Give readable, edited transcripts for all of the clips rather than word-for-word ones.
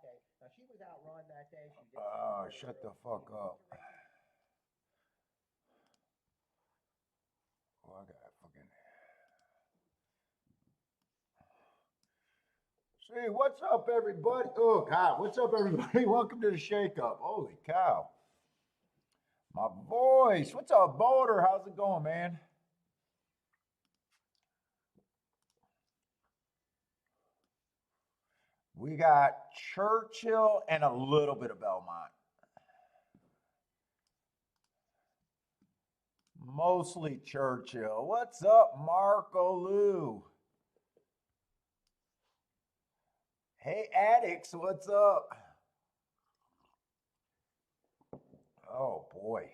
day. Now she was outrun that day. She did. Oh, shut the fuck up. Oh, I got fucking. See, what's up, everybody? Oh God, what's up, everybody? Welcome to the Shake Up. Holy cow, my voice. What's up, Boulder? How's it going, man? We got Churchill and a little bit of Belmont. Mostly Churchill. What's up, Marco Lou? Hey, addicts, what's up? Oh, boy.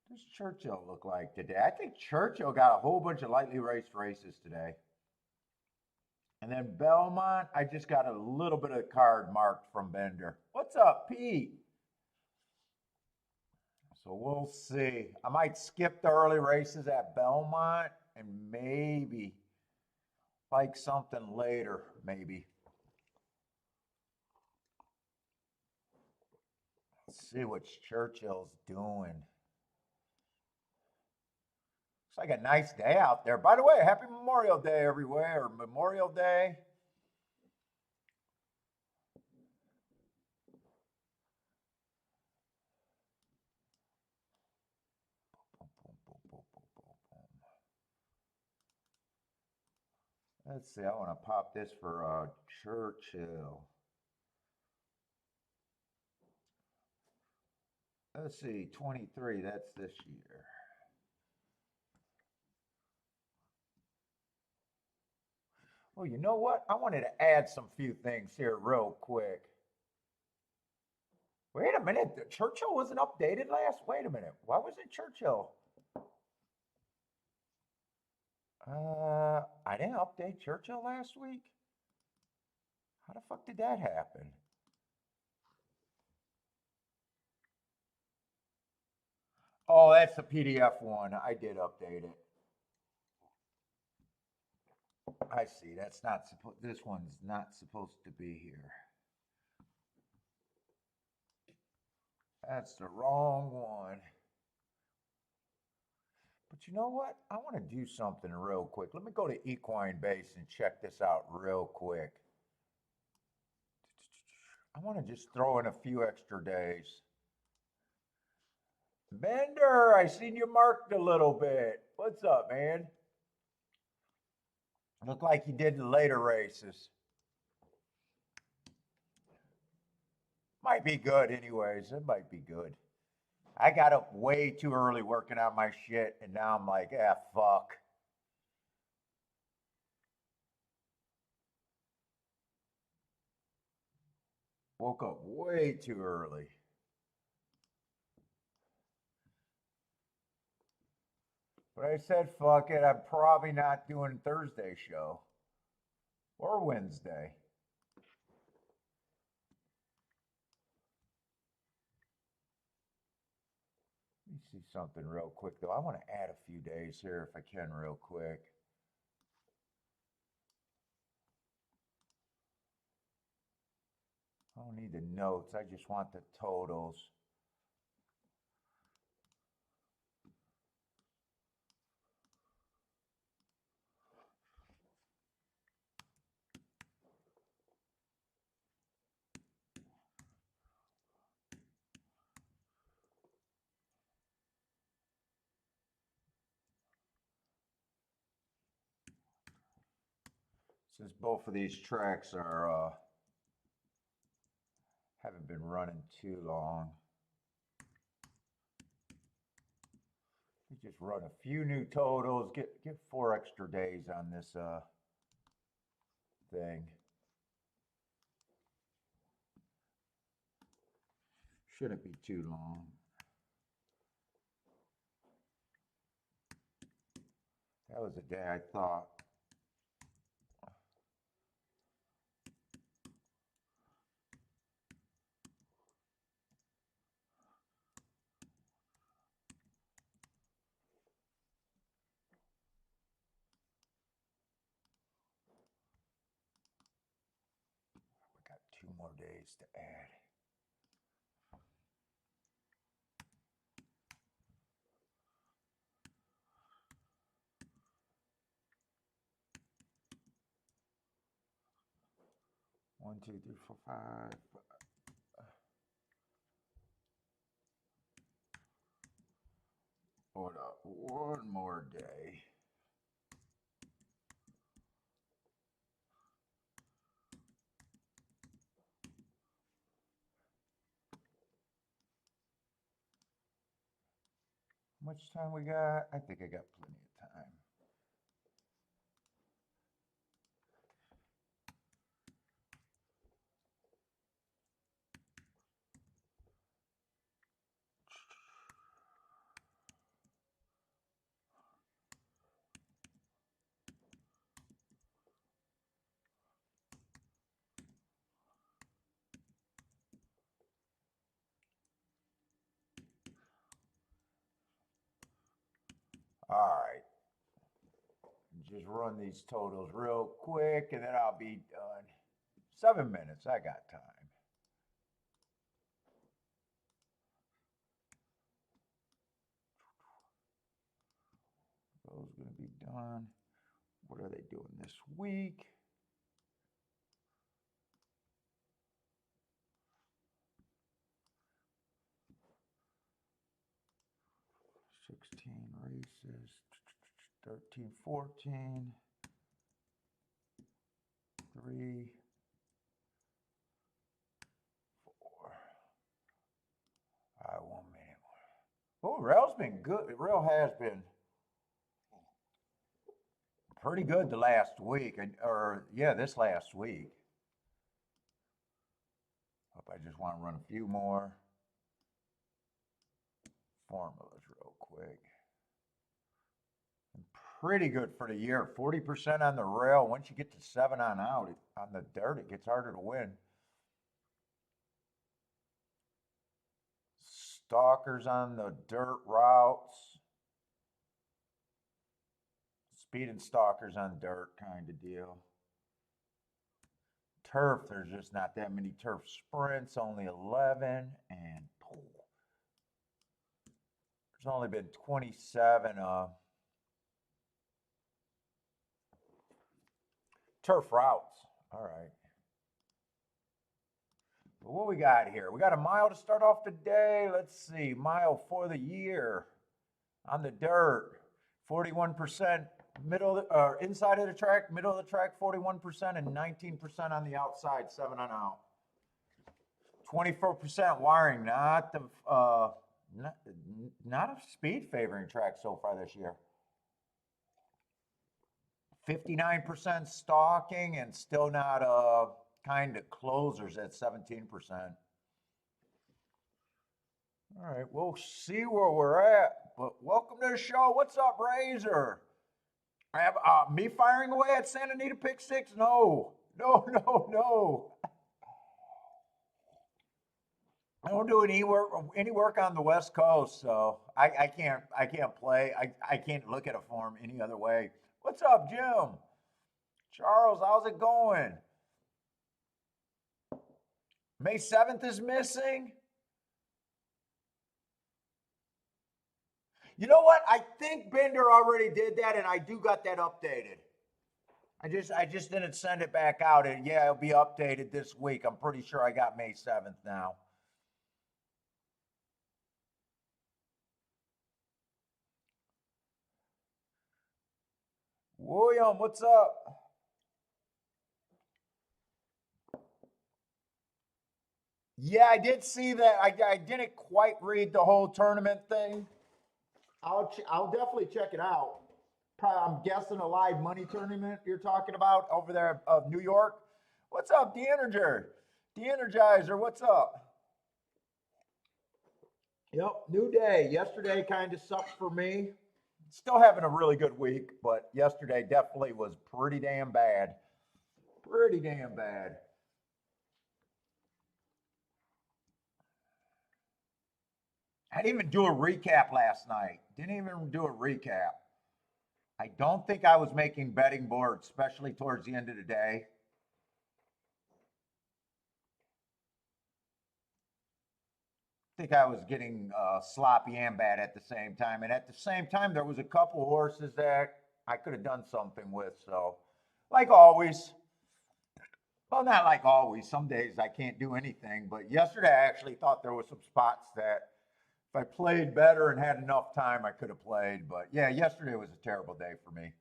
What does Churchill look like today? I think Churchill got a whole bunch of lightly raced races today. And then Belmont, I just got a little bit of card marked from Bender. What's up, Pete? So we'll see. I might skip the early races at Belmont and maybe like something later, maybe. Let's see what Churchill's doing. Looks like a nice day out there. By the way, happy Memorial Day everywhere. Memorial Day. Let's see, I want to pop this for Churchill. Let's see, 23, that's this year. Well, you know what? I wanted to add some few things here real quick. Wait a minute, Churchill wasn't updated last? Wait a minute, why wasn't Churchill? I didn't update Churchill last week. How the fuck did that happen? Oh, that's the PDF one. I did update it. I see. That's not supposed. This one's not supposed to be here. That's the wrong one. But you know what? I want to do something real quick. Let me go to Equine Base and check this out real quick. I want to just throw in a few extra days. Bender, I seen you marked a little bit. What's up, man? Look like you did the later races. Might be good anyways. It might be good. I got up way too early working on my shit, and now I'm like, ah, fuck. Woke up way too early. But I said, fuck it, I'm probably not doing Thursday show or Wednesday. Let me see something real quick, though. I want to add a few days here if I can, real quick. I don't need the notes, I just want the totals. Since both of these tracks are haven't been running too long, we just run a few new totals, get 4 extra days on this thing. Shouldn't be too long. That was a day I thought. more days to add. One, two, three, four, five. Hold up, one more day. How much time we got? I think I got plenty of time. All right. Just run these totals real quick and then I'll be done. 7 minutes, I got time. Those gonna be done. What are they doing this week? Races, 13, 14, 3, 4. All right, 1 minute. Oh, rail's been good. Rail has been pretty good the last week, this last week. Hope I just want to run a few more formulas real quick. Pretty good for the year. 40% on the rail. Once you get to 7 on out, on the dirt, it gets harder to win. Stalkers on the dirt routes. Speed and stalkers on dirt kind of deal. Turf, there's just not that many turf sprints, only 11. And there's only been 27 turf routes. All right. But what we got here? We got a mile to start off the day. Let's see. Mile for the year on the dirt. 41% inside of the track, middle of the track, 41%, and 19% on the outside, 7 on out. 24% wiring, not a speed favoring track so far this year. 59% stalking and still not kind of closers at 17%. All right, we'll see where we're at, but welcome to the show. What's up, Razor? I have me firing away at Santa Anita Pick 6? No. I don't do any work on the West Coast, so I can't play. I can't look at a form any other way. What's up, Jim? Charles, how's it going? May 7th is missing. You know what? I think Bender already did that, and I do got that updated. I just didn't send it back out. And yeah, it'll be updated this week. I'm pretty sure I got May 7th now. William, what's up? Yeah, I did see that. I didn't quite read the whole tournament thing. I'll definitely check it out. Probably, I'm guessing a live money tournament you're talking about over there of New York. What's up, De-Energizer, what's up? Yep, new day. Yesterday kind of sucked for me. Still having a really good week, but yesterday definitely was pretty damn bad. Pretty damn bad. I didn't even do a recap last night. Didn't even do a recap. I don't think I was making betting boards, especially towards the end of the day. think I was getting sloppy and bad at the same time. And at the same time, there was a couple horses that I could have done something with. So, like always, well, not like always. Some days I can't do anything. But yesterday, I actually thought there was some spots that if I played better and had enough time, I could have played. But yeah, yesterday was a terrible day for me.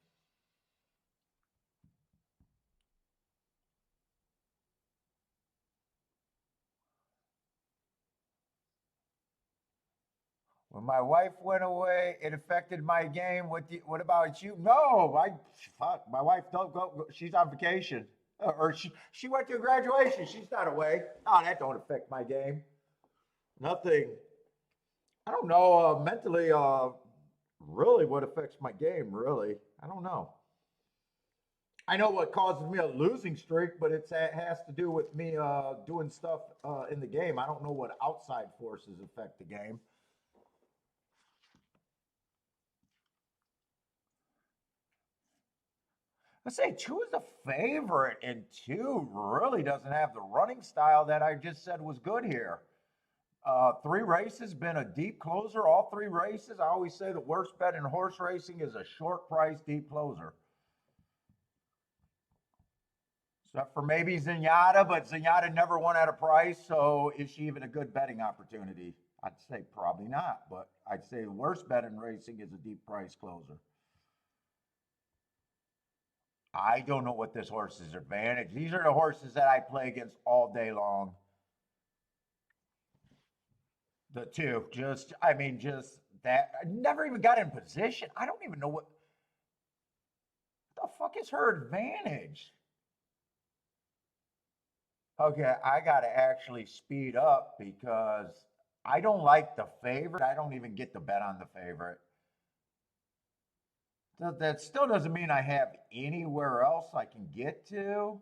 When my wife went away, it affected my game. What about you? No, I fuck. My wife don't go. She's on vacation, or she went to a graduation. She's not away. Oh, that don't affect my game. Nothing. I don't know mentally. Really, what affects my game? Really, I don't know. I know what causes me a losing streak, but it has to do with me doing stuff in the game. I don't know what outside forces affect the game. I say two is a favorite, and two really doesn't have the running style that I just said was good here. Three races, been a deep closer all three races. I always say the worst bet in horse racing is a short price deep closer. Except for maybe Zenyatta, but Zenyatta never won at a price, so is she even a good betting opportunity? I'd say probably not, but I'd say the worst bet in racing is a deep price closer. I don't know what this horse's advantage. These are the horses that I play against all day long. The two, just I mean, just that. I never even got in position. I don't even know what the fuck is her advantage. Okay, I got to actually speed up because I don't like the favorite. I don't even get the bet on the favorite. That still doesn't mean I have anywhere else I can get to.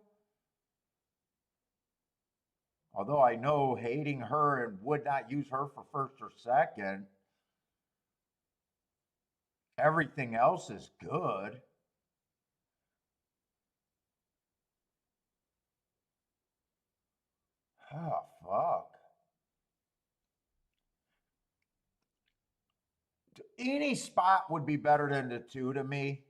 Although I know hating her and would not use her for first or second, everything else is good. Oh, fuck. Any spot would be better than the two to me.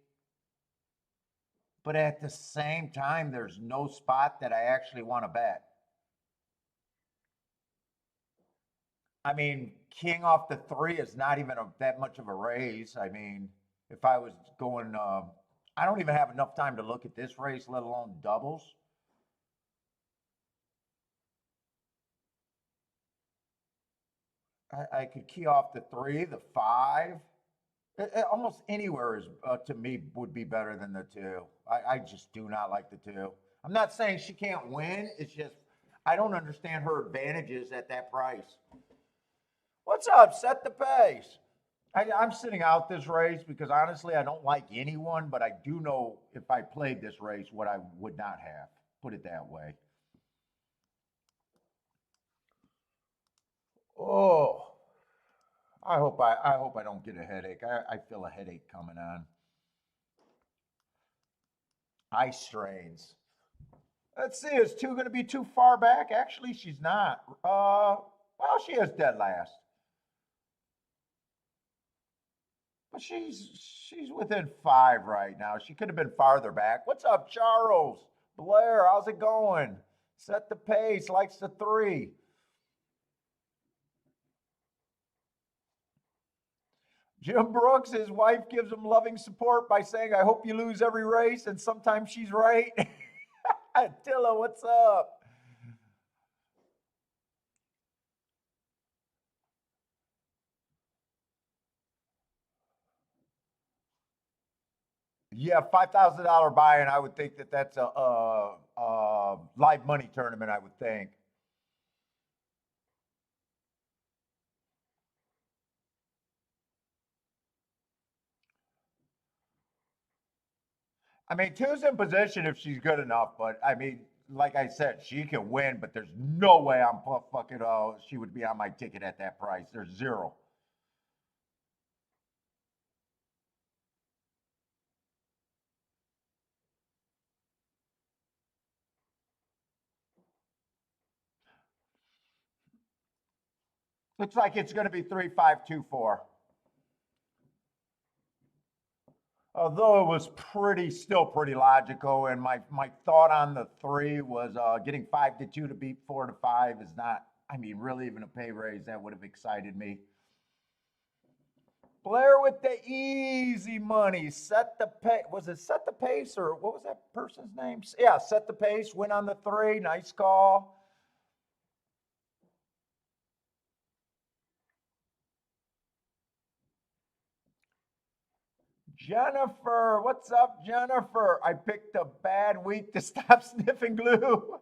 But at the same time, there's no spot that I actually want to bet. I mean, king off the three is not even that much of a raise. I mean, if I was going, I don't even have enough time to look at this race, let alone doubles. I could key off the three, the five. Almost anywhere is to me would be better than the two. I just do not like the two. I'm not saying she can't win. It's just I don't understand her advantages at that price. What's up? Set the pace. I'm sitting out this race because honestly, I don't like anyone, but I do know if I played this race, what I would not have. Put it that way. Oh, I hope I don't get a headache. I feel a headache coming on. Eye strains. Let's see, is two going to be too far back? Actually, she's not. Well, she is dead last, but she's within five right now. She could have been farther back. What's up, Charles? Blair, how's it going? Set the pace, likes the three. Jim Brooks, his wife gives him loving support by saying, I hope you lose every race, and sometimes she's right. Attila, what's up? Yeah, $5,000 buy-in. I would think that that's a live money tournament. I would think. I mean, two's in position if she's good enough, but I mean, like I said, she can win, but there's no way I'm fucking. Oh, she would be on my ticket at that price. There's zero. Looks like it's going to be 3524. Although it was still pretty logical, and my thought on the 3 was getting 5-2 to beat 4-5 is not, I mean, really even a pay raise, that would have excited me. Blair with the easy money. Set the pace. Was it Set the Pace, or what was that person's name? Yeah, Set the Pace. Win on the 3. Nice call. Jennifer, what's up, Jennifer? I picked a bad week to stop sniffing glue.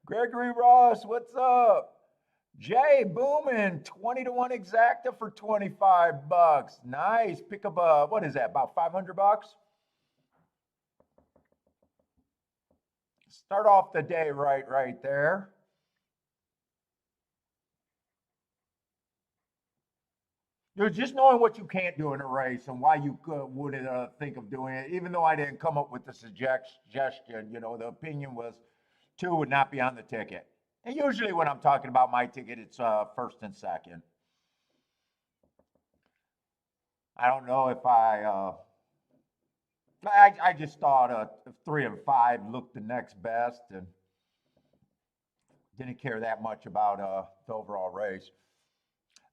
Gregory Ross, what's up? Jay Boomin, 20-1 exacta for $25. Nice. Pick up a, what is that, about $500? Start off the day right there. Just knowing what you can't do in a race and why you wouldn't think of doing it, even though I didn't come up with the suggestion, the opinion was 2 would not be on the ticket. And usually when I'm talking about my ticket, it's first and second. I don't know if I just thought 3 and 5 looked the next best and didn't care that much about the overall race.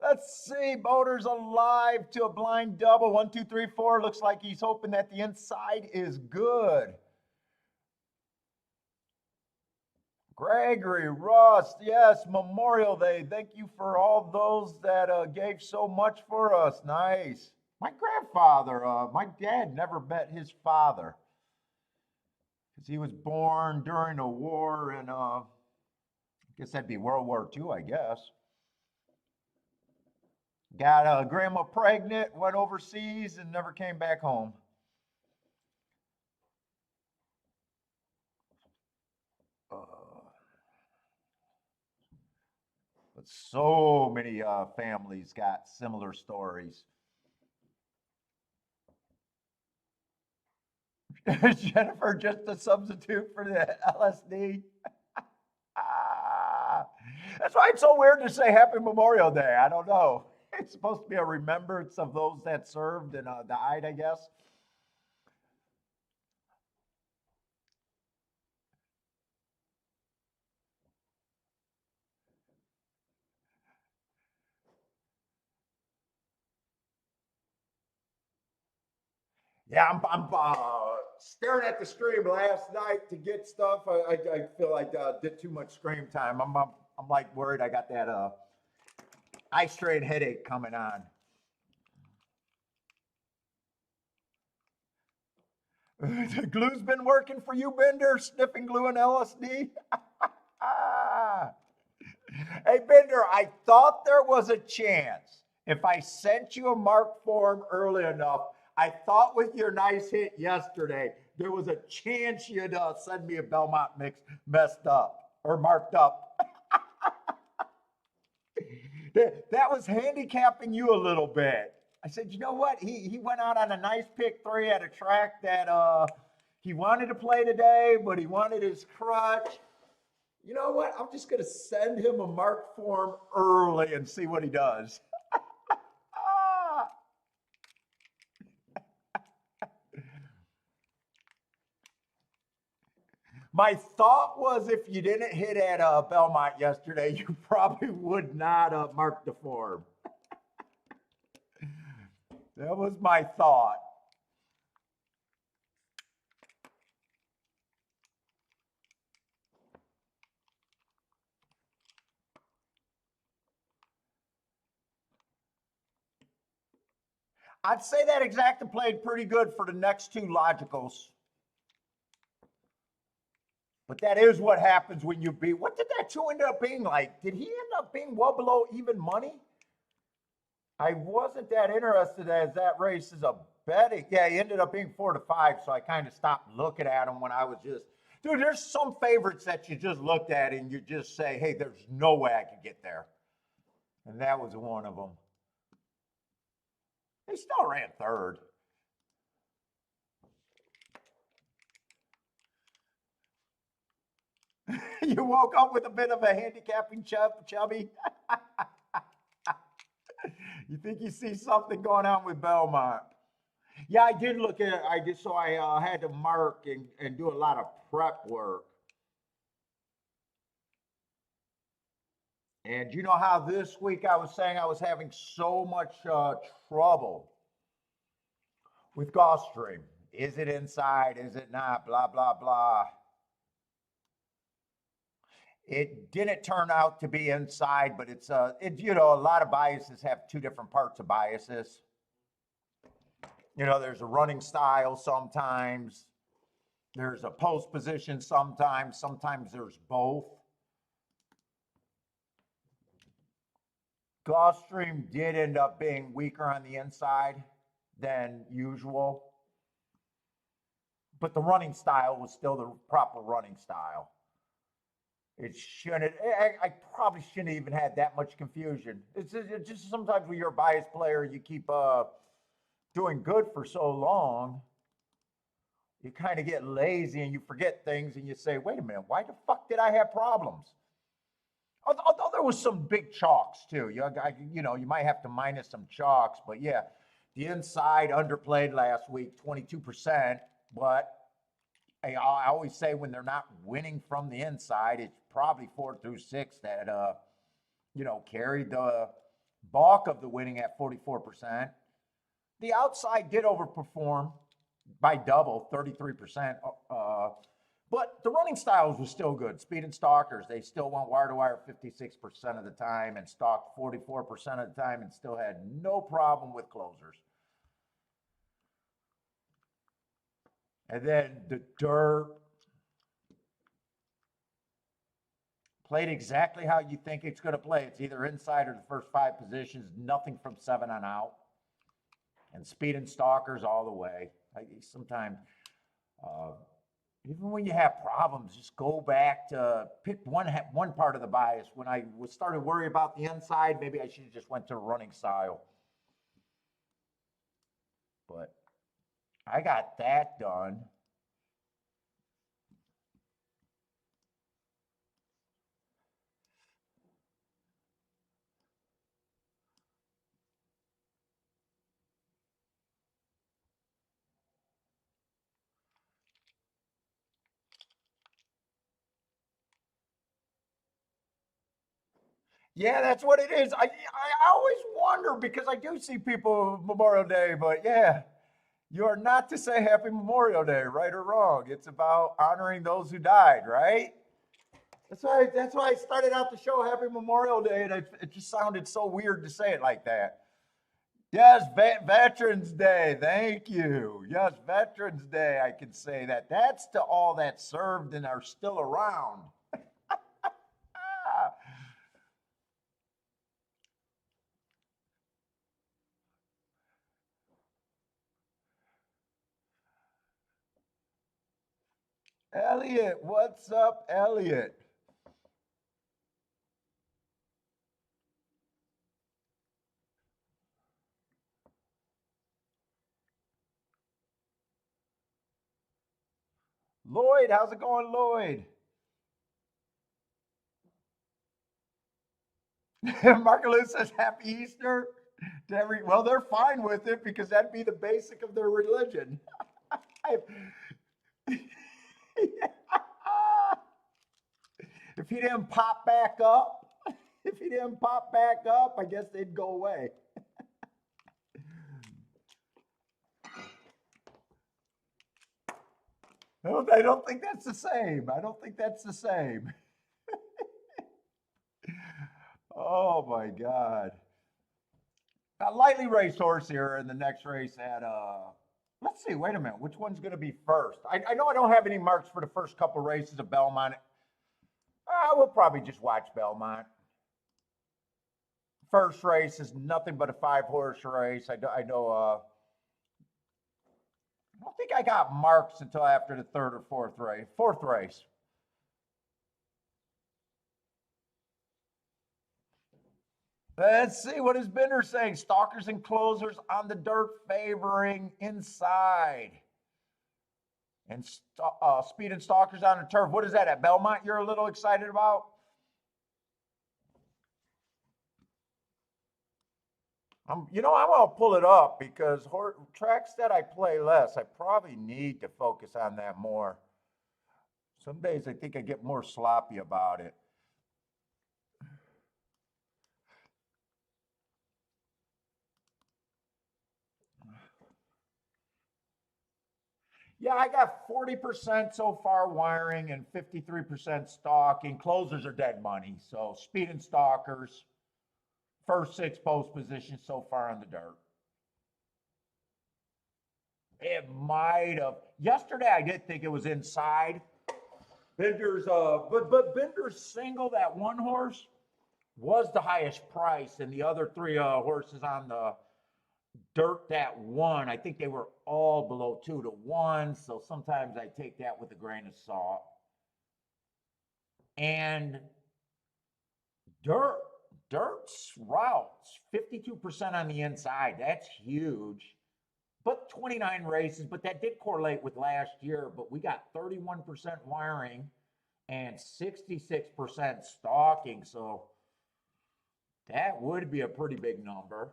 Let's see, Boater's alive to a blind double. 1, 2, 3, 4. Looks like he's hoping that the inside is good. Gregory Ross, yes, Memorial Day. Thank you for all those that gave so much for us. Nice. My grandfather, my dad never met his father because he was born during a war, and I guess that'd be World War II, I guess. Got grandma pregnant, went overseas, and never came back home. But so many families got similar stories. Jennifer, just a substitute for the LSD. That's why it's so weird to say Happy Memorial Day. I don't know. It's supposed to be a remembrance of those that served and died, I guess. Yeah, I'm staring at the stream last night to get stuff. I feel like I did too much screen time. I'm like worried I got that eye strain headache coming on. The glue's been working for you, Bender? Sniffing glue and LSD? Hey, Bender, I thought there was a chance if I sent you a marked form early enough. I thought with your nice hit yesterday, there was a chance you'd send me a Belmont mix messed up or marked up. That was handicapping you a little bit. I said, you know what? He went out on a nice pick 3 at a track that he wanted to play today, but he wanted his crutch. You know what? I'm just going to send him a marked form early and see what he does. My thought was if you didn't hit at Belmont yesterday, you probably would not mark the form. That was my thought. I'd say that exacta played pretty good for the next 2 logicals. But that is what happens when you beat. What did that 2 end up being like? Did he end up being well below even money? I wasn't that interested as that race is a betting. Yeah, he ended up being 4-5, so I kind of stopped looking at him when I was just. Dude, there's some favorites that you just looked at and you just say, hey, there's no way I could get there. And that was one of them. He still ran 3rd. You woke up with a bit of a handicapping chubby. You think you see something going on with Belmont? Yeah, I did look at it. I just so I had to mark and do a lot of prep work. And you know how this week I was saying I was having so much trouble with Gulfstream. Is it inside? Is it not? Blah, blah, blah. It didn't turn out to be inside, but you know, a lot of biases have two different parts of biases. You know, there's a running style sometimes, there's a post position sometimes there's both. Gulfstream did end up being weaker on the inside than usual, but the running style was still the proper running style. It shouldn't. I probably shouldn't have even had that much confusion. It's just sometimes when you're a biased player, you keep doing good for so long, you kind of get lazy and you forget things and you say, "Wait a minute, why the fuck did I have problems?" Although there was some big chalks too. You know, you might have to minus some chalks, but yeah, the inside underplayed last week, 22%. But I always say when they're not winning from the inside, it's probably 4 through 6 that you know, carried the bulk of the winning at 44%. The outside did overperform by double, 33%. But the running styles were still good. Speed and stalkers, they still went wire to wire 56% of the time and stalked 44% of the time and still had no problem with closers. And then the dirt played exactly how you think it's going to play. It's either inside or the first 5 positions, nothing from 7 on out. And speed and stalkers all the way. Sometimes, even when you have problems, just go back to pick one part of the bias. When I started to worry about the inside, maybe I should have just went to running style. But I got that done. Yeah, that's what it is. I always wonder because I do see people Memorial Day, but yeah, you are not to say Happy Memorial Day, right or wrong. It's about honoring those who died, right? That's why I started out the show Happy Memorial Day, and it just sounded so weird to say it like that. Yes, Veterans Day. Thank you. Yes, Veterans Day. I can say that. That's to all that served and are still around. Elliot, what's up, Elliot? Lloyd, how's it going, Lloyd? Marcolus says Happy Easter to every. Well, they're fine with it because that'd be the basic of their religion. If he didn't pop back up, if he didn't pop back up, I guess they'd go away. I don't think that's the same. I don't think that's the same. Oh my God. A lightly raced horse here in the next race at let's see, wait a minute. Which one's gonna be first? I know I don't have any marks for the first couple races of Belmont. We'll probably just watch Belmont. First race is nothing but a 5-horse race. I know I don't think I got marks until after the third or fourth race. Fourth race. Let's see, what is Binder saying? Stalkers and closers on the dirt favoring inside. And Speed and Stalkers on the turf. What is that at Belmont you're a little excited about? I'm going to pull it up because tracks that I play less, I probably need to focus on that more. Some days I think I get more sloppy about it. Yeah, I got 40% so far wiring and 53% stalking. Closers are dead money. So Speed and Stalkers, first 6 post positions so far on the dirt. It might have. Yesterday I did think it was inside. Bender's but Bender's single, that one horse, was the highest price, and the other 3 horses on the dirt that won, I think they were all below 2 to 1. So sometimes I take that with a grain of salt. And dirt's routes, 52% on the inside. That's huge. But 29 races, but that did correlate with last year. But we got 31% wiring and 66% stalking. So that would be a pretty big number.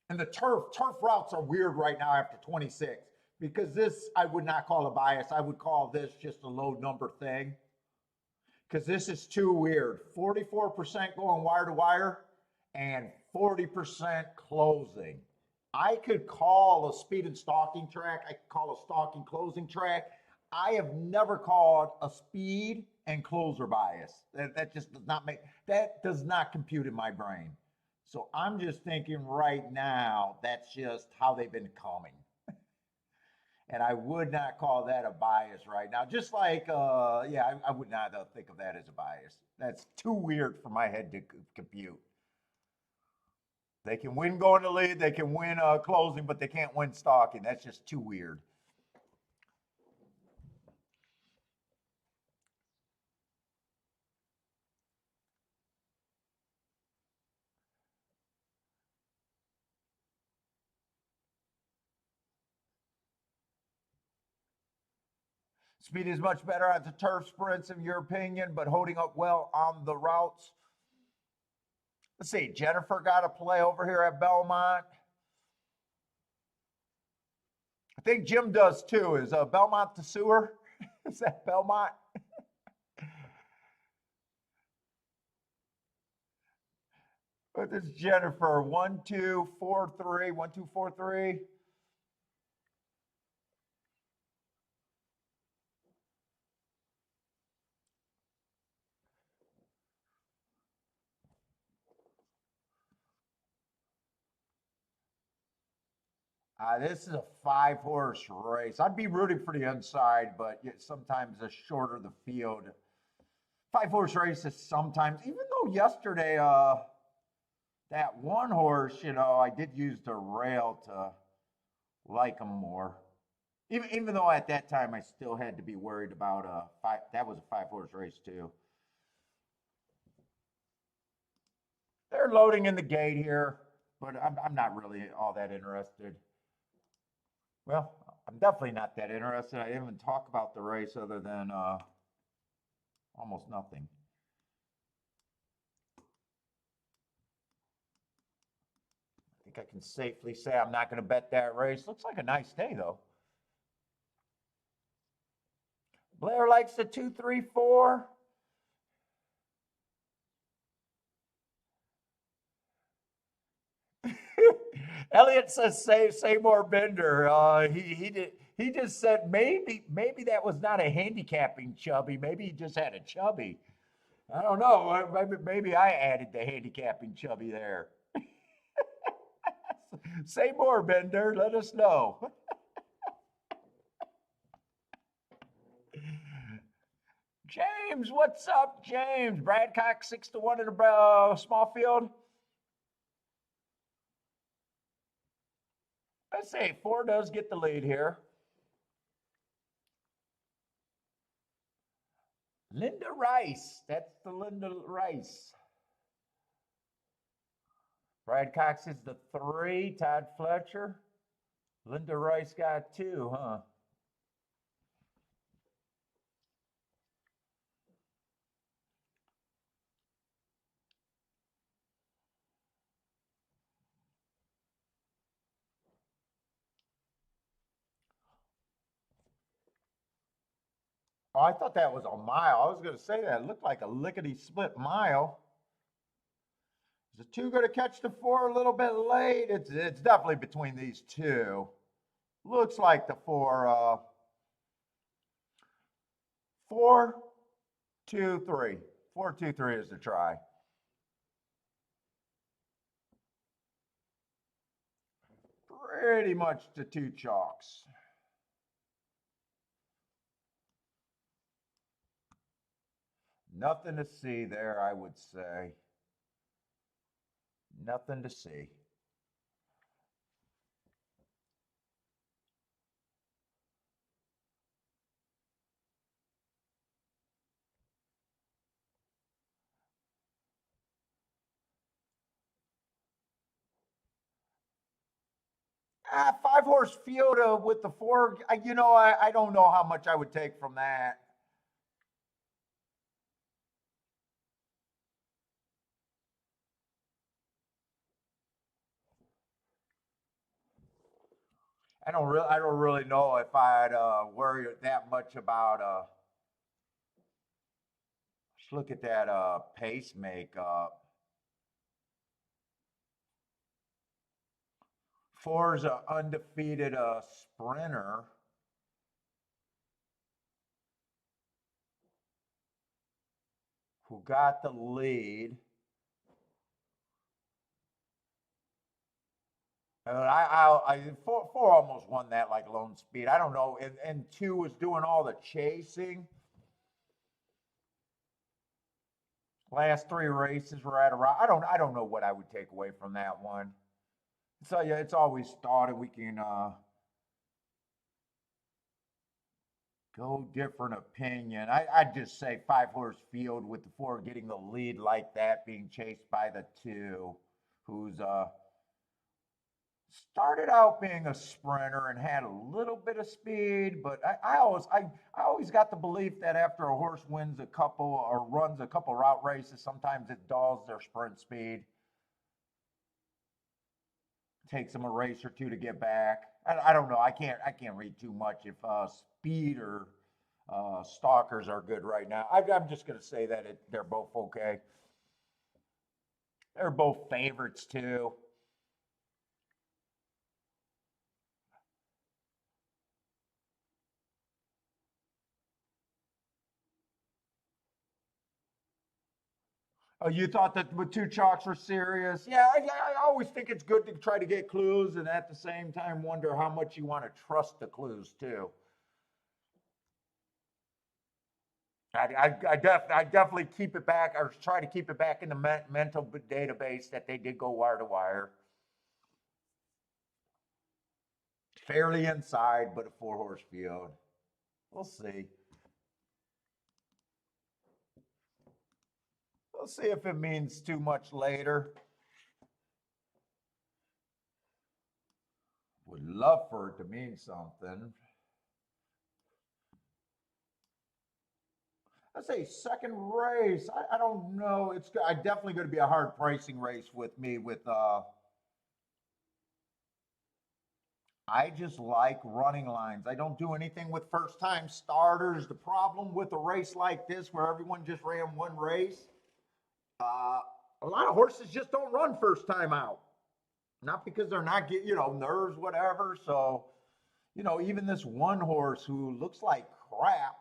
And the turf routes are weird right now after 26 because this I would not call a bias. I would call this just a low number thing because this is too weird. 44% going wire to wire and 40% closing. I could call a speed and stalking track. I could call a stalking closing track. I have never called a speed and closer bias. That just does not compute in my brain. So I'm just thinking right now, that's just how they've been coming. And I would not call that a bias right now. Just like, I would not think of that as a bias. That's too weird for my head to compute. They can win going to lead, they can win closing, but they can't win stalking. That's just too weird. Speed is much better at the turf sprints, in your opinion, but holding up well on the routes. Let's see, Jennifer got a play over here at Belmont. I think Jim does too. Is Belmont the sewer? Is that Belmont? What is Jennifer? 1243, 1243. This is a 5-horse race. I'd be rooting for the inside, but sometimes the shorter the field. 5-horse races sometimes, even though yesterday, that one horse, I did use the rail to like him more. Even though at that time I still had to be worried about that was a 5-horse race too. They're loading in the gate here, but I'm not really all that interested. Well, I'm definitely not that interested. I didn't even talk about the race other than almost nothing. I think I can safely say I'm not going to bet that race. Looks like a nice day, though. Blair likes the 2, 3, 4. Elliot says say more Bender. He just said maybe that was not a handicapping chubby. Maybe he just had a chubby. I don't know. Maybe I added the handicapping chubby there. Say more, Bender. Let us know. James, what's up, James? Bradcock 6-1 in a small field. Let's say 4 does get the lead here. Linda Rice. That's the Linda Rice. Brad Cox is the 3. Todd Fletcher. Linda Rice got 2, huh? Oh, I thought that was a mile. I was going to say that. It looked like a lickety split mile. Is the 2 going to catch the 4 a little bit late? It's definitely between these 2. Looks like the 4. 4, 2, 3. 4, 2, 3 is the try. Pretty much the 2 chalks. Nothing to see there, I would say. Nothing to see. Ah, 5-horse field with the 4. I don't know how much I would take from that. I don't really know if I'd worry that much about. Let's look at that pace makeup. 4 is an undefeated sprinter. Who got the lead. Four almost won that like lone speed. I don't know, and 2 was doing all the chasing. Last 3 races were at around. I don't know what I would take away from that one. So yeah, it's always thought that we can go different opinion. I'd just say 5-horse field with the 4 getting the lead like that, being chased by the 2, who's started out being a sprinter and had a little bit of speed, but I always got the belief that after a horse wins a couple or runs a couple route races, sometimes it dulls their sprint speed. Takes them a race or 2 to get back. I don't know. I can't read too much if speed or stalkers are good right now. I'm just going to say that they're both okay. They're both favorites too. Oh, you thought that the 2 chalks were serious? Yeah, I always think it's good to try to get clues and at the same time wonder how much you want to trust the clues too. I definitely keep it back or try to keep it back in the mental database that they did go wire to wire. Fairly inside, but a 4-horse field. We'll see. We'll see if it means too much later. Would love for it to mean something. I say second race. I don't know. It's definitely going to be a hard pricing race with me. I just like running lines. I don't do anything with first time starters. The problem with a race like this, where everyone just ran one race, a lot of horses just don't run first time out. Not because they're not getting, nerves, whatever. So, even this one horse who looks like crap,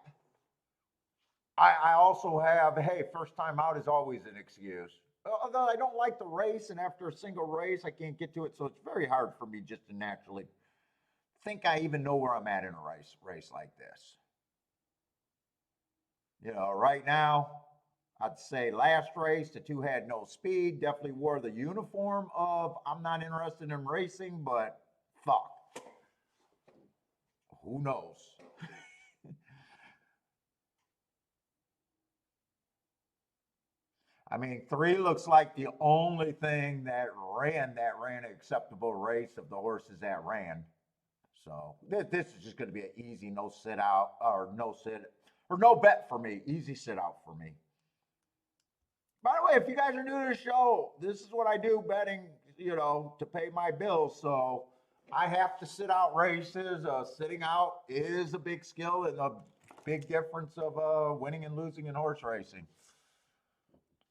I also have, hey, first time out is always an excuse. Although I don't like the race, and after a single race, I can't get to it. So it's very hard for me just to naturally think I even know where I'm at in a race like this. Right now, I'd say last race, the 2 had no speed, definitely wore the uniform of I'm not interested in racing, but fuck. Who knows? I mean, 3 looks like the only thing that ran an acceptable race of the horses that ran. So this is just going to be an easy no sit out or no sit or no bet for me. Easy sit out for me. By the way, if you guys are new to the show, this is what I do betting, to pay my bills. So I have to sit out races. Sitting out is a big skill and a big difference of winning and losing in horse racing.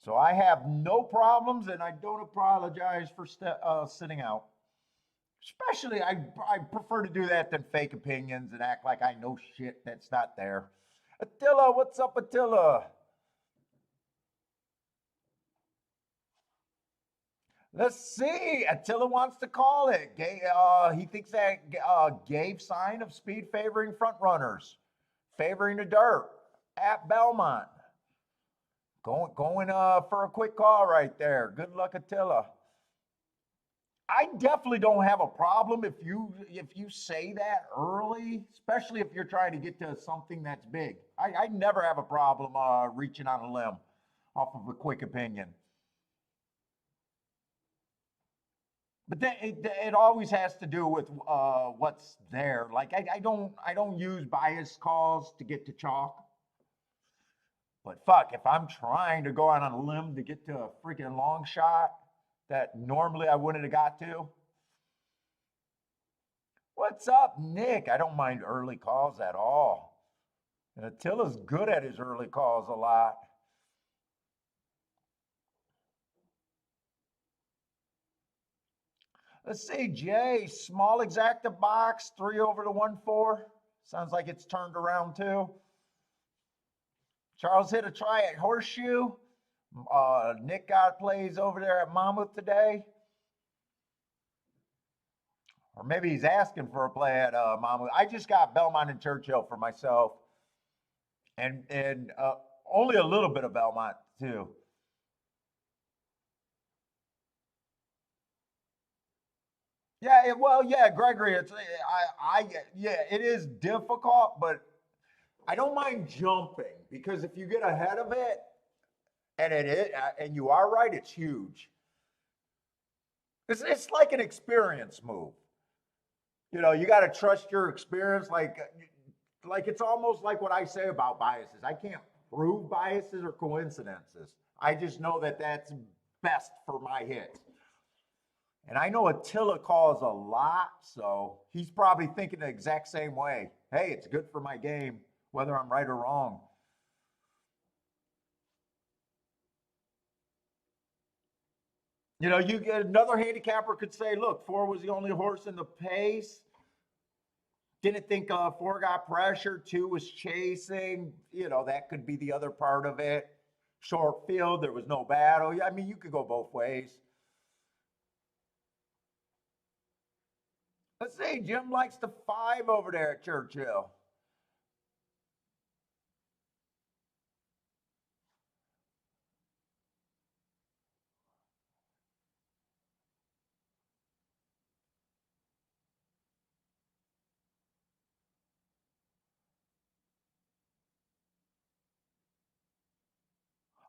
So I have no problems, and I don't apologize for sitting out. Especially, I prefer to do that than fake opinions and act like I know shit that's not there. Attila, what's up, Attila? Let's see. Attila wants to call it. He thinks that gave sign of speed favoring front runners, favoring the dirt at Belmont. Going for a quick call right there. Good luck, Attila. I definitely don't have a problem if you say that early, especially if you're trying to get to something that's big. I never have a problem reaching on a limb off of a quick opinion. But then it always has to do with what's there. Like I don't use bias calls to get to chalk. But fuck, if I'm trying to go out on a limb to get to a freaking long shot that normally I wouldn't have got to. What's up, Nick? I don't mind early calls at all. And Attila's good at his early calls a lot. Let's see, Jay, small exacta box, 3 over to 1-4. Sounds like it's turned around too. Charles hit a try at Horseshoe. Nick got plays over there at Monmouth today. Or maybe he's asking for a play at Monmouth. I just got Belmont and Churchill for myself. And only a little bit of Belmont too. Yeah, Gregory, it is difficult, but I don't mind jumping because if you get ahead of it, and you are right, it's huge. It's like an experience move. You got to trust your experience. Like it's almost like what I say about biases. I can't prove biases or coincidences. I just know that that's best for my hits. And I know Attila calls a lot, so he's probably thinking the exact same way. Hey, it's good for my game, whether I'm right or wrong. You get another handicapper could say, look, 4 was the only horse in the pace. Didn't think 4 got pressure, 2 was chasing. That could be the other part of it. Short field, there was no battle. I mean, you could go both ways. Let's see, Jim likes the 5 over there at Churchill.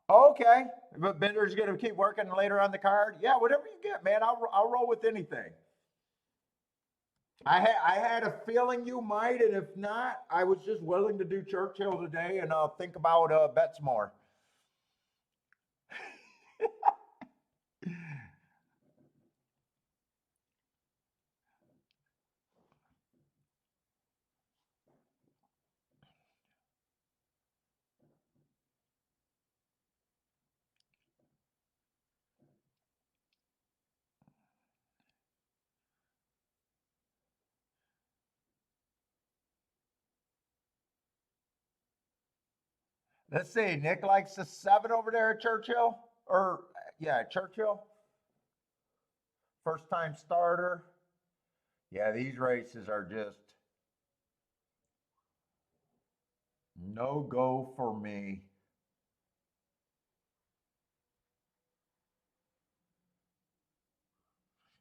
Okay, but Bender's going to keep working later on the card. Yeah, whatever you get, man. I'll roll with anything. I had a feeling you might, and if not, I was just willing to do Churchill today and think about bets more. Let's see. Nick likes the 7 over there at Churchill. Churchill. First time starter. Yeah, these races are just no go for me.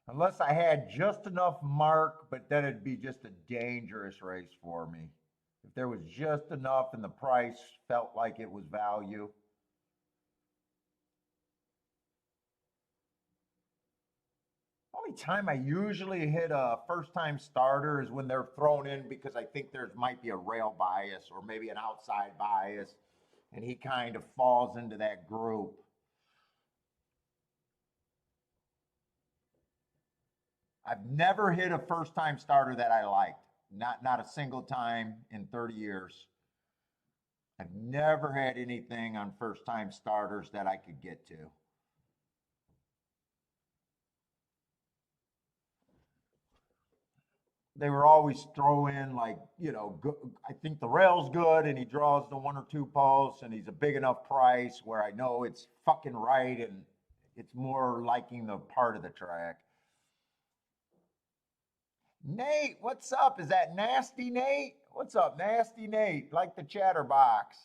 Unless I had just enough mark, but then it'd be just a dangerous race for me. If there was just enough and the price felt like it was value. Only time I usually hit a first time starter is when they're thrown in because I think there might be a rail bias or maybe an outside bias, and he kind of falls into that group. I've never hit a first time starter that I liked. Not a single time in 30 years. I've never had anything on first time starters that I could get to. They were always throw in like, I think the rail's good and he draws the 1 or 2 posts and he's a big enough price where I know it's fucking right and it's more liking the part of the track. Nate, what's up? Is that Nasty Nate? What's up, Nasty Nate? Like the chatterbox.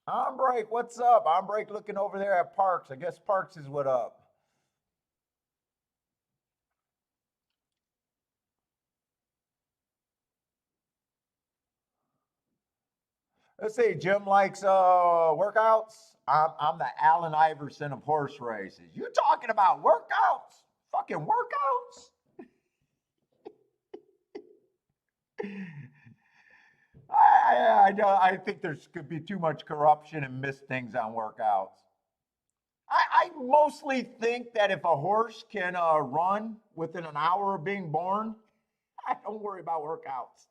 Ombrake, what's up? Ombrake looking over there at Parks. I guess Parks is what up. Let's see, Jim likes workouts. I'm the Allen Iverson of horse races. You talking about workouts? Fucking workouts? I think there's could be too much corruption and missed things on workouts. I mostly think that if a horse can run within an hour of being born, I don't worry about workouts.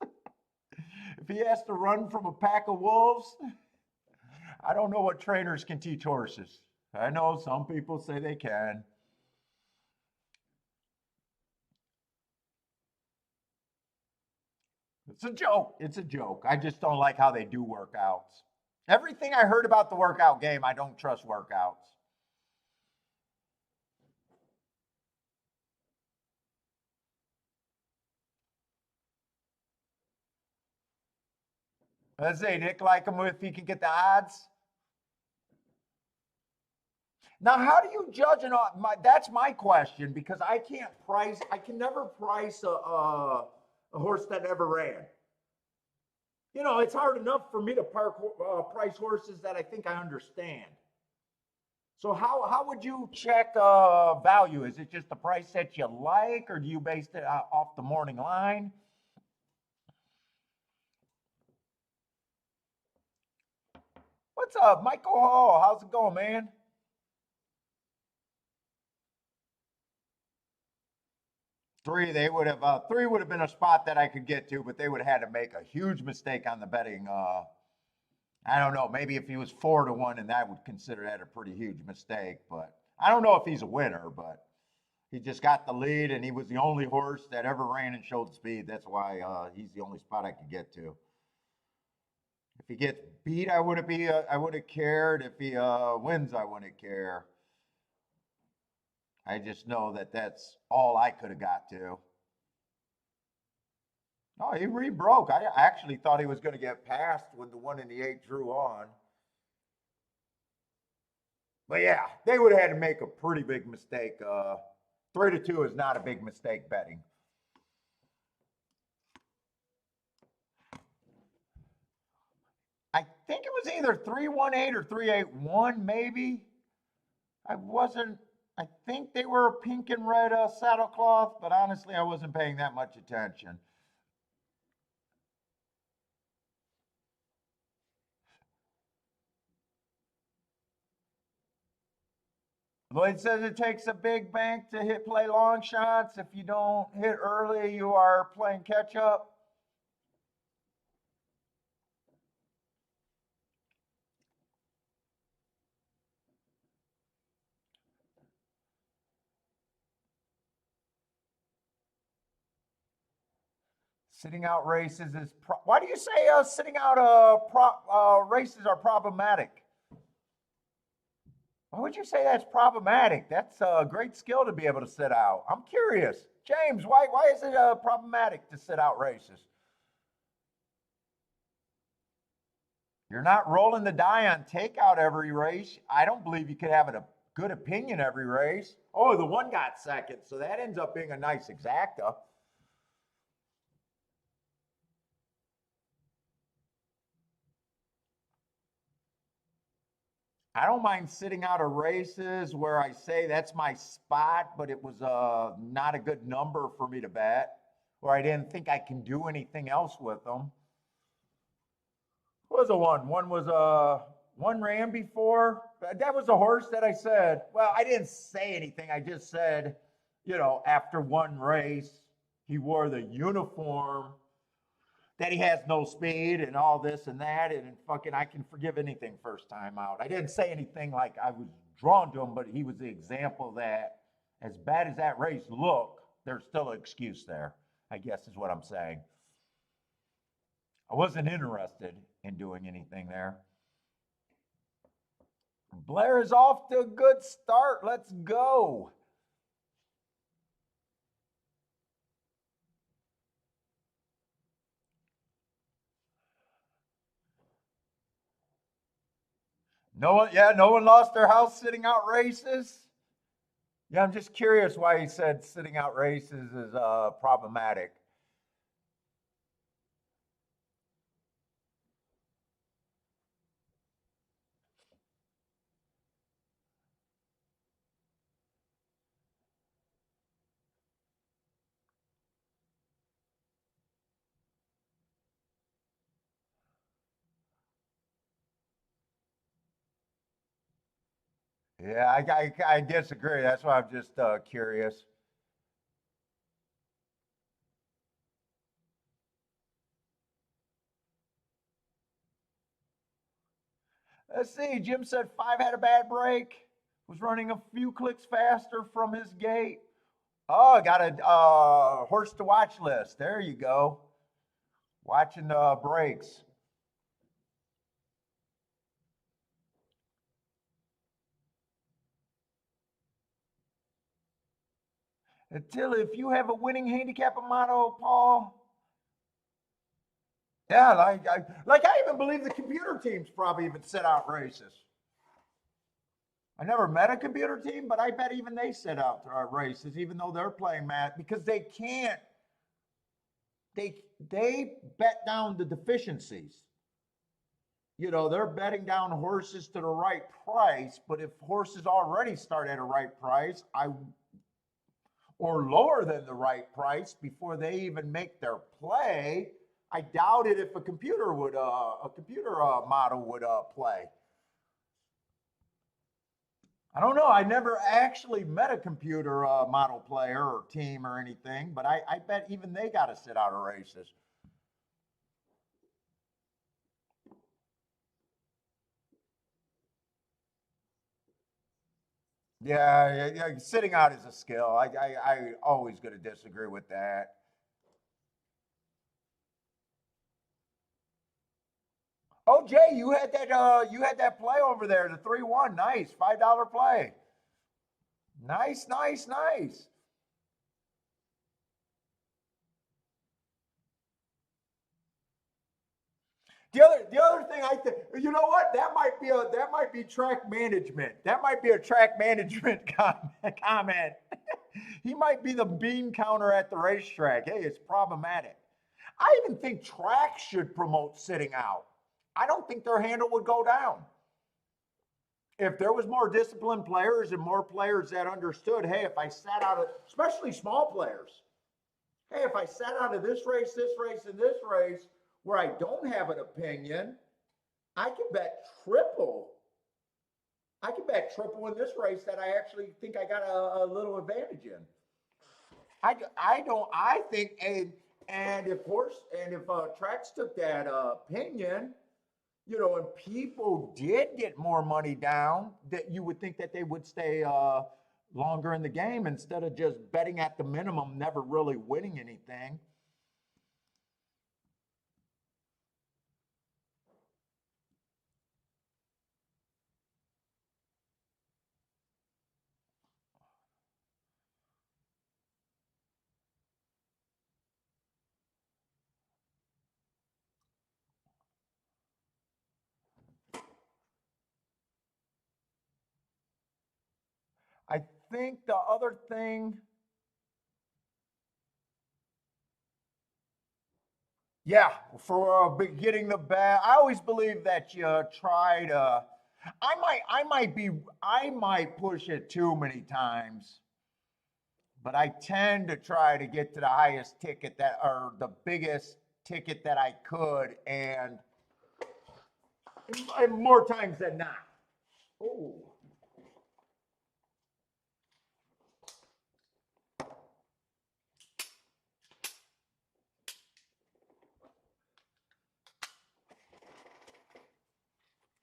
If he has to run from a pack of wolves, I don't know what trainers can teach horses. I know some people say they can. It's a joke. It's a joke. I just don't like how they do workouts. Everything I heard about the workout game, I don't trust workouts. Let's say Nick like him if he can get the odds. Now, how do you judge an? That's my question because I can't price. I can never price a horse that never ran. It's hard enough for me to price horses that I think I understand. So how would you check value? Is it just the price that you like, or do you base it off the morning line? What's up, Michael Hall? How's it going, man? Three would have been a spot that I could get to, but they would have had to make a huge mistake on the betting. I don't know. Maybe if he was 4-1, and I would consider that a pretty huge mistake. But I don't know if he's a winner. But he just got the lead, and he was the only horse that ever ran and showed speed. That's why he's the only spot I could get to. If he gets beat, I wouldn't have cared. If he wins, I wouldn't care. I just know that that's all I could have got to. No, he re-broke. I actually thought he was going to get passed when the 1 in the 8 drew on. But yeah, they would have had to make a pretty big mistake. 3-2 is not a big mistake betting. I think it was either 3-1-8 or 3-8-1, maybe. I think they were a pink and red saddlecloth, but honestly, I wasn't paying that much attention. Lloyd says it takes a big bank to play long shots. If you don't hit early, you are playing catch up. Sitting out races is. Why do you say sitting out races are problematic? Why would you say that's problematic? That's a great skill to be able to sit out. I'm curious. James, why is it problematic to sit out races? You're not rolling the die on takeout every race. I don't believe you could have a good opinion every race. Oh, the one got second, so that ends up being a nice exacta. I don't mind sitting out of races where I say that's my spot, but it was not a good number for me to bet, or I didn't think I can do anything else with them. What was the one? One ran before. That was a horse that I said. Well, I didn't say anything. I just said, after one race, he wore the uniform, that he has no speed and all this and that, and fucking I can forgive anything first time out. I didn't say anything like I was drawn to him, but he was the example that as bad as that race looked, there's still an excuse there, I guess is what I'm saying. I wasn't interested in doing anything there. Blair is off to a good start. Let's go. No one lost their house sitting out races. Yeah, I'm just curious why he said sitting out races is problematic. Yeah, I disagree. That's why I'm just curious. Let's see. Jim said 5 had a bad break. Was running a few clicks faster from his gate. Oh, got a horse to watch list. There you go. Watching breaks. Until if you have a winning handicap model, Paul. Yeah, I even believe the computer teams probably even set out races. I never met a computer team, but I bet even they set out races, even though they're playing math, because they can't. They bet down the deficiencies. They're betting down horses to the right price, but if horses already start at a right price, or lower than the right price before they even make their play, I doubt it if a computer model would play. I don't know. I never actually met a computer model player or team or anything, but I bet even they got to sit out of races. Yeah, sitting out is a skill. I always going to disagree with that. Oh, Jay, you had that play over there, the 3-1. Nice. $5 play. Nice, nice, nice. The other thing I think, you know what? That might be track management. That might be a track management comment. He might be the bean counter at the racetrack. Hey, it's problematic. I even think tracks should promote sitting out. I don't think their handle would go down. If there was more disciplined players and more players that understood, hey, if I sat out of, especially small players, hey, if I sat out of this race, and this race, where I don't have an opinion, I can bet triple. I can bet triple in this race that I actually think I got a little advantage in. I don't. I think and if tracks took that opinion, and people did get more money down, that you would think that they would stay longer in the game instead of just betting at the minimum, never really winning anything. I think the other thing, yeah, for getting the bet, I always believe that you try to. I might push it too many times, but I tend to try to get to the highest ticket that, or the biggest ticket that I could, and more times than not. Oh.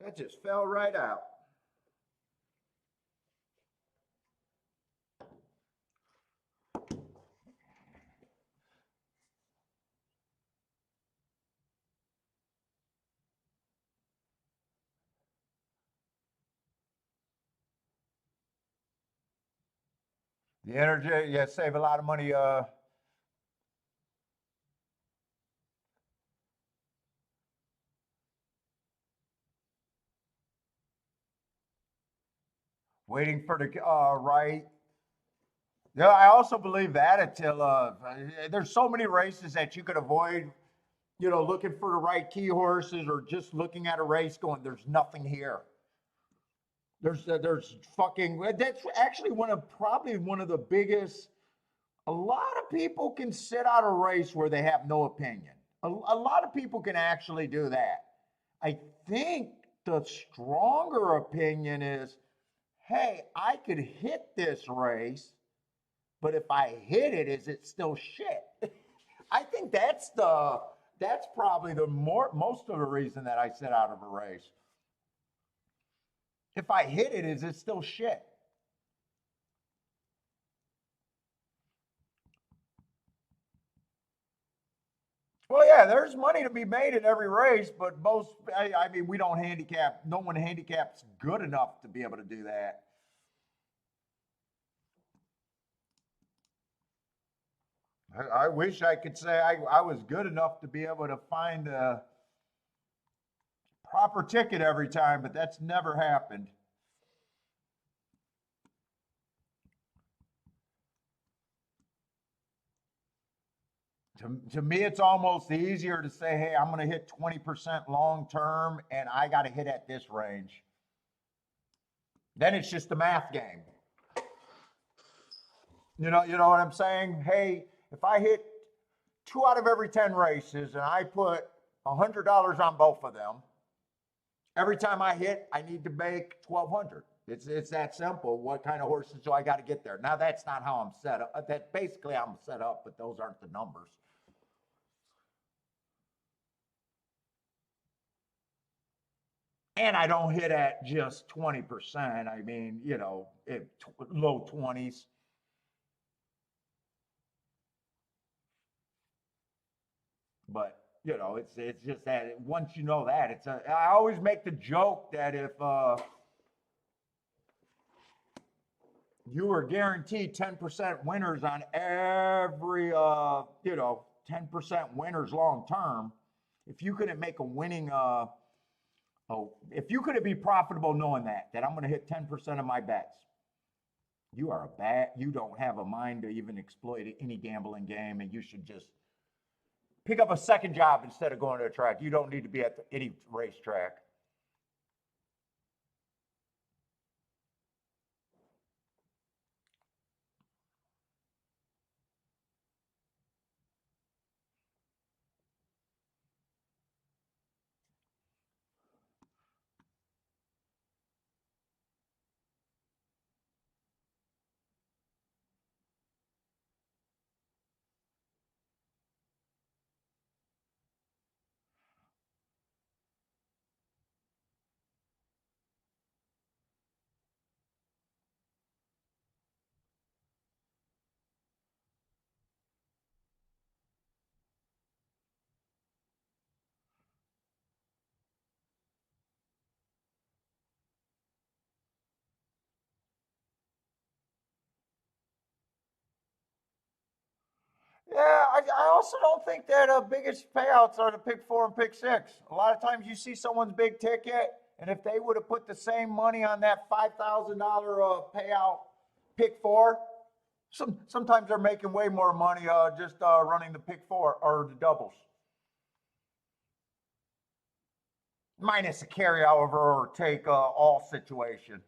That just fell right out. The energy, yeah, save a lot of money. Waiting for the right. Yeah, I also believe that until there's so many races that you could avoid, looking for the right key horses or just looking at a race going, there's nothing here. There's fucking, that's actually probably one of the biggest, a lot of people can sit out a race where they have no opinion. A lot of people can actually do that. I think the stronger opinion is, hey, I could hit this race, but if I hit it, is it still shit? I think that's probably most of the reason that I sit out of a race. If I hit it, is it still shit? Well, yeah, there's money to be made in every race, but I mean, we don't handicap. No one handicaps good enough to be able to do that. I wish I could say I was good enough to be able to find a proper ticket every time, but that's never happened. To me, it's almost easier to say, hey, I'm going to hit 20% long term and I got to hit at this range. Then it's just a math game. You know what I'm saying? Hey, if I hit 2 out of every 10 races and I put $100 on both of them, every time I hit, I need to make 1,200. It's that simple. What kind of horses do I got to get there? Now that's not how I'm set up. That basically I'm set up, but those aren't the numbers. And I don't hit at just 20%. I mean, low 20s. But it's just that once you know that, I always make the joke that if you were guaranteed 10% winners on every 10% winners long term, if you couldn't make a winning if you couldn't be profitable knowing that I'm going to hit 10% of my bets, you don't have a mind to even exploit any gambling game, and you should just pick up a second job instead of going to a track. You don't need to be at any racetrack. Yeah, I also don't think that biggest payouts are the pick four and pick six. A lot of times you see someone's big ticket, and if they would have put the same money on that $5,000 payout pick four, sometimes they're making way more money just running the pick four or the doubles. minus a carryover or take all situation.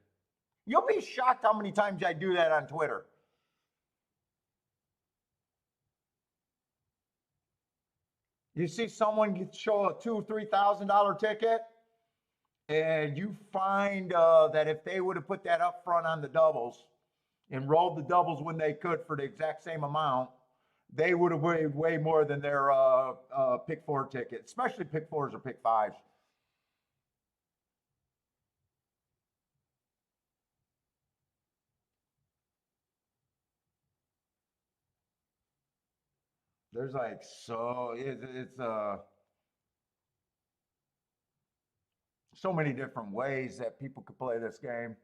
You'll be shocked how many times I do that on Twitter. You see someone show a $2,000-3,000 ticket, and you find that if they would have put that up front on the doubles and rolled the doubles when they could for the exact same amount, they would have weighed way more than their pick four ticket, especially pick fours or pick fives. There's like it's so many different ways that people could play this game.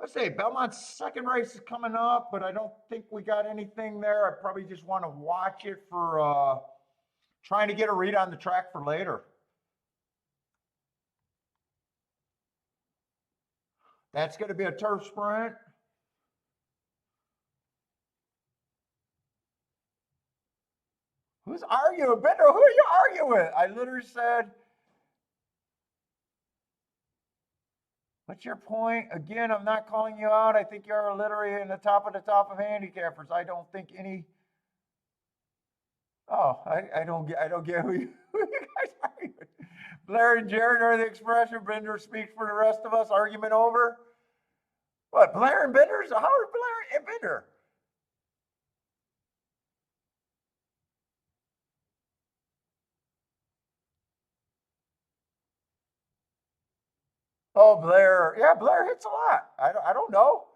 Let's say Belmont's second race is coming up, but I don't think we got anything there. I probably just want to watch it for trying to get a read on the track for later. That's going to be a turf sprint. Who's arguing? Bender, who are you arguing with? I literally said, what's your point? Again, I'm not calling you out. I think you're literally in the top of handicappers. I don't think any. Oh, I don't get who you guys arguing with. Blair and Jared are the expression. Bender speaks for the rest of us. Argument over. What, Blair and Bender? How are Blair and Bender? Oh, Blair. Yeah, Blair hits a lot. I don't know.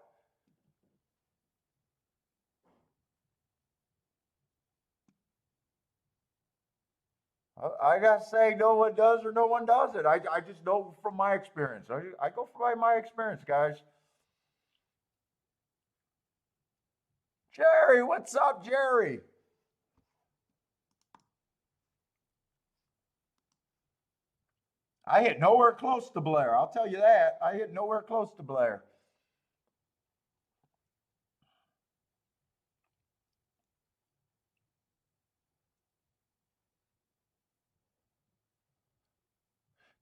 I got to say, no one does or no one doesn't. I just know from my experience. I go from my experience, guys. Jerry, what's up, Jerry? I hit nowhere close to Blair. I'll tell you that. I hit nowhere close to Blair.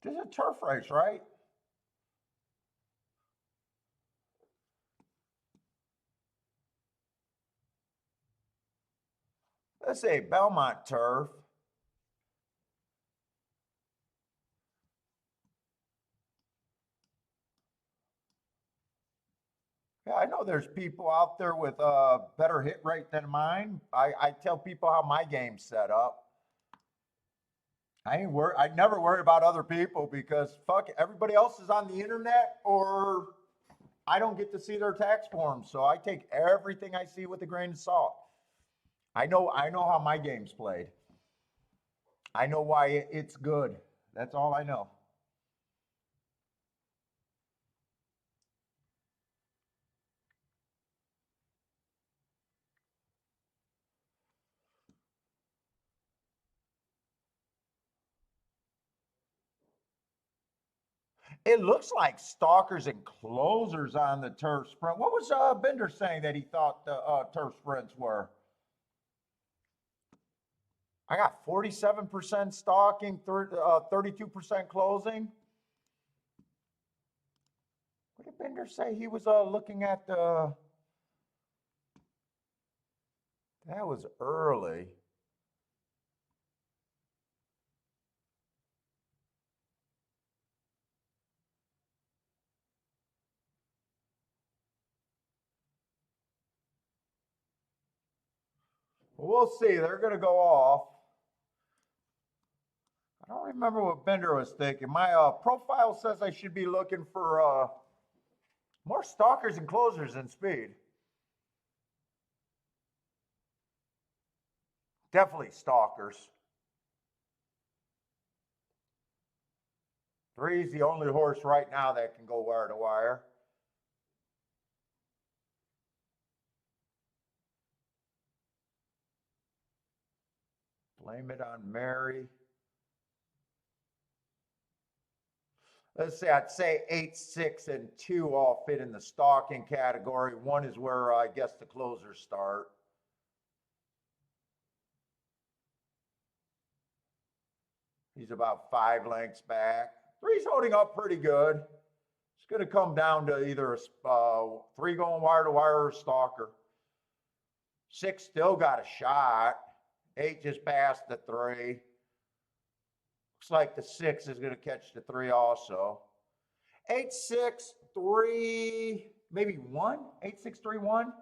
This is a turf race, right? Let's say Belmont turf. Yeah, I know there's people out there with a better hit rate than mine. I tell people how my game's set up. I never worry about other people because fuck everybody else is on the internet or I don't get to see their tax forms. So I take everything I see with a grain of salt. I know how my game's played. I know why it's good. That's all I know. It looks like stalkers and closers on the turf sprint. What was Bender saying that he thought the turf sprints were? I got 47% stalking, 32% closing. What did Bender say? He was looking at the. That was early. We'll see. They're going to go off. I don't remember what Bender was thinking. My profile says I should be looking for more stalkers and closers than speed. Definitely stalkers. Three's the only horse right now that can go wire to wire. Blame it on Mary. Let's say I'd say 8, 6, and 2 all fit in the stalking category. 1 is where I guess the closers start. He's about 5 lengths back. 3's holding up pretty good. It's going to come down to either a 3 going wire to wire or a stalker. 6 still got a shot. 8 just passed the 3. Looks like the 6 is going to catch the 3 also. 8, 6, 3, maybe 1. 8, 6, 3, 1.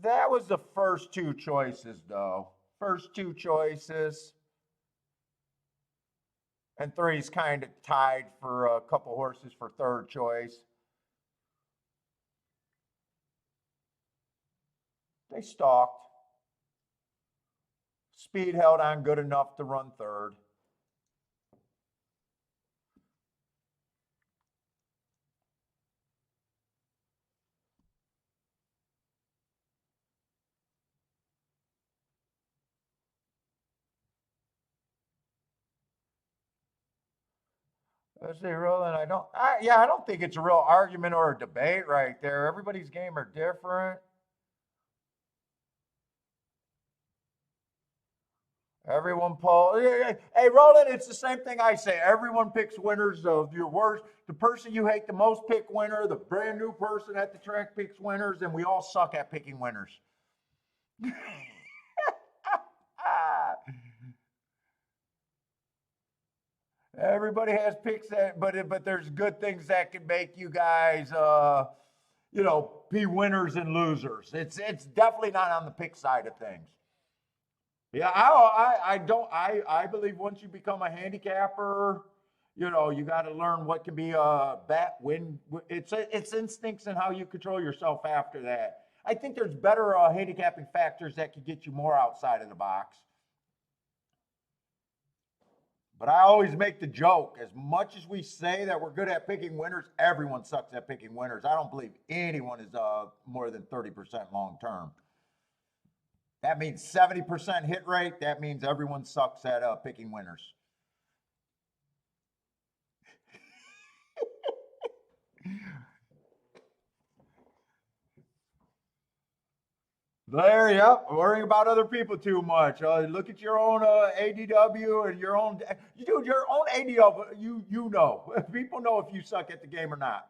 That was the first 2 choices, though. First 2 choices. And 3's kind of tied for a couple horses for 3rd choice. They stalked. Speed held on good enough to run 3rd. Let's see, Roland. I don't think it's a real argument or a debate right there. Everybody's game are different. Everyone hey, Roland, it's the same thing I say. Everyone picks winners of your worst. The person you hate the most pick winner. The brand new person at the track picks winners, and we all suck at picking winners. Everybody has picks that, but there's good things that can make you guys, be winners and losers. It's definitely not on the pick side of things. Yeah, I believe once you become a handicapper, you got to learn what can be a bet win. It's instincts and how you control yourself after that. I think there's better handicapping factors that could get you more outside of the box. But I always make the joke, as much as we say that we're good at picking winners, everyone sucks at picking winners. I don't believe anyone is more than 30% long term. That means 70% hit rate. That means everyone sucks at picking winners. There, yep. Worrying about other people too much. Look at your own ADW and your own, dude, your own ADW. You know, people know if you suck at the game or not.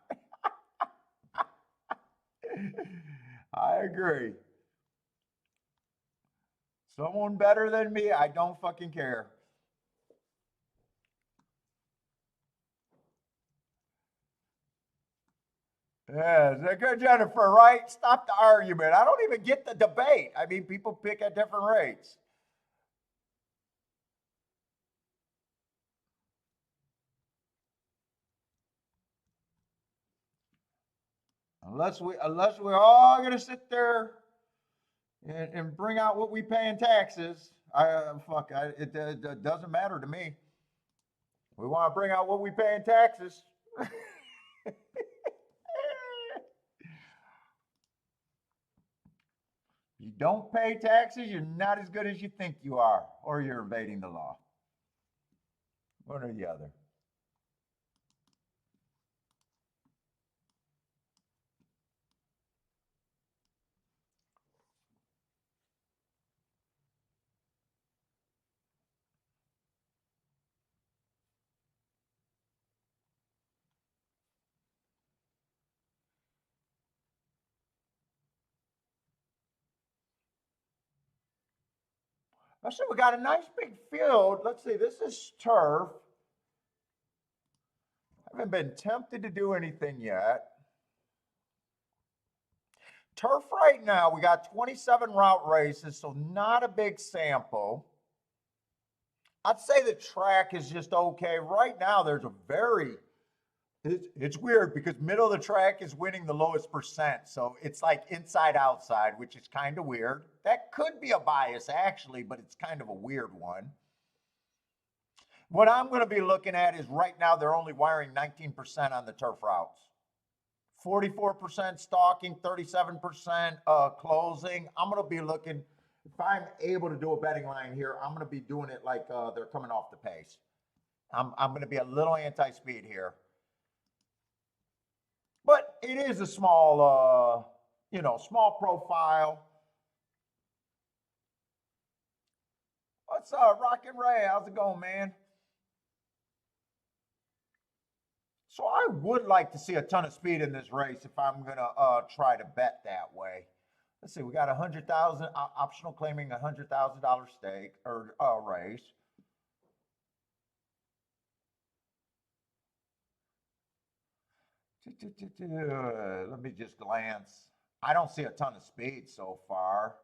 I agree. Someone better than me, I don't fucking care. Yeah, good, Jennifer, right? Stop the argument. I don't even get the debate. I mean, people pick at different rates. Unless we're all gonna sit there and bring out what we pay in taxes. It doesn't matter to me. We want to bring out what we pay in taxes. You don't pay taxes, you're not as good as you think you are, or you're evading the law. One or the other. So we got a nice big field. Let's see, this is turf. I haven't been tempted to do anything yet. Turf right now, we got 27 route races, so not a big sample. I'd say the track is just okay. Right now, there's a it's weird because middle of the track is winning the lowest percent. So it's like inside outside, which is kind of weird. That could be a bias actually, but it's kind of a weird one. What I'm going to be looking at is right now they're only wiring 19% on the turf routes. 44% stalking, 37% closing. I'm going to be looking, if I'm able to do a betting line here, I'm going to be doing it like they're coming off the pace. I'm going to be a little anti-speed here. But it is a small, small profile. What's up, Rockin' Ray? How's it going, man? So I would like to see a ton of speed in this race if I'm going to try to bet that way. Let's see, we got 100,000 optional claiming $100,000 stake or race. Let me just glance. I don't see a ton of speed so far.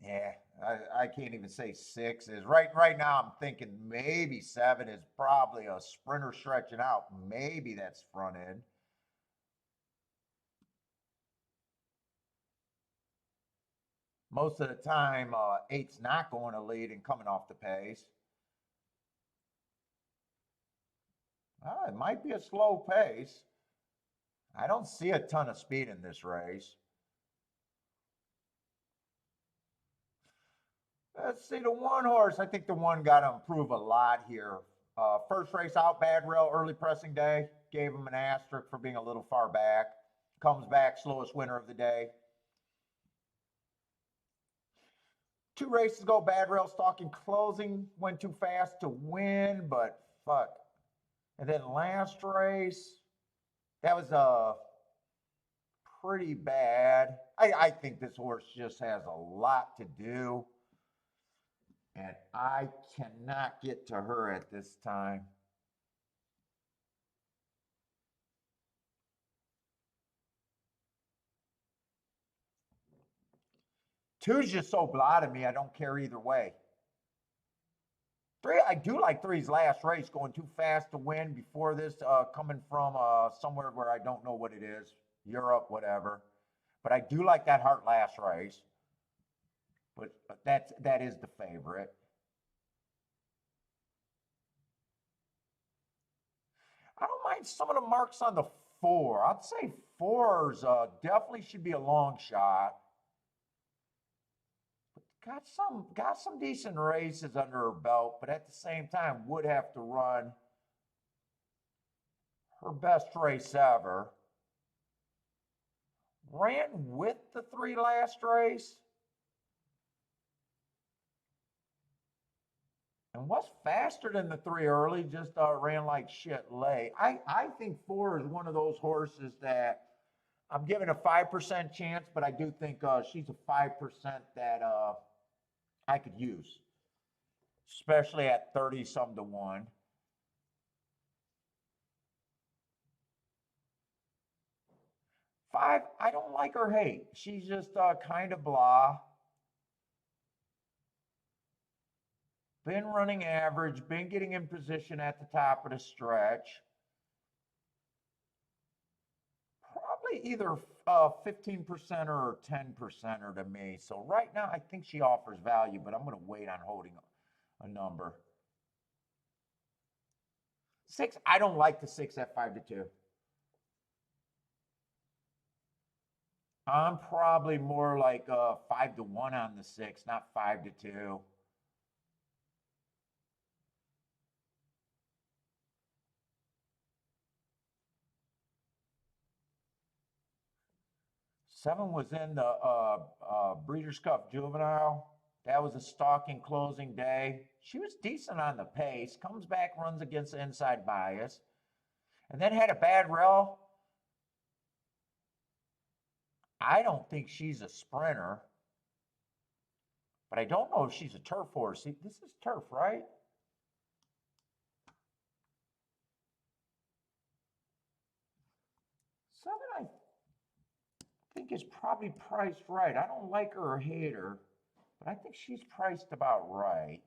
Yeah, I can't even say 6 is right now. I'm thinking maybe 7 is probably a sprinter stretching out. Maybe that's front end. Most of the time, 8's not going to lead and coming off the pace. It might be a slow pace. I don't see a ton of speed in this race. Let's see, the one horse, I think the one got to improve a lot here. First race out, bad rail, early pressing day. Gave him an asterisk for being a little far back. Comes back, slowest winner of the day. 2 races ago, bad rail, stalking, closing. Went too fast to win, but fuck. And then last race, that was pretty bad. I think this horse just has a lot to do. And I cannot get to her at this time. Two's just so blah to me, I don't care either way. 3, I do like 3's last race, going too fast to win before this, coming from somewhere where I don't know what it is, Europe, whatever. But I do like that Heart last race. But that is the favorite. I don't mind some of the marks on the 4. I'd say 4's definitely should be a long shot. Got some decent races under her belt, but at the same time would have to run her best race ever. Ran with the 3 last race. And was faster than the 3 early, just ran like shit late. I think 4 is one of those horses that I'm giving a 5% chance, but I do think she's a 5% that I could use, especially at 30-some to 1. 5, I don't like her hate. She's just kind of blah. Been running average, been getting in position at the top of the stretch. Probably either 15% or 10% to me. So right now, I think she offers value, but I'm going to wait on holding a number. 6, I don't like the 6 at 5 to 2. I'm probably more like 5 to 1 on the 6, not 5 to 2. Seven was in the Breeders' Cup Juvenile. That was a stalking closing day. She was decent on the pace. Comes back, runs against the inside bias. And then had a bad rail. I don't think she's a sprinter. But I don't know if she's a turf horse. See, this is turf, right? Seven, I think is probably priced right. I don't like her or hate her, but I think she's priced about right.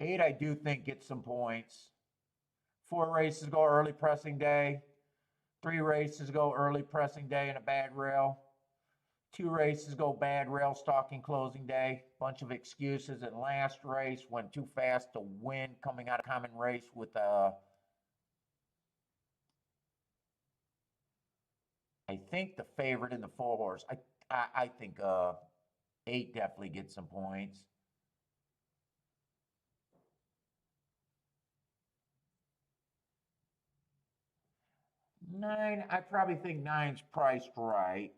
8, I do think gets some points. 4 races go early pressing day. 3 races go early pressing day and a bad rail. 2 races go bad rail stalking closing day. Bunch of excuses. And last race went too fast to win, coming out of common race with I think the favorite in the 4 horse. I think 8 definitely gets some points. 9, I probably think 9's priced right.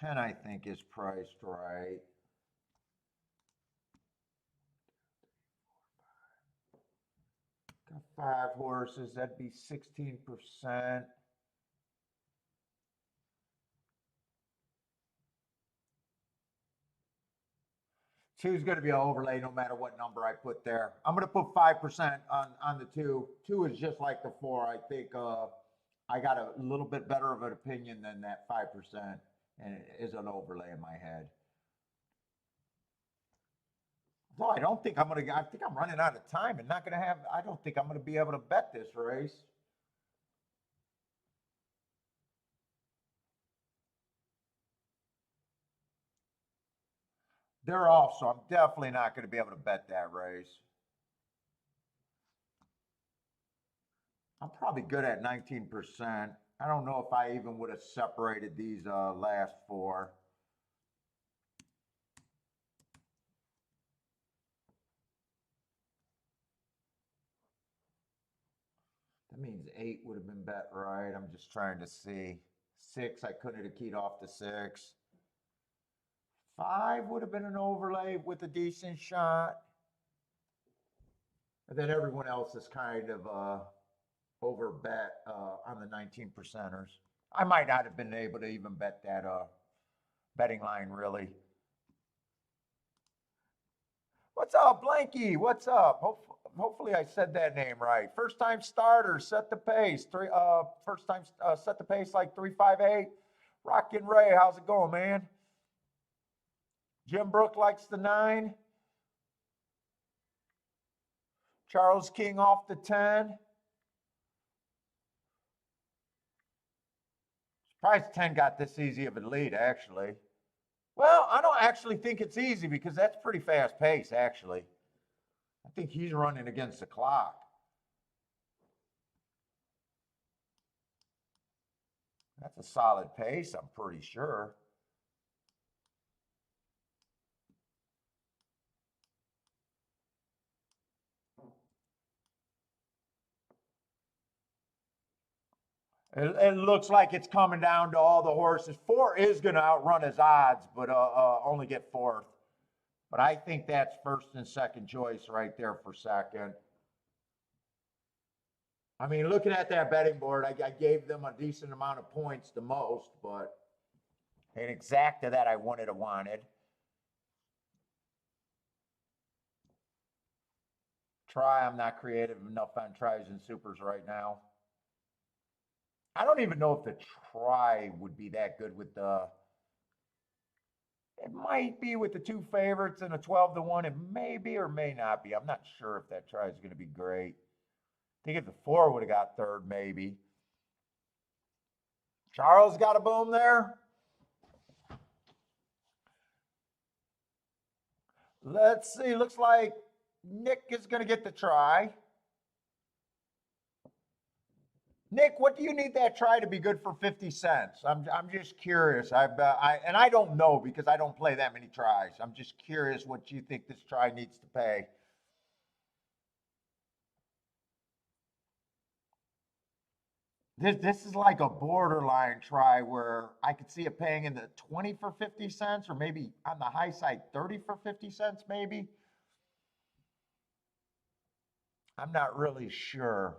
10, I think, is priced right. Got 5 horses, that'd be 16%. Two's going to be an overlay no matter what number I put there. I'm going to put 5% on the 2. 2 is just like the 4. I think I got a little bit better of an opinion than that 5%, and it is an overlay in my head. Well, I don't think I'm going to, I think I'm running out of time and not going to have, I don't think I'm going to be able to bet this race. They're off, so I'm definitely not going to be able to bet that race. I'm probably good at 19%. I don't know if I even would have separated these last 4. That means 8 would have been bet right. I'm just trying to see. 6, I couldn't have keyed off the 6. 5 would have been an overlay with a decent shot. And then everyone else is kind of over bet on the 19%ers. I might not have been able to even bet that betting line, really. What's up, Blanky? What's up? Hopefully I said that name right. First time starter, set the pace. First time set the pace like 358. Rockin' Ray, how's it going, man? Jim Brook likes the 9. Charles King off the 10. Surprised 10 got this easy of a lead, actually. Well, I don't actually think it's easy because that's pretty fast pace, actually. I think he's running against the clock. That's a solid pace, I'm pretty sure. It looks like it's coming down to all the horses. 4 is going to outrun his odds, but only get 4th. But I think that's first and second choice right there for second. I mean, looking at that betting board, I gave them a decent amount of points, the most, but ain't exactly that I wanted. Try, I'm not creative enough on tries and supers right now. I don't even know if the try would be that good with the, it might be with the 2 favorites and a 12-1. It may be or may not be. I'm not sure if that try is going to be great. I think if the 4 would have got 3rd, maybe. Charles got a boom there. Let's see. Looks like Nick is going to get the try. Nick, what do you need that try to be good for 50 cents? I'm just curious. And I don't know because I don't play that many tries. I'm just curious what you think this try needs to pay. This is like a borderline try where I could see it paying in the 20 for 50 cents or maybe on the high side 30 for 50 cents maybe. I'm not really sure.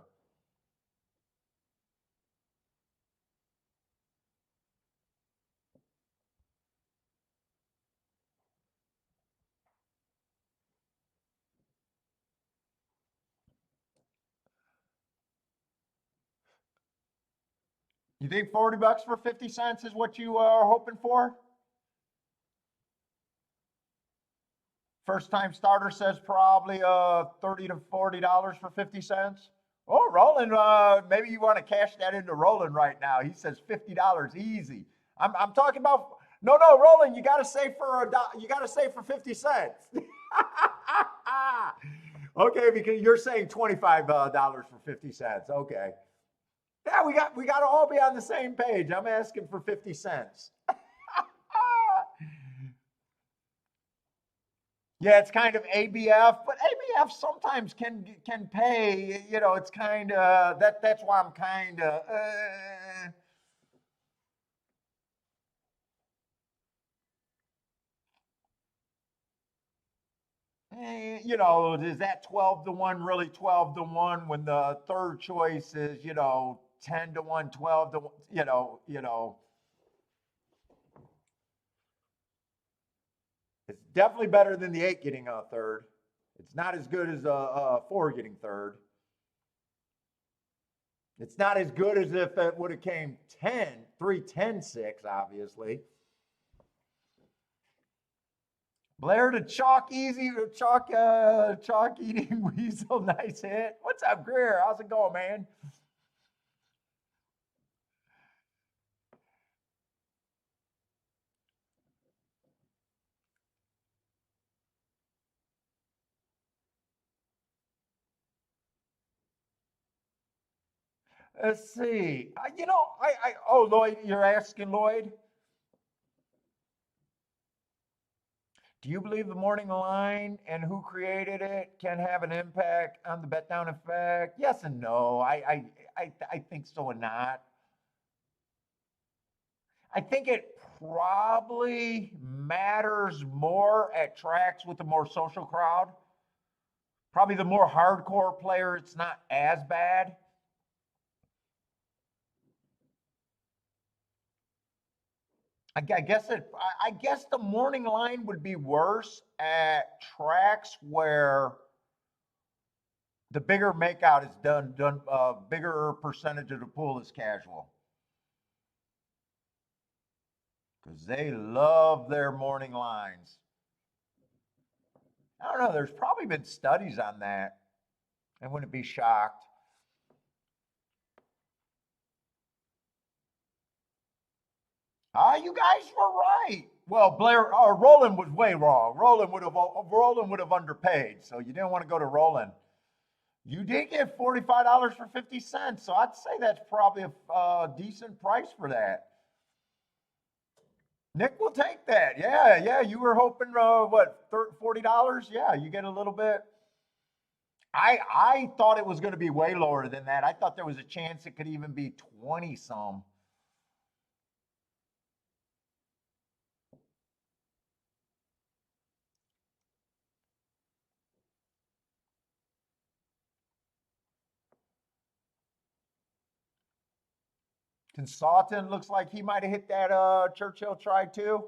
You think 40 bucks for 50 cents is what you are hoping for? First time starter says probably $30 to $40 for 50 cents. Oh, Roland, maybe you want to cash that into Roland right now. He says $50 easy. I'm talking about no, Roland, you got to save for 50 cents. Okay, because you're saying $25 for 50 cents. Okay. Yeah, we got to all be on the same page. I'm asking for 50 cents. Yeah, it's kind of ABF, but ABF sometimes can pay. It's kind of that's why I'm kind of. Is that 12 to 1 really 12 to 1 when the third choice is 10 to 1, 12 to 1? It's definitely better than the eight getting a third. It's not as good as a four getting third. It's not as good as if it would have came 10, 3, 10, 6, obviously. Blair to chalk easy, chalk eating weasel, nice hit. What's up, Greer? How's it going, man? Let's see. Lloyd, you're asking Lloyd. Do you believe the morning line and who created it can have an impact on the bet down effect? Yes and no. I think so and not. I think it probably matters more at tracks with a more social crowd. Probably the more hardcore player, it's not as bad. I guess the morning line would be worse at tracks where the bigger makeout is done a bigger percentage of the pool is casual because they love their morning lines. I don't know. There's probably been studies on that. I wouldn't be shocked. You guys were right. Well, Blair or Roland was way wrong. Roland would have underpaid, so you didn't want to go to Roland. You did get $45 for 50 cents, so I'd say that's probably a decent price for that. Nick will take that. Yeah, yeah. You were hoping what $40? Yeah, you get a little bit. I thought it was going to be way lower than that. I thought there was a chance it could even be 20 some. Consultant looks like he might have hit that Churchill try too.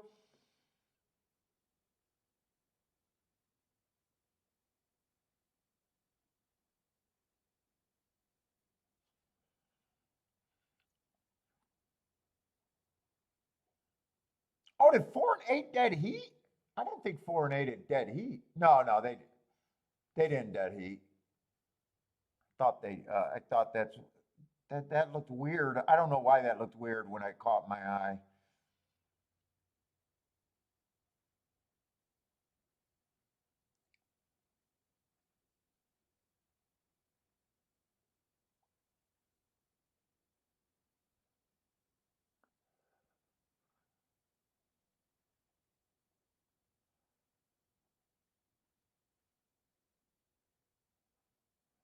Oh, did 4 and 8 dead heat? I don't think 4 and 8 at dead heat. No, no, they didn't dead heat. I thought that looked weird. I don't know why that looked weird when I caught my eye.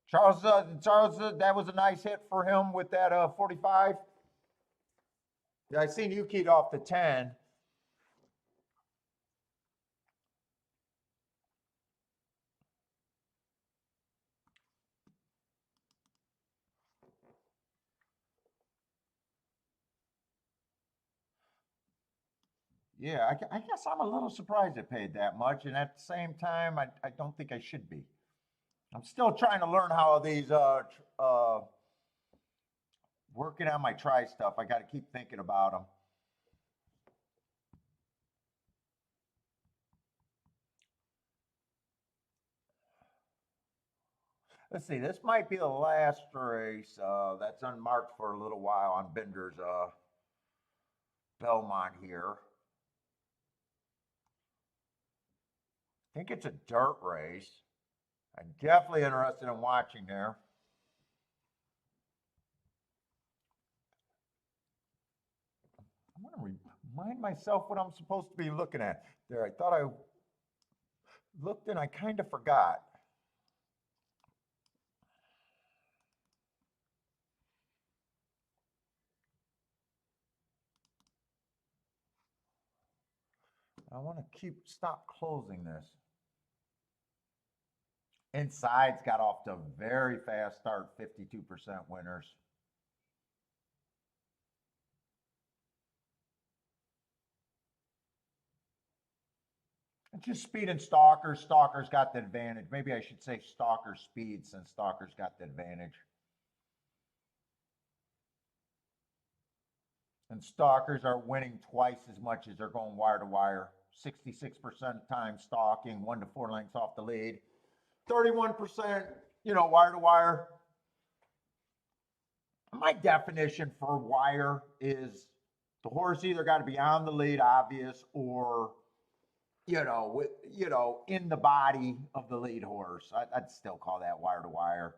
Charles, that was a nice hit for him with that 45. Yeah, I seen you keyed off the 10. Yeah, I guess I'm a little surprised it paid that much, and at the same time, I don't think I should be. I'm still trying to learn how these working on my try stuff. I got to keep thinking about them. Let's see. This might be the last race that's unmarked for a little while on Bender's Belmont here. think it's a dirt race. I'm definitely interested in watching there. I want to remind myself what I'm supposed to be looking at there. I thought I looked and I kind of forgot. I want to stop closing this. Inside's got off to a very fast start, 52% winners. It's just speed and Stalkers. Stalkers got the advantage. Maybe I should say Stalker speed since Stalkers got the advantage. And Stalkers are winning twice as much as they're going wire to wire. 66% time stalking, 1 to 4 lengths off the lead. 31%, wire to wire. My definition for wire is the horse either got to be on the lead, obvious, or in the body of the lead horse. I'd still call that wire to wire.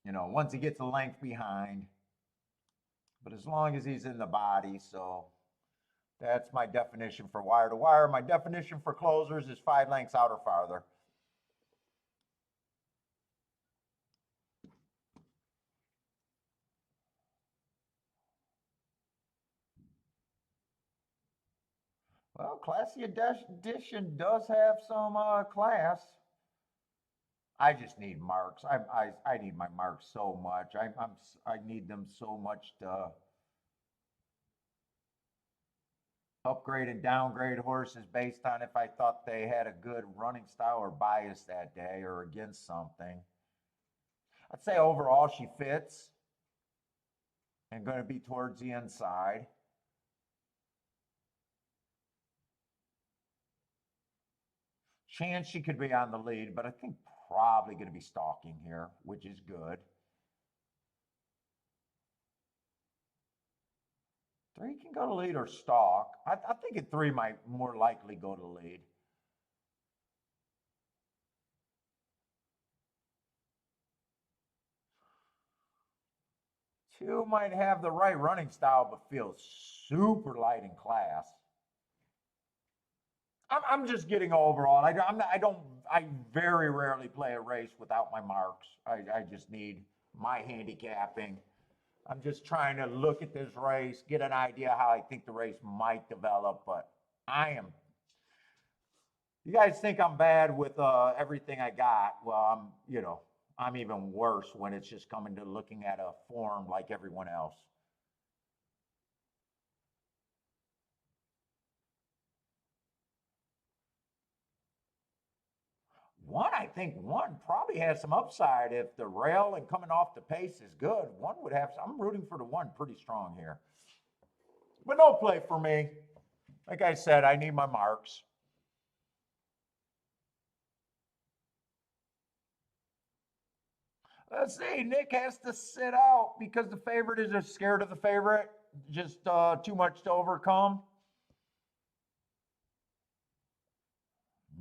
Once he gets a length behind, but as long as he's in the body, so that's my definition for wire to wire. My definition for closers is 5 lengths out or farther. Well, Classy Edition does have some class. I just need marks. I need my marks so much. I need them so much to upgrade and downgrade horses based on if I thought they had a good running style or bias that day or against something. I'd say overall she fits and going to be towards the inside. Chance she could be on the lead, but I think probably going to be stalking here, which is good. 3 can go to lead or stalk. I think at 3 might more likely go to lead. Two might have the right running style, but feels super light in class. I'm just getting overall. I very rarely play a race without my marks. I just need my handicapping. I'm just trying to look at this race, get an idea how I think the race might develop, but you guys think I'm bad with everything I got. Well, I'm even worse when it's just coming to looking at a form like everyone else. I think one probably has some upside if the rail and coming off the pace is good. One would have. I'm rooting for the one pretty strong here, but no play for me. Like I said, I need my marks. Let's see. Nick has to sit out because the favorite is just scared of the favorite. Just too much to overcome.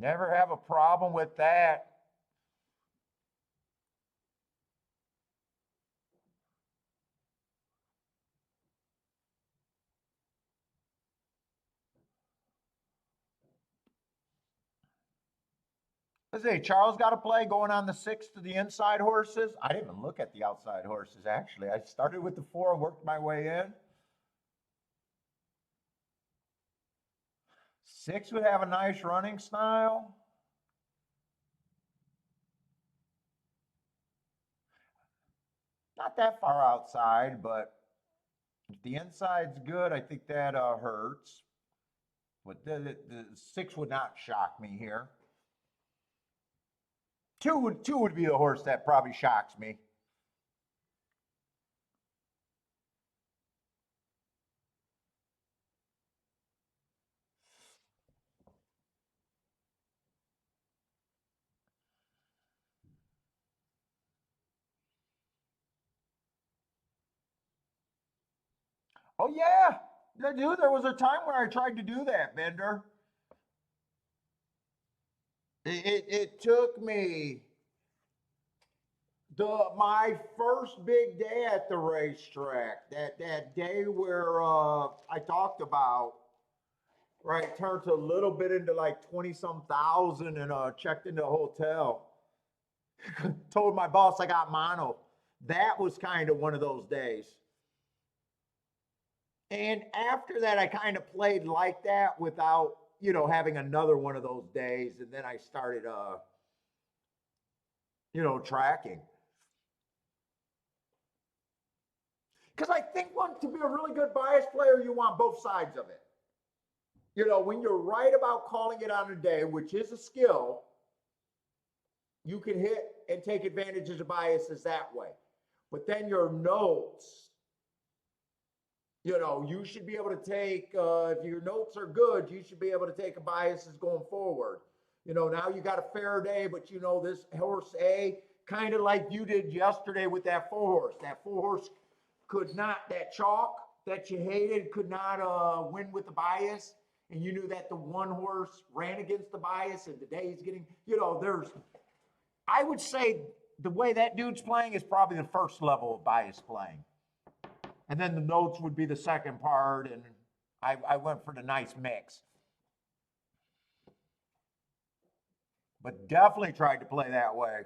Never have a problem with that. Let's see, Charles got to play going on the 6 to the inside horses. I didn't even look at the outside horses, actually. I started with the 4 and worked my way in. 6 would have a nice running style. Not that far outside, but if the inside's good, I think that hurts. But the 6 would not shock me here. 2 would be the horse that probably shocks me. Oh yeah, dude, there was a time where I tried to do that, Bender. It took me my first big day at the racetrack, that day where I talked about, right, turned to a little bit into like 20 some thousand and checked into a hotel. Told my boss I got mono. That was kind of one of those days. And after that, I kind of played like that without, having another one of those days. And then I started, tracking. Because I think to be a really good bias player, you want both sides of it. When you're right about calling it on a day, which is a skill, you can hit and take advantage of biases that way. But then your notes, you should be able to take, if your notes are good, you should be able to take a biases going forward. Now you got a fair day, but this horse A, kind of like you did yesterday with that 4-horse. That 4-horse could not, that chalk that you hated could not win with the bias. And you knew that the 1-horse ran against the bias, and today he's getting, I would say the way that dude's playing is probably the first level of bias playing. And then the notes would be the second part, and I went for the nice mix. But definitely tried to play that way.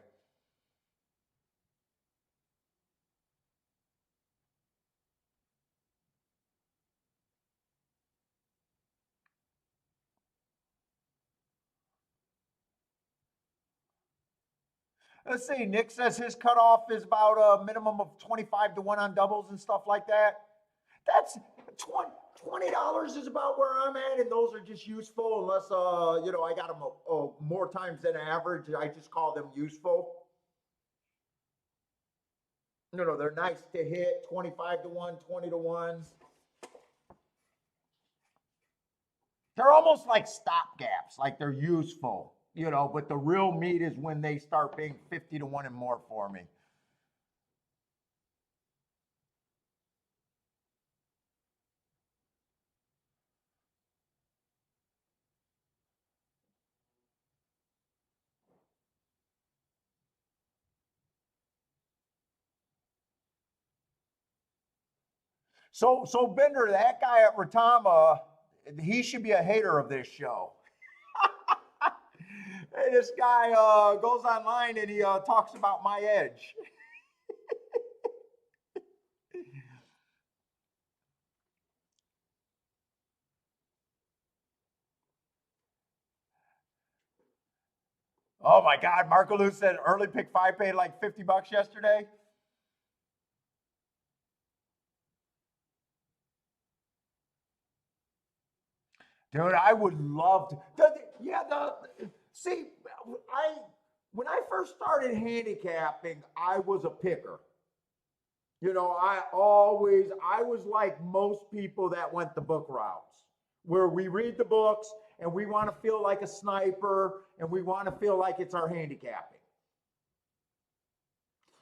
Let's see, Nick says his cutoff is about a minimum of 25 to 1 on doubles and stuff like that. That's $20 is about where I'm at, and those are just useful unless, I got them more times than average. I just call them useful. They're nice to hit, 25 to 1, 20 to 1s. They're almost like stopgaps, like they're useful. But the real meat is when they start being 50 to 1 and more for me. So Bender, that guy at Ratama, he should be a hater of this show. Hey, this guy goes online and he talks about my edge. Oh my God, Marco Lou said early pick 5 paid like $50 yesterday. Dude, I would love to. See, when I first started handicapping, I was a picker. I was like most people that went the book routes, where we read the books and we want to feel like a sniper and we want to feel like it's our handicapping.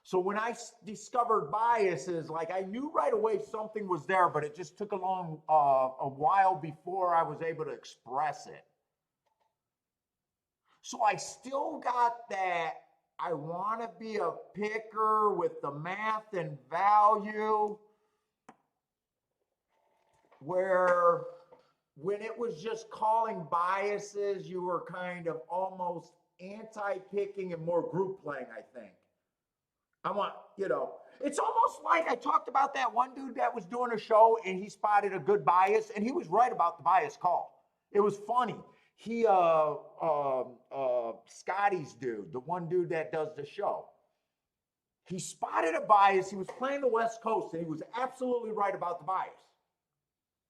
So when I discovered biases, like I knew right away something was there, but it just took a while before I was able to express it. So I still got that. I want to be a picker with the math and value, where when it was just calling biases, you were kind of almost anti-picking and more group playing, I think. It's almost like I talked about that one dude that was doing a show and he spotted a good bias and he was right about the bias call. It was funny. He, Scotty's dude, the one dude that does the show, he spotted a bias. He was playing the West Coast and he was absolutely right about the bias.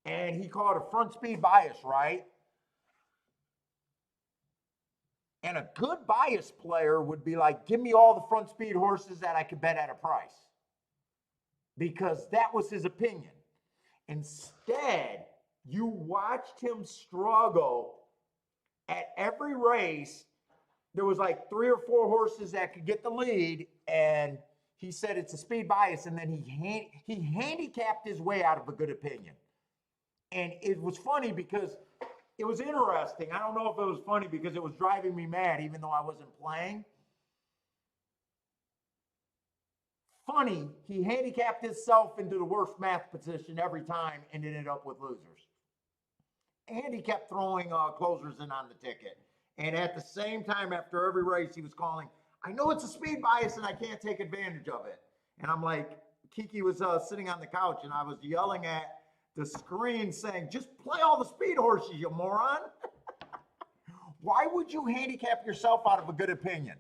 And he called it a front speed bias, right? And a good bias player would be like, give me all the front speed horses that I could bet at a price. Because that was his opinion. Instead, you watched him struggle at every race. There was like 3 or 4 horses that could get the lead, and he said it's a speed bias, and then he handicapped his way out of a good opinion. And it was funny because it was interesting. I don't know if it was funny because it was driving me mad, even though I wasn't playing. Funny, he handicapped himself into the worst math position every time and ended up with losers. And he kept throwing closers in on the ticket. And at the same time, after every race, he was calling, I know it's a speed bias and I can't take advantage of it. And I'm like, Kiki was sitting on the couch and I was yelling at the screen saying, just play all the speed horses, you moron. Why would you handicap yourself out of a good opinion?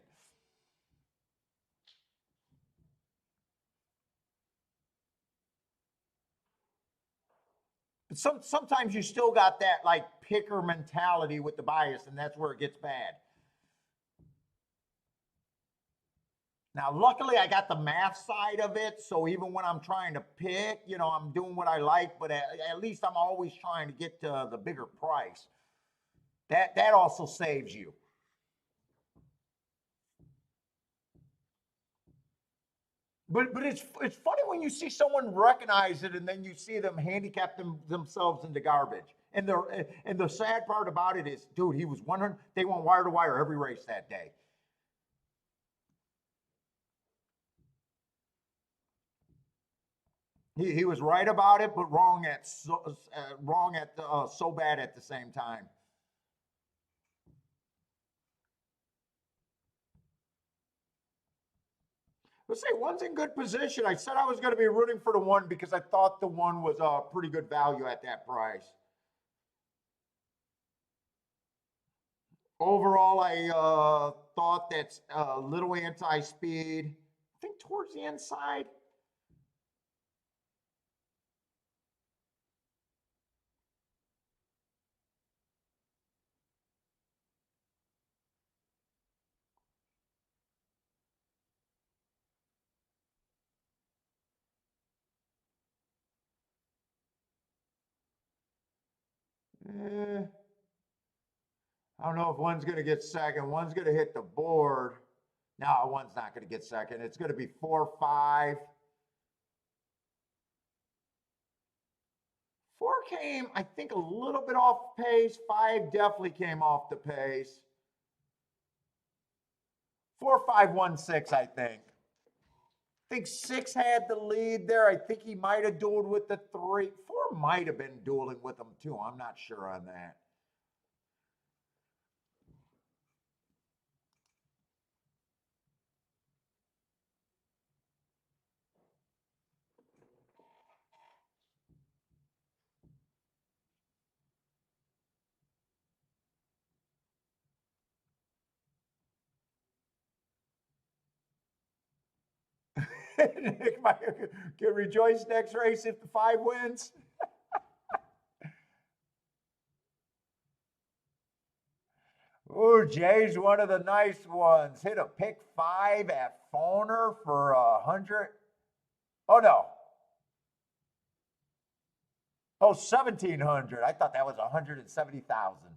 But sometimes you still got that like picker mentality with the bias, and that's where it gets bad. Now, luckily, I got the math side of it, so even when I'm trying to pick, you know, I'm doing what I like, but at least I'm always trying to get to the bigger price. That also saves you. But it's funny when you see someone recognize it and then you see them handicap themselves into garbage. And the sad part about it is, dude, he was 100. They went wire to wire every race that day. He was right about it, but wrong at so bad at the same time. Let's say one's in good position. I said I was going to be rooting for the one because I thought the one was a pretty good value at that price. Overall, I thought that's a little anti-speed. I think towards the inside. Eh, I don't know if one's going to get second. One's going to hit the board. No, one's not going to get second. It's going to be 4-5. 4 came, I think, a little bit off pace. 5 definitely came off the pace. 4-5-1-6, I think. I think 6 had the lead there. I think he might have dueled with the 3. 4 might have been dueling with him too. I'm not sure on that. Nick might can rejoice next race if the 5 wins. Ooh, Jay's one of the nice ones. Hit a pick 5 at Foner for 100. Oh no. Oh, 1,700. I thought that was 170,000.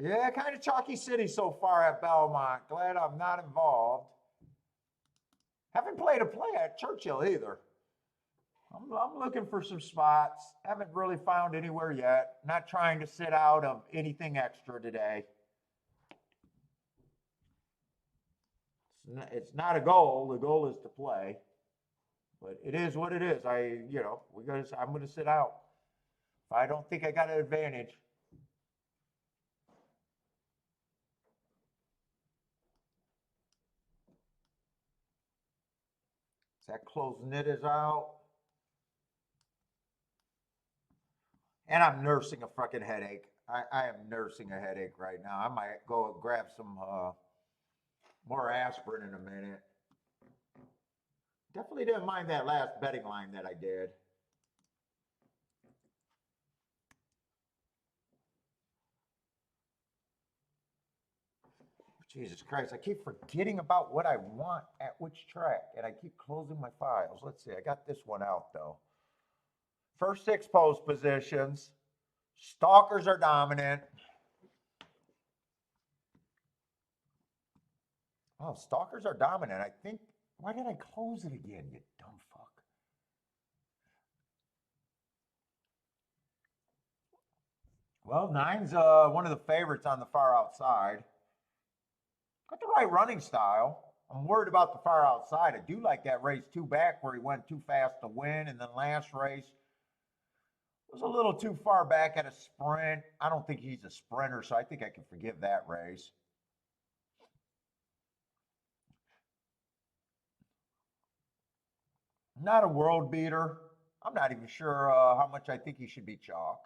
Yeah, kind of chalky city so far at Belmont. Glad I'm not involved. Haven't played a play at Churchill either. I'm looking for some spots. Haven't really found anywhere yet. Not trying to sit out of anything extra today. It's not a goal. The goal is to play. But it is what it is. I'm going to sit out. If I don't think I got an advantage. That closed knit is out. And I'm nursing a fucking headache. I am nursing a headache right now. I might go grab some more aspirin in a minute. Definitely didn't mind that last betting line that I did. Jesus Christ, I keep forgetting about what I want at which track, and I keep closing my files. Let's see, I got this one out though. First 6 post positions. Stalkers are dominant. Oh, stalkers are dominant. I think, why did I close it again, you dumb fuck? Well, 9's one of the favorites on the far outside. Got the right running style. I'm worried about the far outside. I do like that race 2 back where he went too fast to win, and then last race was a little too far back at a sprint. I don't think he's a sprinter, so I think I can forgive that race. Not a world beater. I'm not even sure how much I think he should be chalk.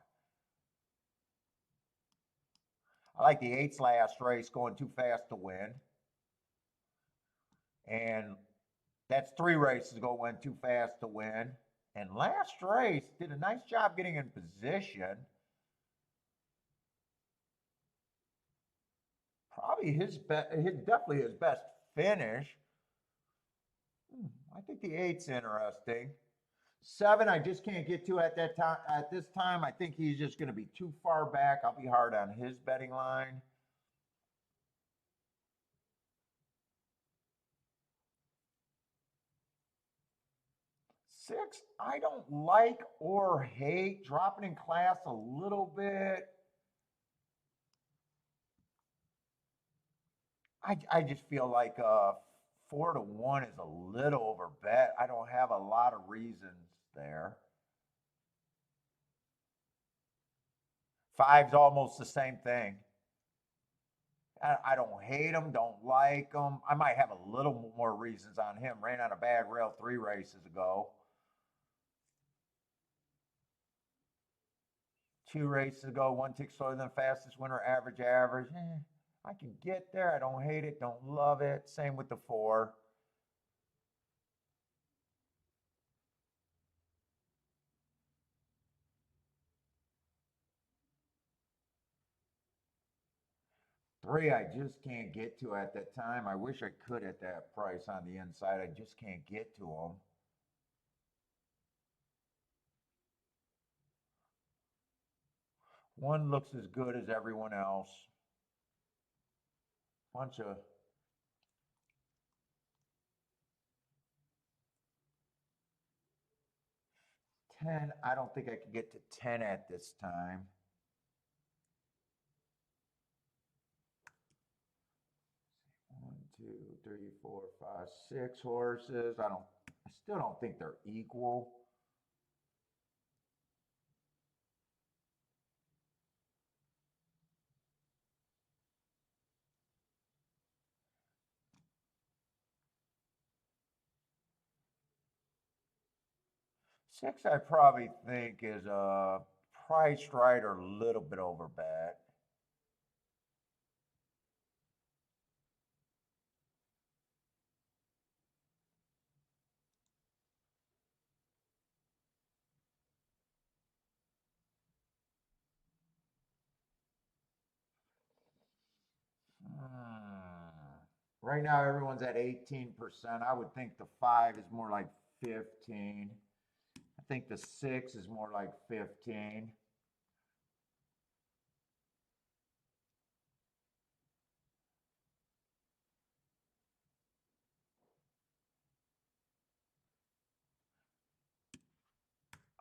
I like the 8's last race going too fast to win. And that's 3 races ago, went too fast to win. And last race did a nice job getting in position. Probably definitely his best finish. I think the 8's interesting. 7, I just can't get to at that time. At this time, I think he's just going to be too far back. I'll be hard on his betting line. Six, I don't like or hate, dropping in class a little bit. I just feel like 4-1 is a little over bet. I don't have a lot of reasons there. 5's almost the same thing. I don't hate him, don't like him. I might have a little more reasons on him. Ran on a bad rail 3 races ago. 2 races ago, 1 tick slower than fastest winner, average. I can get there. I don't hate it, don't love it. Same with the 4. Three, I just can't get to at that time. I wish I could at that price on the inside. I just can't get to them. One looks as good as everyone else. Bunch of 10. I don't think I can get to 10 at this time. 1, 2, 3, 4, 5, 6 horses. I still don't think they're equal. Six, I probably think is priced right or a little bit over bet. Right now, everyone's at 18%. I would think the 5 is more like 15. I think the 6 is more like 15.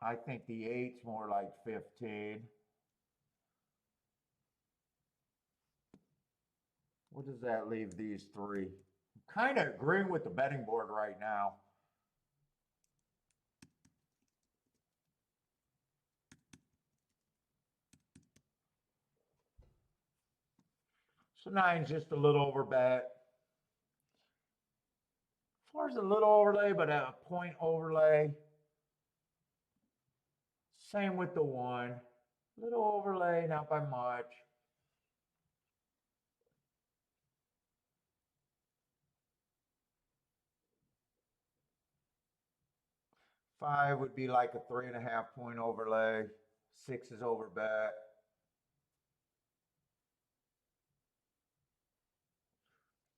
I think the 8's more like 15. What does that leave these 3? I'm kind of agreeing with the betting board right now. So 9's just a little over bet. 4's a little overlay, but a point overlay. Same with the 1. Little overlay, not by much. Five would be like a 3.5 point overlay. 6 is over bet.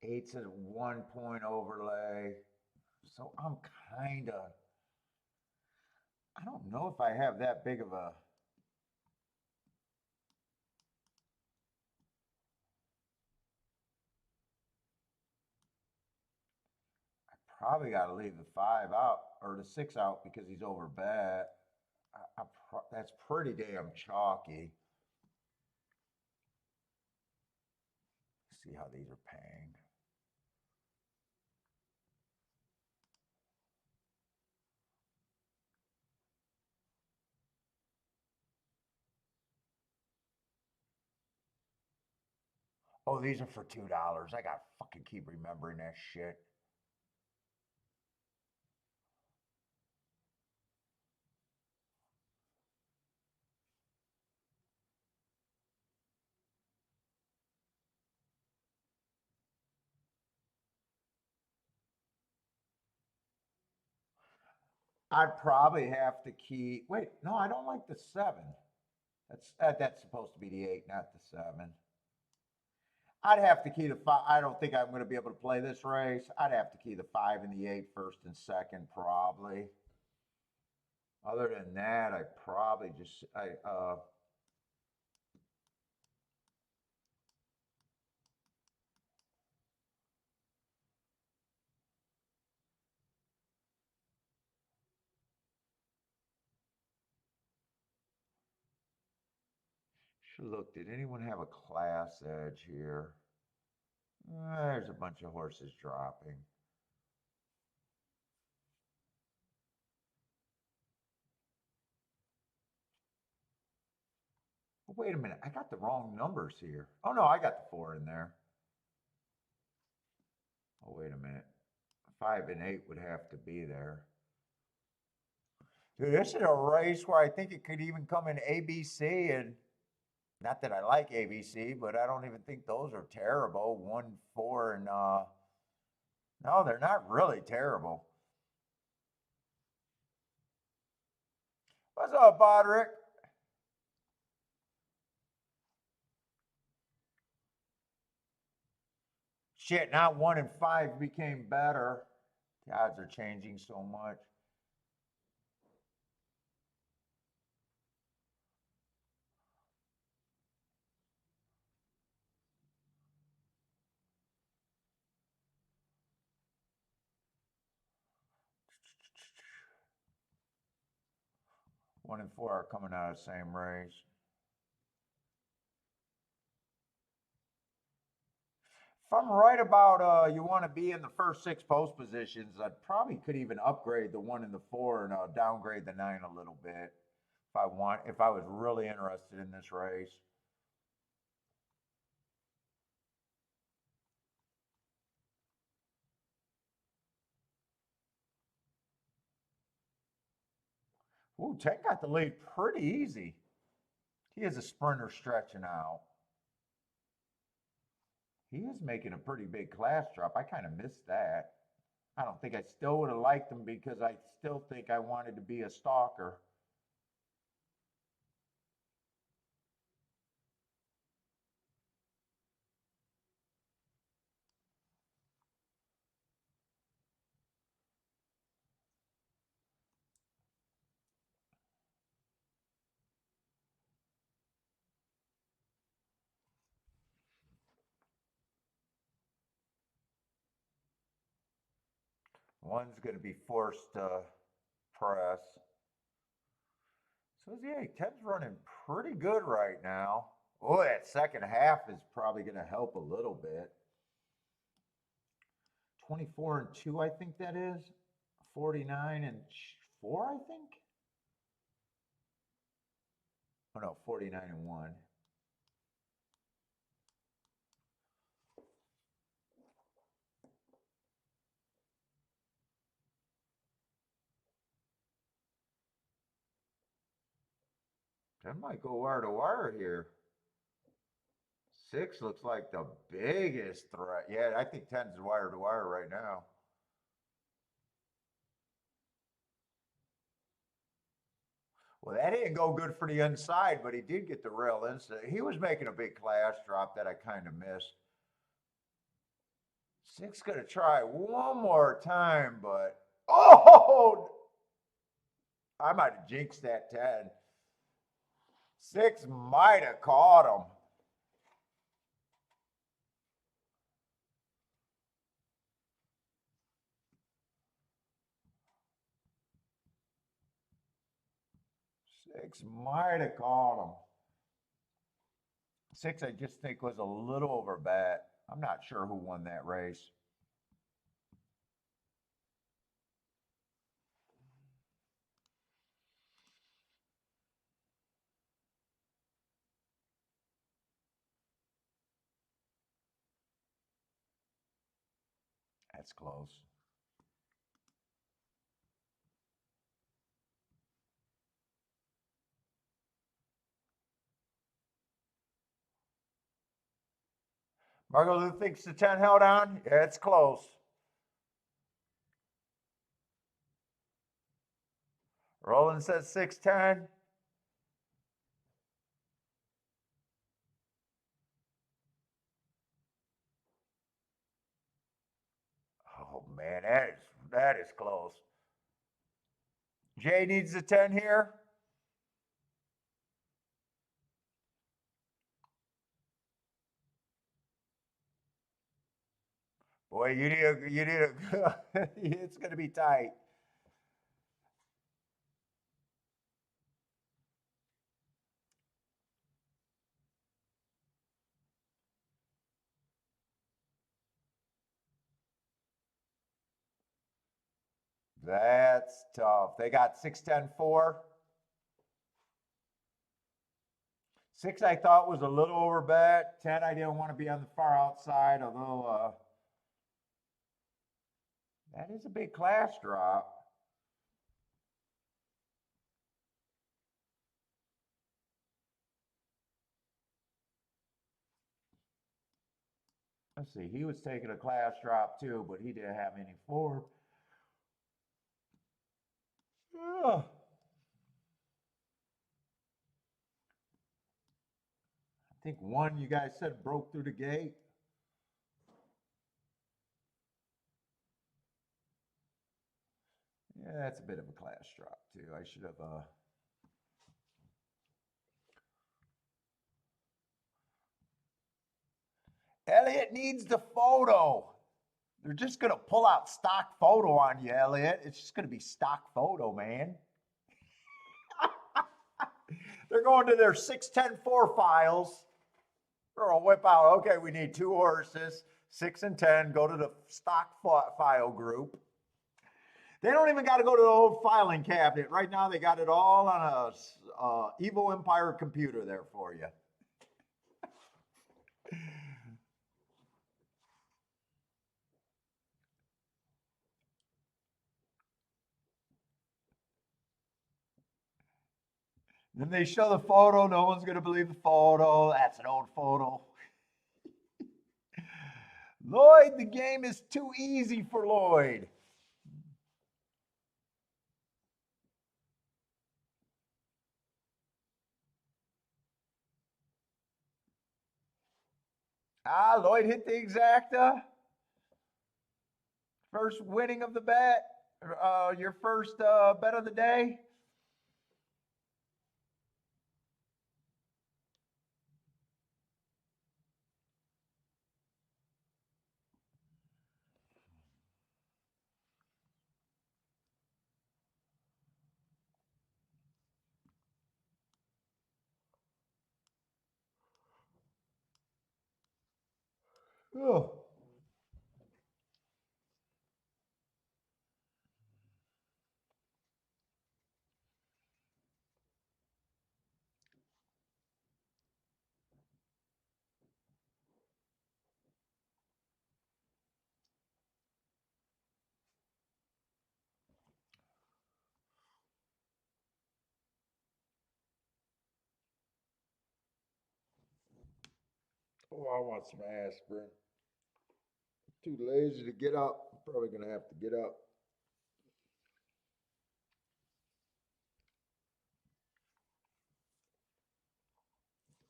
8's a 1 point overlay. So I'm kind of, I don't know if I have that big of a. Probably got to leave the 5 out or the 6 out because he's over bet. That's pretty damn chalky. Let's see how these are paying. Oh, these are for $2. I gotta fucking keep remembering that shit. I'd probably have to keep. Wait, no, I don't like the 7. That's supposed to be the 8, not the 7. I'd have to key the 5. I don't think I'm going to be able to play this race. I'd have to key the 5 and the 8 first and second, probably. Other than that, I probably just should look. Did anyone have a class edge here? There's a bunch of horses dropping. Oh, wait a minute. I got the wrong numbers here. Oh, no, I got the 4 in there. Oh, wait a minute. 5 and 8 would have to be there. Dude, this is a race where I think it could even come in ABC, and not that I like ABC, but I don't even think those are terrible. 1, 4, and no, they're not really terrible. What's up, Bodrick? Shit, now 1 and 5 became better. The odds are changing so much. One and 4 are coming out of the same race. If I'm right about you want to be in the first 6 post positions, I probably could even upgrade the 1 and the 4 and downgrade the 9 a little bit if I was really interested in this race. Ooh, 10 got the lead pretty easy. He is a sprinter stretching out. He is making a pretty big class drop. I kind of missed that. I don't think I still would have liked him because I still think I wanted to be a stalker. One's going to be forced to press. So yeah, 10's running pretty good right now. Oh, that second half is probably going to help a little bit. 24 and 2, I think that is. 49 and 4, I think. Oh no, 49 and 1. That might go wire to wire here. 6 looks like the biggest threat. Yeah, I think 10's wire to wire right now. Well, that didn't go good for the inside, but he did get the rail inside. He was making a big class drop that I kind of missed. 6 going to try one more time, but oh, I might have jinxed that 10. 6 might have caught him. Six might have caught him. 6, I just think was a little over bet. I'm not sure who won that race. That's close. Margot, who thinks the 10 held on? Yeah, it's close. Roland says 610. Oh man, that is close. Jay needs the 10 here. Boy, you need a it's gonna be tight. That's tough. They got 6-10-4. 6 I thought was a little over bet. 10 I didn't want to be on the far outside, although that is a big class drop. Let's see, he was taking a class drop too, but he didn't have any form. Ugh. I think 1 you guys said broke through the gate. Yeah, that's a bit of a class drop too. I should have Elliot needs the photo. They're just gonna pull out stock photo on you, Elliot. It's just gonna be stock photo, man. They're going to their 6-10-4 files. They're gonna whip out, okay, we need 2 horses, 6 and 10, go to the stock file group. They don't even got to go to the old filing cabinet. Right now, they got it all on a Evo Empire computer there for you. Then they show the photo. No one's going to believe the photo. That's an old photo. Lloyd, the game is too easy for Lloyd. Lloyd hit the exacta. First winning of the bet. Your first bet of the day. Oh. Oh, I want some aspirin. Too lazy to get up. Probably gonna have to get up.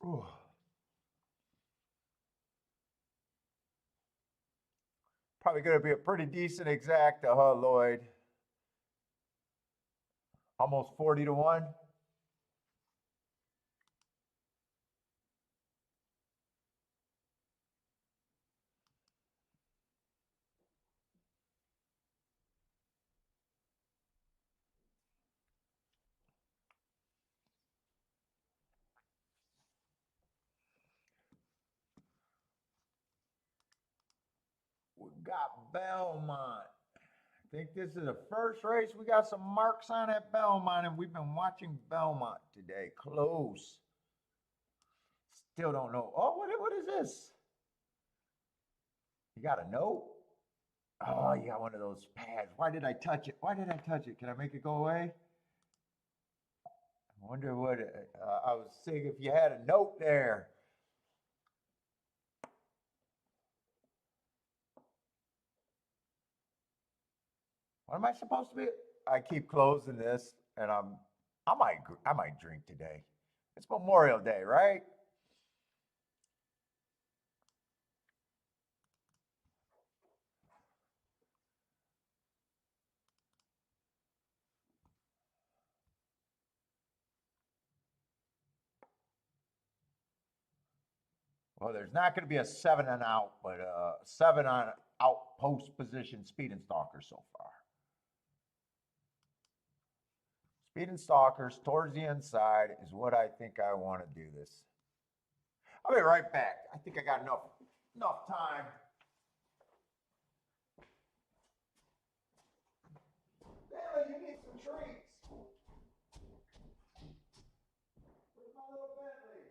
Oh. Probably gonna be a pretty decent exacta, huh, Lloyd? Almost 40 to 1. We got Belmont. I think this is the first race. We got some marks on at Belmont, and we've been watching Belmont today. Close. Still don't know. Oh, what is this? You got a note? Oh, you got one of those pads. Why did I touch it? Why did I touch it? Can I make it go away? I wonder what, I was saying if you had a note there. What am I supposed to be? I keep closing this, and I might drink today. It's Memorial Day, right? Well, there's not going to be a 7 and out, but 7 on out post position speed and stalkers so far. Speed and stalkers towards the inside is what I think I want to do this. I'll be right back. I think I got enough time. Bailey, you need some treats. Where's my little Bentley?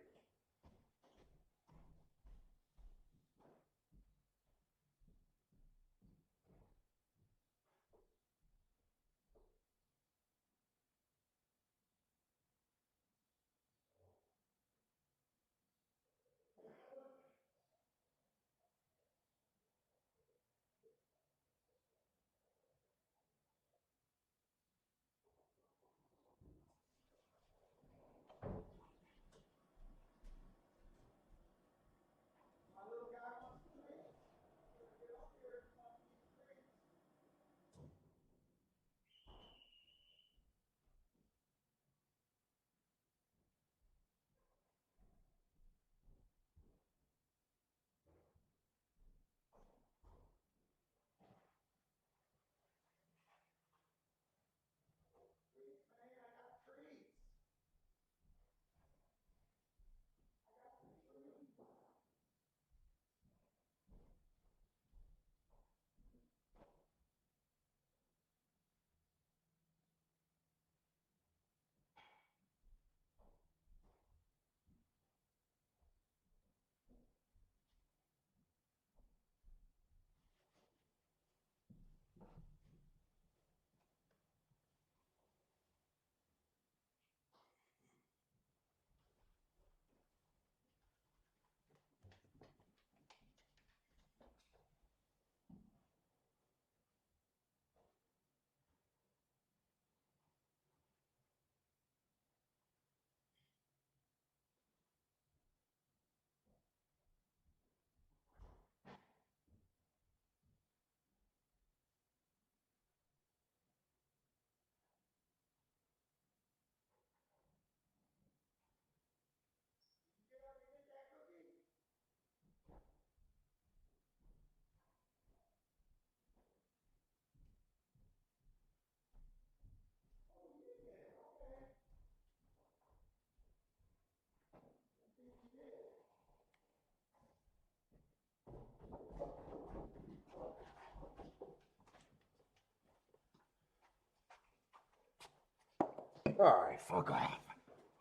All right, fuck off.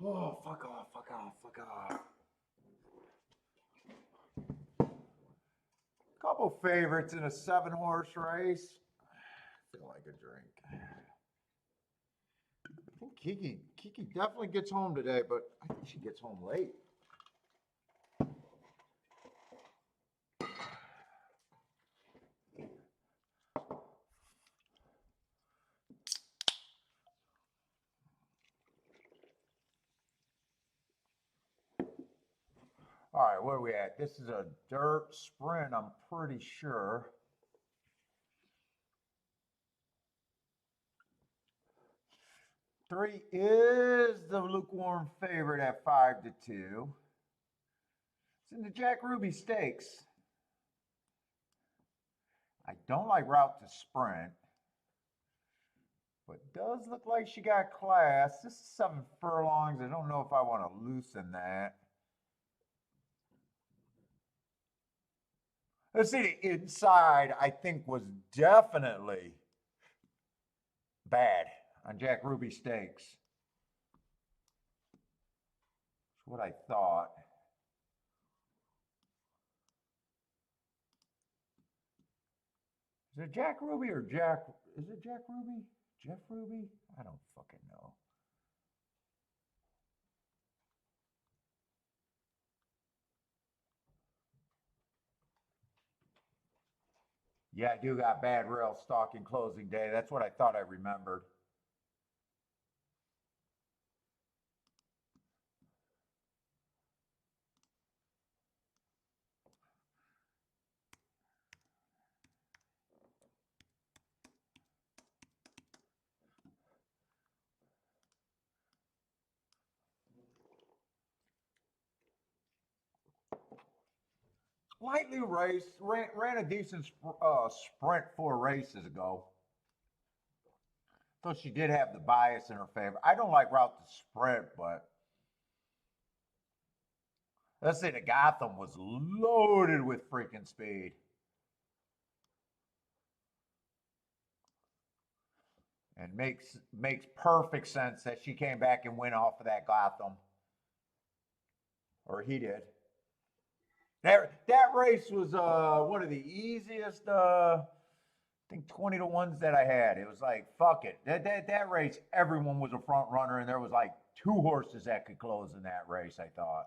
Oh, fuck off, fuck off, fuck off. Couple favorites in a 7-horse race. I feel like a drink. I think Kiki definitely gets home today, but I think she gets home late. All right, where are we at? This is a dirt sprint, I'm pretty sure. 3 is the lukewarm favorite at 5-2. It's in the Jack Ruby Stakes. I don't like route to sprint, but does look like she got class. This is 7 furlongs. I don't know if I want to loosen that. Let's see, the inside, I think, was definitely bad on Jack Ruby Stakes. That's what I thought. Is it Jack Ruby or Jack? Is it Jack Ruby? Jeff Ruby? I don't fucking know. Yeah, I do got bad rail stalking closing day. That's what I thought I remembered. Lightly raced, ran a decent sprint 4 races ago. So she did have the bias in her favor. I don't like route to sprint, but let's say the Gotham was loaded with freaking speed. And makes perfect sense that she came back and went off of that Gotham. Or he did. That race was one of the easiest I think 20-1s that I had. It was like, fuck it. That race, everyone was a front runner, and there was like 2 horses that could close in that race, I thought.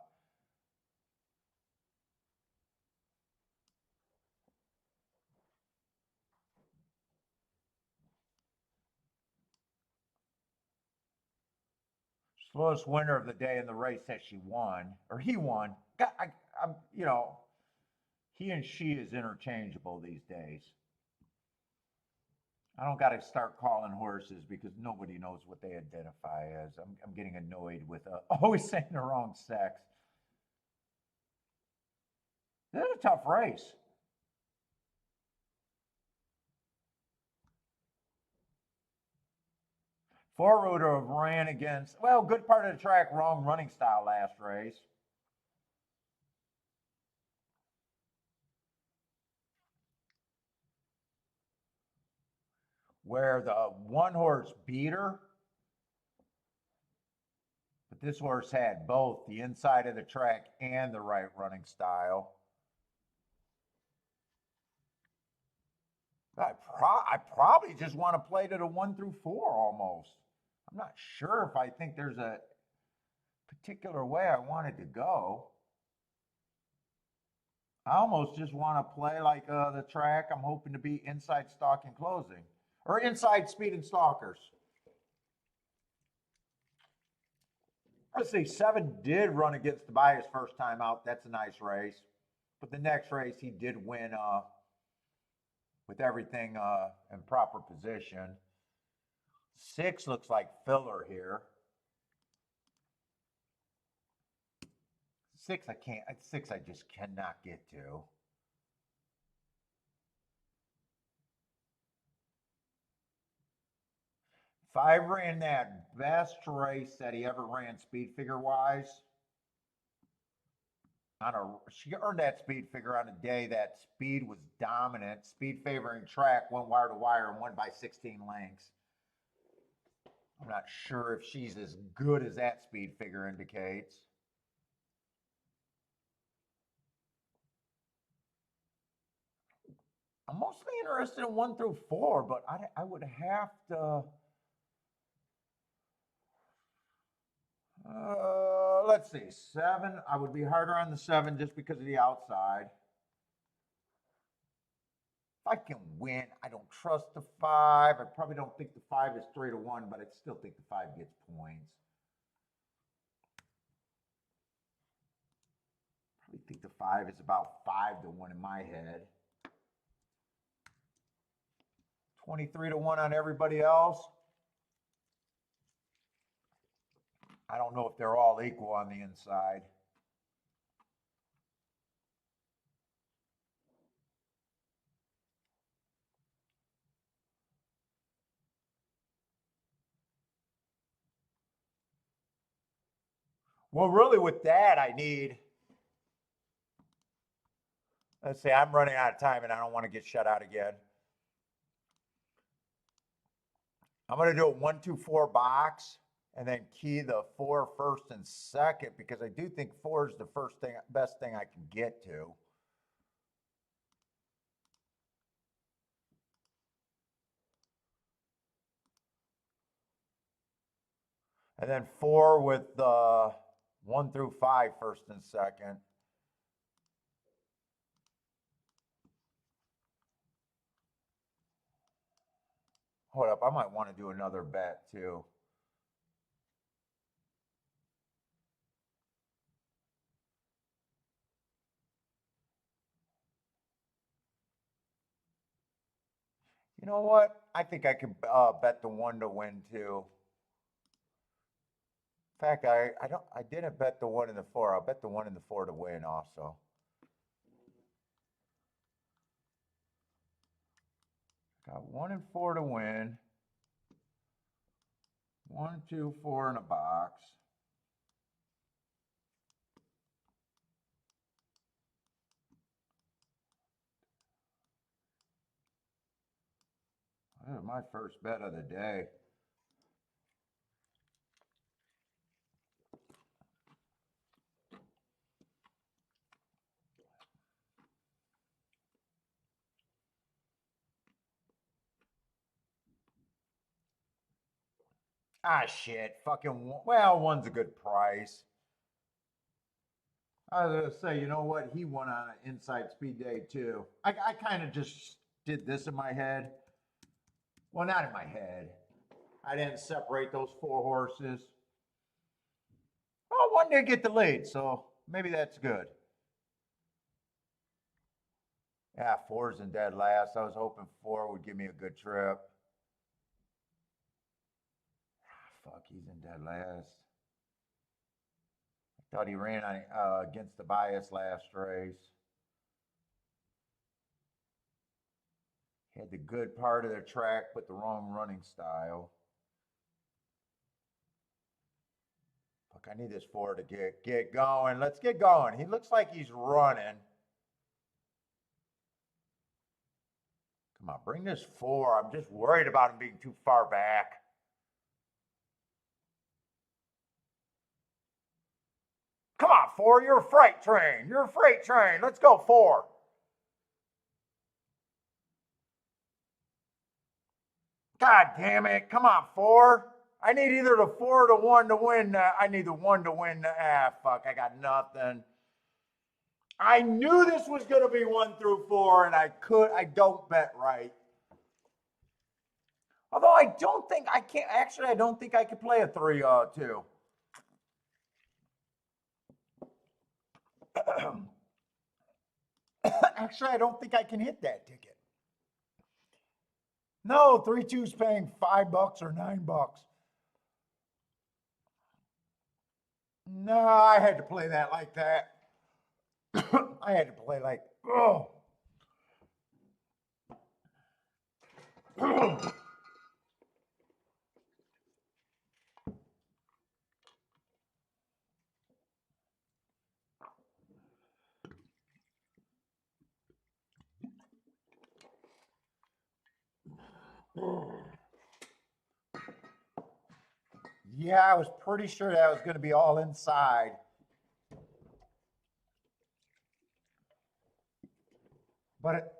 Slowest winner of the day in the race that she won, or he won. I'm, he and she is interchangeable these days. I don't got to start calling horses because nobody knows what they identify as. I'm getting annoyed with always saying the wrong sex. This is a tough race. Four-rooter ran against, well, good part of the track, wrong running style last race. Where the one horse beat her, but this horse had both the inside of the track and the right running style. I probably just want to play to the 1 through 4 almost. I'm not sure if I think there's a particular way I wanted to go. I almost just want to play like the track. I'm hoping to be inside stock and closing, or inside speed and stalkers. Let's see, 7 did run against the bias first time out. That's a nice race. But the next race, he did win with everything in proper position. 6 looks like filler here. 6 I can't. 6 I just cannot get to. Five ran that best race that he ever ran speed figure wise. She earned that speed figure on a day that speed was dominant. Speed favoring track, went wire to wire and won by 16 lengths. I'm not sure if she's as good as that speed figure indicates. I'm mostly interested in 1 through 4, but I would have to. Let's see, 7. I would be harder on the 7 just because of the outside. If I can win, I don't trust the 5. I probably don't think the 5 is 3-1, but I still think the 5 gets points. Probably think the 5 is about 5-1 in my head. 23-1 on everybody else. I don't know if they're all equal on the inside. Well, really with that, I need, let's say I'm running out of time and I don't want to get shut out again. I'm going to do a 1-2-4 box and then key the 4 first and second because I do think 4 is the best thing I can get to. And then 4 with the 1 through 5 first and second. Hold up, I might want to do another bet too. You know what? I think I could bet the 1 to win too. In fact, I didn't bet the 1 and the 4. I'll bet the 1 and the 4 to win also. Got 1 and 4 to win. 1, 2, 4 in a box. That was my first bet of the day. Ah, shit. Fucking, well, 1's a good price. I was going to say, you know what? He won on an inside speed day too. I kind of just did this in my head. Well, not in my head. I didn't separate those 4 horses. Well, 1 did get the lead, so maybe that's good. Yeah, 4's in dead last. I was hoping 4 would give me a good trip. Fuck, he's in dead last. I thought he ran against the bias last race. He had the good part of the track, but the wrong running style. Fuck, I need this 4 to get going. Let's get going. He looks like he's running. Come on, bring this 4. I'm just worried about him being too far back. Come on, 4, you're a freight train. You're a freight train. Let's go, 4. God damn it. Come on, 4. I need either the 4 or the 1 to win. I need the 1 to win. Fuck, I got nothing. I knew this was going to be 1 through 4, and I don't bet right. Although I don't think I don't think I could play a 3-2. Actually, I don't think I can hit that ticket. No, 3-2's paying $5 or $9. No, I had to play that like that. I had to play like, oh. Yeah, I was pretty sure that was going to be all inside. But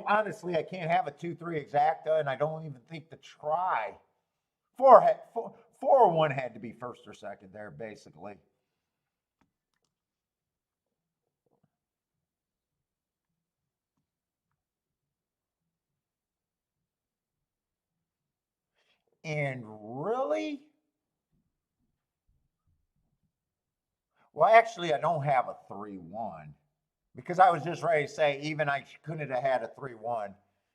honestly, I can't have a 2-3 exacta, and I don't even think to try. 4 or 1 had to be first or second there, basically. And really? Well, actually, I don't have a 3-1 because I was just ready to say even I couldn't have had a 3-1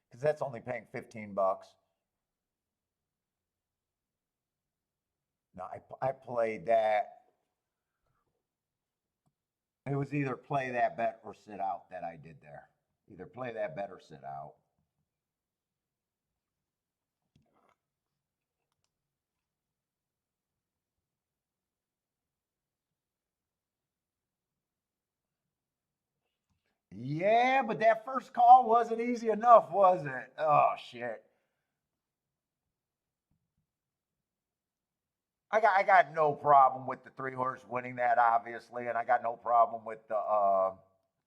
because that's only paying $15. No, I played that. It was either play that bet or sit out that I did there. Either play that bet or sit out. Yeah, but that first call wasn't easy enough, was it? Oh shit. I got no problem with the 3 horse winning that, obviously, and I got no problem with the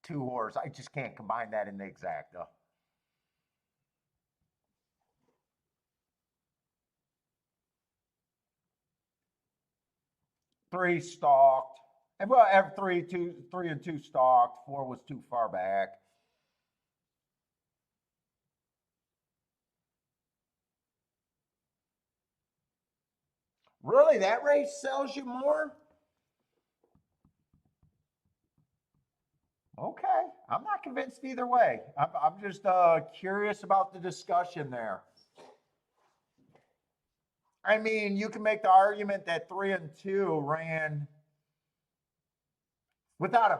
2 horse. I just can't combine that in the exacta. 3 stalked. And well, every 3 and 2 stalked. 4 was too far back. Really, that race sells you more? Okay, I'm not convinced either way. I'm just curious about the discussion there. I mean, you can make the argument that 3 and 2 ran without a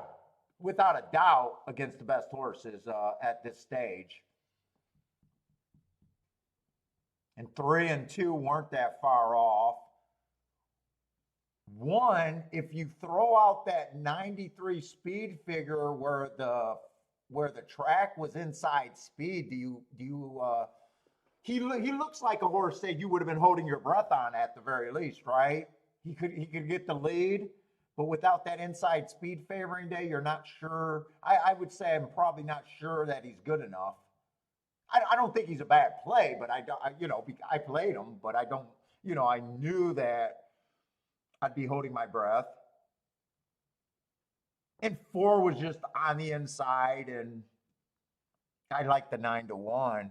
without a doubt against the best horses at this stage, and 3 and 2 weren't that far off. One, if you throw out that 93 speed figure where the track was inside speed, he looks like a horse that you would have been holding your breath on at the very least, right? He could get the lead, but without that inside speed favoring day, you're not sure. I would say I'm probably not sure that he's good enough. I don't think he's a bad play, but I played him, but I don't, I knew that I'd be holding my breath. And 4 was just on the inside, and I like the 9-1.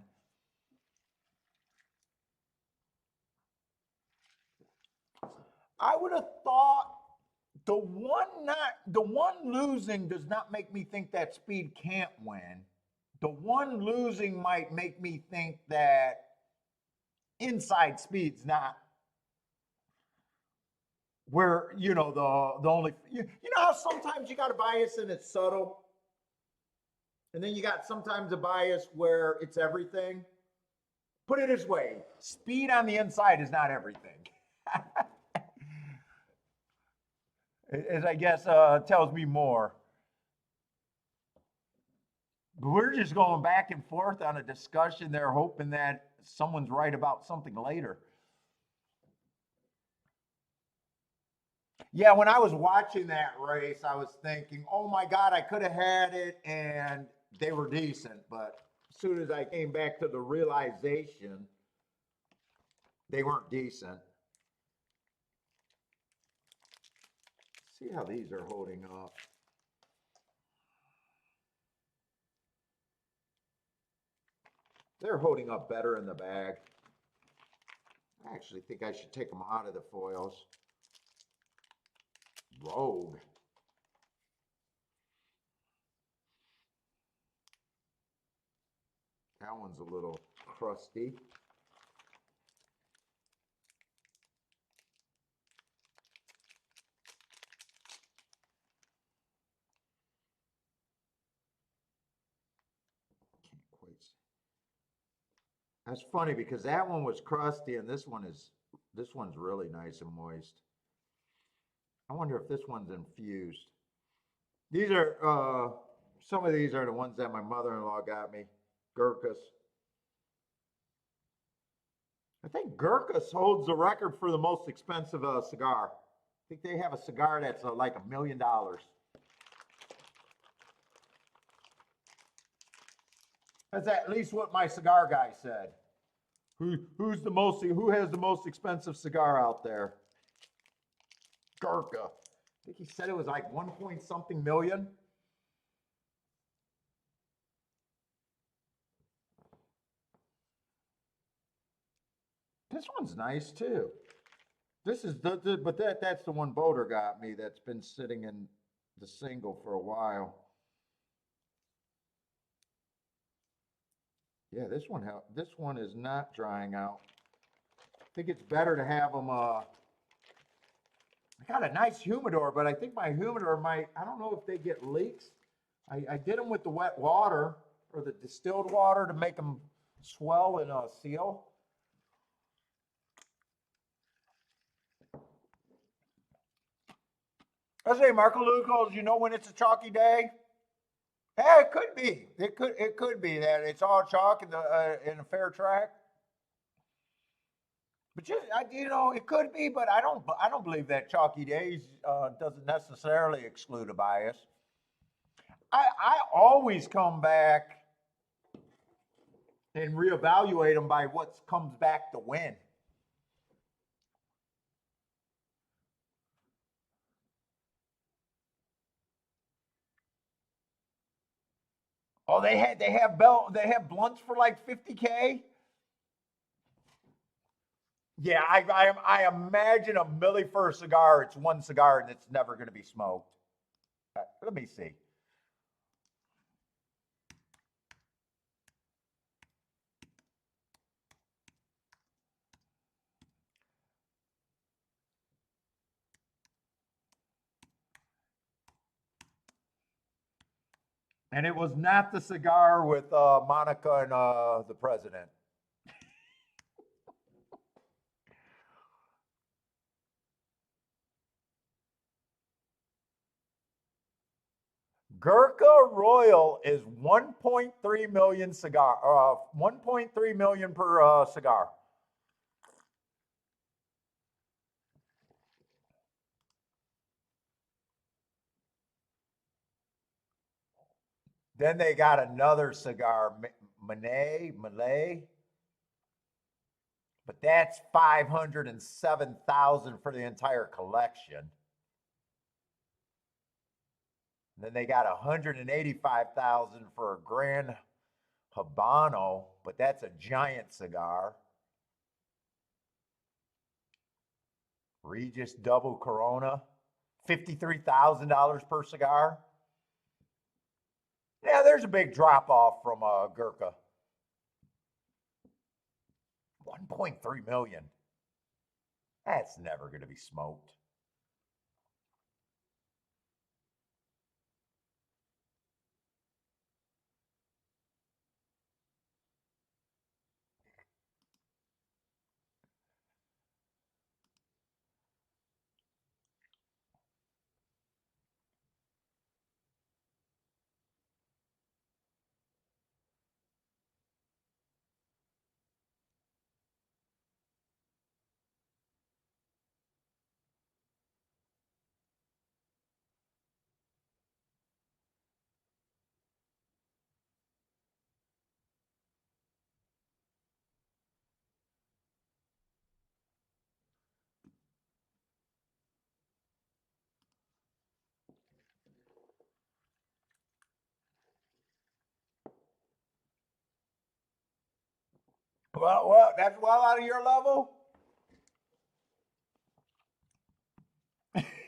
I would have thought the one losing does not make me think that speed can't win. The one losing might make me think that inside speed's not where the only how sometimes you got a bias and it's subtle, and then you got sometimes a bias where it's everything. Put it this way: speed on the inside is not everything. As I guess tells me more. But we're just going back and forth on a discussion there, hoping that someone's right about something later. Yeah, when I was watching that race, I was thinking, oh my God, I could have had it and they were decent. But as soon as I came back to the realization, they weren't decent. See how these are holding up. They're holding up better in the bag. I actually think I should take them out of the foils. Rogue. That one's a little crusty. Can't quite see. That's funny because that one was crusty and this one's really nice and moist. I wonder if this one's infused. These are some of these are the ones that my mother-in-law got me. Gurkhas. I think Gurkhas holds the record for the most expensive cigar. I think they have a cigar that's like $1 million. That's at least what my cigar guy said. Who has the most expensive cigar out there? Gurkha. I think he said it was like 1 point something million. This one's nice too. This is but that's the one Boulder got me that's been sitting in the single for a while. Yeah, this one is not drying out. I think it's better to have them I got a nice humidor, but I think my humidor might, I don't know if they get leaks. I did them with the wet water or the distilled water to make them swell and seal. I say, Marco Lucas, you know when it's a chalky day? Yeah, it could be. It could be that it's all chalk in a fair track. But it could be. But I don't believe that chalky days doesn't necessarily exclude a bias. I always come back and reevaluate them by what comes back to win. Oh, they have blunts for like 50K. Yeah, I imagine a milli for a cigar. It's one cigar and it's never going to be smoked. Let me see. And it was not the cigar with Monica and the president. Gurkha Royal is 1.3 million cigar, 1.3 million per cigar. Then they got another cigar, Malay, but that's 507,000 for the entire collection. Then they got 185,000 for a Grand Habano, but that's a giant cigar. Regis Double Corona, $53,000 per cigar. Yeah, there's a big drop off from Gurkha. 1.3 million. That's never going to be smoked. That's well out of your level.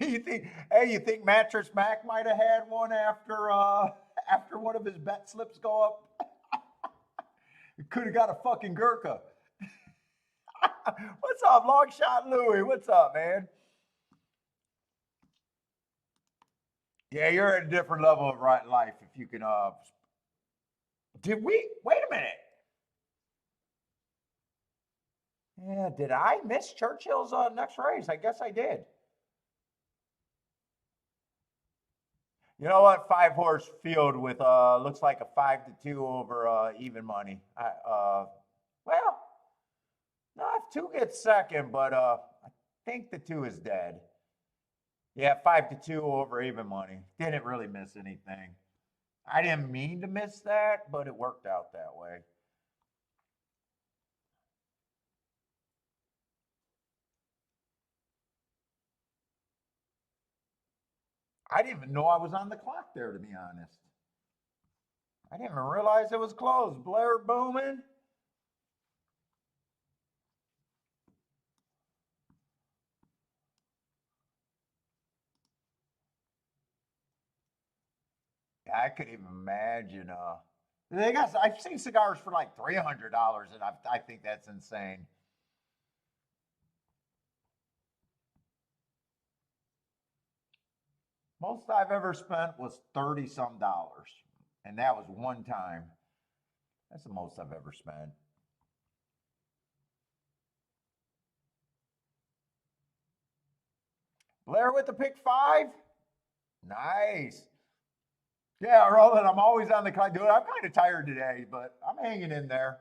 you think Mattress Mac might have had one after one of his bet slips go up? Could have got a fucking Gurkha. What's up, Long Shot Louie? What's up, man? Yeah, you're at a different level of right life if you can did we wait a minute? Yeah, did I miss Churchill's next race? I guess I did. You know what? 5 horse field with looks like a 5-2 over even money. Well, no, if two gets second, but I think the two is dead. Yeah, 5-2 over even money. Didn't really miss anything. I didn't mean to miss that, but it worked out that way. I didn't even know I was on the clock there, to be honest. I didn't even realize it was closed. Blair booming. I could even imagine. I've seen cigars for like $300, and I think that's insane. Most I've ever spent was 30 some dollars. And that was one time. That's the most I've ever spent. Blair with the pick five. Nice. Yeah, Roland, I'm always on the clock. Dude, I'm kind of tired today, but I'm hanging in there.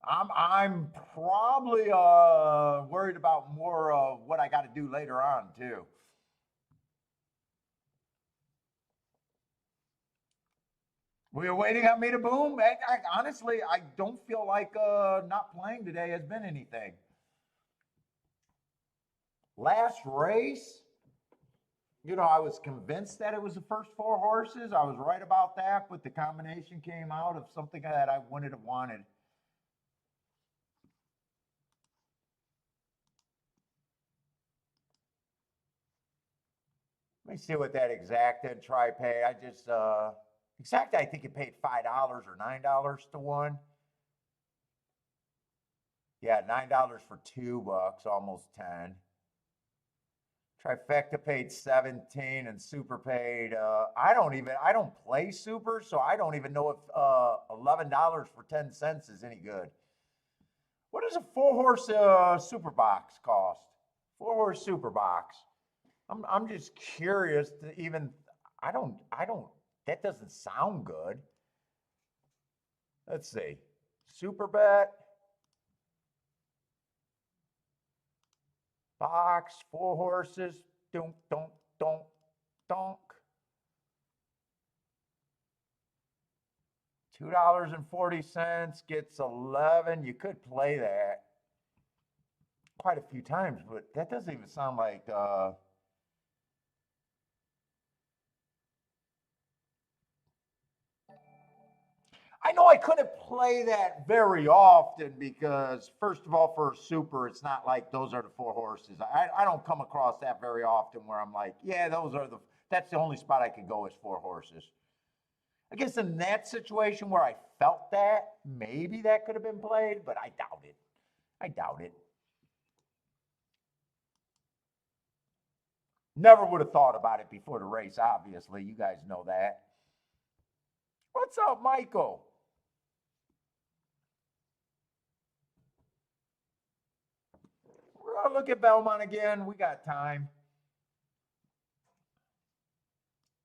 I'm probably worried about more of what I got to do later on too. Were you waiting on me to boom? Honestly, I don't feel like not playing today has been anything. Last race, I was convinced that it was the first four horses. I was right about that, but the combination came out of something that I wouldn't have wanted. Let me see what that exacted. Try pay. I just exact. I think it paid $5 or $9 to one. Yeah, $9 for $2, almost 10. Trifecta paid 17 and super paid. I don't play super, so I don't even know if $11 for 10 cents is any good. What does a four horse super box cost? Four horse super box. I'm just curious to even. I don't. That doesn't sound good. Let's see. Super bet. Box, four horses. Dunk, dunk, dunk, dunk. $2.40 gets 11. You could play that quite a few times, but that doesn't even sound like. I know I couldn't play that very often because, first of all, for a super, it's not like those are the four horses. I don't come across that very often where I'm like, yeah, that's the only spot I could go is four horses. I guess in that situation where I felt that, maybe that could have been played, but I doubt it. I doubt it. Never would have thought about it before the race, obviously. You guys know that. What's up, Michael? We're going to look at Belmont again. We got time.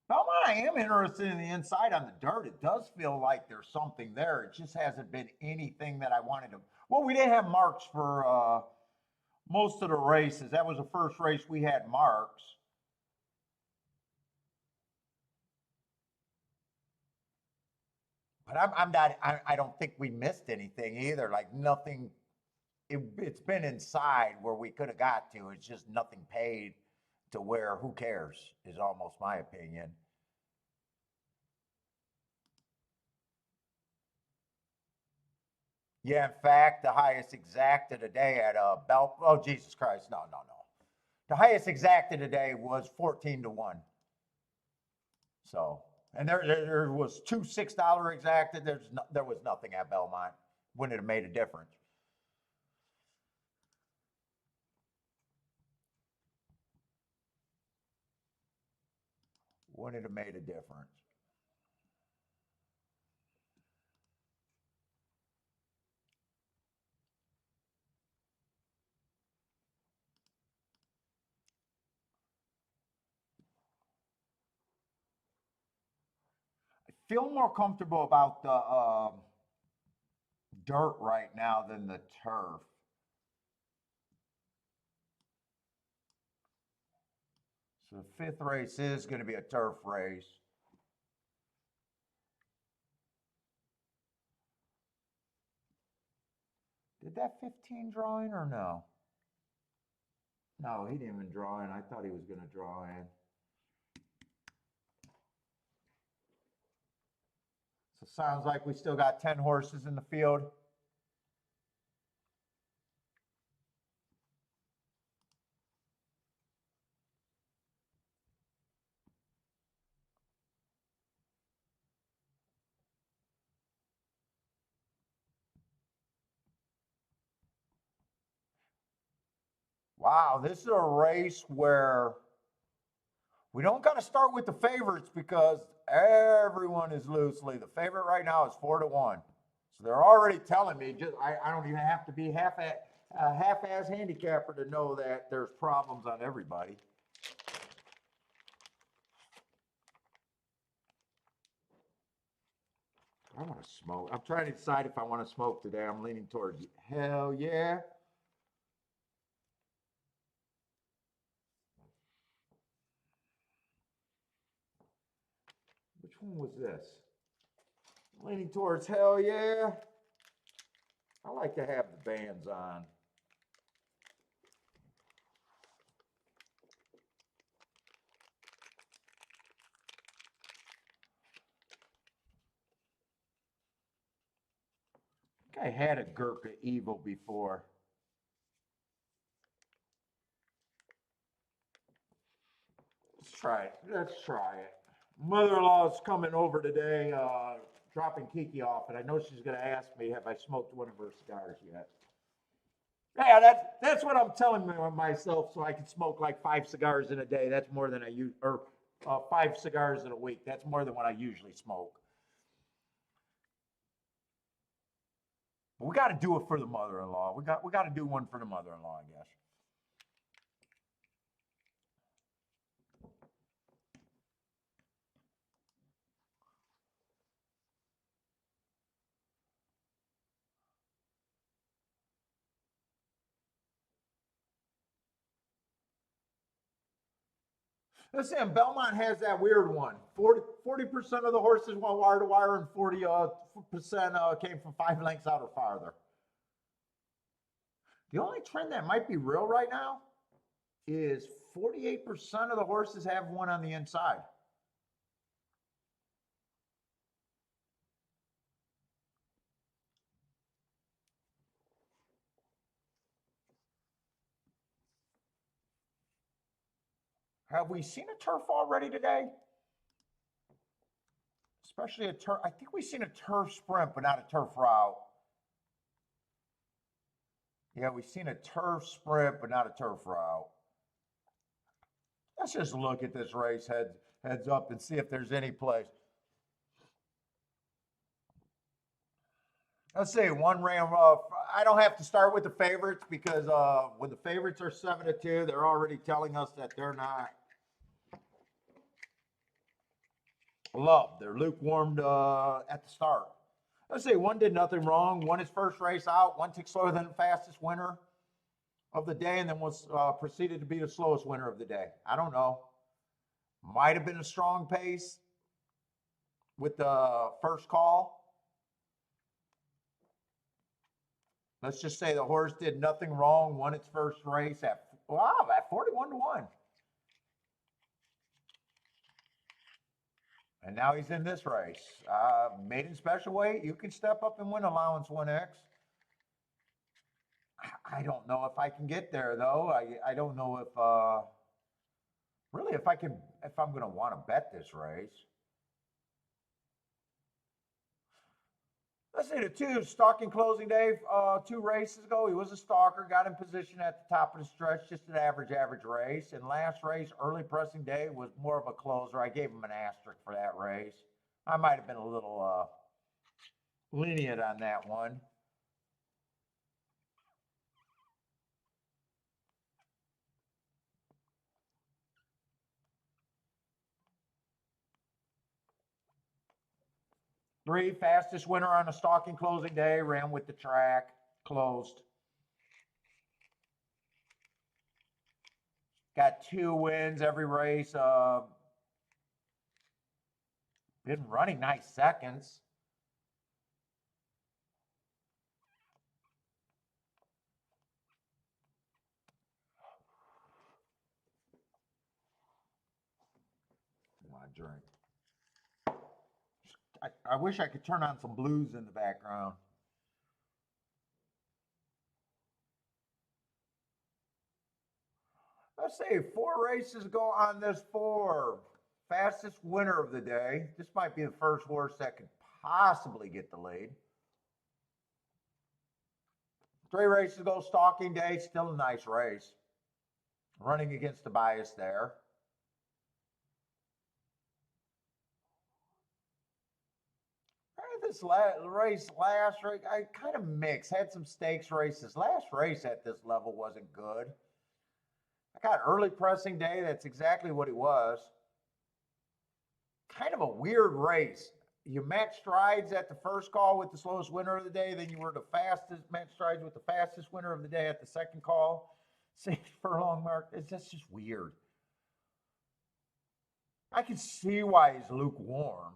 Belmont, I am interested in the inside on the dirt. It does feel like there's something there. It just hasn't been anything that I wanted to. Well, we didn't have marks for most of the races. That was the first race we had marks. But I'm not. I don't think we missed anything either. Like nothing. It's been inside where we could have got to. It's just nothing paid to where. Who cares? Is almost my opinion. Yeah, in fact, the highest exacta today at Oh, Jesus Christ! No, no, no. The highest exacta today was 14 to 1. So, and there was two $6 exacta. There was nothing at Belmont. Wouldn't have made a difference. Wouldn't have made a difference. I feel more comfortable about the dirt right now than the turf. So the fifth race is going to be a turf race. Did that 15 draw in or no? No, he didn't even draw in. I thought he was going to draw in. So sounds like we still got 10 horses in the field. Wow, this is a race where We don't got to start with the favorites because everyone is loosely. The favorite right now is 4-1. So they're already telling me, I don't even have to be half-ass handicapper to know that there's problems on everybody. I want to smoke. I'm trying to decide if I want to smoke today. I'm leaning towards hell yeah. Which one was this? Leaning towards hell yeah. I like to have the bands on. I had a Gurkha Evil before. Let's try it. Let's try it. Mother-in-law is coming over today, dropping Kiki off, and I know she's going to ask me, have I smoked one of her cigars yet? Yeah, that's what I'm telling myself, so I can smoke like 5 cigars in a day. That's more than I use, or 5 cigars in a week. That's more than what I usually smoke. But we got to do it for the mother-in-law. We got to do one for the mother-in-law, I guess. Listen, Belmont has that weird one. 40% of the horses went wire to wire, and 40% came from 5 lengths out or farther. The only trend that might be real right now is 48% of the horses have one on the inside. Have we seen a turf already today? Especially a turf. I think we've seen a turf sprint, but not a turf route. Yeah, we've seen a turf sprint, but not a turf route. Let's just look at this race heads up and see if there's any place. Let's see, one ran. I don't have to start with the favorites because when the favorites are 7-2, they're already telling us that they're not loved. They're lukewarmed at the start. Let's say one did nothing wrong. Won his first race out. One took slower than the fastest winner of the day, and then was proceeded to be the slowest winner of the day. I don't know. Might have been a strong pace with the first call. Let's just say the horse did nothing wrong, won its first race at 41-1. And now he's in this race. Maiden special weight, you can step up and win allowance 1X. I don't know if I can get there though. I don't know if really if I'm going to want to bet this race. Let's say the 2 stalking closing day, 2 races ago, he was a stalker, got in position at the top of the stretch, just an average race. And last race, early pressing day, was more of a closer. I gave him an asterisk for that race. I might have been a little lenient on that one. Three, fastest winner on a stalking closing day, ran with the track, closed. Got 2 wins every race. Been running nice seconds. My drink. I wish I could turn on some blues in the background. Let's say 4 races go on this 4. Fastest winner of the day. This might be the first horse that could possibly get the lead. 3 races ago, stalking day, still a nice race. Running against the bias there. this race, last race, I kind of mixed. Had some stakes races. Last race at this level wasn't good. I got early pressing day. That's exactly what it was. Kind of a weird race. You match strides at the first call with the slowest winner of the day. Then you were the fastest, match strides with the fastest winner of the day at the second call. 6 furlong mark. It's just weird. I can see why he's lukewarm.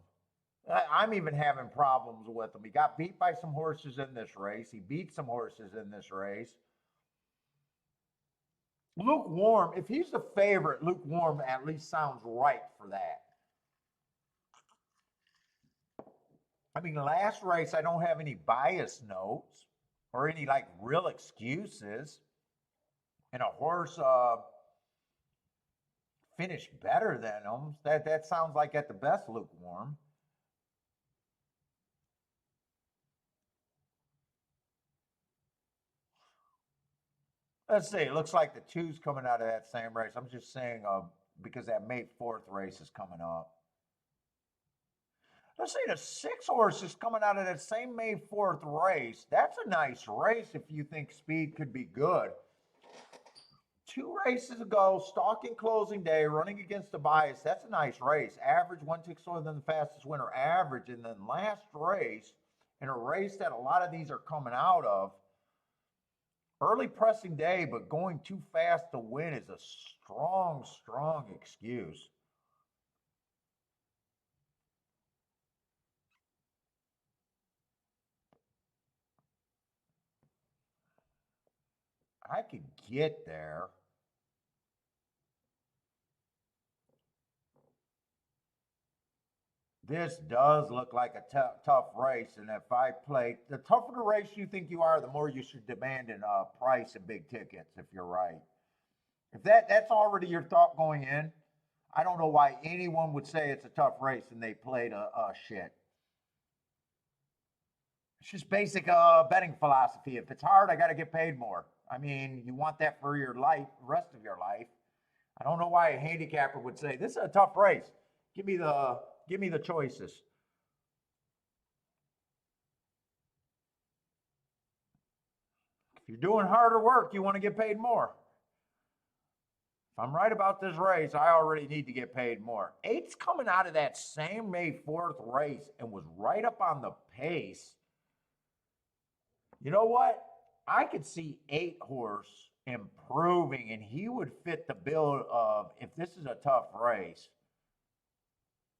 I'm even having problems with him. He got beat by some horses in this race. He beat some horses in this race. Lukewarm, if he's the favorite, lukewarm at least sounds right for that. I mean, last race, I don't have any bias notes or any like real excuses. And a horse finished better than him. That sounds like at the best lukewarm. Let's see. It looks like the two's coming out of that same race. I'm just saying because that May 4th race is coming up. Let's say the 6 horses coming out of that same May 4th race. That's a nice race if you think speed could be good. 2 races ago, stalking closing day, running against the bias. That's a nice race. Average 1 tick slower than the fastest winner average. And then last race, in a race that a lot of these are coming out of, early pressing day, but going too fast to win is a strong, strong excuse. I could get there. This does look like a tough race, and if I play, the tougher the race you think you are, the more you should demand in price and big tickets. If you're right, if that's already your thought going in, I don't know why anyone would say it's a tough race and they played a shit. It's just basic betting philosophy. If it's hard, I got to get paid more. I mean, you want that for your life, rest of your life. I don't know why a handicapper would say this is a tough race. Give me the choices. If you're doing harder work, you want to get paid more. If I'm right about this race, I already need to get paid more. 8's coming out of that same May 4th race and was right up on the pace. You know what? I could see 8 horse improving, and he would fit the bill of if this is a tough race,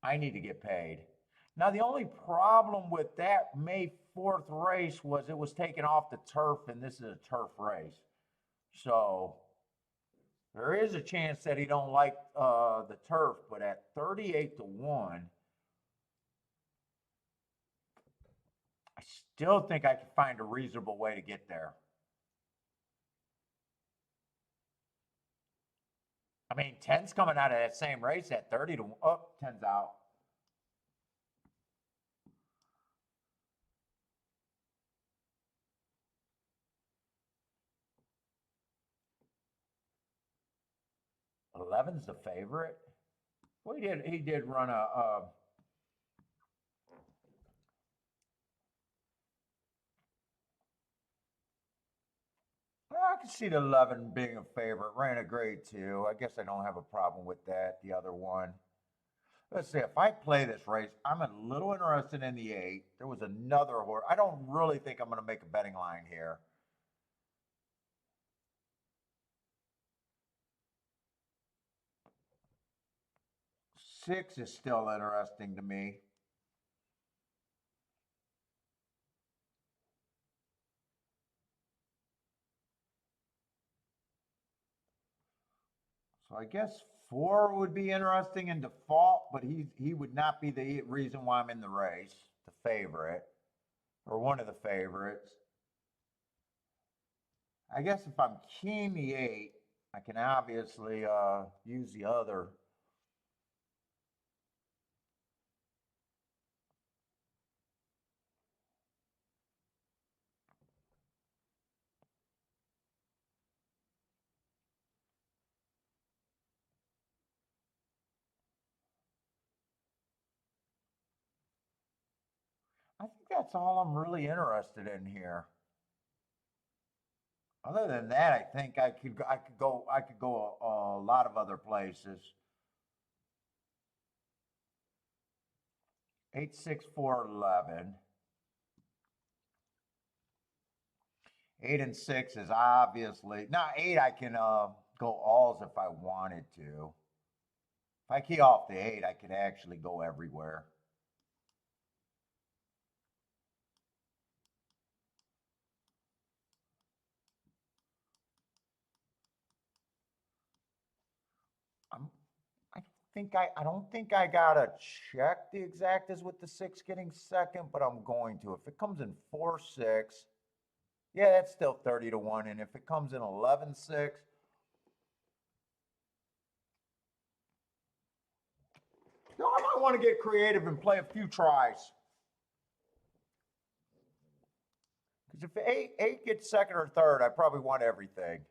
I need to get paid. Now, the only problem with that May 4th race was it was taken off the turf, and this is a turf race. So there is a chance that he don't like the turf, but at 38-1, I still think I can find a reasonable way to get there. I mean, 10's coming out of that same race at 30-1. Oh, 10's out. Eleven's the favorite. Well, he did run I can see the 11 being a favorite. Ran a grade 2. I guess I don't have a problem with that. The other one. Let's see. If I play this race, I'm a little interested in the 8. There was another horse. I don't really think I'm going to make a betting line here. 6 is still interesting to me. So I guess 4 would be interesting in default, but he would not be the reason why I'm in the race, the favorite, or one of the favorites. I guess if I'm keying the 8, I can obviously use the other. I think that's all I'm really interested in here. Other than that, I think I could go a lot of other places. 8, 6, 4, 11. 8 and 6 is obviously now 8. I can go alls if I wanted to. If I key off the 8, I can actually go everywhere. I don't think I gotta check the exactas with the 6 getting second, but I'm going to. If it comes in 4, 6, yeah, that's still 30 to 1. And if it comes in 11, 6, I might want to get creative and play a few tries. Because if 8 gets second or third, I probably want everything.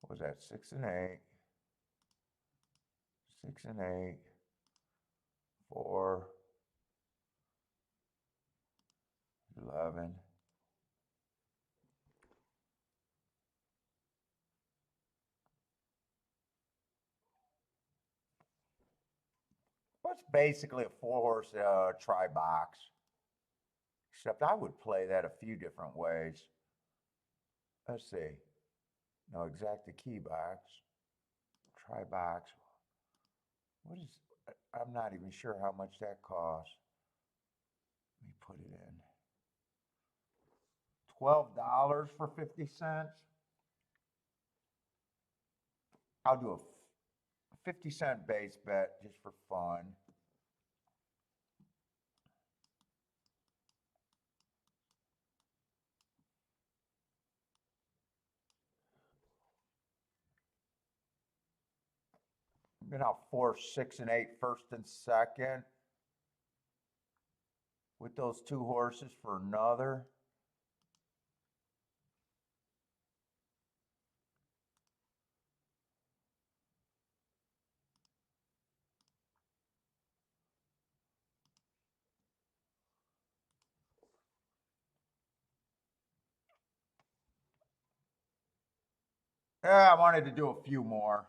What was that? 6 and 8. 6 and 8. 4. 11. Well, it's basically a 4-horse try box. Except I would play that a few different ways. Let's see. No, exacta key box. Try box. What is, I'm not even sure how much that costs. Let me put it in. $12 for 50 cents. I'll do a 50-cent base bet just for fun. Then I'll force 6 and 8 first and second with those 2 horses for another. Yeah, I wanted to do a few more.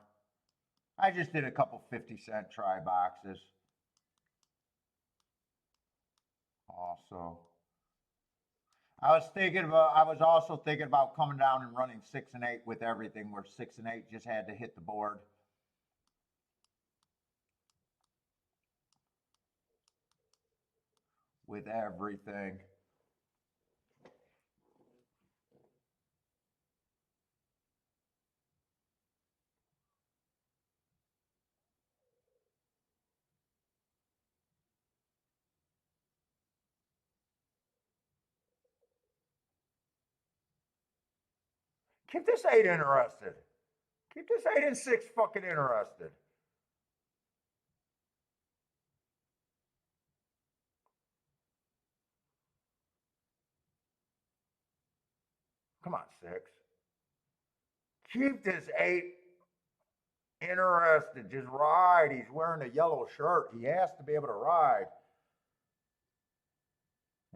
I just did a couple 50-cent try boxes. Also, I was also thinking about coming down and running 6 and 8 with everything, where 6 and 8 just had to hit the board. With everything. Keep this 8 interested. Keep this 8 and 6 fucking interested. Come on, 6. Keep this 8 interested. Just ride. He's wearing a yellow shirt. He has to be able to ride.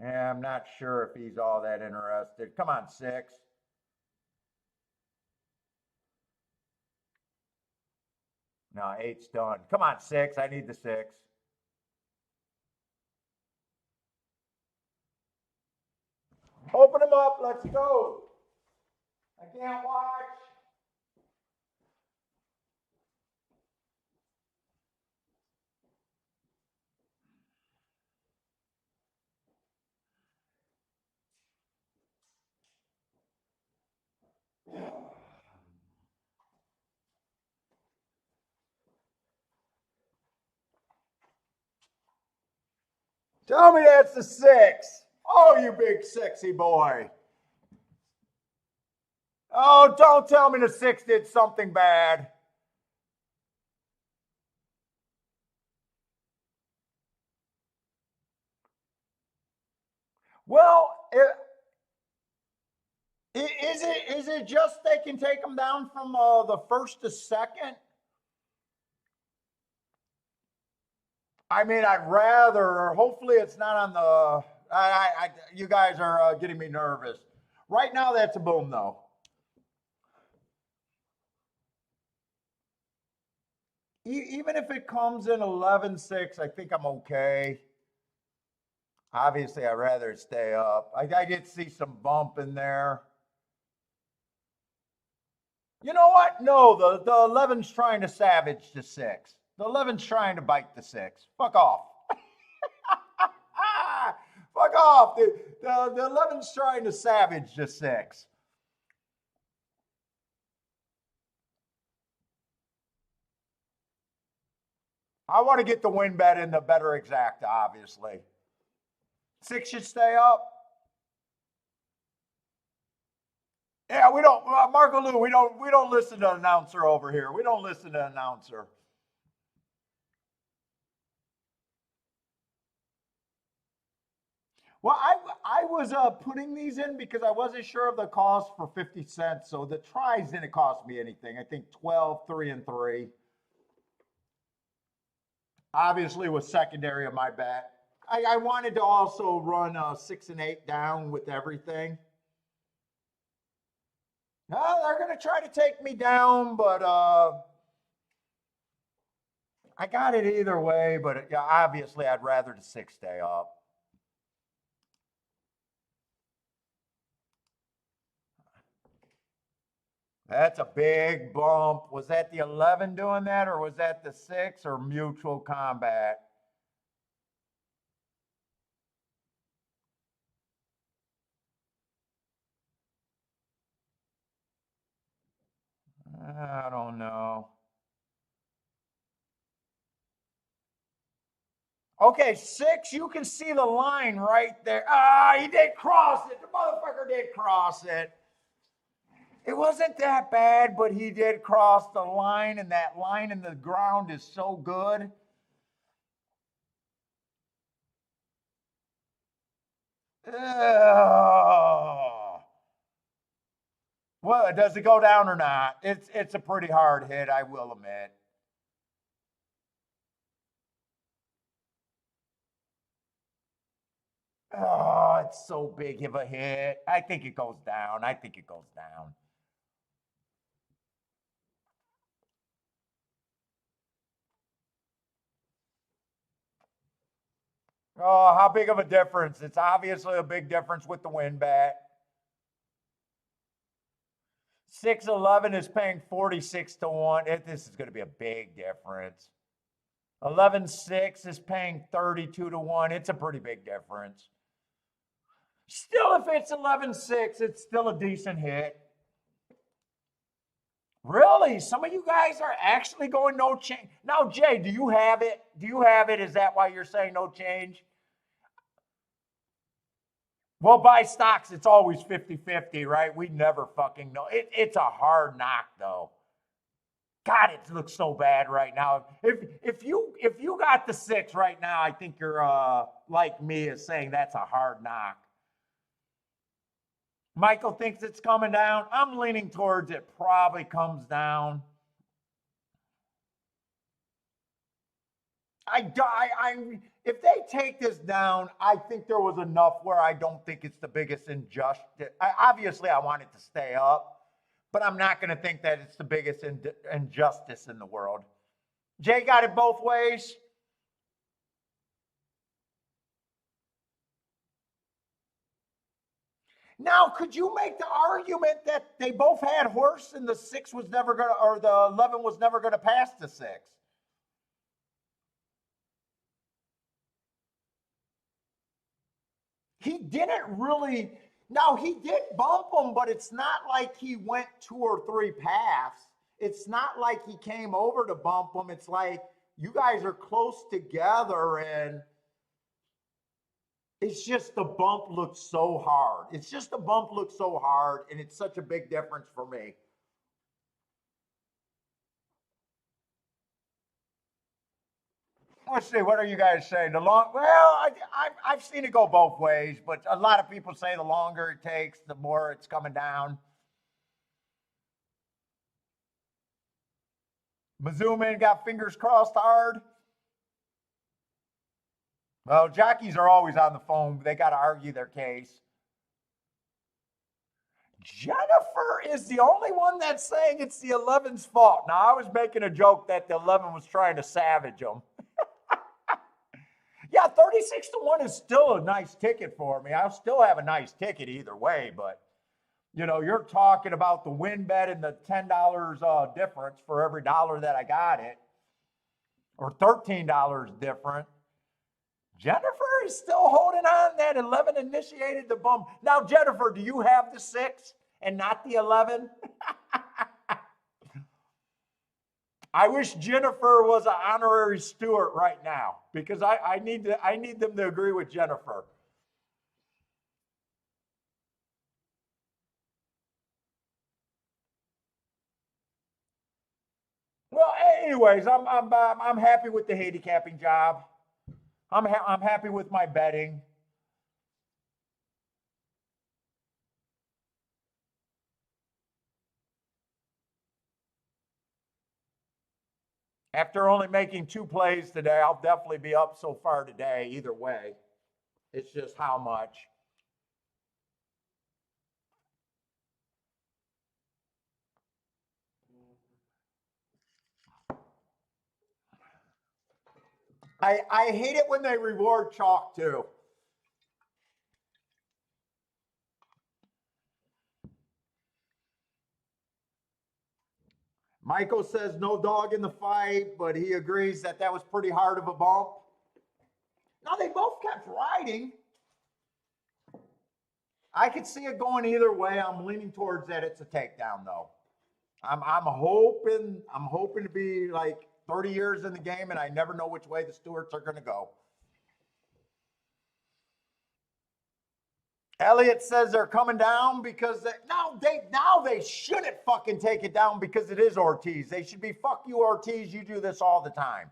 Yeah, I'm not sure if he's all that interested. Come on, 6. No, 8's done. Come on, 6. I need the 6. Open him up. Let's go. I can't watch. Tell me that's the 6. Oh, you big sexy boy. Oh, don't tell me the 6 did something bad. Well, is it just they can take them down from the first to second? I mean, I'd rather. Hopefully, it's not on the. You guys are getting me nervous. Right now, that's a boom, though. Even if it comes in 11-6, I think I'm okay. Obviously, I'd rather stay up. I did see some bump in there. You know what? No, the 11's trying to savage the 6. The 11's trying to bite the 6. Fuck off. Fuck off. The 11's trying to savage the 6. I want to get the win bet in the better exacta, obviously. 6 should stay up. Yeah, we don't, Marco Lou, we don't listen to an announcer over here. We don't listen to an announcer. Well, I was putting these in because I wasn't sure of the cost for 50 cents. So the tries didn't cost me anything. I think 12, 3, and 3. Obviously, was secondary of my bet. I wanted to also run 6 and 8 down with everything. No, they're going to try to take me down, but I got it either way. But yeah, obviously, I'd rather the 6 stay up. That's a big bump. Was that the 11 doing that, or was that the 6 or mutual combat? I don't know. Okay, 6, you can see the line right there. Ah, he did cross it. The motherfucker did cross it. It wasn't that bad, but he did cross the line, and that line in the ground is so good. Ugh. Well, does it go down or not? It's a pretty hard hit, I will admit. Oh, it's so big of a hit. I think it goes down. I think it goes down. Oh, how big of a difference? It's obviously a big difference with the win bet. 611 is paying 46 to 1. This is going to be a big difference. 11-6 is paying 32 to 1. It's a pretty big difference. Still, if it's 11-6, it's still a decent hit. Really? Some of you guys are actually going no change. Now, Jay, do you have it? Do you have it? Is that why you're saying no change? Well, buy stocks, it's always 50-50, right? We never fucking know. It's a hard knock, though. God, it looks so bad right now. If you got the 6 right now, I think you're like me is saying that's a hard knock. Michael thinks it's coming down. I'm leaning towards it probably comes down. If they take this down, I think there was enough where I don't think it's the biggest injustice. Obviously, I want it to stay up, but I'm not going to think that it's the biggest injustice in the world. Jay got it both ways. Now, could you make the argument that they both had horse and the 6 was never going to, or the 11 was never going to pass the 6? He didn't really. Now, he did bump him, but it's not like he went 2 or 3 paths. It's not like he came over to bump him. It's like you guys are close together, and it's just the bump looks so hard. It's just the bump looks so hard, and it's such a big difference for me. let's see, what are you guys saying? I've seen it go both ways, but a lot of people say the longer it takes, the more it's coming down. Mizzouman got fingers crossed hard. Well, jockeys are always on the phone. They got to argue their case. Jennifer is the only one that's saying it's the 11's fault. Now, I was making a joke that the 11 was trying to savage them. Yeah, 36 to 1 is still a nice ticket for me. I'll still have a nice ticket either way, but you're talking about the win bet and the $10 difference for every dollar that I got it, or $13 different. Jennifer is still holding on. That 11 initiated the bump. Now, Jennifer, do you have the 6 and not the 11? I wish Jennifer was an honorary Stewart right now, because I need them to agree with Jennifer. Well, anyways, I'm happy with the handicapping job. I'm happy with my betting. After only making 2 plays today, I'll definitely be up so far today either way. It's just how much. I hate it when they reward chalk too. Michael says no dog in the fight, but he agrees that was pretty hard of a bump. Now, they both kept riding. I could see it going either way. I'm leaning towards that it's a takedown, though. I'm hoping to be like 30 years in the game, and I never know which way the Stewarts are going to go. Elliot says they're coming down because now they shouldn't fucking take it down because it is Ortiz. They should be, fuck you, Ortiz. You do this all the time.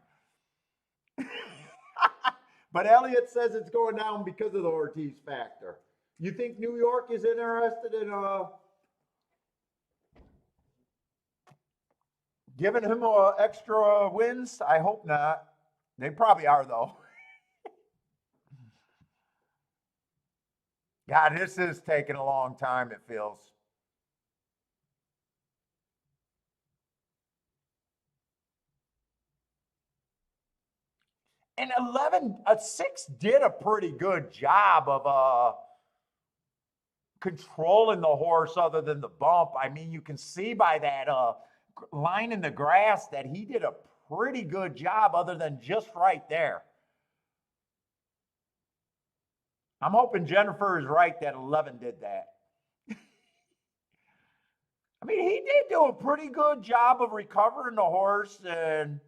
But Elliot says it's going down because of the Ortiz factor. You think New York is interested in giving him extra wins? I hope not. They probably are, though. God, this is taking a long time, it feels. And 6 did a pretty good job of controlling the horse other than the bump. I mean, you can see by that line in the grass that he did a pretty good job other than just right there. I'm hoping Jennifer is right that 11 did that. I mean, he did do a pretty good job of recovering the horse and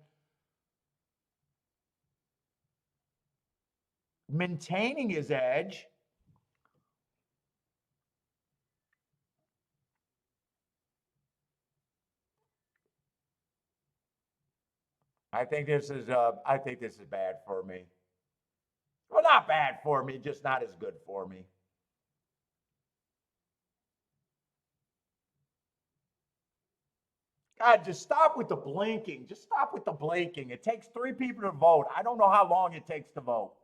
maintaining his edge. I think this is bad for me. Well, not bad for me, just not as good for me. God, just stop with the blinking. Just stop with the blinking. It takes 3 people to vote. I don't know how long it takes to vote.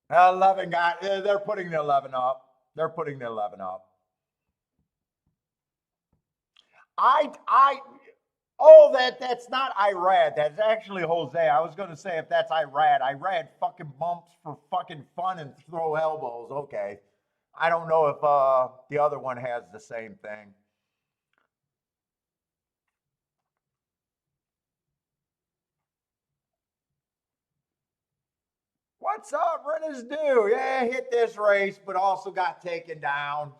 They're putting the 11 up. They're putting the 11 up. That's not Irad. That's actually Jose. I was going to say if that's Irad. Irad fucking bumps for fucking fun and throw elbows. Okay. I don't know if the other one has the same thing. What's up, Renner's do? Yeah, hit this race, but also got taken down.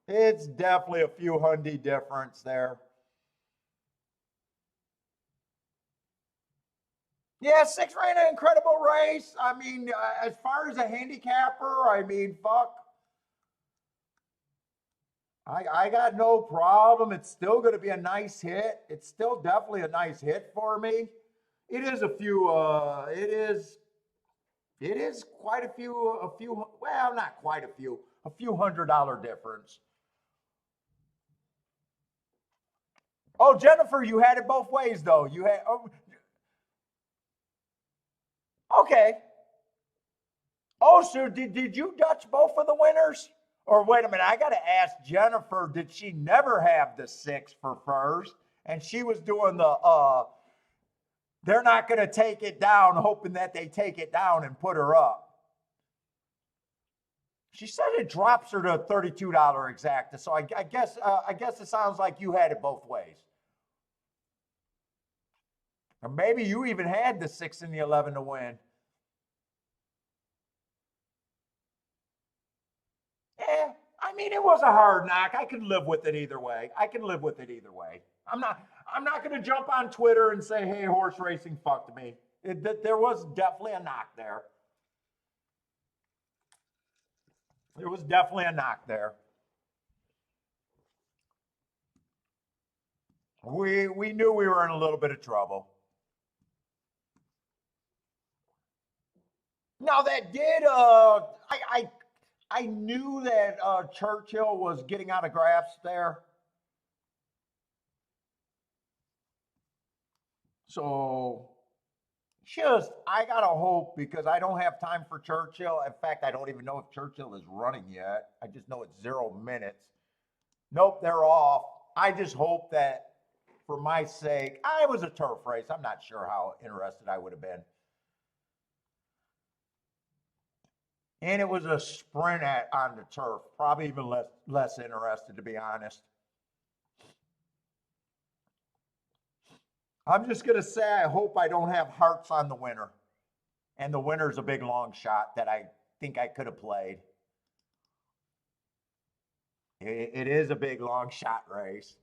It's definitely a few hundy difference there. Yeah, 6 ran an incredible race. I mean, as far as a handicapper, I mean, fuck. I got no problem. It's still going to be a nice hit. It's still definitely a nice hit for me. It is a few. It is quite a few. A few. Well, not quite a few. A few $100 difference. Oh, Jennifer, you had it both ways though. You had. Oh, okay. Oh, so did you Dutch both of the winners? Or wait a minute, I got to ask Jennifer, did she never have the 6 for first? And she was doing they're not going to take it down, hoping that they take it down and put her up. She said it drops her to $32 exacta. So I guess it sounds like you had it both ways. Or maybe you even had the 6 and the 11 to win. Yeah, I mean, it was a hard knock. I can live with it either way. I can live with it either way. I'm not. I'm not going to jump on Twitter and say, "Hey, horse racing fucked me." There was definitely a knock there. There was definitely a knock there. We knew we were in a little bit of trouble. Now that did I knew that Churchill was getting out of graphs there. So just I gotta hope because I don't have time for Churchill. In fact, I don't even know if Churchill is running yet. I just know it's 0 minutes. Nope, they're off. I just hope that for my sake, I was a turf race. I'm not sure how interested I would have been. And it was a sprint on the turf. Probably even less interested, to be honest. I'm just gonna say I hope I don't have hearts on the winner. And the winner's a big long shot that I think I could have played. It is a big long shot race.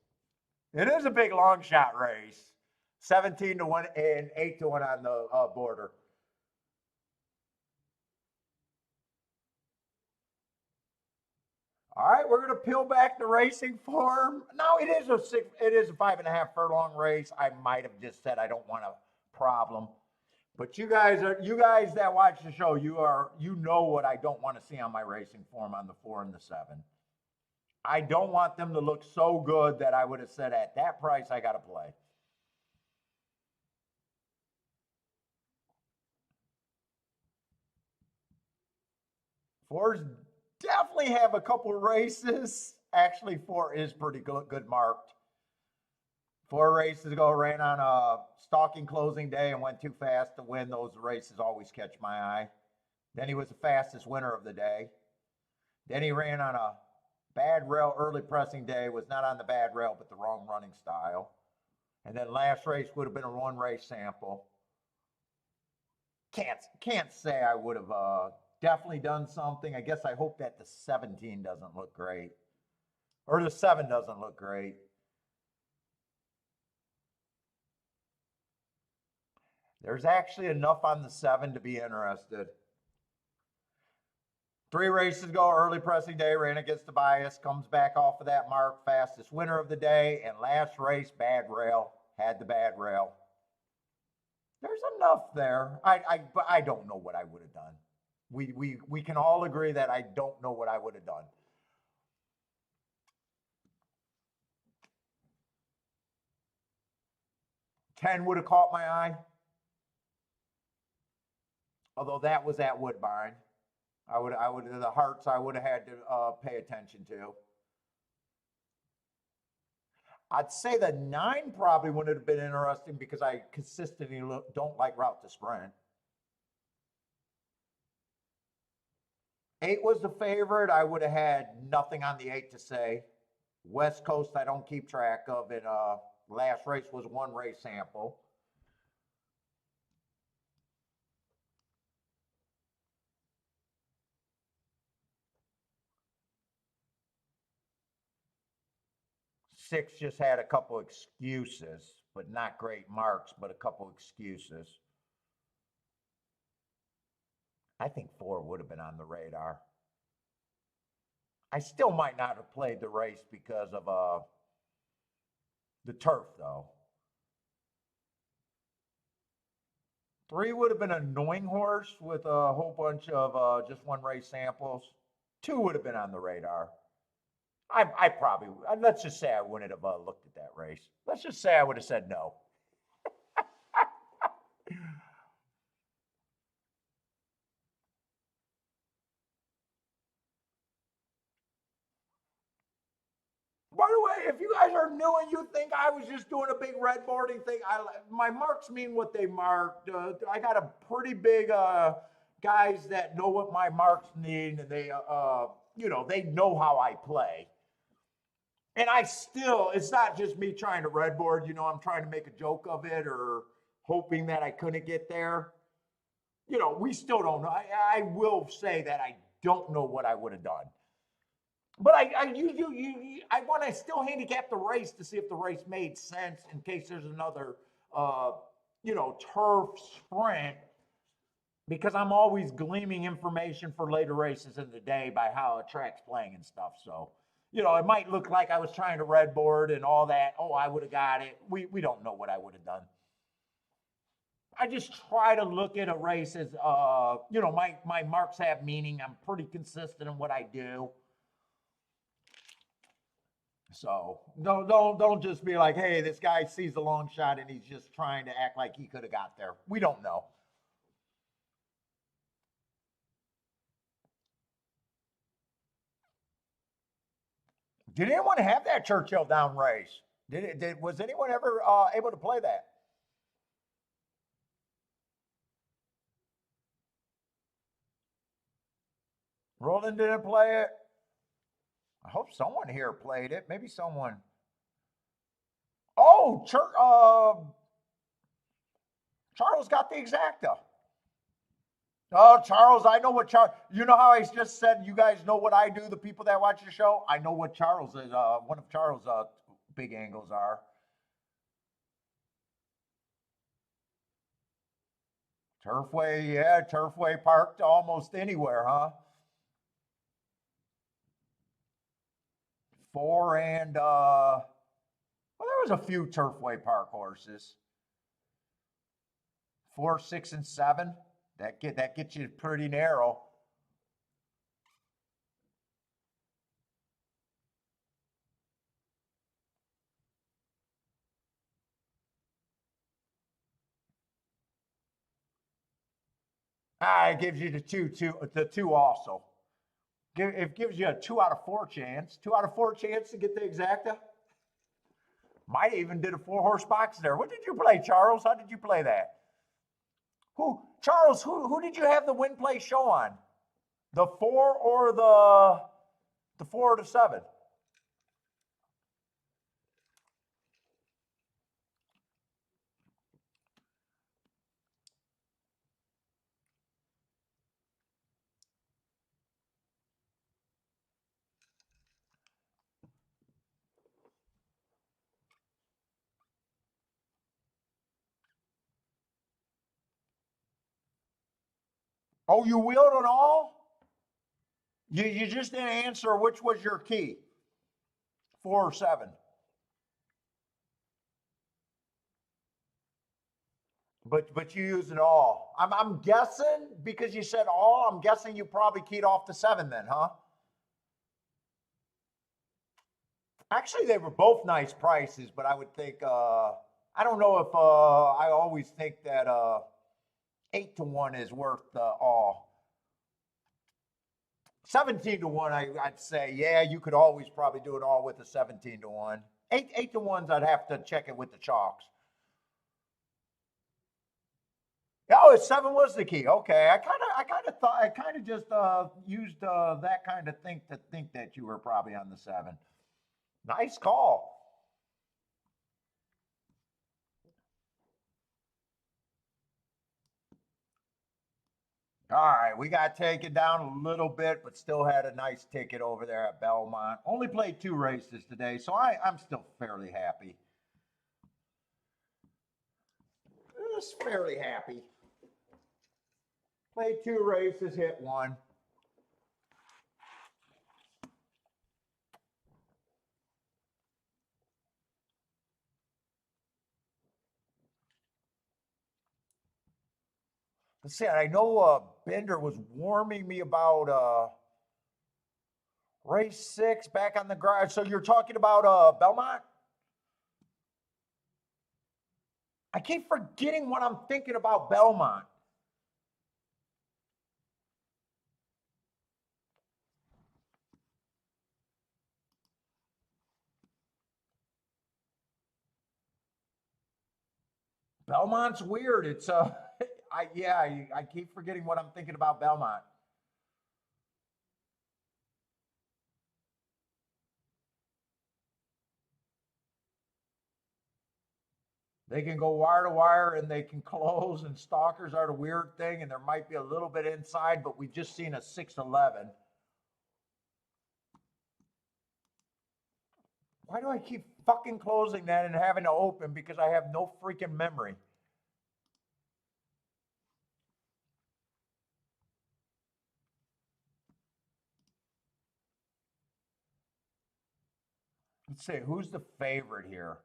It is a big long shot race. 17 to 1 and 8 to 1 on the border. All right, we're gonna peel back the racing form. No, it is a 5.5 furlong race. I might have just said I don't want a problem. But you guys that watch the show, you know what I don't want to see on my racing form on the 4 and the 7. I don't want them to look so good that I would have said at that price I got to play. Fours definitely have a couple races. Actually, 4 is pretty good marked. 4 races ago, ran on a stalking closing day and went too fast to win. Those races always catch my eye. Then he was the fastest winner of the day. Then he ran on a bad rail early pressing day, was not on the bad rail, but the wrong running style. And then last race would have been a 1 race sample. Can't say I would have definitely done something. I guess I hope that the 17 doesn't look great. Or the 7 doesn't look great. There's actually enough on the 7 to be interested. 3 races ago, early pressing day, ran against the bias, comes back off of that mark, fastest winner of the day, and last race, bad rail, had the bad rail. There's enough there. But I don't know what I would have done. We can all agree that I don't know what I would have done. 10 would have caught my eye, although that was at Woodbine. I would the hearts I would have had to pay attention to. I'd say the 9 probably wouldn't have been interesting because I consistently don't like route to sprint. 8 was the favorite. I would have had nothing on the 8 to say. West Coast, I don't keep track of it. Last race was 1 race sample. Six just had a couple excuses, but not great marks, but a couple excuses. I think 4 would have been on the radar. I still might not have played the race because of the turf, though. 3 would have been an annoying horse with a whole bunch of just one race samples. 2 would have been on the radar. I probably, let's just say I wouldn't have looked at that race. Let's just say I would have said no. By the way, if you guys are new and you think I was just doing a big red boarding thing, my marks mean what they marked. I got a pretty big guys that know what my marks mean, and they they know how I play. And I still, it's not just me trying to red board. I'm trying to make a joke of it or hoping that I couldn't get there. We still don't know. I will say that I don't know what I would have done. But I want to still handicap the race to see if the race made sense in case there's another, turf sprint, because I'm always gleaming information for later races in the day by how a track's playing and stuff. So, it might look like I was trying to red board and all that. Oh, I would have got it. We don't know what I would have done. I just try to look at a race as, my marks have meaning. I'm pretty consistent in what I do. So don't just be like, hey, this guy sees a long shot and he's just trying to act like he could have got there. We don't know. Did anyone have that Churchill down race? Was anyone ever able to play that? Roland didn't play it. I hope someone here played it. Maybe someone. Oh, Charles got the exacta. Oh, Charles, I know what Charles. You know how I just said you guys know what I do, the people that watch the show? I know what Charles is. One of Charles' big angles are. Turfway, yeah, Turfway parked almost anywhere, huh? 4 and well, there was a few Turfway park horses. 4, 6, and 7. That gets you pretty narrow. It gives you the two also. It gives you a 2 out of 4 chance. 2 out of 4 chance to get the exacta. Might even did a 4-horse box there. What did you play, Charles? How did you play that? Charles? Who did you have the win play show on? The 4 or the 4 or the 7? Oh, you wheeled on all? You just didn't answer which was your key. 4 or 7. But you used it all. I'm guessing because you said all. I'm guessing you probably keyed off the 7 then, huh? Actually, they were both nice prices, but I would think I don't know if I always think that 8-1 is worth all. 17-1, I'd say, yeah, you could always probably do it all with a 17-1. 8-1s, I'd have to check it with the chalks. Oh, 7 was the key. Okay, I kind of just used that kind of thing to think that you were probably on the 7. Nice call. All right, we got taken down a little bit, but still had a nice ticket over there at Belmont. Only played 2 races today, so I'm still fairly happy. Just fairly happy. Played 2 races, hit 1. Let's see, I know Bender was warming me about race 6 back on the garage. So you're talking about Belmont? I keep forgetting what I'm thinking about Belmont. Belmont's weird. It's I keep forgetting what I'm thinking about Belmont. They can go wire to wire and they can close, and stalkers are the weird thing, and there might be a little bit inside, but we've just seen a 611. Why do I keep fucking closing that and having to open? Because I have no freaking memory. Let's see, who's the favorite here?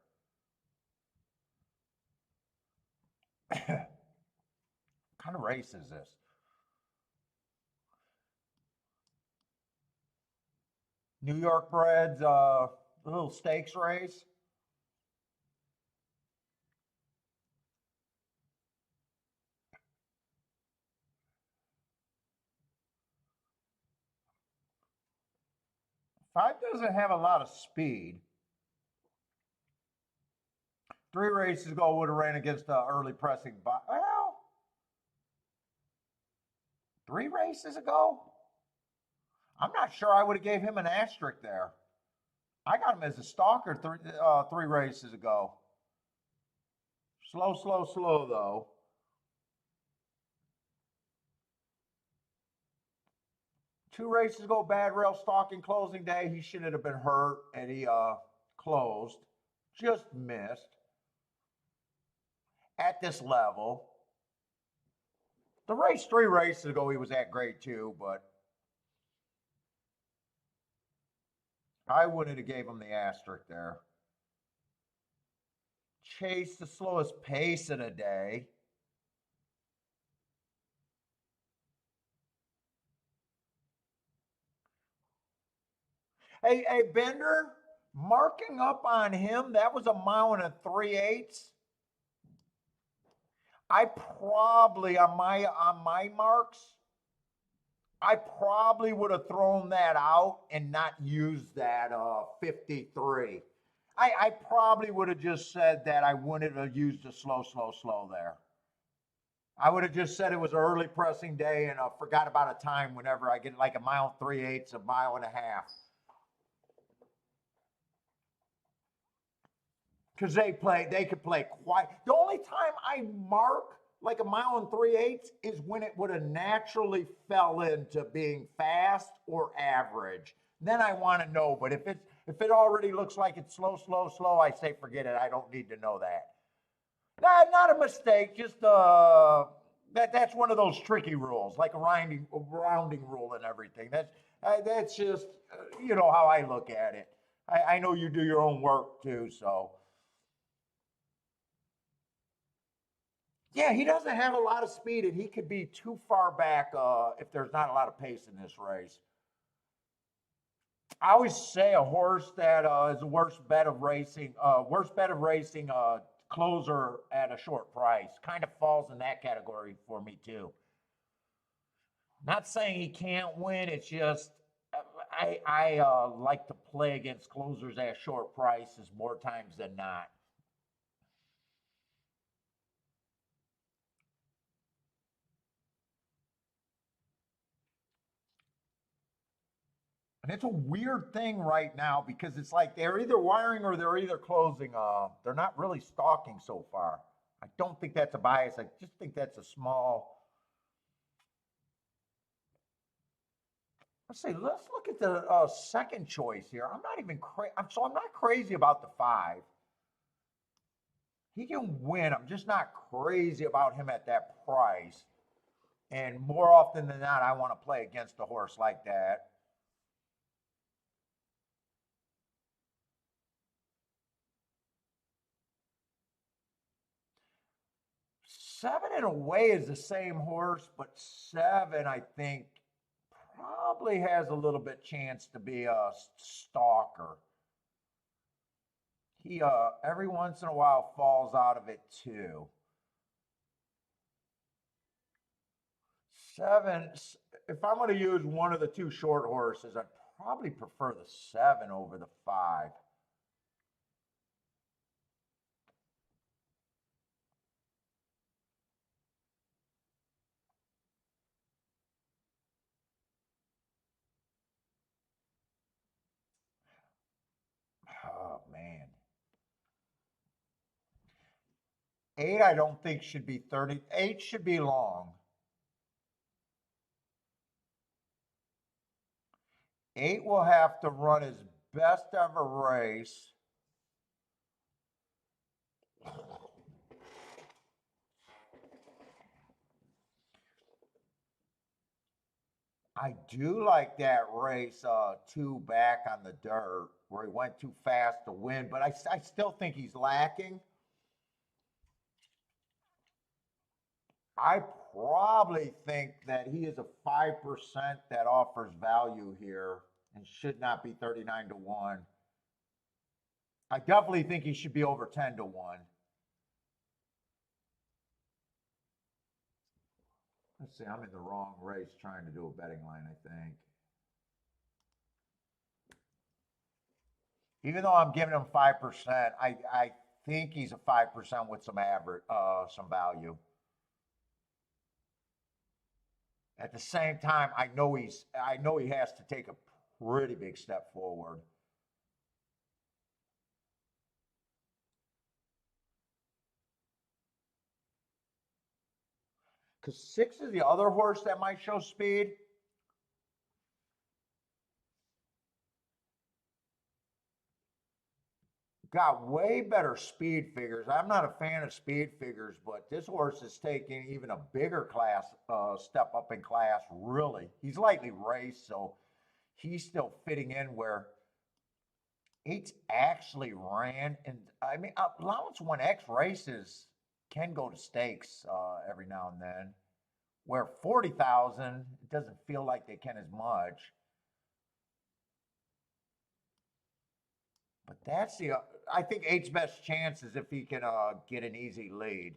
What kind of race is this? New York breds, little stakes race. Five doesn't have a lot of speed. 3 races ago would have ran against the early pressing. Well, 3 races ago? I'm not sure I would have gave him an asterisk there. I got him as a stalker 3 races ago. Slow, slow, slow, though. Two races ago, bad rail stalking closing day. He shouldn't have been hurt, and he closed. Just missed. At this level. The race 3 races ago, he was at grade 2, but I wouldn't have gave him the asterisk there. Chase the slowest pace in a day. Hey, Bender, marking up on him, that was a mile and 3/8. I probably on my marks, I probably would have thrown that out and not used that 53. I probably would have just said that I wouldn't have used a slow, slow, slow there. I would have just said it was an early pressing day and forgot about a time whenever I get like a mile 3/8, a mile and a half. Because they could play quite. The only time I mark like a mile and 3/8 is when it would have naturally fell into being fast or average. Then I want to know. But if it already looks like it's slow, slow, slow, I say forget it. I don't need to know that. Not a mistake. Just that's one of those tricky rules, like a rounding rule and everything. That's just you know how I look at it. I know you do your own work too, so. Yeah, he doesn't have a lot of speed, and he could be too far back if there's not a lot of pace in this race. I always say a horse that is the worst bet of racing, closer at a short price. Kind of falls in that category for me too. Not saying he can't win. It's just I like to play against closers at short prices more times than not. And it's a weird thing right now because it's like they're either wiring or they're either closing. They're not really stalking so far. I don't think that's a bias. I just think that's a small. Let's see. Let's look at the second choice here. I'm not even crazy. I'm not crazy about the 5. He can win. I'm just not crazy about him at that price. And more often than not, I want to play against a horse like that. Seven in a way is the same horse, but seven, I think, probably has a little bit chance to be a stalker. He every once in a while falls out of it too. Seven, if I'm going to use one of the two short horses, I'd probably prefer the seven over the five. Oh, man. Eight, I don't think should be 30. Eight should be long. Eight will have to run his best ever race. I do like that race, two back on the dirt, where he went too fast to win, but I still think he's lacking. I probably think that he is a 5% that offers value here and should not be 39 to 1. I definitely think he should be over 10 to 1. Let's see, I'm in the wrong race trying to do a betting line, I think. Even though I'm giving him 5%, I think he's a 5% with some average, some value. At the same time, I know he has to take a pretty big step forward. Because 6 is the other horse that might show speed. Got way better speed figures. I'm not a fan of speed figures, but this horse is taking even a bigger class, step up in class, really. He's lightly raced, so he's still fitting in where 8's actually ran. And I mean, allowance 1X races can go to stakes every now and then, where 40,000, it doesn't feel like they can as much. But that's the, I think 8's best chance is if he can get an easy lead.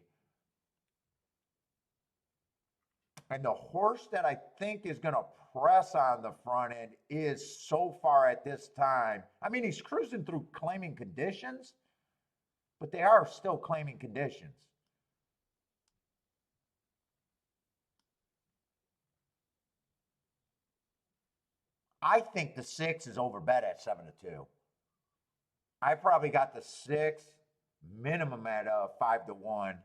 And the horse that I think is going to press on the front end is so far at this time. I mean, he's cruising through claiming conditions, but they are still claiming conditions. I think the 6 is overbet at 7 to 2. I probably got the 6 minimum at 5 to 1.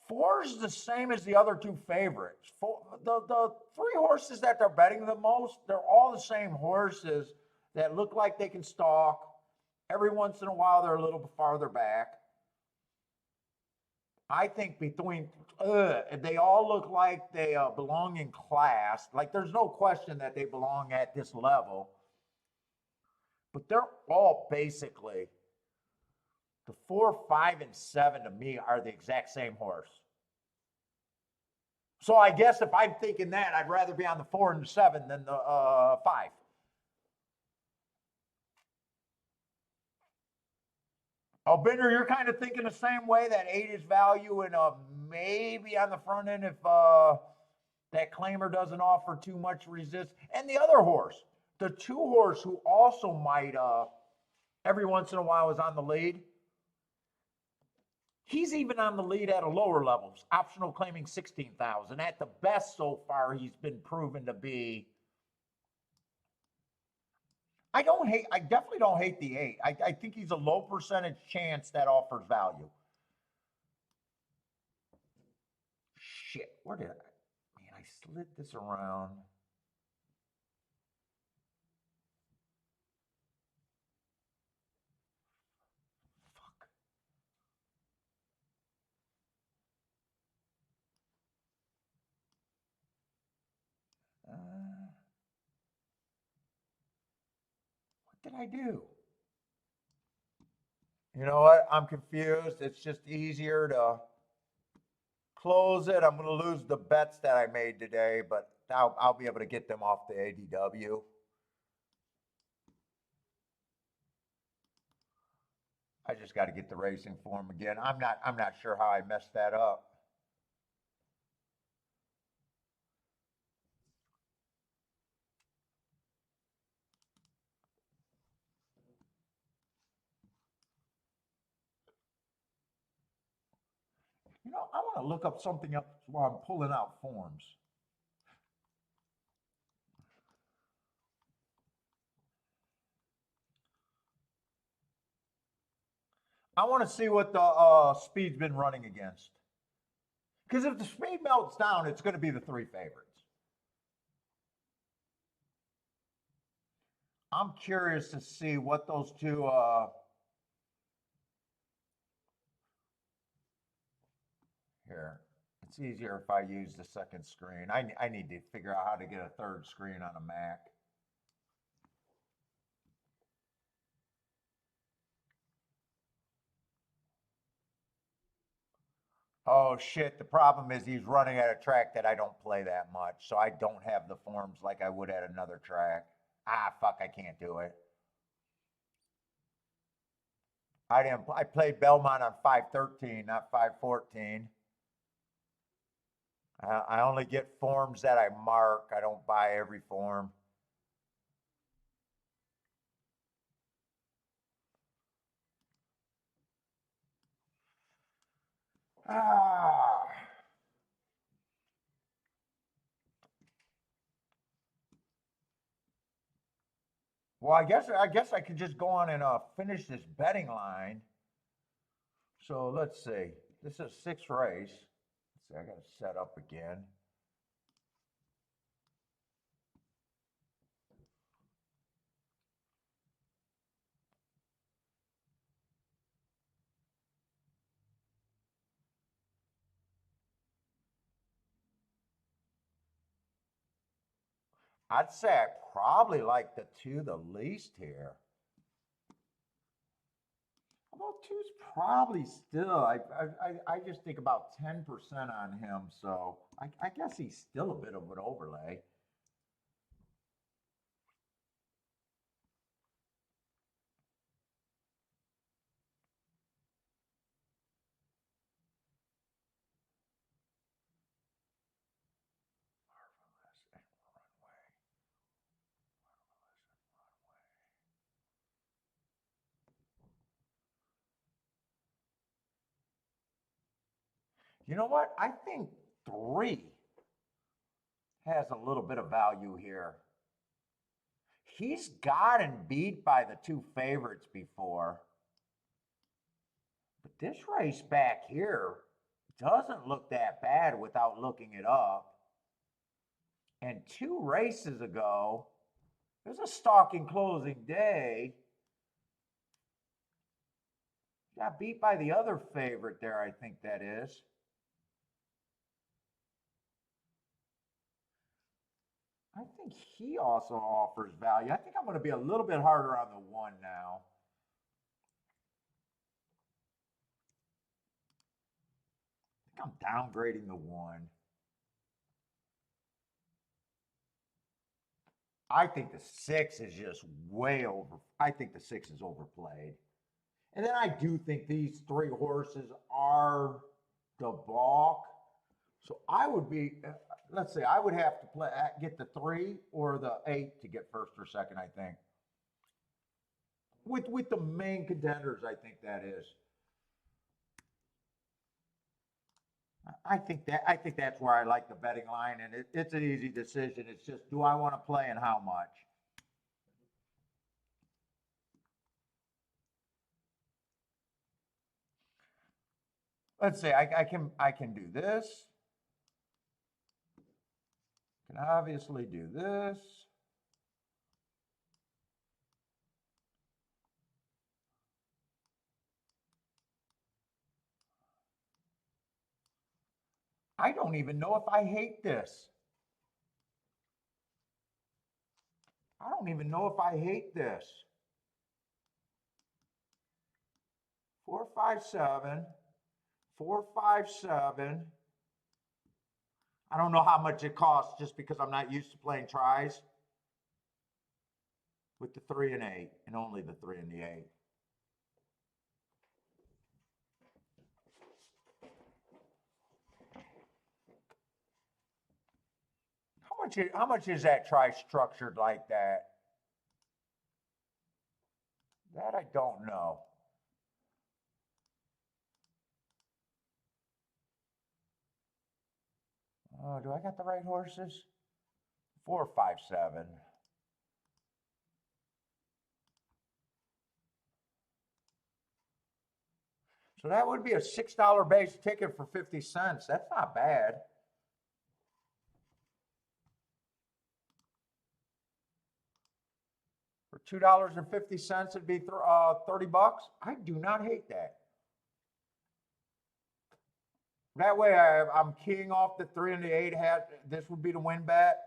Four is the same as the other two favorites. The 3 horses that they're betting the most, they're all the same horses that look like they can stalk. Every once in a while, they're a little farther back. I think between, they all look like they belong in class. Like there's no question that they belong at this level. But they're all basically, the 4, 5, and 7 to me are the exact same horse. So I guess if I'm thinking that, I'd rather be on the 4 and the 7 than the 5. Oh, Binder, you're kind of thinking the same way that 8 is value and maybe on the front end if that claimer doesn't offer too much resist. And the other horse, the 2 horse who also might every once in a while is on the lead. He's even on the lead at a lower levels, optional claiming 16,000. At the best so far, he's been proven to be. I definitely don't hate the 8. I think he's a low percentage chance that offers value. Shit, where did man, I slid this around. Fuck. What did I do? You know what? I'm confused. It's just easier to close it. I'm going to lose the bets that I made today, but I'll be able to get them off the ADW. I just got to get the racing form again. I'm not sure how I messed that up. You know, I want to look up something else while I'm pulling out forms. I want to see what the speed's been running against. Because if the speed melts down, it's going to be the three favorites. I'm curious to see what those two. Here, it's easier if I use the second screen. I need to figure out how to get a third screen on a Mac. Oh shit, the problem is he's running at a track that I don't play that much, so I don't have the forms like I would at another track. Ah, fuck, I can't do it. I played Belmont on 513, not 514. I only get forms that I mark. I don't buy every form. Ah. Well, I guess I could just go on and finish this betting line. So let's see. This is sixth race. Let's see. I got to set up again. I'd say I probably like the two the least here. Well, two's probably still. I just think about 10% on him, so I guess he's still a bit of an overlay. You know what? I think three has a little bit of value here. He's gotten beat by the two favorites before. But this race back here doesn't look that bad without looking it up. And two races ago, there's a stalking closing day. Got beat by the other favorite there, I think that is. I think he also offers value. I think I'm going to be a little bit harder on the one now. I think I'm downgrading the one. I think the six is just way over. I think the six is overplayed. And then I do think these three horses are the balk. So I would be, let's say, I would have to play get the three or the eight to get first or second. I think with the main contenders, I think that is. I think that's where I like the betting line, and it's an easy decision. It's just, do I want to play and how much? Let's say I can do this. Can obviously do this. I don't even know if I hate this. I don't even know if I hate this. 457. 457. I don't know how much it costs just because I'm not used to playing tries with the 3 and 8 and only the 3 and the 8. How much is that try structured like that? That I don't know. Oh, do I got the right horses? 457. So that would be a $6 base ticket for 50 cents. That's not bad. For $2.50, it'd be 30 bucks. I do not hate that. That way I'm keying off the 3 and the 8 hat. This would be the win bet.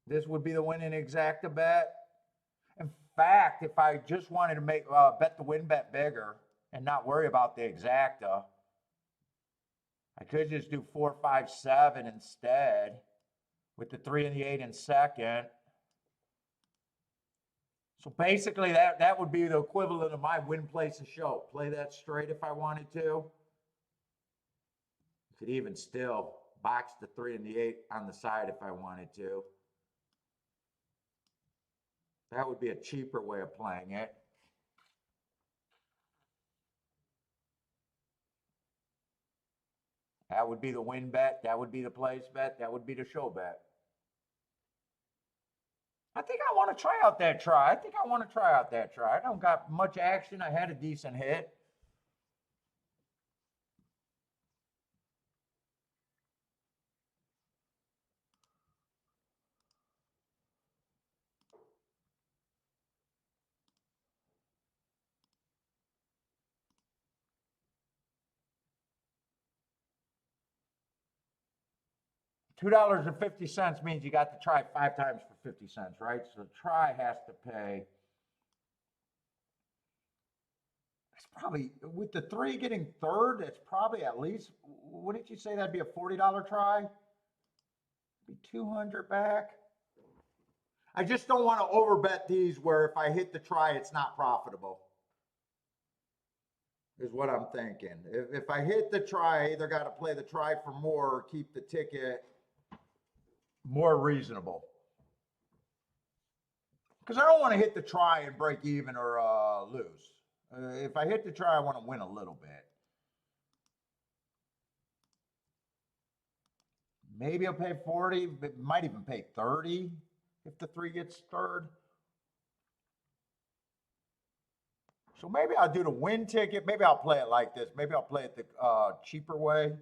This would be the winning exacta bet. In fact, if I just wanted to make bet the win bet bigger and not worry about the exacta, I could just do 457 instead with the 3 and the 8 in second. So basically that would be the equivalent of my win, place, and show. Play that straight if I wanted to. You could even still box the 3 and the 8 on the side if I wanted to. That would be a cheaper way of playing it. That would be the win bet. That would be the place bet. That would be the show bet. I think I want to try out that try. I don't got much action. I had a decent hit. $2.50 means you got to try 5 times for 50 cents, right? So the try has to pay. It's probably, with the 3 getting third, it's probably at least, what did you say? That'd be a $40 try? Be 200 back. I just don't want to overbet these where if I hit the try, it's not profitable. Is what I'm thinking. If I hit the try, I either got to play the try for more or keep the ticket more reasonable. Because I don't want to hit the try and break even or lose. If I hit the try, I want to win a little bit. Maybe I'll pay 40, but might even pay 30 if the 3 gets third. So maybe I'll do the win ticket. Maybe I'll play it like this. Maybe I'll play it the cheaper way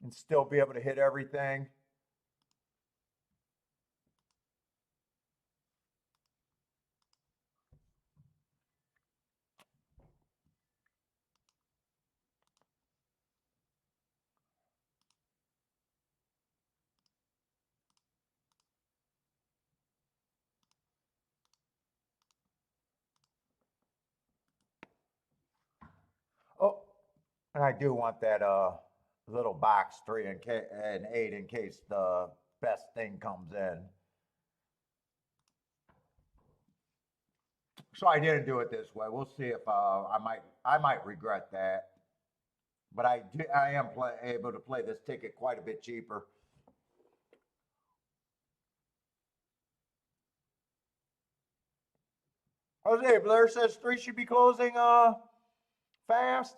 and still be able to hit everything. Oh, and I do want that little box 3 and 8 in case the best thing comes in. So I didn't do it this way. We'll see if I might regret that. But I am able to play this ticket quite a bit cheaper. Jose Blair says 3 should be closing fast.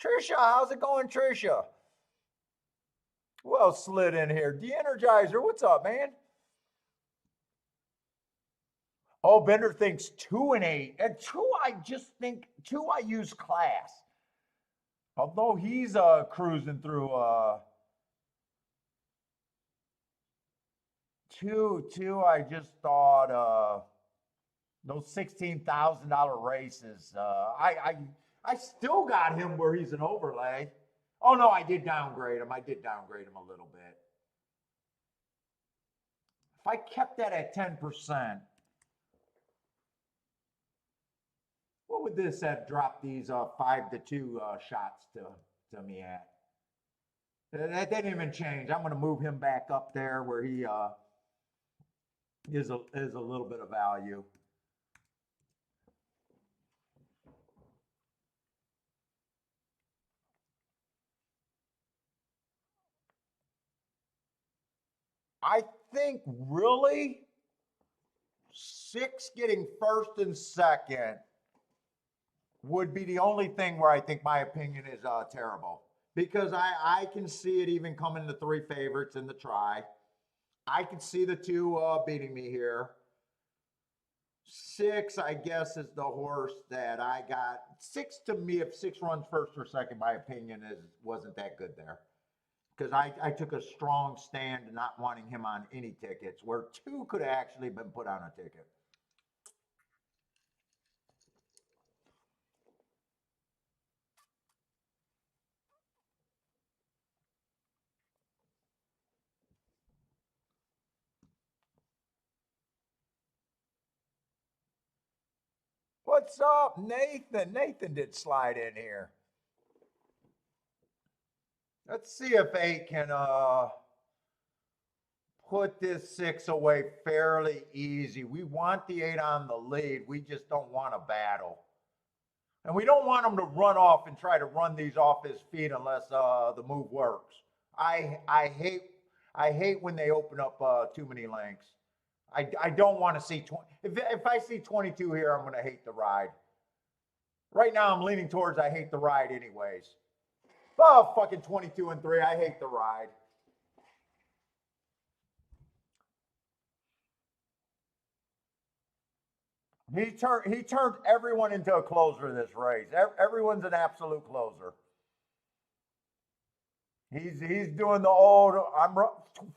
Trisha, how's it going, Trisha? Well, slid in here. De-Energizer, what's up, man? Oh, Bender thinks 2 and 8. And 2, I just think 2, I use class. Although he's cruising through 2, I just thought those $16,000 races. I still got him where he's an overlay. Oh no, I did downgrade him. I did downgrade him a little bit. If I kept that at 10%, What would this have dropped these 5-2 shots to me at? That didn't even change. I'm going to move him back up there where he is a little bit of value. I think really 6 getting first and second would be the only thing where I think my opinion is terrible. Because I can see it even coming to 3 favorites in the try. I can see the 2 beating me here. 6, I guess, is the horse that I got. 6 to me, if 6 runs first or second, my opinion wasn't that good there. Because I took a strong stand not wanting him on any tickets, where 2 could have actually been put on a ticket. What's up, Nathan? Nathan did slide in here. Let's see if 8 can put this 6 away fairly easy. We want the 8 on the lead. We just don't want a battle. And we don't want him to run off and try to run these off his feet unless the move works. I hate when they open up too many lengths. I don't want to see 20. If I see 22 here, I'm going to hate the ride. Right now, I'm leaning towards I hate the ride anyways. Oh, fucking 22 and 3. I hate the ride. He turned everyone into a closer in this race. Everyone's an absolute closer. He's doing the old. I'm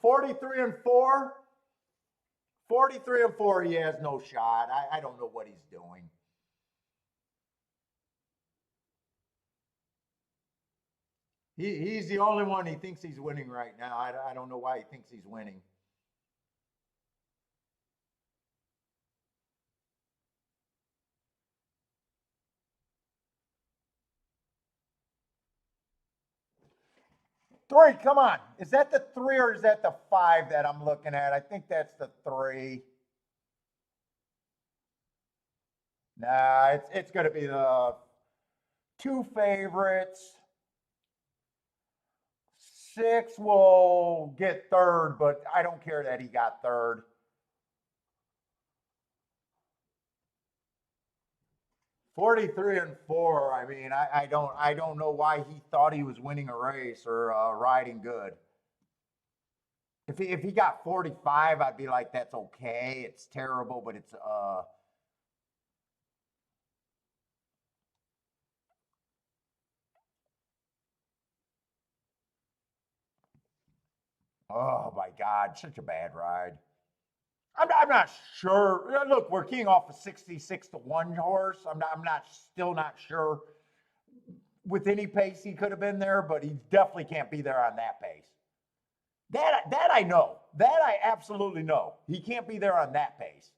43 and 4. 43 and 4. He has no shot. I don't know what he's doing. He's the only one he thinks he's winning right now. I don't know why he thinks he's winning. Three, come on. Is that the 3 or is that the 5 that I'm looking at? I think that's the 3. Nah, it's going to be the 2 favorites. 6 will get 3rd, but I don't care that he got 3rd. $43 and 4. I mean, I don't know why he thought he was winning a race or riding good. If he got 45, I'd be like, that's okay. It's terrible, but it's oh my God, such a bad ride. I'm not sure. Look, we're keying off a 66 to 1 horse. I'm still not sure with any pace he could have been there, but he definitely can't be there on that pace. That I know. That I absolutely know. He can't be there on that pace.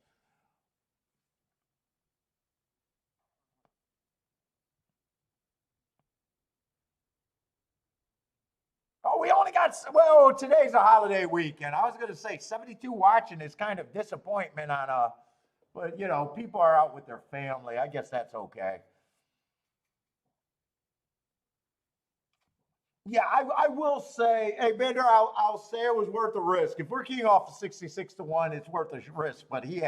Oh, we only got, well, today's a holiday weekend. I was going to say 72 watching is kind of disappointment on but you know, people are out with their family. I guess that's okay. Yeah, I will say, hey, Bender, I'll say it was worth the risk. If we're keying off a 66 to 1, it's worth the risk. But he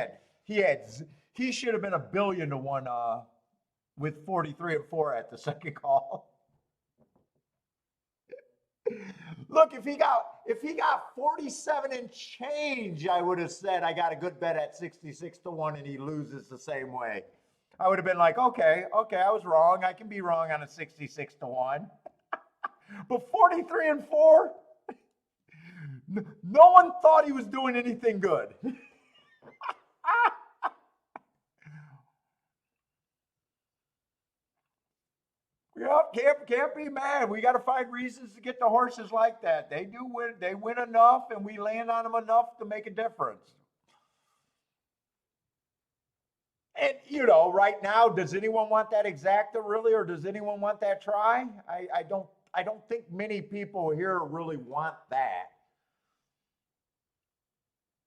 should have been a billion to 1 with 43 and 4 at the second call. Look, if he got 47 and change, I would have said I got a good bet at 66 to 1 and he loses the same way. I would have been like, okay, I was wrong. I can be wrong on a 66 to 1. But 43 and 4, no one thought he was doing anything good. Yep, can't be mad. We got to find reasons to get the horses like that. They do win. They win enough, and we land on them enough to make a difference. And you know, right now, does anyone want that exacta really, or does anyone want that try? I don't think many people here really want that.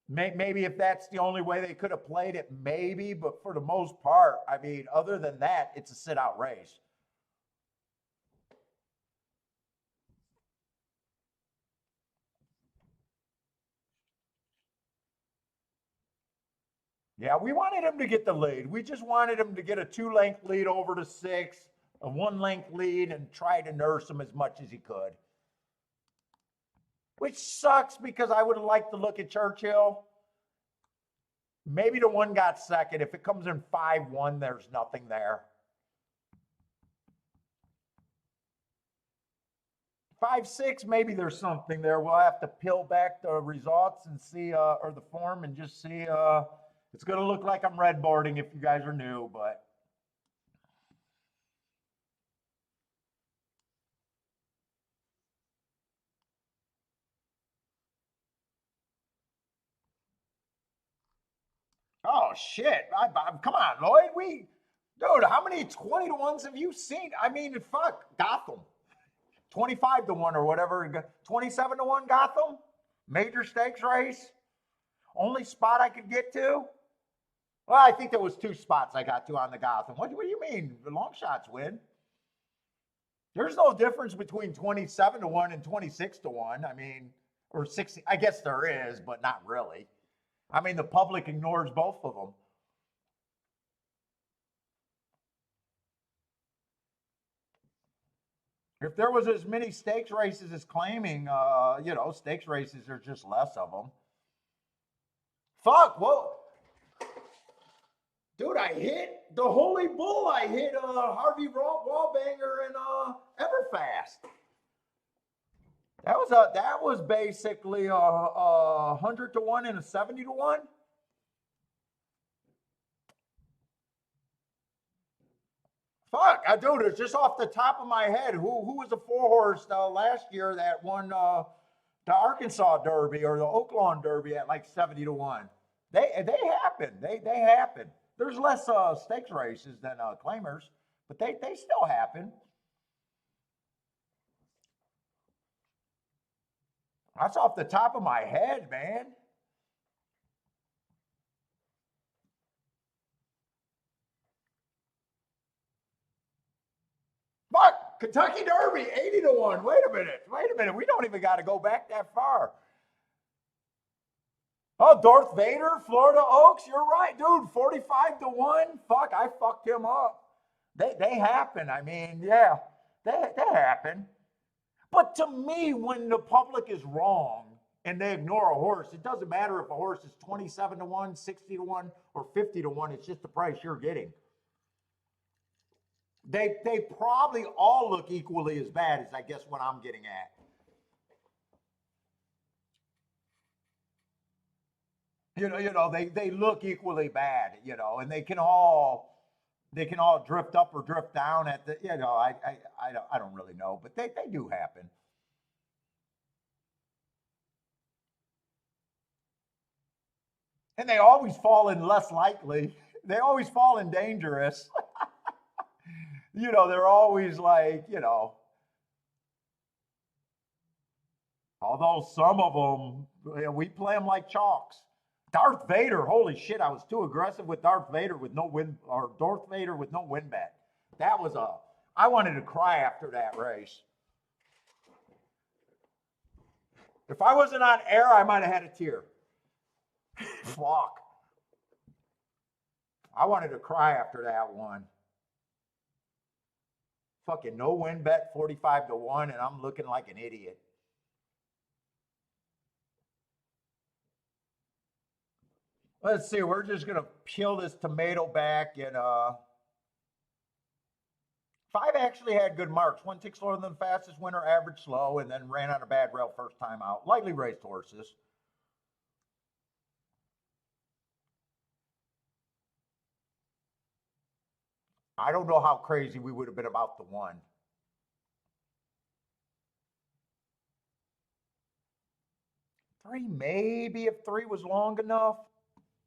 Maybe if that's the only way they could have played it, maybe. But for the most part, I mean, other than that, it's a sit-out race. Yeah, we wanted him to get the lead. We just wanted him to get a 2 length lead over to 6, a 1 length lead, and try to nurse him as much as he could. Which sucks because I would have liked to look at Churchill. Maybe the one got second. If it comes in 5-1, there's nothing there. 5-6, maybe there's something there. We'll have to peel back the results and see, or the form, and just see. It's going to look like I'm red boarding if you guys are new, but. Oh shit! Come on, Lloyd. Dude, how many 20-to-1s have you seen? I mean, fuck, Gotham, 25-to-1 or whatever, 27-to-1 Gotham, major stakes race, only spot I could get to. Well, I think there was 2 spots I got to on the Gotham. What do you mean? The long shots win. There's no difference between 27-to-1 and 26-to-1. I mean, or 60. I guess there is, but not really. I mean, the public ignores both of them. If there was as many stakes races as claiming, stakes races, there's just less of them. Fuck, whoa. Dude, I hit the Holy Bull. I hit Harvey Wallbanger and Everfast. That was basically a 100-to-1 and a 70-to-1. Fuck, dude, it's just off the top of my head. Who was the 4-horse last year that won the Arkansas Derby or the Oaklawn Derby at like 70-to-1? They happen. They happen. There's less stakes races than claimers, but they still happen. That's off the top of my head, man. Fuck, Kentucky Derby, 80-to-1. Wait a minute. We don't even got to go back that far. Oh, Darth Vader, Florida Oaks. You're right, dude. 45-to-1. Fuck, I fucked him up. They happen. I mean, yeah, they happen. But to me, when the public is wrong and they ignore a horse, it doesn't matter if a horse is 27-to-1, 60-to-1, or 50-to-1. It's just the price you're getting. They probably all look equally as bad as I guess what I'm getting at. They look equally bad, and they can all drift up or drift down at the, I don't really know, but they do happen. And they always fall in less likely. They always fall in dangerous. They're always like, although some of them, we play them like chalks. Darth Vader, holy shit, I was too aggressive with Darth Vader with no win, or Darth Vader with no win bet. I wanted to cry after that race. If I wasn't on air, I might have had a tear. Fuck. I wanted to cry after that one. Fucking no win bet, 45-to-1, and I'm looking like an idiot. Let's see, we're just gonna peel this tomato back, and 5 actually had good marks. 1 tick slower than the fastest winner, average slow, and then ran on a bad rail first time out. Lightly raced horses. I don't know how crazy we would have been about the 1. 3, maybe if 3 was long enough.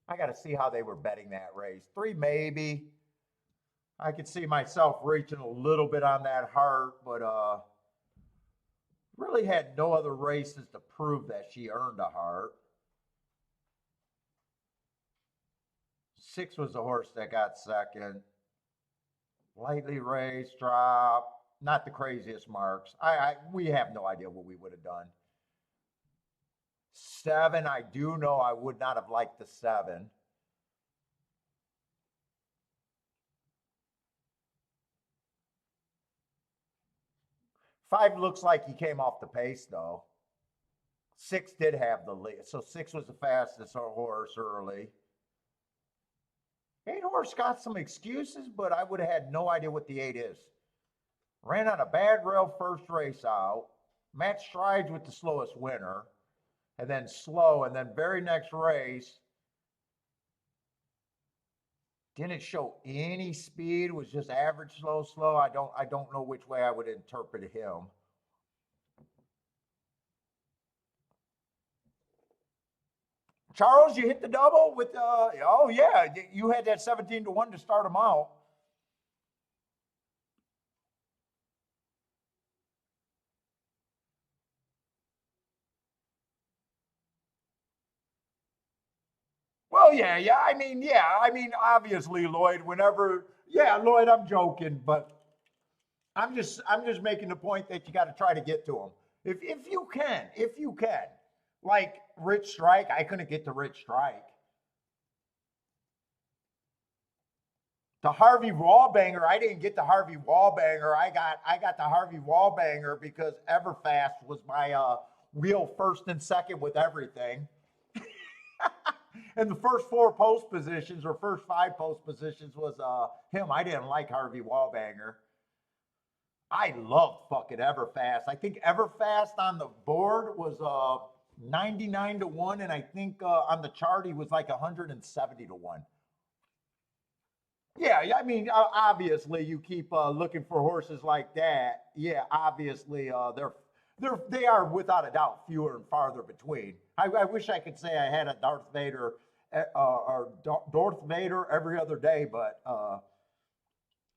I got to see how they were betting that race. 3 maybe. I could see myself reaching a little bit on that heart, but really had no other races to prove that she earned a heart. 6 was the horse that got second. Lightly raced, drop, not the craziest marks. We have no idea what we would have done. 7, I do know I would not have liked the 7. Five looks like he came off the pace though. 6 did have the lead, so 6 was the fastest horse early. 8 horse got some excuses, but I would have had no idea what the 8 is. Ran on a bad rail first race out, matched strides with the slowest winner, and then slow, and then very next race didn't show any speed, was just average slow. I don't know which way I would interpret him. Charles, you hit the double with oh yeah, you had that 17-1 to start him out. Well, yeah. I mean, obviously, Lloyd. Whenever, yeah, Lloyd, I'm joking, but I'm just making the point that you got to try to get to him if you can. Like Rich Strike, I couldn't get to Rich Strike. The Harvey Wallbanger, I didn't get the Harvey Wallbanger. I got the Harvey Wallbanger because Everfast was my wheel first and second with everything. And the first 4 post positions or first 5 post positions was him. I didn't like Harvey Wallbanger. I loved fucking Everfast. I think Everfast on the board was 99-1, and I think on the chart he was like 170-1. Yeah, I mean, obviously you keep looking for horses like that. Yeah, obviously they are without a doubt fewer and farther between. I wish I could say I had a Darth Vader or Darth Vader every other day, but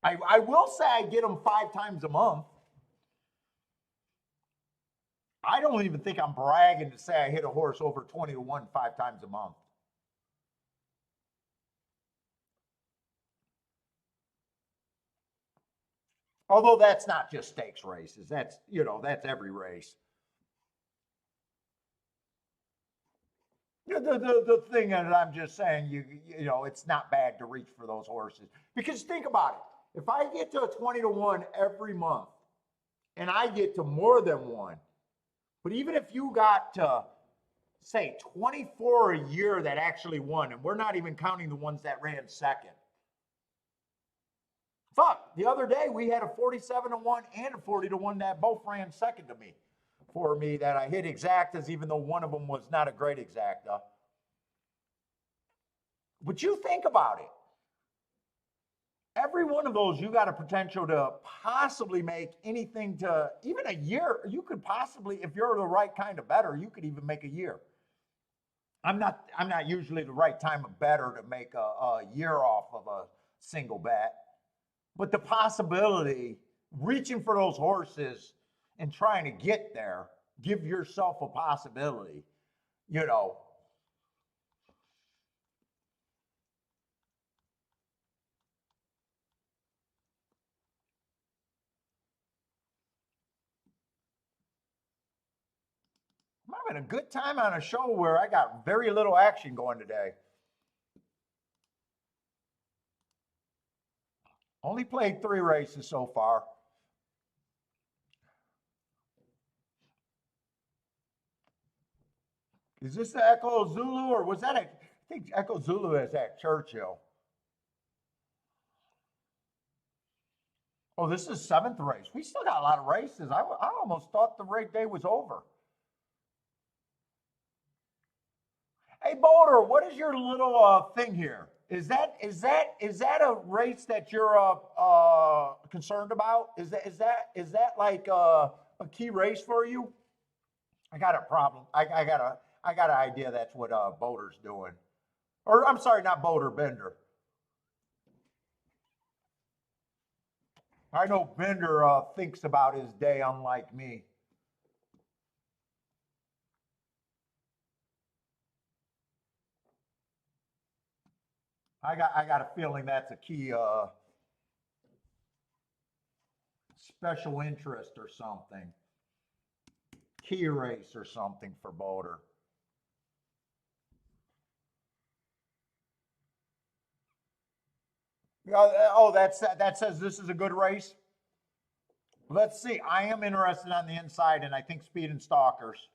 I will say I get them 5 times a month. I don't even think I'm bragging to say I hit a horse over 20-1 5 times a month. Although that's not just stakes races. That's every race. The thing that I'm just saying, it's not bad to reach for those horses. Because think about it. If I get to a 20-1 every month, and I get to more than one, but even if you got to, say, 24 a year that actually won, and we're not even counting the ones that ran second. Fuck, the other day we had a 47-1 and a 40-1 that both ran second to me. For me, that I hit exactas, even though one of them was not a great exacta. But you think about it. Every one of those, you got a potential to possibly make anything to even a year. You could possibly, if you're the right kind of bettor, you could even make a year. I'm not usually the right time of bettor to make a year off of a single bet. But the possibility, reaching for those horses and trying to get there, give yourself a possibility, I'm having a good time on a show where I got very little action going today. Only played 3 races so far. Is this the Echo Zulu or was that I think Echo Zulu is at Churchill. Oh, this is 7th race. We still got a lot of races. I almost thought the race day was over. Hey, Boulder, what is your little thing here? Is that a race that you're concerned about? Is that like a key race for you? I got a problem. I got an idea that's what Boulder's doing. Or I'm sorry, not Boulder, Bender. I know Bender thinks about his day unlike me. I got a feeling that's a key special interest or something. Key race or something for Boulder. Oh, that says this is a good race. Let's see. I am interested on the inside, and I think Speed and Stalkers.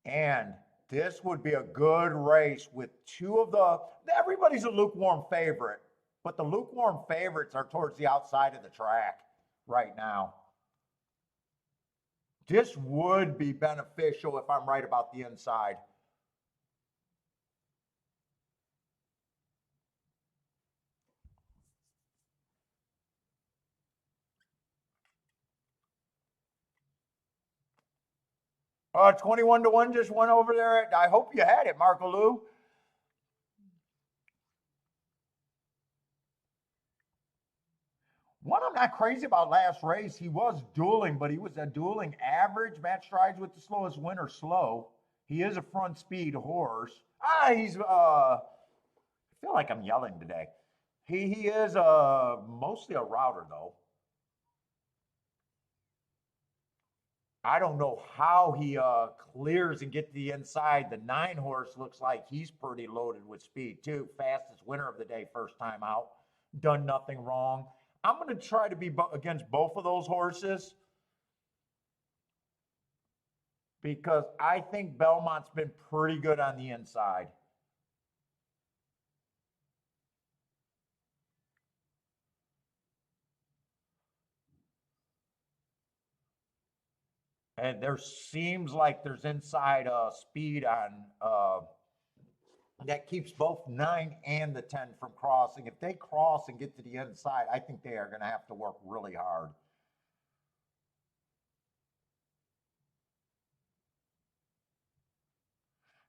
And this would be a good race with two of the. Everybody's a lukewarm favorite, but the lukewarm favorites are towards the outside of the track right now. This would be beneficial if I'm right about the inside. Oh, 21 to 1 just went over there. I hope you had it, Marco Lou. One I'm not crazy about last race, he was dueling, but he was a dueling average. Matt Strides with the slowest winner slow. He is a front speed horse. He's I feel like I'm yelling today. He is mostly a router though. I don't know how he clears and get to the inside. The 9 horse looks like he's pretty loaded with speed too. Fastest winner of the day, first time out. Done nothing wrong. I'm going to try to be against both of those horses because I think Belmont's been pretty good on the inside. And there seems like there's inside speed on that keeps both 9 and the 10 from crossing. If they cross and get to the inside, I think they are going to have to work really hard.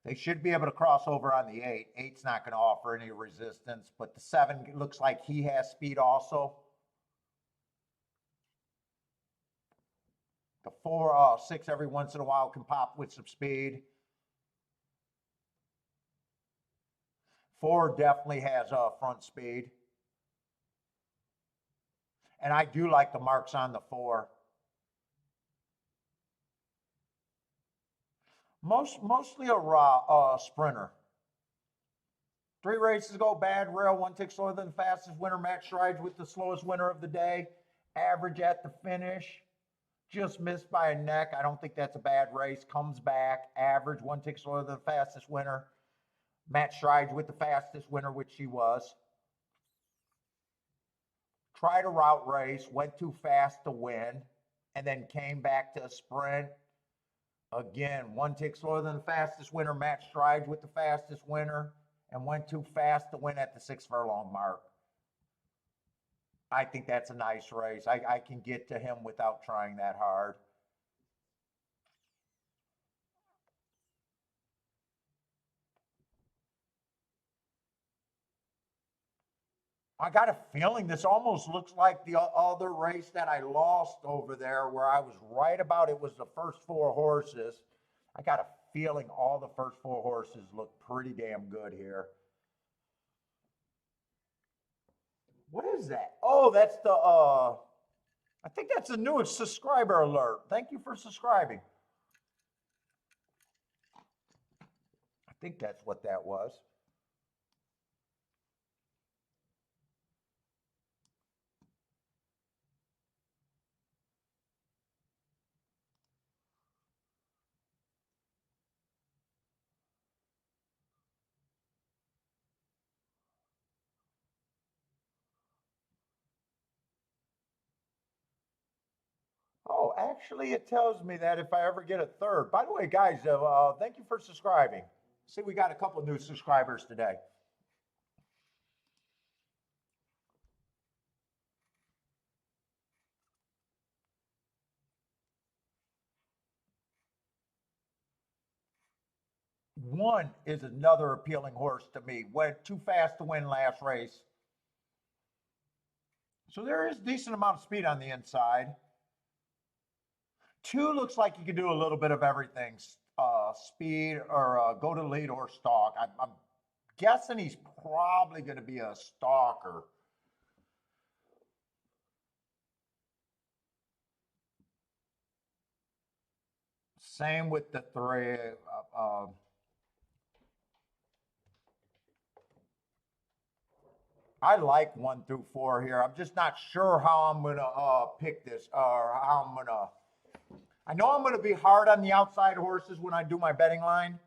They should be able to cross over on the 8. 8's not going to offer any resistance, but the 7 looks like he has speed also. The 4, 6 every once in a while can pop with some speed. 4 definitely has front speed. And I do like the marks on the 4. Mostly a sprinter. 3 races ago, bad rail, 1 tick slower than the fastest winner. Matt Strides with the slowest winner of the day. Average at the finish. Just missed by a neck. I don't think that's a bad race. Comes back. Average, 1 tick slower than the fastest winner. Matt Strides with the fastest winner, which she was. Tried a route race, went too fast to win, and then came back to a sprint. Again, 1 tick slower than the fastest winner. Matt Strides with the fastest winner and went too fast to win at the 6 furlong mark. I think that's a nice race. I can get to him without trying that hard. I got a feeling this almost looks like the other race that I lost over there where I was right about it was the first 4 horses. I got a feeling all the first 4 horses look pretty damn good here. What is that? Oh, that's the, I think that's the newest subscriber alert. Thank you for subscribing. I think that's what that was. Oh, actually, it tells me that if I ever get a third. By the way, guys, thank you for subscribing. See, we got a couple new subscribers today. 1 is another appealing horse to me. Went too fast to win last race. So there is decent amount of speed on the inside. 2 looks like he can do a little bit of everything. Speed or go to lead or stalk. I'm guessing he's probably going to be a stalker. Same with the 3. I like 1 through 4 here. I'm just not sure how I'm gonna pick this, or how I'm gonna. I know I'm gonna be hard on the outside horses when I do my betting line.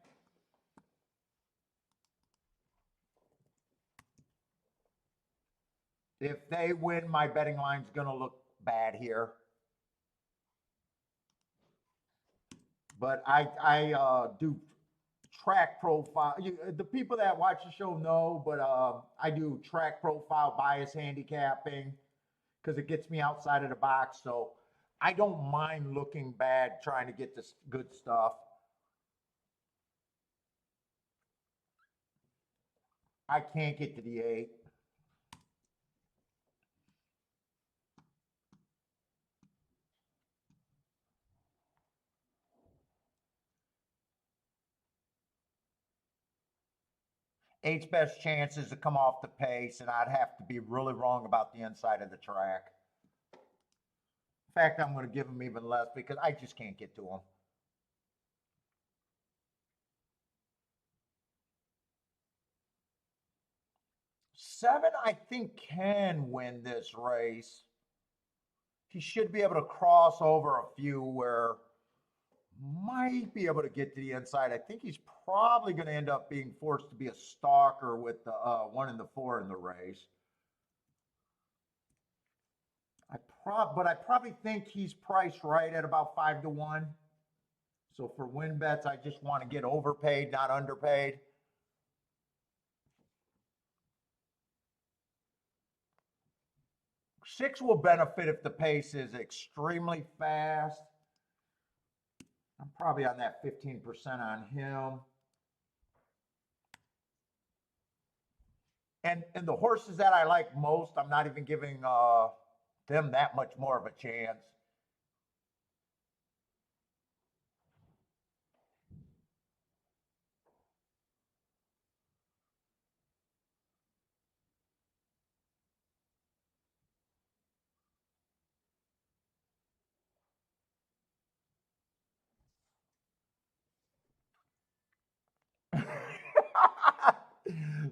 If they win, my betting line's gonna look bad here. But I do track profile. The people that watch the show know, but I do track profile bias handicapping because it gets me outside of the box. So I don't mind looking bad trying to get this good stuff. I can't get to the 8. Eight's best chance is to come off the pace, and I'd have to be really wrong about the inside of the track. In fact, I'm going to give him even less because I just can't get to him. 7, I think, can win this race. He should be able to cross over a few where might be able to get to the inside. I think he's probably going to end up being forced to be a stalker with the 1 and the 4 in the race. But I probably think he's priced right at about 5 to 1. So for win bets, I just want to get overpaid, not underpaid. Six will benefit if the pace is extremely fast. I'm probably on that 15% on him. And the horses that I like most, I'm not even giving them that much more of a chance.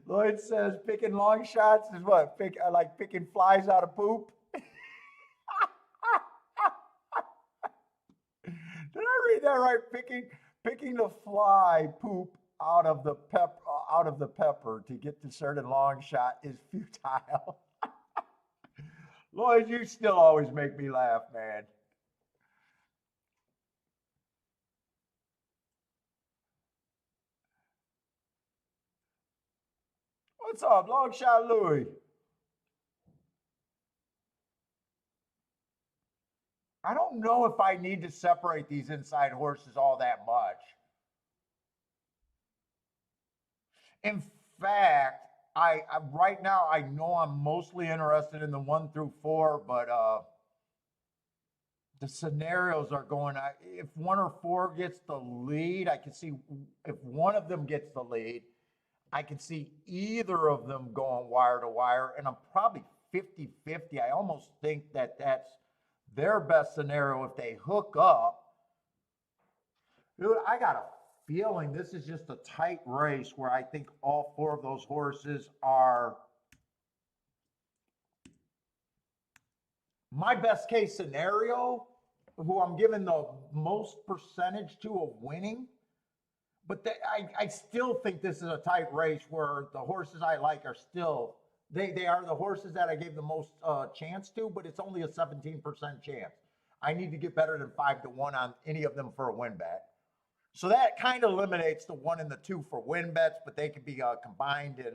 Lloyd says picking long shots is what? Like picking flies out of poop? Did I read that right? Picking the fly poop out of the pepper to get to certain long shot is futile. Lloyd, you still always make me laugh, man. What's up, Long Shot Louie? I don't know if I need to separate these inside horses all that much. In fact, I right now I know I'm mostly interested in the 1 through 4, but the scenarios are going. If 1 or 4 gets the lead, I can see if one of them gets the lead, I can see either of them going wire to wire, and I'm probably 50-50. I almost think that that's their best scenario if they hook up. Dude, I got a feeling this is just a tight race where I think all 4 of those horses are my best case scenario, who I'm giving the most percentage to of winning. But I still think this is a tight race where the horses I like are still, they are the horses that I gave the most chance to, but it's only a 17% chance. I need to get better than 5 to 1 on any of them for a win bet. So that kind of eliminates the 1 and the 2 for win bets, but they can be combined in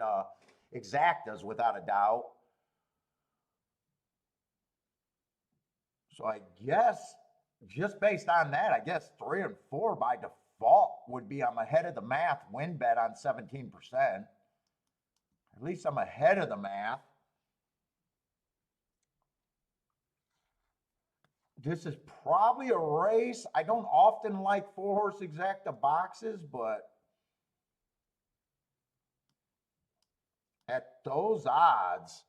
exactas without a doubt. So I guess just based on that, I guess 3 and 4 by default default would be I'm ahead of the math win bet on 17%. At least I'm ahead of the math. This is probably a race. I don't often like 4-horse exacta boxes, but at those odds,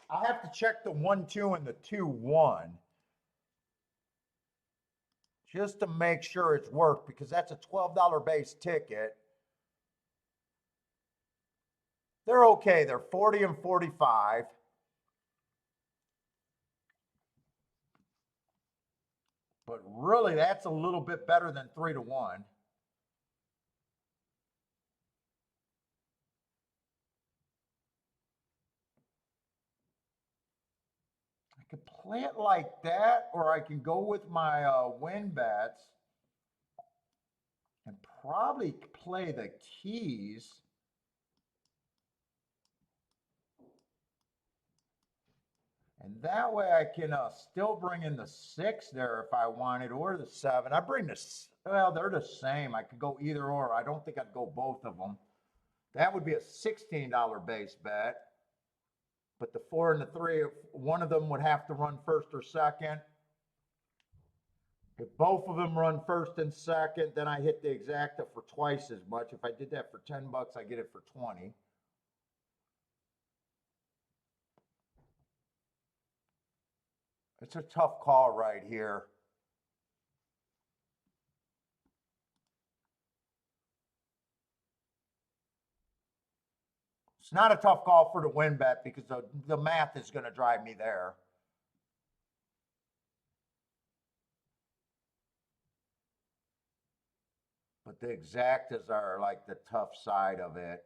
I'll have to check the 1-2 and the 2-1 just to make sure it's worked, because that's a $12 base ticket. They're okay. They're 40 and 45. But really, that's a little bit better than 3-1. I could play it like that, or I can go with my win bets and probably play the keys. And that way I can still bring in the 6 there if I wanted, or the 7. I bring the, well, they're the same. I could go either or. I don't think I'd go both of them. That would be a $16 base bet. But the 4 and the 3, one of them would have to run first or second. If both of them run first and second, then I hit the exacta for twice as much. If I did that for $10, I get it for 20. It's a tough call right here. It's not a tough call for the win bet because the math is going to drive me there. But the exactas are like the tough side of it.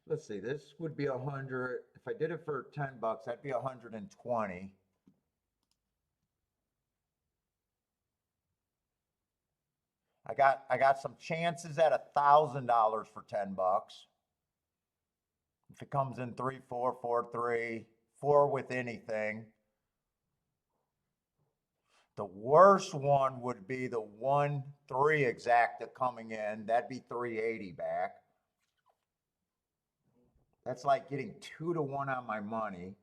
Let's see, this would be 100. If I did it for $10, that'd be 120. I got some chances at $1,000 for $10. If it comes in 3-4, 4-3, 4 with anything. The worst one would be the 1-3 exacta coming in. That'd be 380 back. That's like getting 2-1 on my money.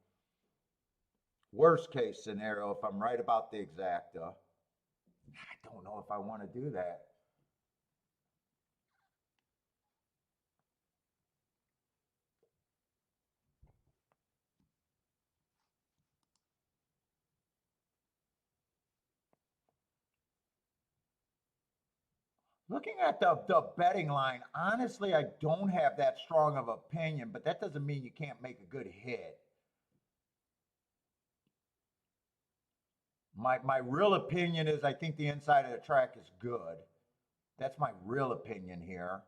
Worst case scenario, if I'm right about the exacta. I don't know if I want to do that. Looking at the betting line, honestly, I don't have that strong of opinion, but that doesn't mean you can't make a good hit. My real opinion is I think the inside of the track is good. That's my real opinion here.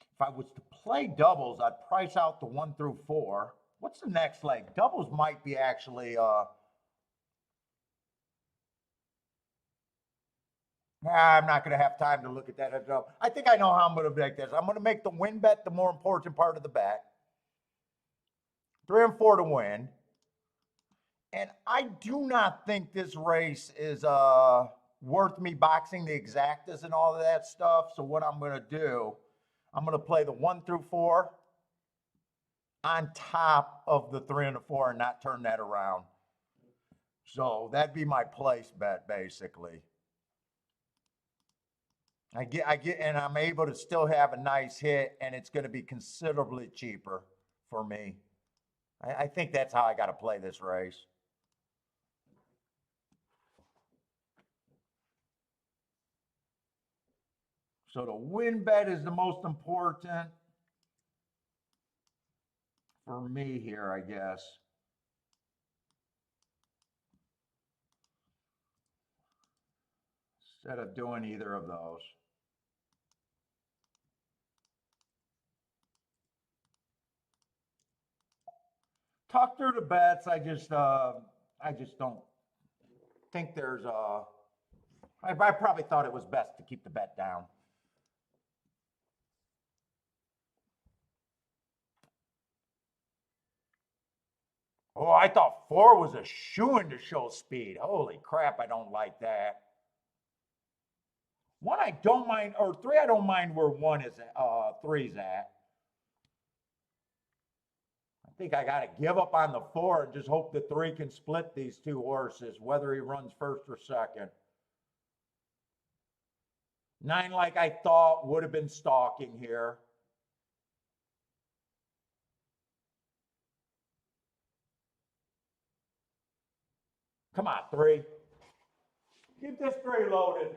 If I was to play doubles, I'd price out the 1 through 4. What's the next leg? Doubles might be actually I'm not going to have time to look at that. I think I know how I'm going to make this. I'm going to make the win bet the more important part of the bet. 3 and 4 to win. And I do not think this race is worth me boxing the exactas and all of that stuff. So what I'm going to do, I'm going to play the 1 through 4 on top of the 3 and the 4 and not turn that around. So that'd be my place bet, basically. I get, and I'm able to still have a nice hit, and it's going to be considerably cheaper for me. I think that's how I got to play this race. So the win bet is the most important for me here, I guess. Instead of doing either of those. Talk through the bets. I just don't think there's I probably thought it was best to keep the bet down. Oh, I thought 4 was a shoo-in to show speed. Holy crap, I don't like that. 1 I don't mind, or 3 I don't mind where 1 is at, 3's at. I think I got to give up on the 4 and just hope the 3 can split these 2 horses, whether he runs first or second. 9, like I thought, would have been stalking here. Come on, 3. Keep this 3 loaded.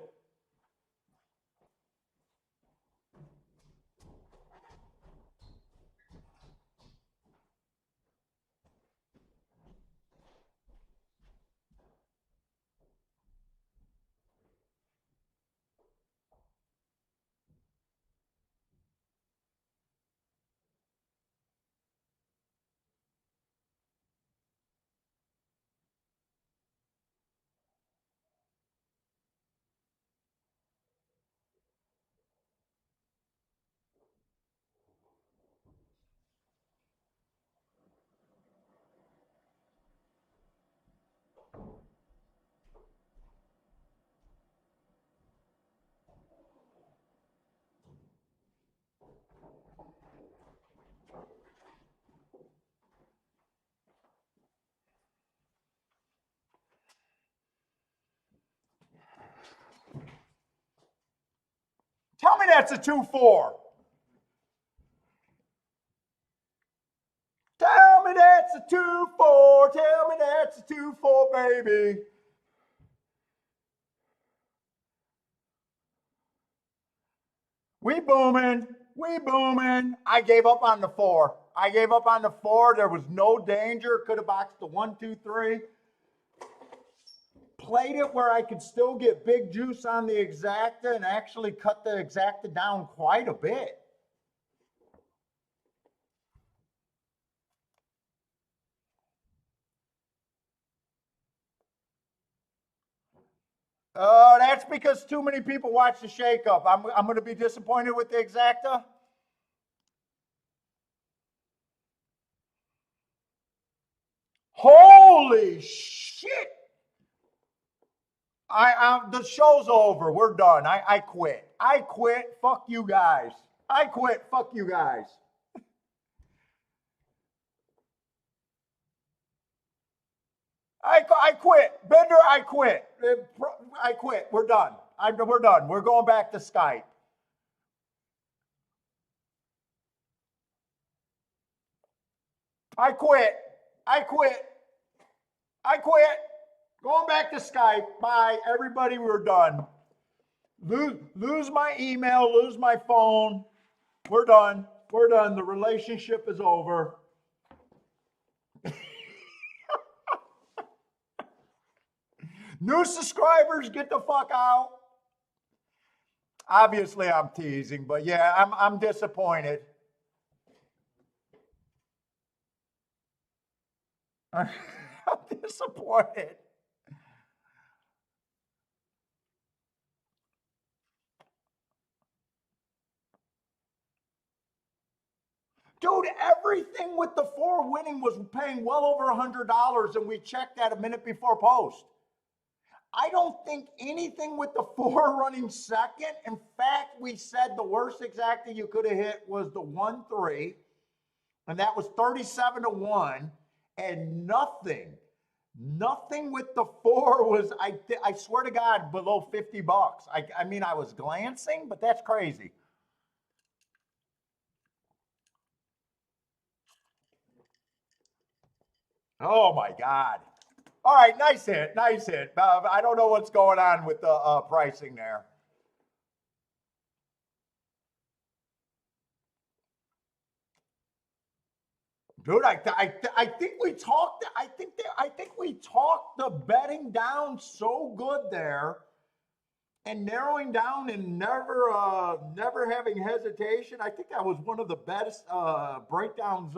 Tell me that's a 2-4. Tell me that's a 2-4. Tell me that's a 2-4, baby. We booming. We booming. I gave up on the 4. I gave up on the 4. There was no danger. Could have boxed the 1, 2, 3. Played it where I could still get big juice on the exacta and actually cut the exacta down quite a bit. That's because too many people watch the shakeup. I'm going to be disappointed with the exacta. Holy shit! The show's over. We're done. I quit. I quit. Fuck you guys. I quit. Fuck you guys. I quit. Bender, I quit. I quit. We're done. We're done. We're going back to Skype. I quit. I quit. I quit. Going back to Skype. Bye. Everybody, we're done. Lose my email, lose my phone. We're done. We're done. The relationship is over. New subscribers, get the fuck out. Obviously, I'm teasing, but yeah, I'm disappointed. I'm disappointed. Dude, everything with the 4 winning was paying well over $100, and we checked that a minute before post. I don't think anything with the 4 running second. In fact, we said the worst exacta you could have hit was the 1-3, and that was 37-1, and nothing with the 4 was, I swear to God, below $50. I mean, I was glancing, but that's crazy. Oh my God. All right, nice hit, nice hit. I don't know what's going on with the pricing there. Dude, I think we talked. I think we talked the betting down so good there, and narrowing down and never having hesitation. I think that was one of the best breakdowns,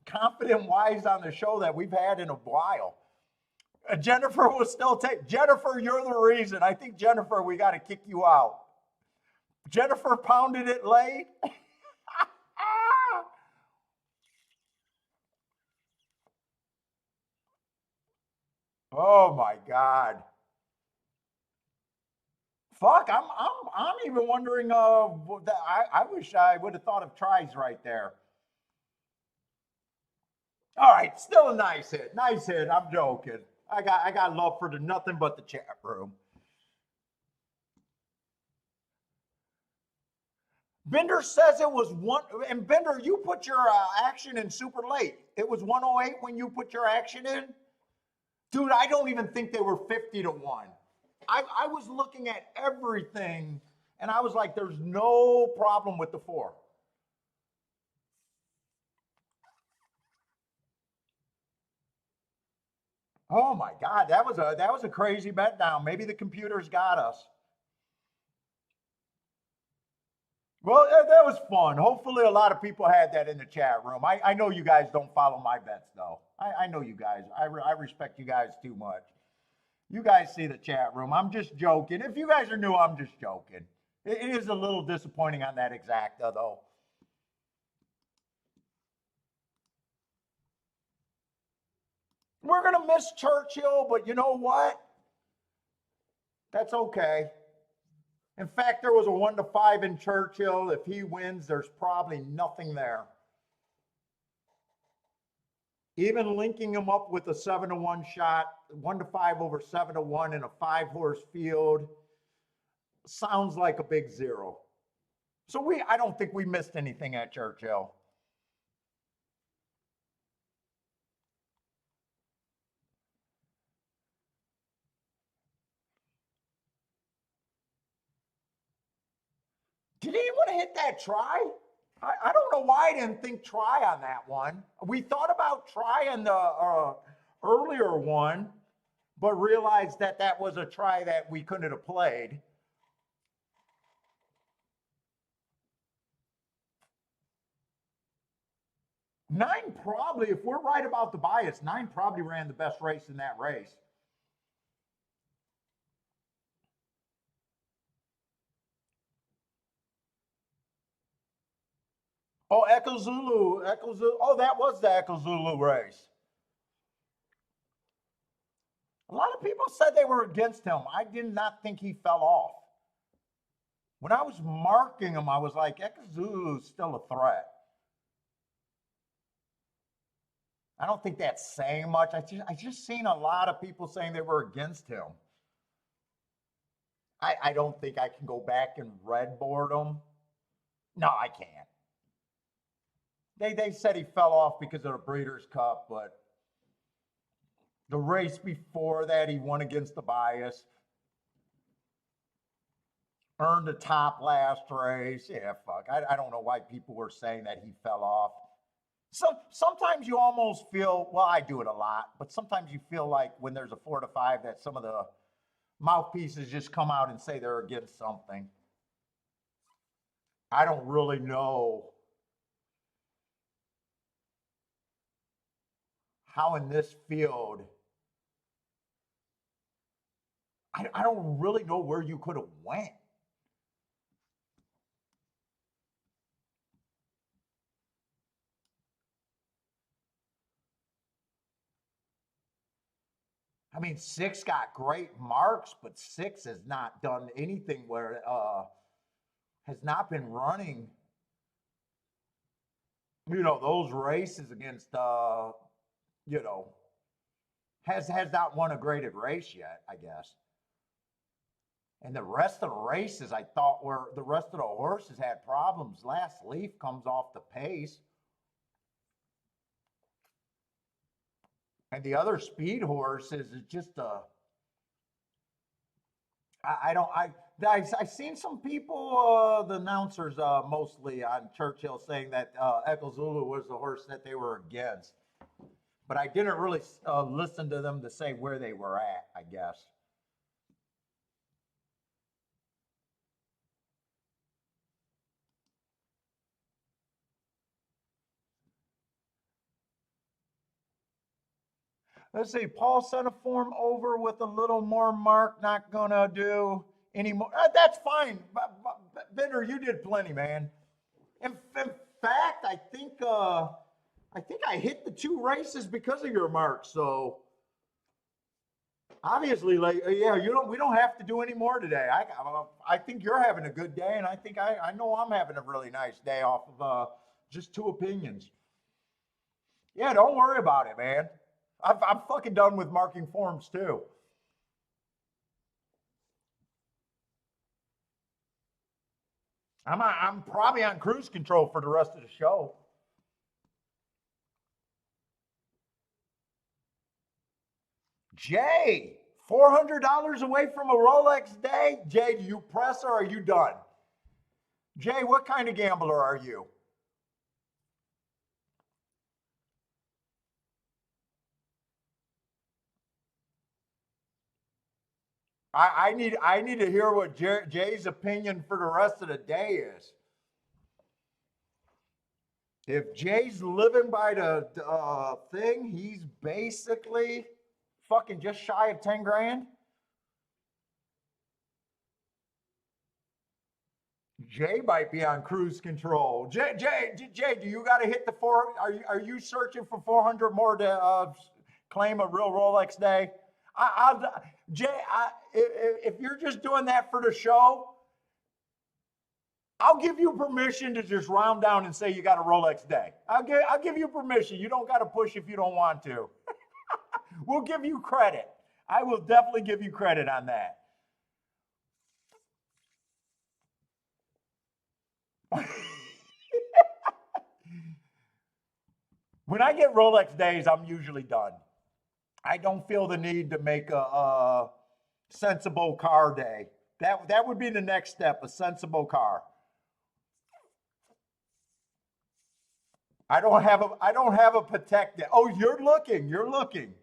confident wise on the show that we've had in a while. Jennifer was still Jennifer, you're the reason. I think Jennifer, we got to kick you out. Jennifer pounded it late. Oh my God. Fuck, I'm even wondering. I wish I would have thought of tries right there. All right, still a nice hit. Nice hit. I'm joking. I got love for the nothing but the chat room. Bender says it was one, and Bender, you put your action in super late. It was 108 when you put your action in. Dude, I don't even think they were 50 to 1. I was looking at everything and I was like, there's no problem with the 4. Oh my God, that was a crazy bet down. Maybe the computers got us. Well, that was fun. Hopefully, a lot of people had that in the chat room. I know you guys don't follow my bets, though. I know you guys. I respect you guys too much. You guys see the chat room. I'm just joking. If you guys are new, I'm just joking. It is a little disappointing on that exacta, though. We're going to miss Churchill, but you know what? That's okay. In fact, there was a 1-5 in Churchill. If he wins, there's probably nothing there. Even linking him up with a 7-1 shot, 1-5 over 7-1 in a 5-horse field sounds like a big zero. So I don't think we missed anything at Churchill. Did anyone hit that try? I don't know why I didn't think try on that one. We thought about try on the earlier one, but realized that that was a try that we couldn't have played. Nine probably, if we're right about the bias, 9 probably ran the best race in that race. Oh, Echo Zulu. Oh, that was the Echo Zulu race. A lot of people said they were against him. I did not think he fell off. When I was marking him, I was like, Echo Zulu is still a threat. I don't think that's saying much. I just seen a lot of people saying they were against him. I don't think I can go back and red board him. No, I can't. They said he fell off because of the Breeders' Cup, but the race before that, he won against the bias. Earned the top last race. Yeah, fuck. I don't know why people were saying that he fell off. Sometimes you almost feel, well, I do it a lot, but sometimes you feel like when there's a 4-5 that some of the mouthpieces just come out and say they're against something. I don't really know how in this field, I don't really know where you could have went. I mean, 6 got great marks, but 6 has not done anything where has not been running. Those races against has not won a graded race yet, I guess. And the rest of the races, I thought the rest of the horses had problems. Last Leaf comes off the pace. And the other speed horses is just I've seen some people, the announcers mostly on Churchill, saying that Echo Zulu was the horse that they were against. But I didn't really listen to them to say where they were at, I guess. Let's see. Paul sent a form over with a little more mark. Not gonna do anymore. That's fine. Bender, you did plenty, man. In fact, I think I hit the 2 races because of your mark. So Obviously, like, yeah, we don't have to do any more today. I think you're having a good day, and I think I know I'm having a really nice day off of just two opinions. Yeah, don't worry about it, man. I'm fucking done with marking forms too. I'm probably on cruise control for the rest of the show. Jay, $400 away from a Rolex day. Jay, do you press or are you done? Jay, what kind of gambler are you? I need to hear what Jay's opinion for the rest of the day is. If Jay's living by the thing, he's basically fucking just shy of 10 grand. Jay might be on cruise control. Jay, do you got to hit the four? Are you searching for 400 more to claim a real Rolex day? Jay, if you're just doing that for the show, I'll give you permission to just round down and say you got a Rolex day. I'll give you permission. You don't got to push if you don't want to. We'll give you credit. I will definitely give you credit on that. When I get Rolex days, I'm usually done. I don't feel the need to make a sensible car day. That would be the next step, a sensible car. I don't have a Patek day. Oh, you're looking. You're looking.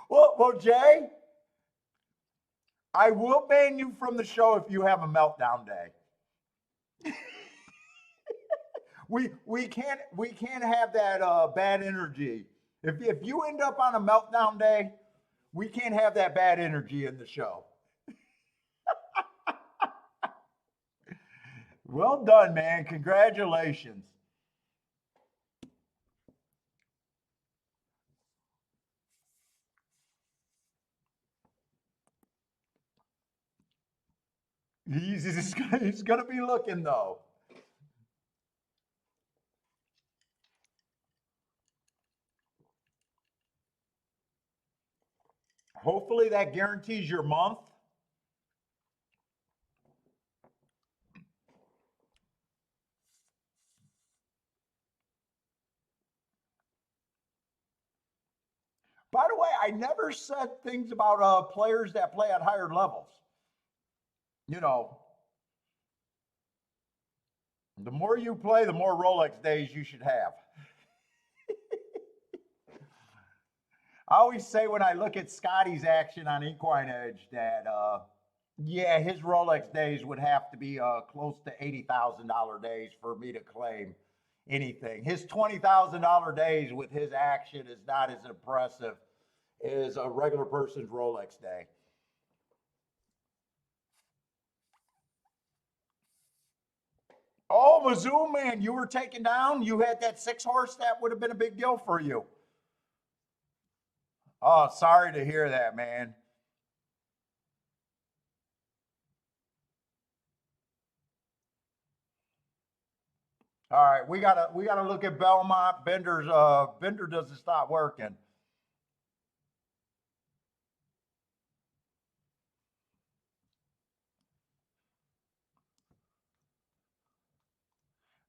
Well, Jay, I will ban you from the show if you have a meltdown day. We can't have that bad energy. If you end up on a meltdown day, we can't have that bad energy in the show. Well done, man. Congratulations. He's gonna be looking though. Hopefully that guarantees your month. By the way, I never said things about players that play at higher levels. You know, the more you play, the more Rolex days you should have. I always say when I look at Scotty's action on Equine Edge that, yeah, his Rolex days would have to be close to $80,000 days for me to claim anything. His $20,000 days with his action is not as impressive as a regular person's Rolex day. Oh, Mizzou, man, you were taken down. You had that 6 horse. That would have been a big deal for you. Oh, sorry to hear that, man. All right, we gotta look at Belmont. Bender doesn't stop working.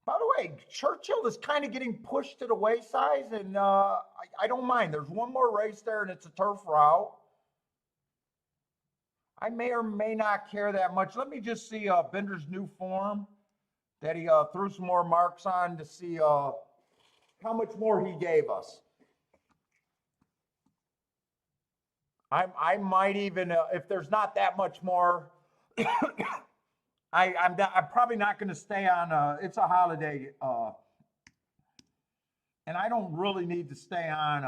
By the way, Churchill is kind of getting pushed to the wayside, and I don't mind. There's one more race there, and it's a turf route. I may or may not care that much. Let me just see Bender's new form that he threw some more marks on to see how much more he gave us. I might even, if there's not that much more, I'm probably not going to stay on. It's a holiday, and I don't really need to stay on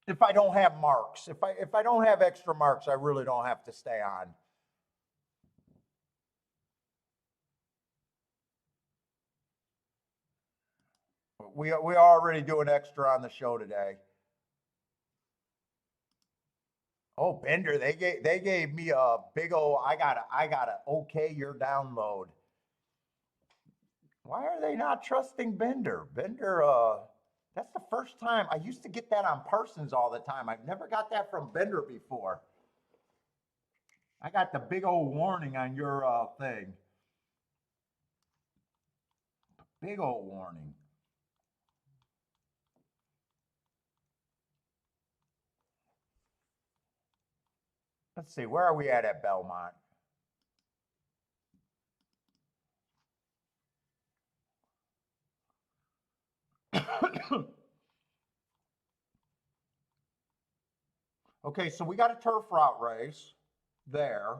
if I don't have marks. If I don't have extra marks, I really don't have to stay on. we already doing extra on the show today. Oh, Bender, they gave me a big old. I gotta okay your download. Why are they not trusting Bender? Bender, that's the first time. I used to get that on Parsons all the time. I've never got that from Bender before. I got the big old warning on your thing. Big old warning. Let's see, where are we at Belmont? Okay, so we got a turf route race there.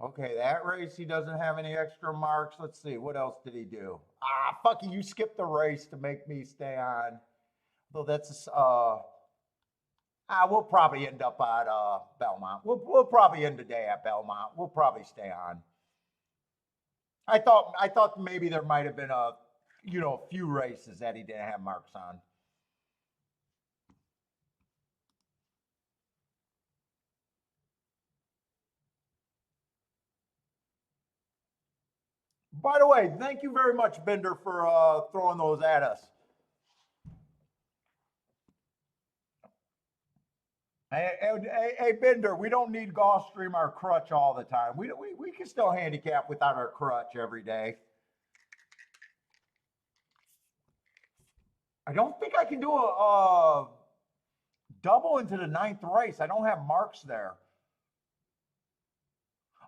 Okay, that race, he doesn't have any extra marks. Let's see, what else did he do? Ah, fuck you skipped the race to make me stay on. Though that's, we'll probably end up at Belmont. We'll probably end the day at Belmont. We'll probably stay on. I thought maybe there might have been a few races that he didn't have marks on. By the way, thank you very much, Bender, for throwing those at us. Hey, Bender, we don't need Gulfstream our crutch all the time. We can still handicap without our crutch every day. I don't think I can do a double into the 9th race. I don't have marks there.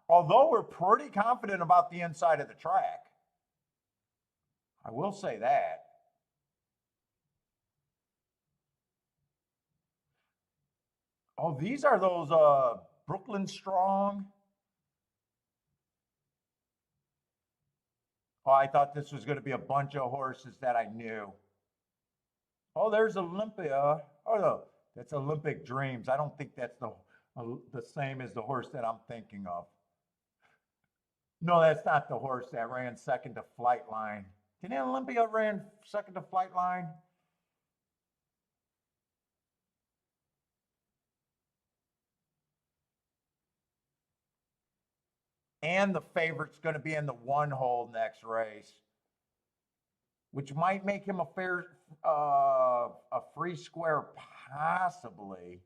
Although we're pretty confident about the inside of the track. I will say that. Oh, these are those Brooklyn Strong. Oh, I thought this was going to be a bunch of horses that I knew. Oh, there's Olympia. Oh, no, that's Olympic Dreams. I don't think that's the same as the horse that I'm thinking of. No, that's not the horse that ran second to Flightline. Didn't Olympia ran second to Flightline? And the favorite's going to be in the 1-hole next race, which might make him a free square possibly.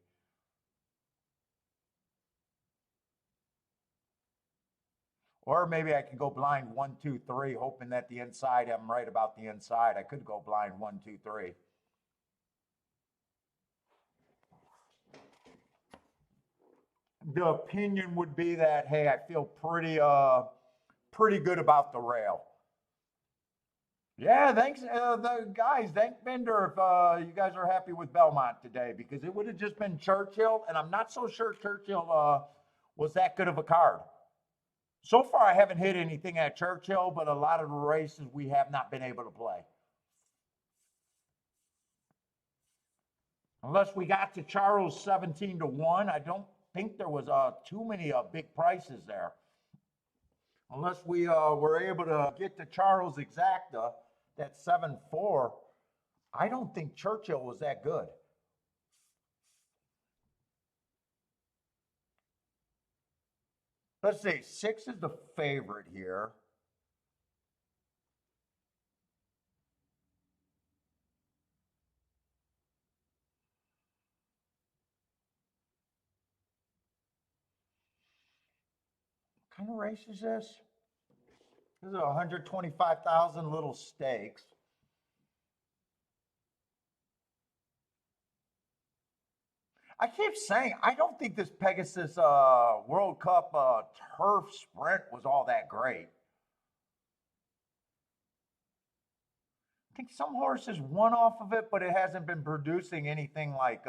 Or maybe I could go blind 1, 2, 3, hoping that the inside, I'm right about the inside. I could go blind 1, 2, 3. The opinion would be that, hey, I feel pretty good about the rail. Yeah, thanks, guys. Thank Bender if you guys are happy with Belmont today, because it would have just been Churchill, and I'm not so sure Churchill was that good of a card. So far, I haven't hit anything at Churchill, but a lot of the races we have not been able to play. Unless we got to Charles 17-1, I don't think there was too many big prices there. Unless we were able to get to Charles Exacta, that 7-4, I don't think Churchill was that good. Let's see, 6 is the favorite here. What kind of race is this? This is 125,000 little stakes. I keep saying, I don't think this Pegasus World Cup turf sprint was all that great. I think some horses won off of it, but it hasn't been producing anything like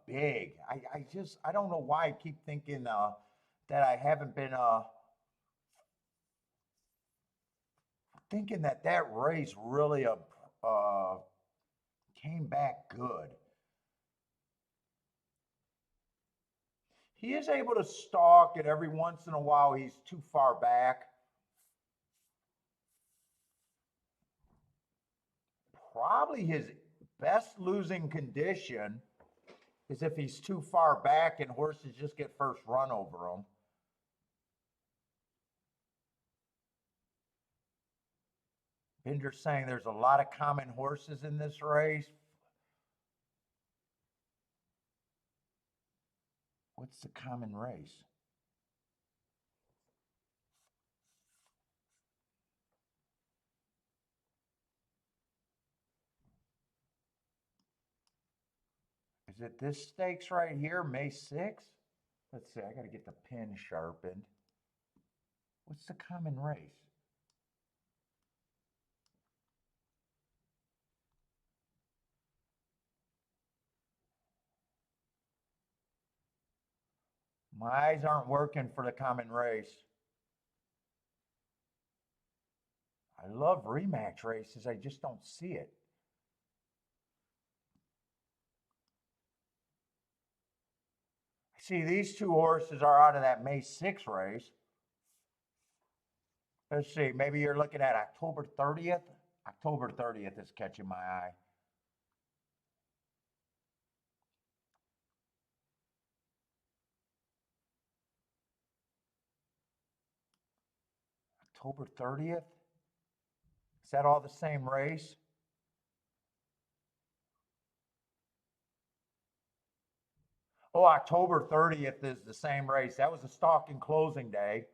big. I don't know why I keep thinking that I haven't been thinking that race really came back good. He is able to stalk, and every once in a while he's too far back. probably his best losing condition is if he's too far back and horses just get first run over him. Binder's saying there's a lot of common horses in this race. What's the common race? Is it this stakes right here, May 6th? Let's see, I got to get the pin sharpened. What's the common race? My eyes aren't working for the common race. I love rematch races, I just don't see it. See, these two horses are out of that May 6th race. Let's see, maybe you're looking at October 30th. October 30th is catching my eye. October 30th? Is that all the same race? Oh, October 30th is the same race. That was a stalking closing day.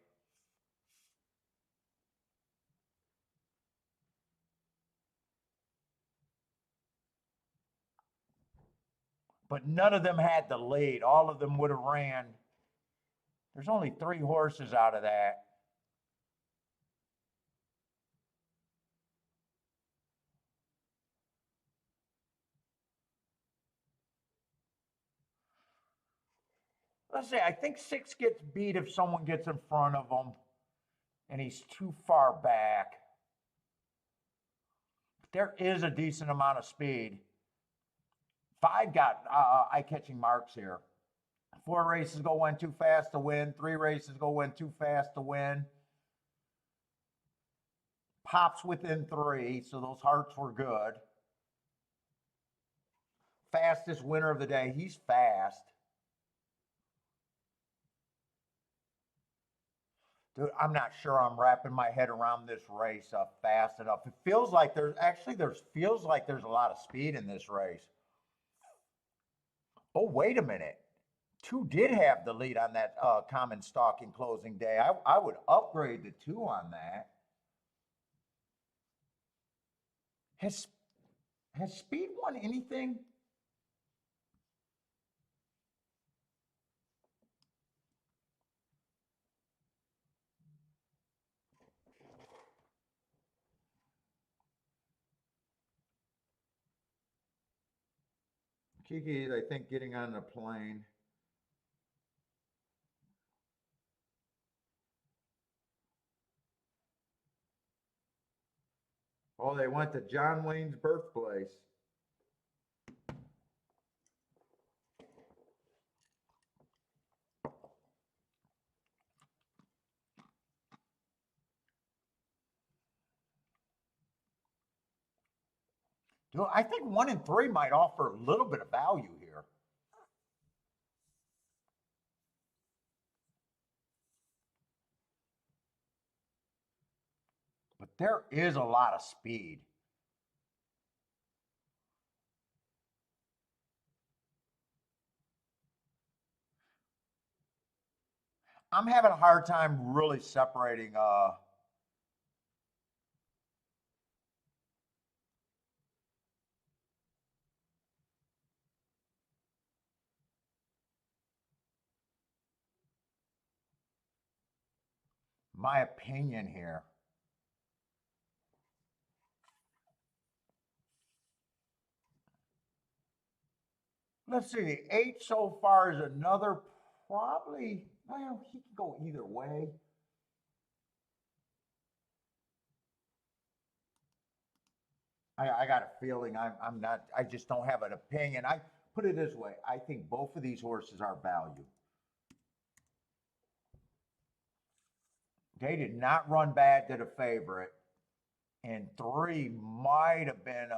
But none of them had the lead. All of them would have ran. There's only 3 horses out of that. Let's say, I think 6 gets beat if someone gets in front of him and he's too far back. There is a decent amount of speed. 5 got eye-catching marks here. 4 races go win too fast to win. 3 races go win too fast to win. Pops within 3, so those hearts were good. Fastest winner of the day. He's fast. Dude, I'm not sure I'm wrapping my head around this race fast enough. It feels like there's a lot of speed in this race. Oh, wait a minute. 2 did have the lead on that common stalking closing day. I would upgrade the 2 on that. Has speed won anything? Kiki's, I think, getting on the plane. Oh, they went to John Wayne's birthplace. Dude, I think 1 and 3 might offer a little bit of value here. But there is a lot of speed. I'm having a hard time really separating my opinion here. Let's see, the 8 so far is another probably, well, he can go either way. I got a feeling I'm not, I just don't have an opinion. I put it this way, I think both of these horses are value. They did not run bad to the favorite. and 3 might have been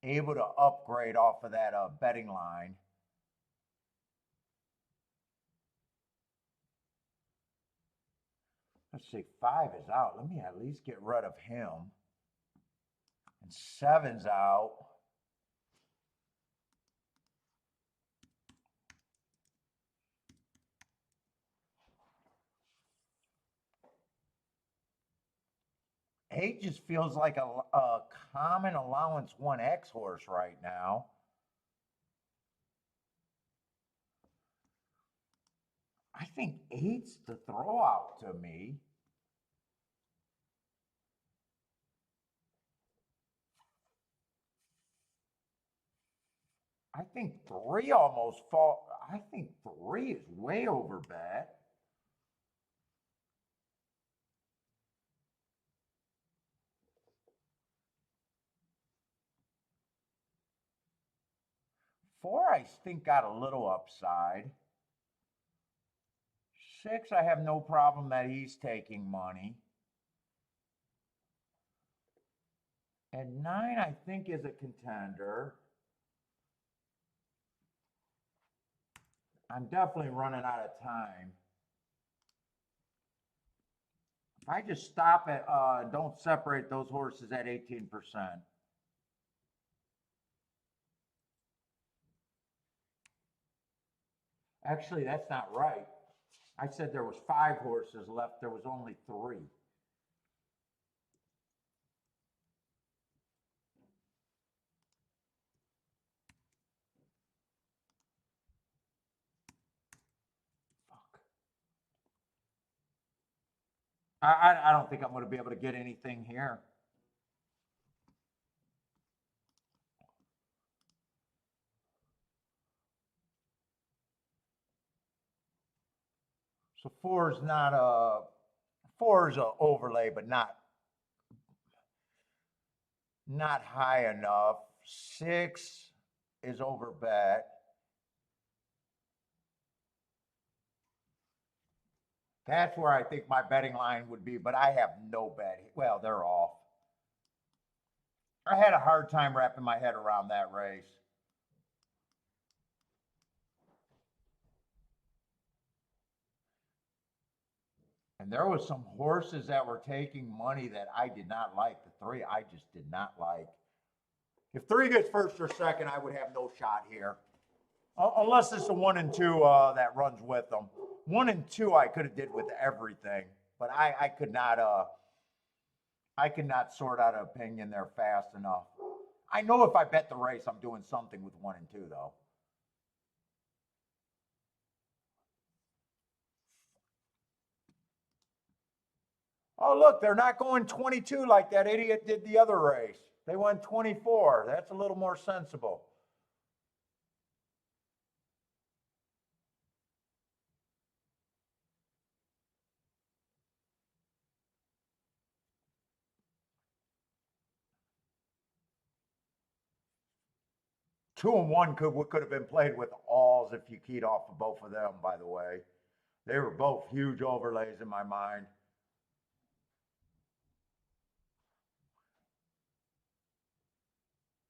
able to upgrade off of that betting line. Let's see, 5 is out. Let me at least get rid of him. And 7's out. Eight just feels like a common allowance 1X horse right now. I think 8's the throw out to me. I think 3 almost fall. I think 3 is way over bet. Four, I think, got a little upside. 6, I have no problem that he's taking money. And 9, I think, is a contender. I'm definitely running out of time. If I just stop at, don't separate those horses at 18%. Actually, that's not right. I said there was 5 horses left. There was only 3. Fuck. I don't think I'm going to be able to get anything here. So 4 is not a 4 is an overlay, but not high enough. 6 is over bet. That's where I think my betting line would be, but I have no bet. Well, they're off. I had a hard time wrapping my head around that race. And there was some horses that were taking money that I did not like. The 3 I just did not like. If 3 gets first or second, I would have no shot here. Unless it's the 1 and 2 that runs with them. 1 and 2 I could have did with everything. But I could not sort out an opinion there fast enough. I know if I bet the race, I'm doing something with 1 and 2 though. Oh, look, they're not going 22 like that idiot did the other race. They went 24. That's a little more sensible. Two and one could have been played with alls if you keyed off of both of them, by the way. They were both huge overlays in my mind.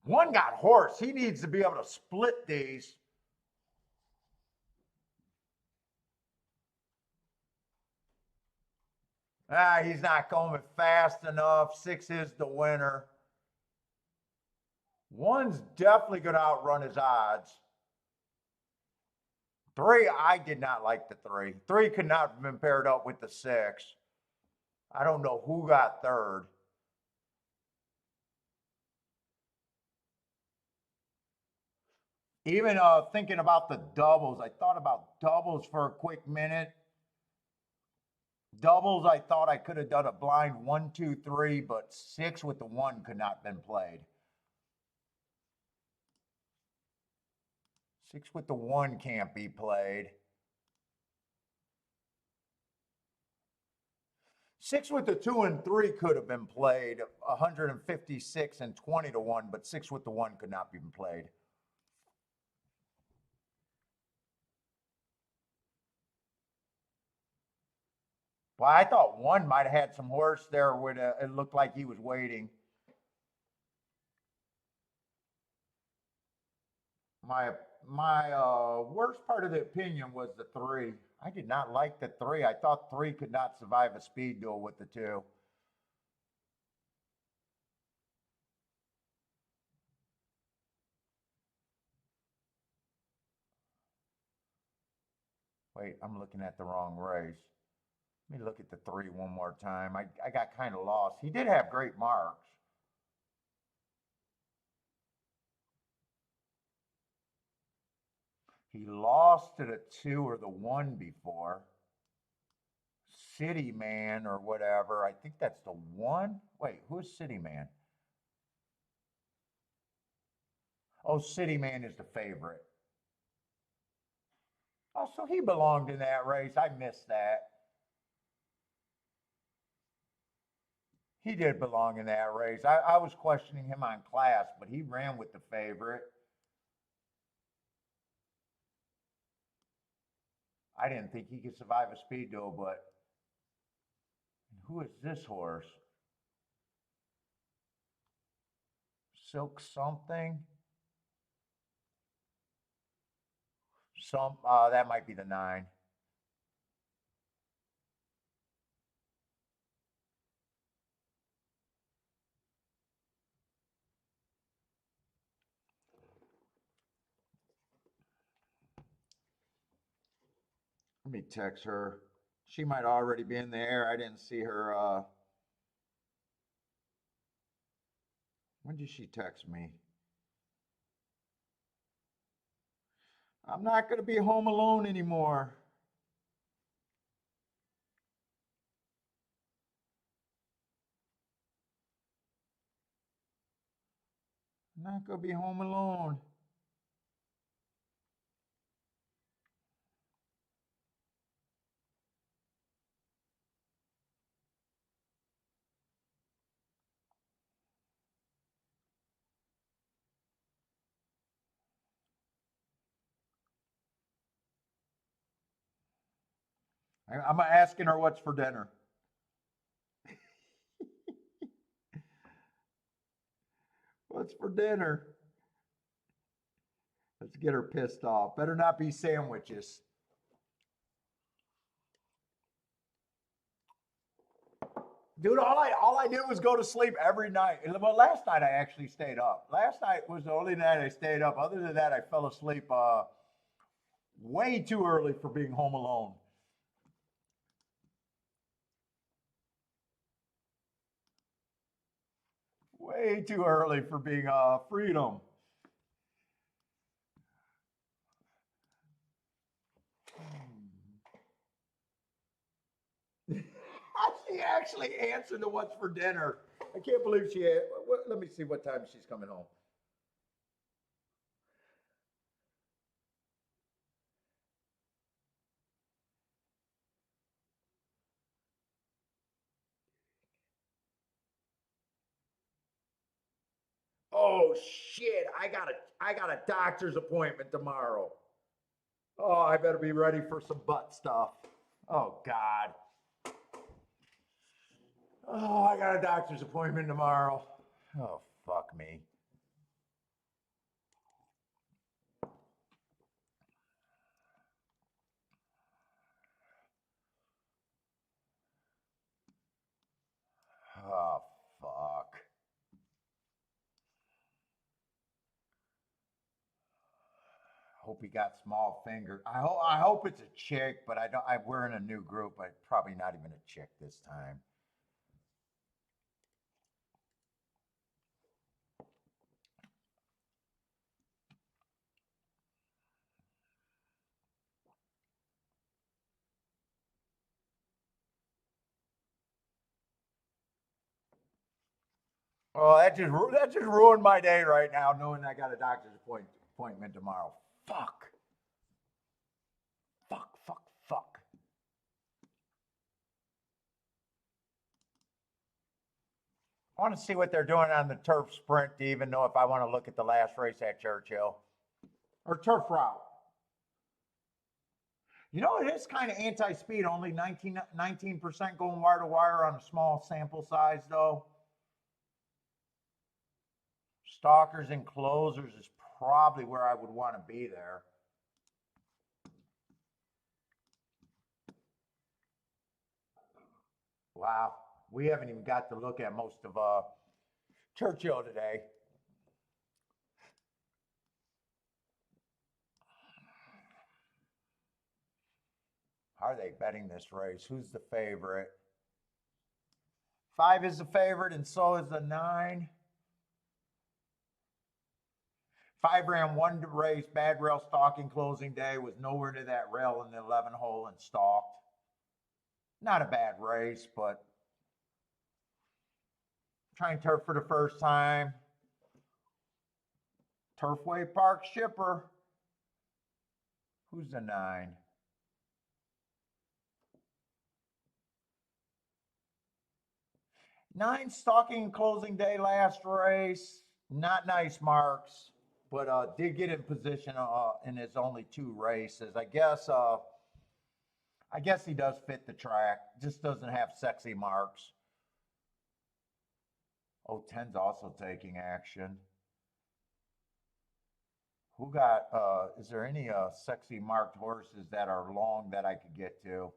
One got horse. He needs to be able to split these. He's not going fast enough. 6 is the winner. 1's definitely going to outrun his odds. 3, I did not like the 3. 3 could not have been paired up with the 6. I don't know who got third. Even thinking about the doubles, I thought about doubles for a quick minute. Doubles, I thought I could have done a blind 1, 2, 3, but 6 with the 1 could not have been played. 6 with the 1 can't be played. 6 with the 2 and 3 could have been played, 156 and 20 to 1, but 6 with the 1 could not be played. Well, I thought one might have had some horse there with it looked like he was waiting. My my worst part of the opinion was the three. I did not like the three. I thought three could not survive a speed duel with the two. Wait, I'm looking at the wrong race. Let me look at the three one more time. I got kind of lost. He did have great marks. He lost to the two or the one before. City Man or whatever. I think that's the one. Wait, who's City Man? Oh, City Man is the favorite. Oh, so he belonged in that race. I missed that. He did belong in that race. I was questioning him on class, but he ran with the favorite. I didn't think he could survive a speed duel, but who is this horse? Silk something? That might be the 9. Let me text her. She might already be in the air. I didn't see her. When did she text me? I'm not going to be home alone anymore. I'm not going to be home alone. I'm asking her what's for dinner. What's for dinner? Let's get her pissed off. Better not be sandwiches. Dude, all I did was go to sleep every night. Well, last night I actually stayed up. Last night was the only night I stayed up. Other than that, I fell asleep way too early for being home alone. Way too early for being freedom. She actually answered the what's for dinner. I can't believe she had. Let me see what time she's coming home. Oh shit! I got a doctor's appointment tomorrow. Oh, I better be ready for some butt stuff. Oh God. Oh, I got a doctor's appointment tomorrow. Oh fuck me. Oh fuck. Hope he got small finger. I hope it's a chick, but I don't. We're in a new group. Probably not even a chick this time. Oh, that just ruined my day right now, knowing I got a doctor's appointment tomorrow. Fuck. Fuck. Fuck. Fuck. I want to see what they're doing on the turf sprint to even know if I want to look at the last race at Churchill or turf route. You know, it is kind of anti-speed, only 19% going wire to wire on a small sample size, though. Stalkers and closers is probably where I would want to be there. Wow, we haven't even got to look at most of Churchill today. How are they betting this race? Who's the favorite? 5 is the favorite, and so is the 9. 5 ran one race, bad rail stalking closing day, was nowhere to that rail in the 11 hole and stalked. Not a bad race, but trying turf for the first time. Turfway Park shipper. Who's the 9? Nine stalking and closing day last race. Not nice marks, but did get in position in his only 2 races. I guess he does fit the track. Just doesn't have sexy marks. Oh, 10's also taking action. Who got, is there any sexy marked horses that are long that I could get to?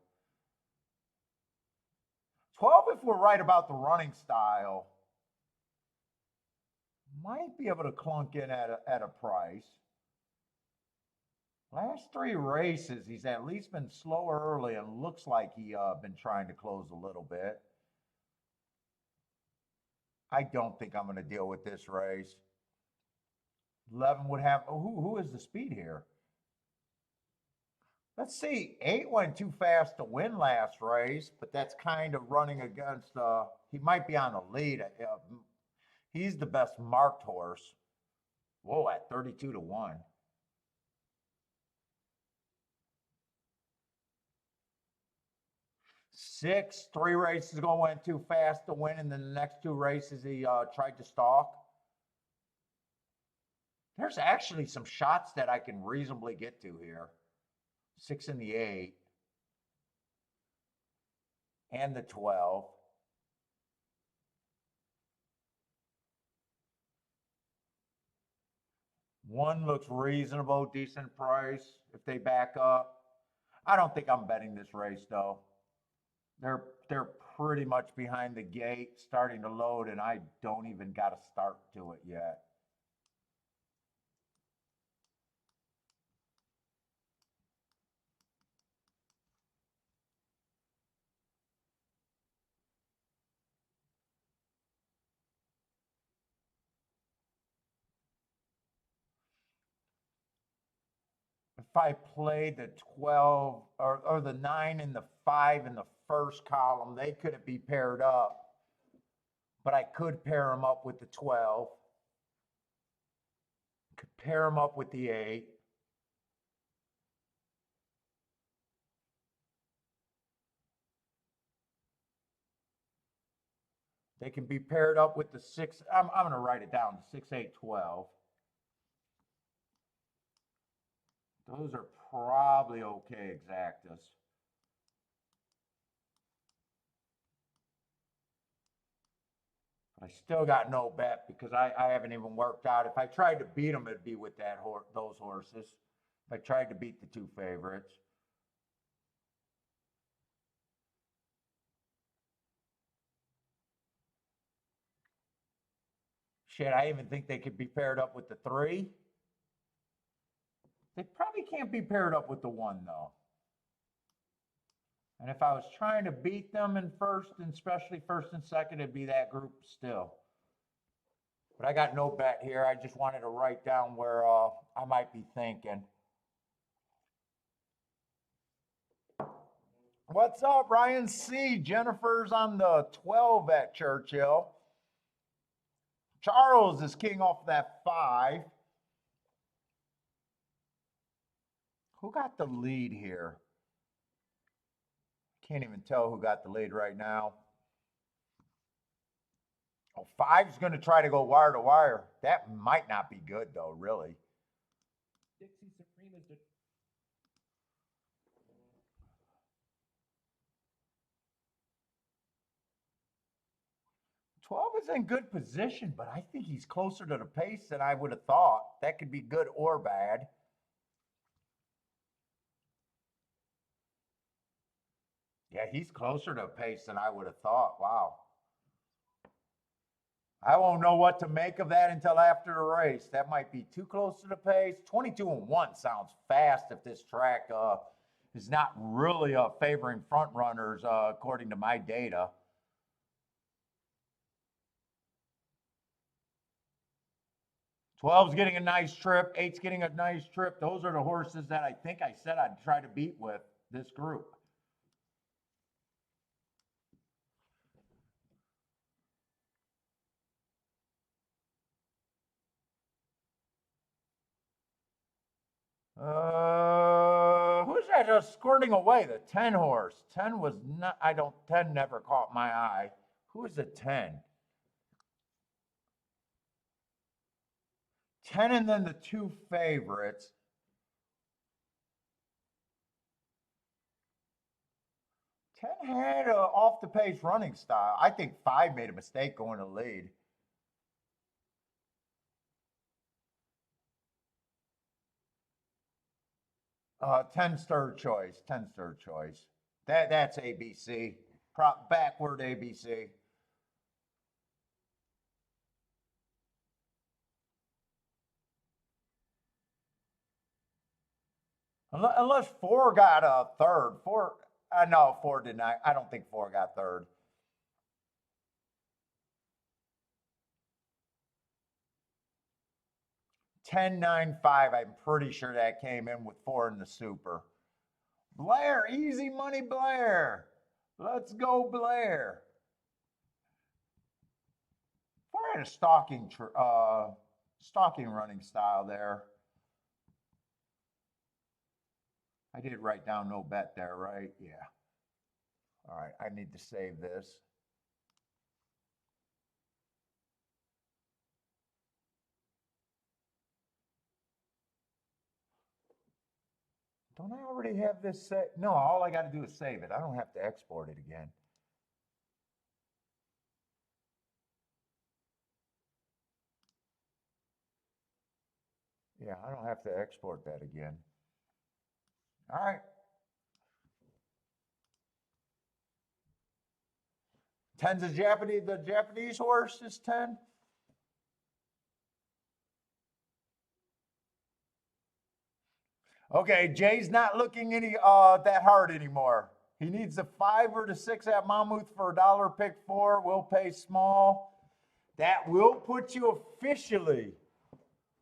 12, if we're right about the running style, might be able to clunk in at a price. Last 3 races, he's at least been slower early and looks like he been trying to close a little bit. I don't think I'm going to deal with this race. 11 would have, who is the speed here? Let's see, 8 went too fast to win last race, but that's kind of running against, he might be on the lead. He's the best marked horse. Whoa, at 32 to 1. 6, 3 races ago went too fast to win, and then the next 2 races he tried to stalk. There's actually some shots that I can reasonably get to here. 6 and the 8. And the 12. One looks reasonable, decent price if they back up. I don't think I'm betting this race though. They're pretty much behind the gate, starting to load, and I don't even got a start to it yet. If I played the 12 or the 9 and the 5 in the first column, they couldn't be paired up. But I could pair them up with the 12. Could pair them up with the 8. They can be paired up with the 6. I'm going to write it down, 6, 8, 12. Those are probably okay exactas. I still got no bet because I haven't even worked out. If I tried to beat them, it'd be with those horses. If I tried to beat the 2 favorites. Shit, I even think they could be paired up with the 3. They probably can't be paired up with the 1, though. And if I was trying to beat them in first, and especially first and second, it'd be that group still. But I got no bet here. I just wanted to write down where I might be thinking. What's up, Ryan C? Jennifer's on the 12 at Churchill. Charles is king off that 5. Who got the lead here? Can't even tell who got the lead right now. Oh, 5's going to try to go wire to wire. That might not be good, though, really. Dixie Supreme is 12 is in good position, but I think he's closer to the pace than I would have thought. That could be good or bad. Yeah, he's closer to pace than I would have thought. Wow. I won't know what to make of that until after the race. That might be too close to the pace. 22-1 sounds fast if this track is not really favoring front runners according to my data. 12's getting a nice trip. 8's getting a nice trip. Those are the horses that I think I said I'd try to beat with this group. Who's that just squirting away? The 10 horse. 10 was not, 10 never caught my eye. Who is the 10? 10 and then the two favorites. Ten had an off the pace running style. I think 5 made a mistake going to lead. 10's third choice. 10's third choice. That's ABC. Backward ABC. Unless 4 got a third. 4. No, 4 did not. I don't think 4 got third. $10.95. I'm pretty sure that came in with 4 in the super. Blair, easy money, Blair. Let's go, Blair. 4 had a stalking running style there. I did write down no bet there, right? Yeah. All right, I need to save this. Don't I already have this set? No, all I got to do is save it. I don't have to export it again. Yeah, I don't have to export that again. All right. 10's the Japanese horse is 10. Okay, Jay's not looking any that hard anymore. He needs a 5 or the 6 at Monmouth for $1 pick 4. We'll pay small. That will put you officially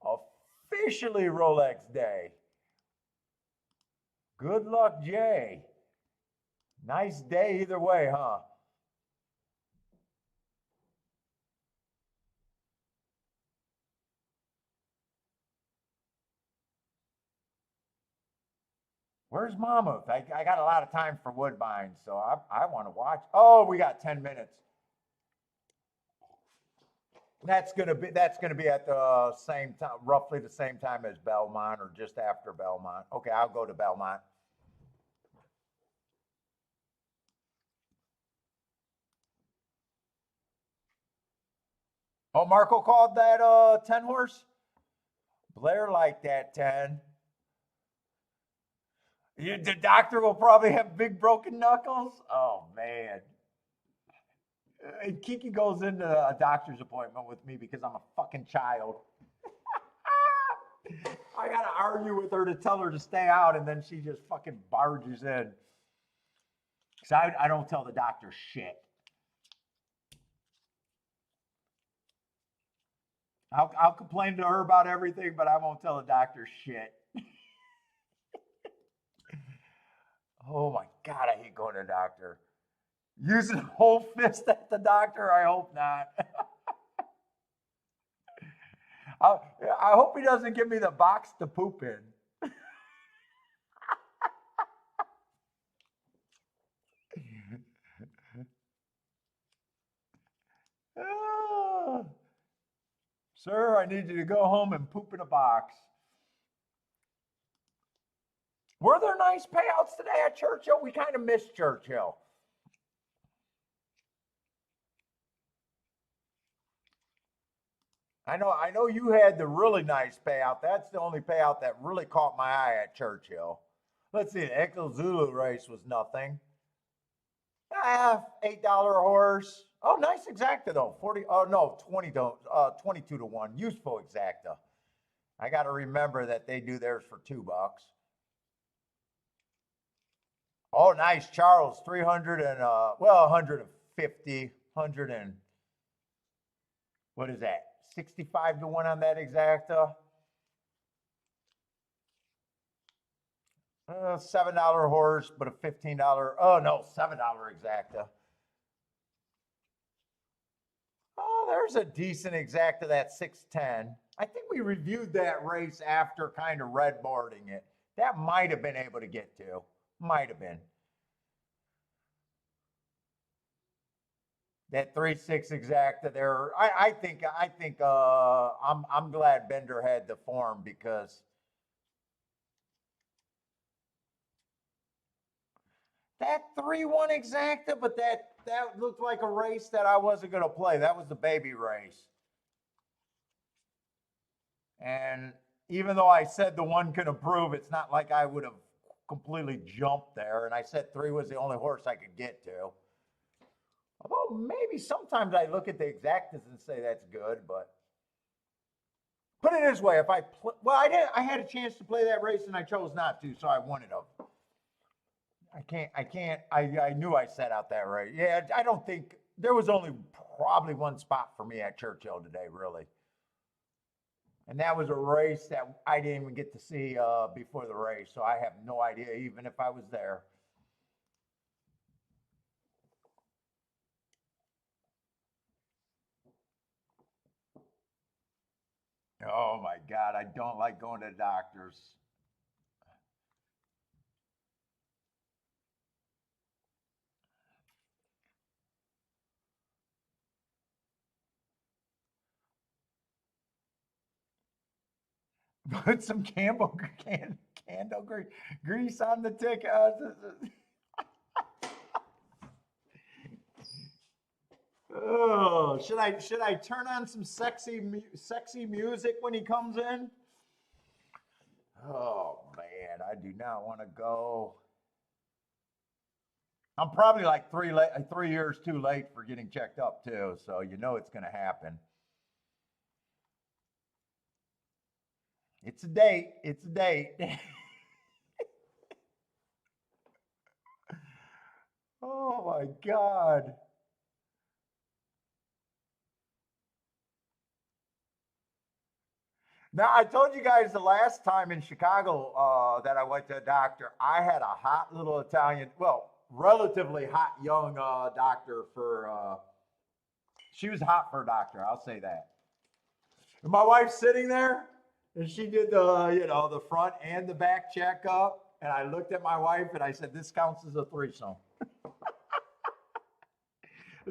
Rolex Day. Good luck, Jay. Nice day either way, huh? Where's Monmouth? I got a lot of time for Woodbine, so I want to watch. Oh, we got 10 minutes. That's gonna be at the same time, roughly the same time as Belmont or just after Belmont. Okay, I'll go to Belmont. Oh, Marco called that 10 horse? Blair liked that 10. The doctor will probably have big broken knuckles. Oh man. And Kiki goes into a doctor's appointment with me because I'm a fucking child. I gotta argue with her to tell her to stay out, and then she just fucking barges in. Because I don't tell the doctor shit. I'll complain to her about everything, but I won't tell the doctor shit. Oh my God, I hate going to the doctor. Using a whole fist at the doctor? I hope not. I hope he doesn't give me the box to poop in. Sir, I need you to go home and poop in a box. Were there nice payouts today at Churchill? We kind of missed Churchill. I know you had the really nice payout. That's the only payout that really caught my eye at Churchill. Let's see, the Echo Zulu race was nothing. $8 a horse. Oh, nice exacta though. 40. Oh no, 22 to 1. Useful exacta. I got to remember that they do theirs for $2. Oh, nice, Charles. 300 and 150, 100 and what is that? 65 to 1 on that exacta. $7 horse, but a $15. Oh no, $7 exacta. Oh, there's a decent exacta, that 610. I think we reviewed that race after kind of red boarding it. That might have been able to get to. Might have been. That 3-6 exacta there. I think I'm glad Bender had the form because that 3-1 exacta, but that looked like a race that I wasn't gonna play. That was the baby race. And even though I said the one can improve, it's not like I would have completely jumped there. And I said 3 was the only horse I could get to. Although maybe sometimes I look at the exactas and say that's good, but put it this way: if I had a chance to play that race and I chose not to, so I wanted to. I knew I set out that race. Yeah, I don't think there was only probably one spot for me at Churchill today, really. And that was a race that I didn't even get to see before the race, so I have no idea even if I was there. Oh my God, I don't like going to doctors. Put some candle grease on the ticket. Oh, should I turn on some sexy music when he comes in? Oh man, I do not want to go. I'm probably like 3 years too late for getting checked up too, so you know it's going to happen. It's a date. It's a date. Oh my God. Now, I told you guys the last time in Chicago that I went to a doctor, I had a hot little Italian, well, relatively hot young doctor for, she was hot for a doctor, I'll say that. And my wife's sitting there, and she did the front and the back checkup. And I looked at my wife and I said, "This counts as a threesome." I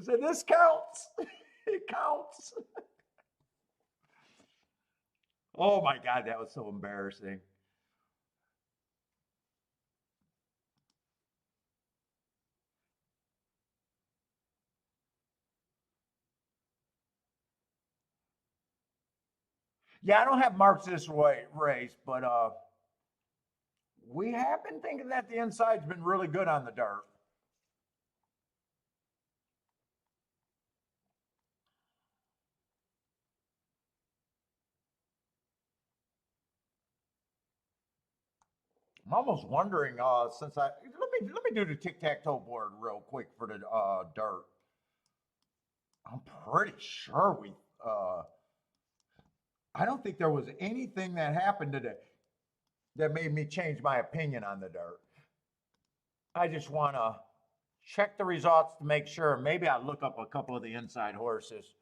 said, "This counts. It counts." Oh my God, that was so embarrassing. Yeah, I don't have marks this race, but we have been thinking that the inside's been really good on the dirt. I'm almost wondering, since I let me do the tic tac toe board real quick for the dirt. I'm pretty sure I don't think there was anything that happened today that made me change my opinion on the dirt. I just want to check the results to make sure. Maybe I'll look up a couple of the inside horses.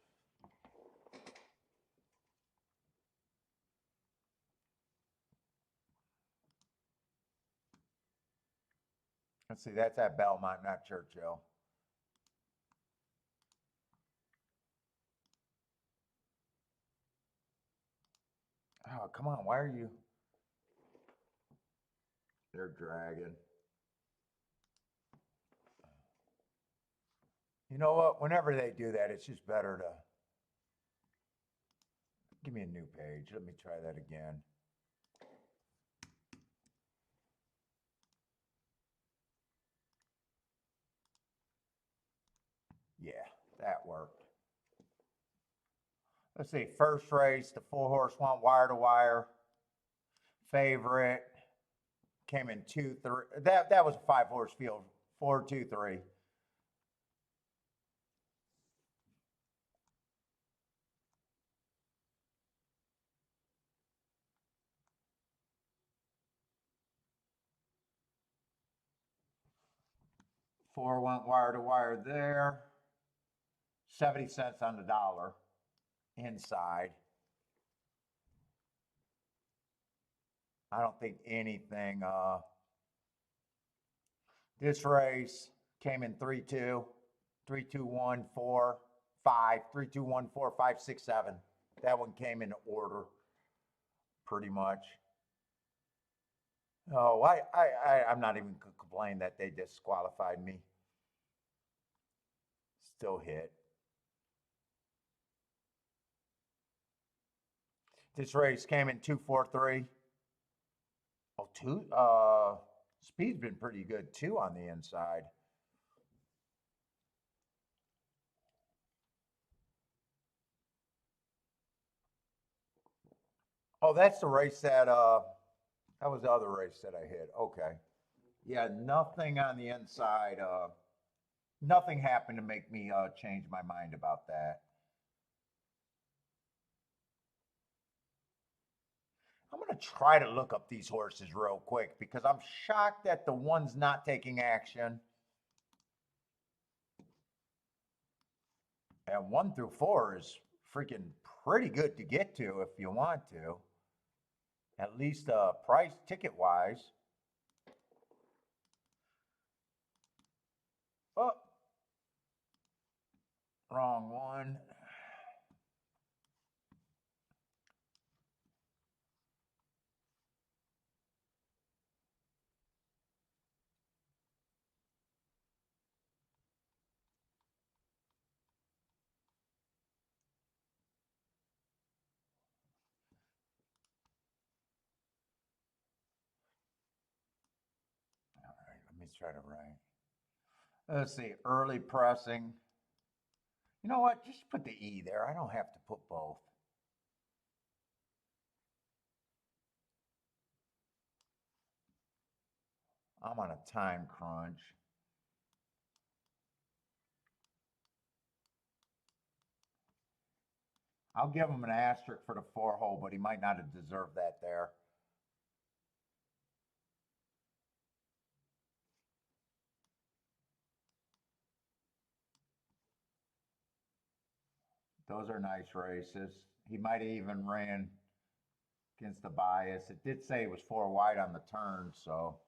Let's see, that's at Belmont, not Churchill. Oh, come on, why are you? They're dragging. You know what? Whenever they do that, it's just better to Give me a new page. Let me try that again. Yeah, that worked. Let's see, first race, the 4-horse went wire to wire. Favorite came in 2-3. That was a 5-horse field, 4-2-3. Four went wire to wire there. 70 cents on the dollar inside. I don't think anything. This race came in 3-2, 3-2-1, 4, 5, 3-2-1, 4, 5, 6, 7. That one came in order, pretty much. Oh, I'm not even gonna complain that they disqualified me. Still hit. This race came in 2-4-3. Oh, speed's been pretty good too on the inside. Oh, that's the race that was the other race that I hit. Okay. Yeah, nothing on the inside. Nothing happened to make me change my mind about that. I'm going to try to look up these horses real quick because I'm shocked that the one's not taking action. And 1-4 is freaking pretty good to get to if you want to. At least price ticket wise. Oh, wrong one. All right, let me try to write. Let's see, early pressing. You know what? Just put the E there. I don't have to put both. I'm on a time crunch. I'll give him an asterisk for the 4-hole, but he might not have deserved that there. Those are nice races. He might have even ran against the bias. It did say it was 4 wide on the turn, so.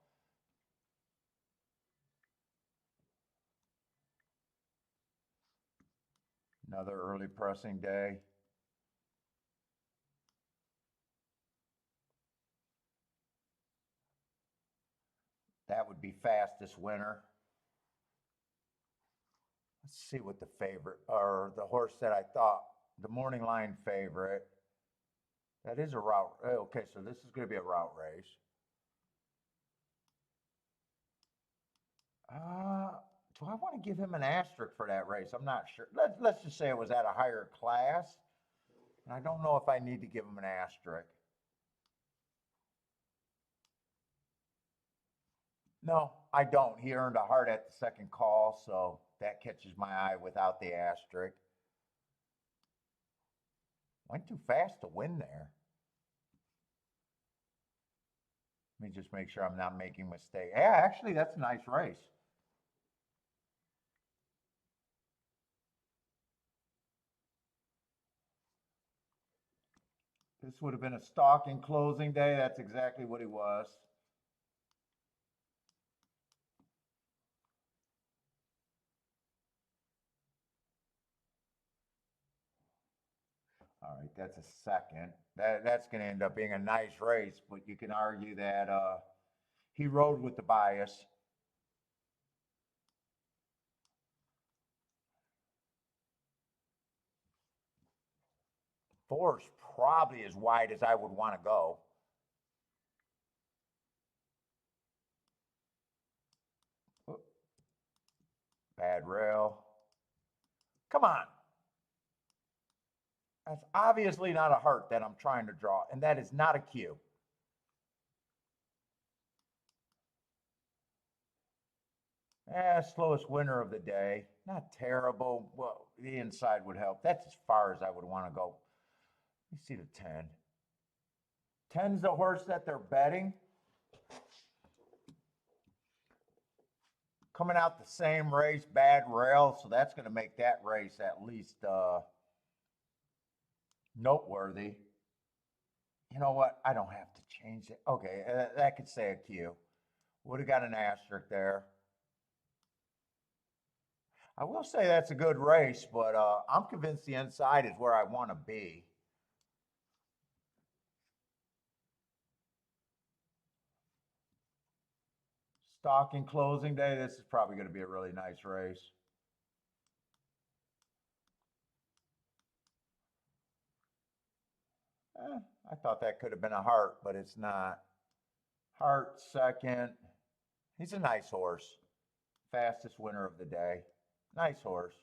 Another early pressing day. That would be fastest winner. Let's see what the favorite, or the horse that I thought, the morning line favorite. That is a route. Okay, so this is going to be a route race. Do I want to give him an asterisk for that race? I'm not sure. Let's just say it was at a higher class. And I don't know if I need to give him an asterisk. No, I don't. He earned a heart at the second call, so that catches my eye without the asterisk. Went too fast to win there. Let me just make sure I'm not making a mistake. Yeah, actually, that's a nice race. This would have been a stalking closing day. That's exactly what he was. All right, that's a second. That's going to end up being a nice race, but you can argue that he rode with the bias. 4's probably as wide as I would want to go. Bad rail. Come on. That's obviously not a heart that I'm trying to draw, and that is not a cue. Slowest winner of the day. Not terrible. Well, the inside would help. That's as far as I would want to go. Let me see the 10. 10's the horse that they're betting. Coming out the same race, bad rail, so that's going to make that race at least noteworthy. You know what? I don't have to change it. Okay, that could say a Q. Would have got an asterisk there. I will say that's a good race, but I'm convinced the inside is where I want to be. Stocking closing day, this is probably going to be a really nice race. I thought that could have been a heart, but it's not. Heart second. He's a nice horse. Fastest winner of the day. Nice horse.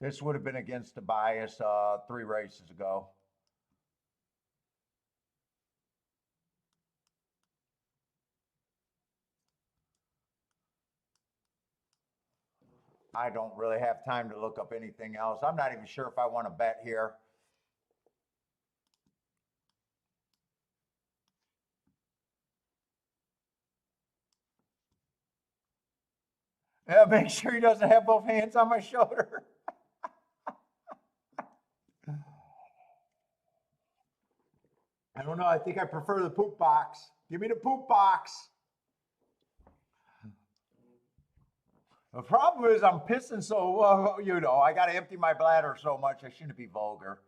This would have been against the bias 3 races ago. I don't really have time to look up anything else. I'm not even sure if I want to bet here. Yeah, make sure he doesn't have both hands on my shoulder. I don't know. I think I prefer the poop box. Give me the poop box. The problem is I'm pissing so, I got to empty my bladder so much. I shouldn't be vulgar.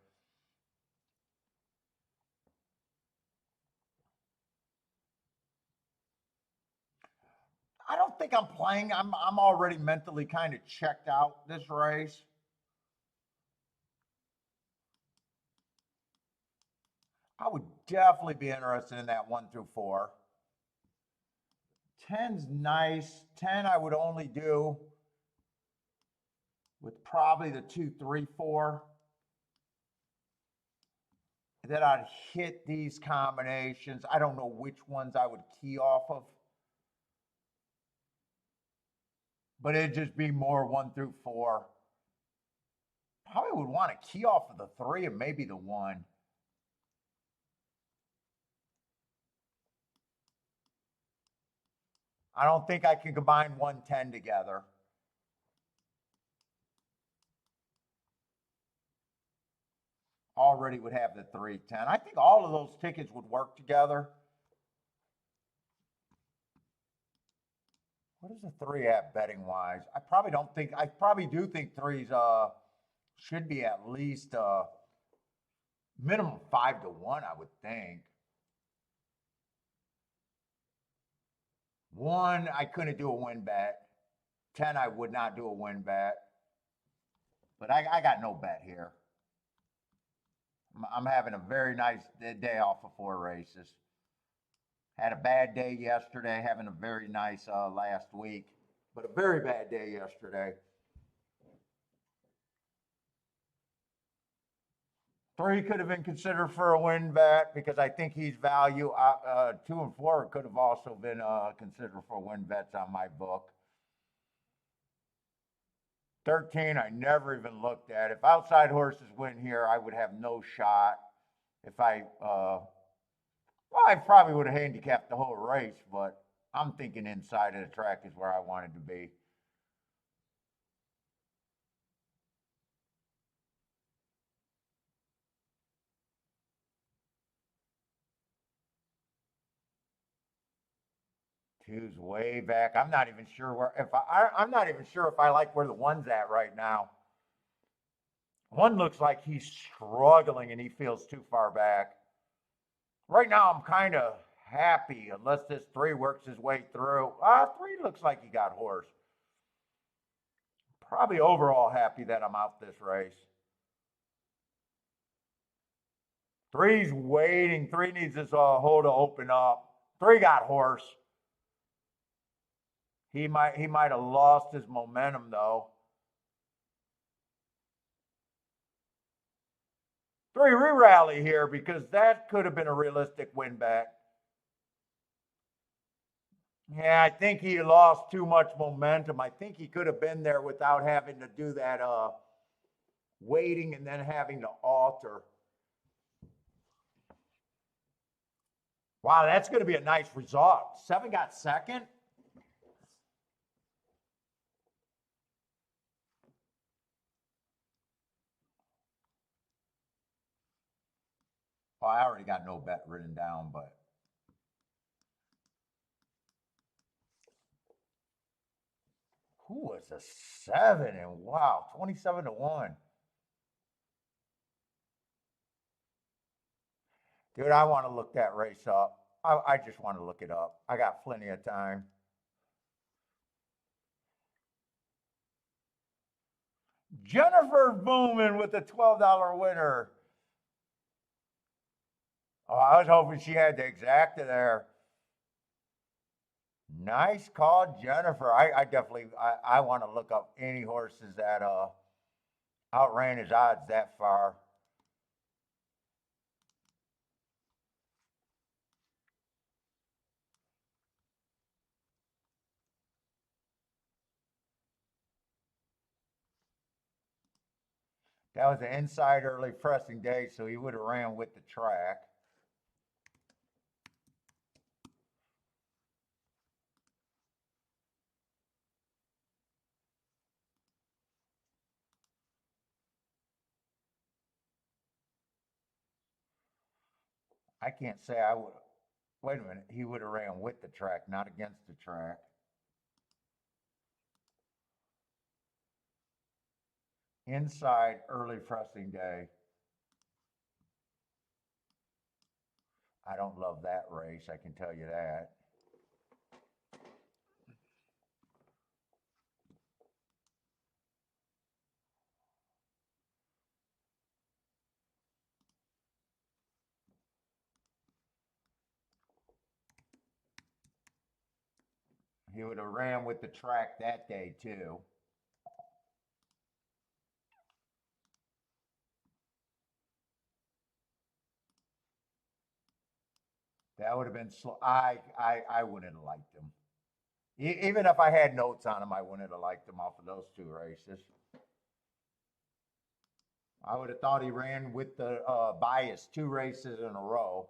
I don't think I'm playing. I'm already mentally kind of checked out this race. I would definitely be interested in that 1 through 4. 10's nice. 10 I would only do with probably the 2, 3, 4. And then I'd hit these combinations. I don't know which ones I would key off of. But it'd just be more 1 through 4. Probably would want to key off of the 3 and maybe the 1. I don't think I can combine 110 together. Already would have the 310. I think all of those tickets would work together. What is the 3 at betting wise? I probably do think 3s should be at least minimum 5 to 1, I would think. 1, I couldn't do a win bet. 10, I would not do a win bet. But I got no bet here. I'm having a very nice day off of 4 races. Had a bad day yesterday, having a very nice last week, but a very bad day yesterday. 3 could have been considered for a win bet because I think he's value. 2 and 4 could have also been considered for win bets on my book. 13, I never even looked at. If outside horses win here, I would have no shot. If I probably would have handicapped the whole race, but I'm thinking inside of the track is where I wanted to be. Two's way back. I'm not even sure where. I'm not even sure if I like where the 1's at right now. One looks like he's struggling and he feels too far back. Right now, I'm kind of happy unless this 3 works his way through. 3 looks like he got horse. Probably overall happy that I'm out this race. 3's waiting. 3 needs this hole to open up. 3 got horse. He might have lost his momentum though. 3 re-rally here because that could have been a realistic win back. Yeah, I think he lost too much momentum. I think he could have been there without having to do that waiting and then having to alter. Wow, that's going to be a nice result. 7 got second. Oh, I already got no bet written down, but who was a 7? And wow, 27-1. Dude, I want to look that race up. I just want to look it up. I got plenty of time. Jennifer Booman with a $12 winner. Oh, I was hoping she had the exacta there. Nice call, Jennifer. I definitely I want to look up any horses that outran his odds that far. That was an inside early pressing day, so he would have ran with the track. I can't say I would. Wait a minute. He would have ran with the track, not against the track. Inside early pressing day. I don't love that race, I can tell you that. He would have ran with the track that day too. That would have been slow. I wouldn't have liked him. Even if I had notes on him, I wouldn't have liked him off of those 2 races. I would have thought he ran with the bias 2 races in a row.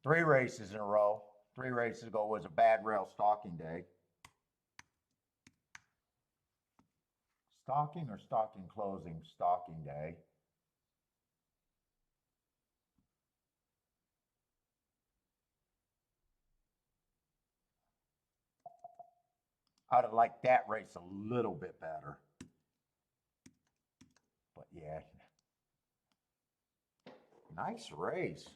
Three races in a row. 3 races ago was a bad rail stalking day. Stalking or stalking closing? Stalking day. I'd have liked that race a little bit better. But yeah. Nice race.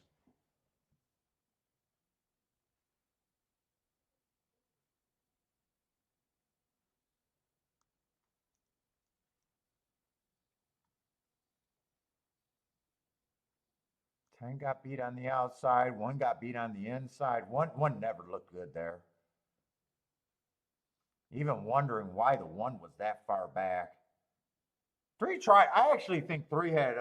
Ten got beat on the outside. 1 got beat on the inside. One never looked good there. Even wondering why the 1 was that far back. 3 tried. I actually think 3 had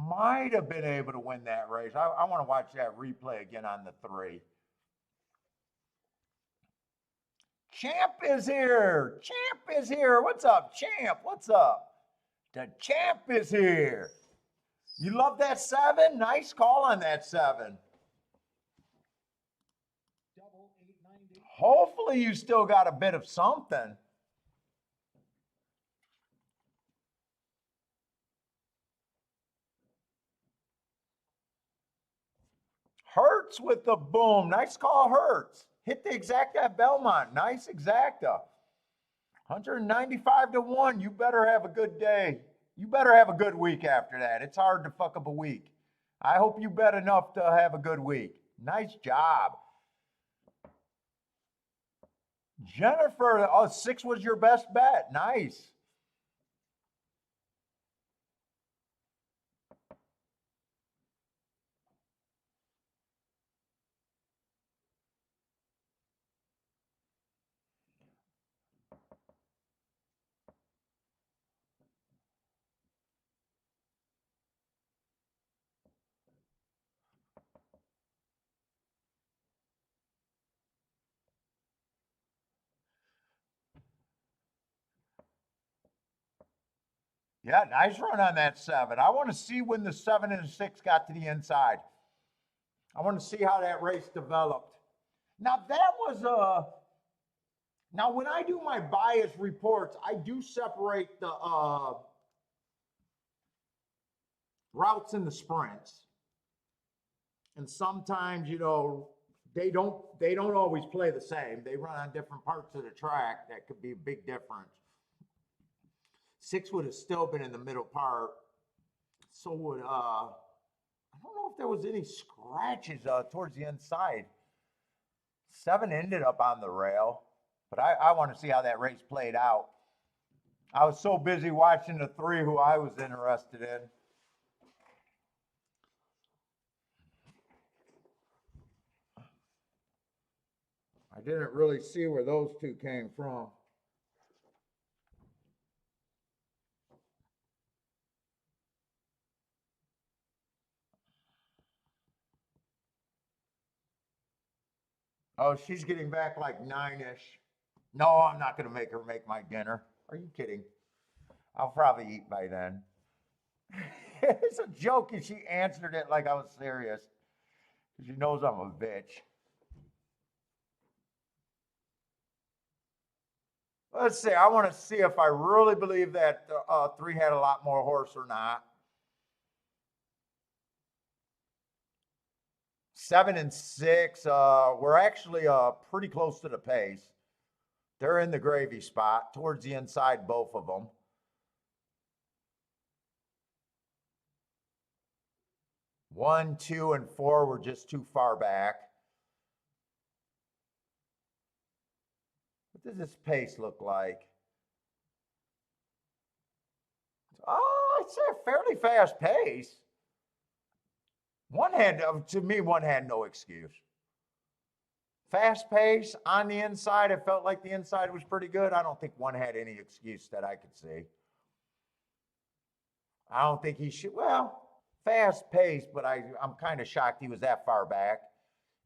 might have been able to win that race. I want to watch that replay again on the 3. Champ is here. Champ is here. What's up, Champ? What's up? The champ is here. You love that 7? Nice call on that 7. Hopefully you still got a bit of something. Hurts with the boom. Nice call, Hurts. Hit the exacta at Belmont. Nice exacta. 195 to 1. You better have a good day. You better have a good week after that. It's hard to fuck up a week. I hope you bet enough to have a good week. Nice job. Jennifer, oh, 6 was your best bet. Nice. Yeah, nice run on that 7. I want to see when the 7 and the 6 got to the inside. I want to see how that race developed. Now that was now when I do my bias reports, I do separate the routes and the sprints. And sometimes, you know, they don't always play the same. They run on different parts of the track. That could be a big difference. 6 would have still been in the middle part. So would I don't know if there was any scratches towards the inside. 7 ended up on the rail, but I want to see how that race played out. I was so busy watching the 3 who I was interested in. I didn't really see where those 2 came from. Oh, she's getting back like 9-ish. No, I'm not going to make her make my dinner. Are you kidding? I'll probably eat by then. It's a joke, and she answered it like I was serious. She knows I'm a bitch. Let's see. I want to see if I really believe that 3 had a lot more horse or not. 7 and 6 were actually pretty close to the pace. They're in the gravy spot towards the inside, both of them. 1, 2, and 4 were just too far back. What does this pace look like? Oh, I'd say a fairly fast pace. To me, 1 had no excuse. Fast pace on the inside. It felt like the inside was pretty good. I don't think 1 had any excuse that I could see. I don't think he should. Well, fast pace, but I'm kind of shocked he was that far back.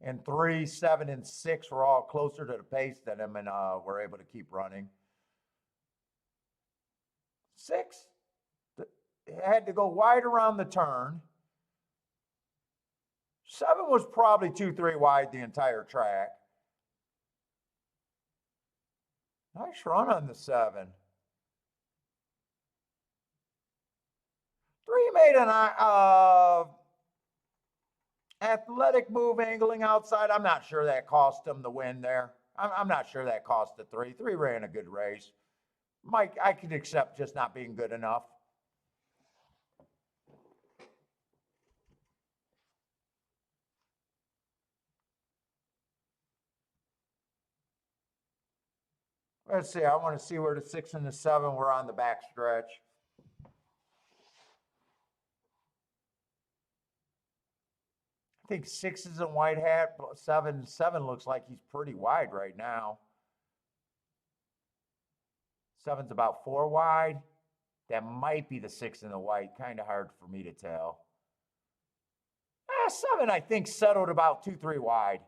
And 3, 7, and 6 were all closer to the pace than him, and were able to keep running. 6 had to go wide around the turn. 7 was probably 2, 3 wide the entire track. Nice run on the 7. 3 made an athletic move angling outside. I'm not sure that cost him the win there. I'm not sure that cost the 3. 3 ran a good race. Mike, I could accept just not being good enough. Let's see. I want to see where the 6 and the 7 were on the back stretch. I think 6 is in white hat. 7 looks like he's pretty wide right now. 7's about 4 wide. That might be the 6 in the white. Kind of hard for me to tell. 7, I think, settled about 2, 3 wide.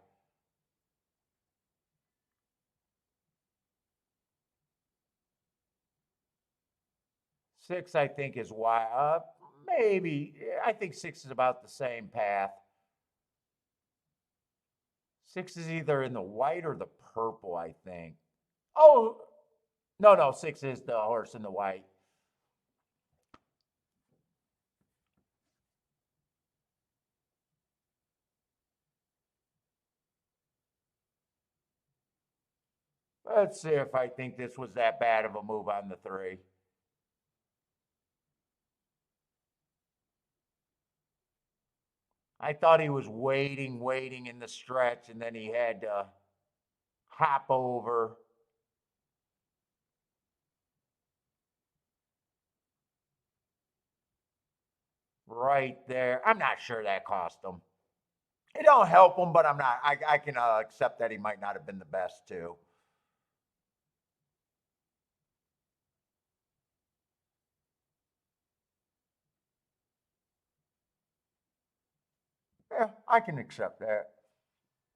6, I think, is wide. Maybe. I think 6 is about the same path. 6 is either in the white or the purple, I think. Oh, no, 6 is the horse in the white. Let's see if I think this was that bad of a move on the 3. I thought he was waiting in the stretch, and then he had to hop over. Right there. I'm not sure that cost him. It don't help him, but I'm not. I can accept that he might not have been the best too. Yeah, I can accept that.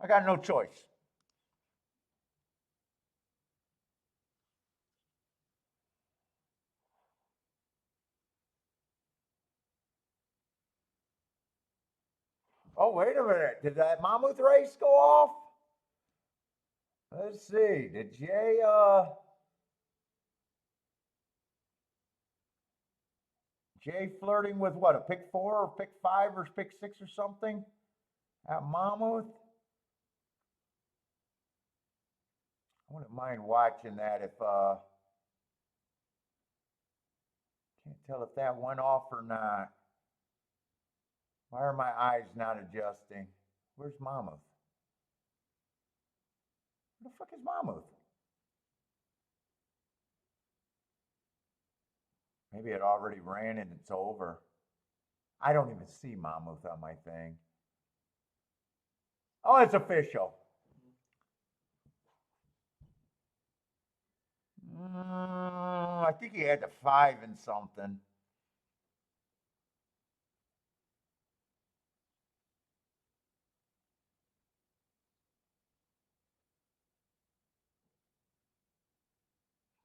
I got no choice. Oh, wait a minute. Did that mammoth race go off? Let's see. Did Jay flirting with what, a pick 4 or pick 5 or pick 6 or something at Mammoth? I wouldn't mind watching that if can't tell if that went off or not. Why are my eyes not adjusting? Where's Mammoth? Where the fuck is Mammoth? Maybe it already ran and it's over. I don't even see Mammoth on my thing. Oh, it's official. I think he had the 5 and something.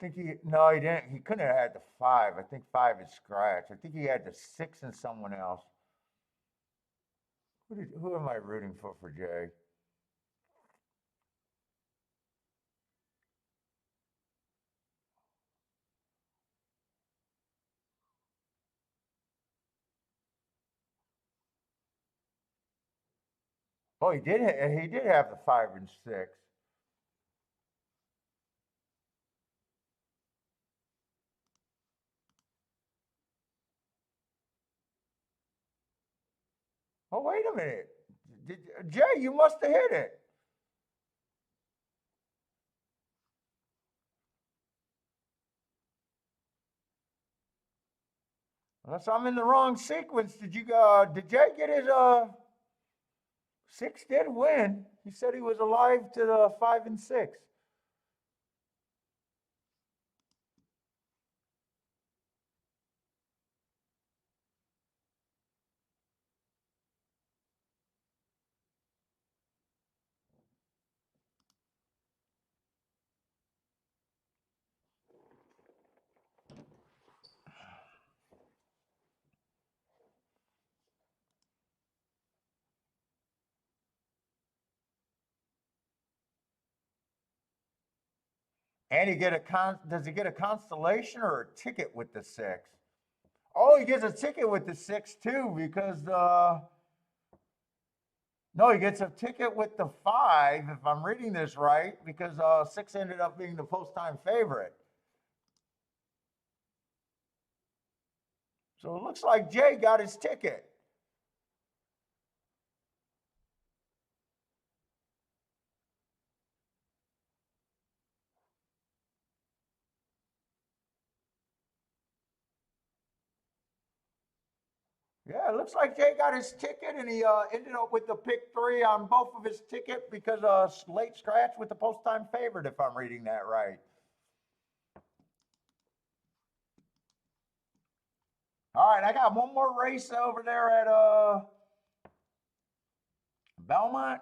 I think no, he didn't. He couldn't have had the 5. I think 5 is scratch. I think he had the 6 and someone else. Who am I rooting for Jay? Oh, he did. He did have the 5 and 6. Oh, wait a minute. Jay, you must have hit it. Unless I'm in the wrong sequence. Did Jay get his 6 did win. He said he was alive to the 5 and 6. And does he get a constellation or a ticket with the 6? Oh, he gets a ticket with the 6 too because no, he gets a ticket with the 5 if I'm reading this right because 6 ended up being the post-time favorite. So it looks like Jay got his ticket. Yeah, it looks like Jay got his ticket, and he ended up with the pick 3 on both of his ticket because late scratch with the post-time favorite, if I'm reading that right. All right, I got one more race over there at Belmont.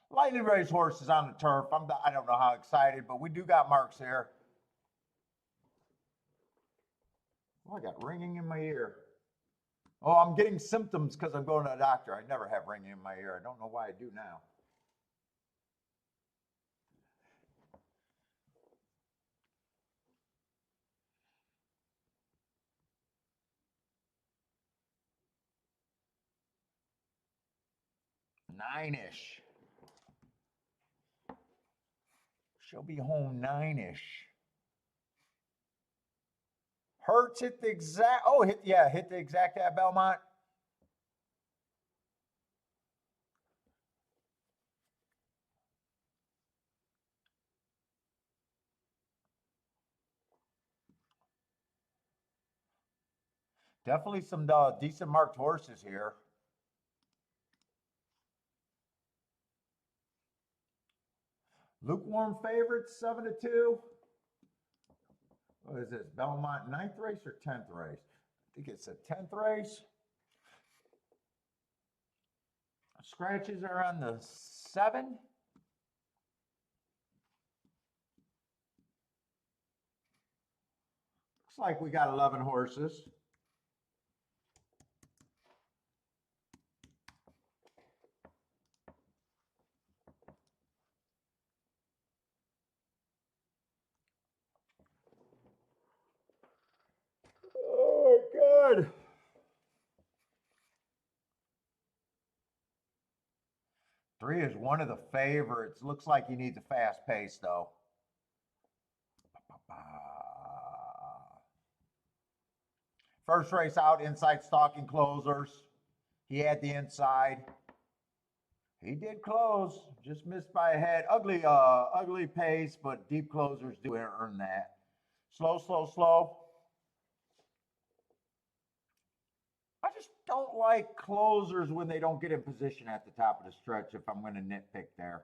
Lightly raised horses on the turf. I don't know how excited, but we do got marks here. Oh, I got ringing in my ear. Oh, I'm getting symptoms because I'm going to a doctor. I never have ringing in my ear. I don't know why I do now. 9-ish. She'll be home 9-ish. Hertz hit the exact, oh, hit the exact at Belmont. Definitely some decent marked horses here. Lukewarm favorites, 7-2. What is this, Belmont 9th race or 10th race? I think it's a 10th race. Scratches are on the 7. Looks like we got 11 horses. Oh, good. Three is one of the favorites. Looks like he needs a fast pace, though. First race out, inside stalking closers. He had the inside. He did close, just missed by a head. Ugly pace, but deep closers do earn that. Slow, slow, slow. I just don't like closers when they don't get in position at the top of the stretch if I'm going to nitpick there.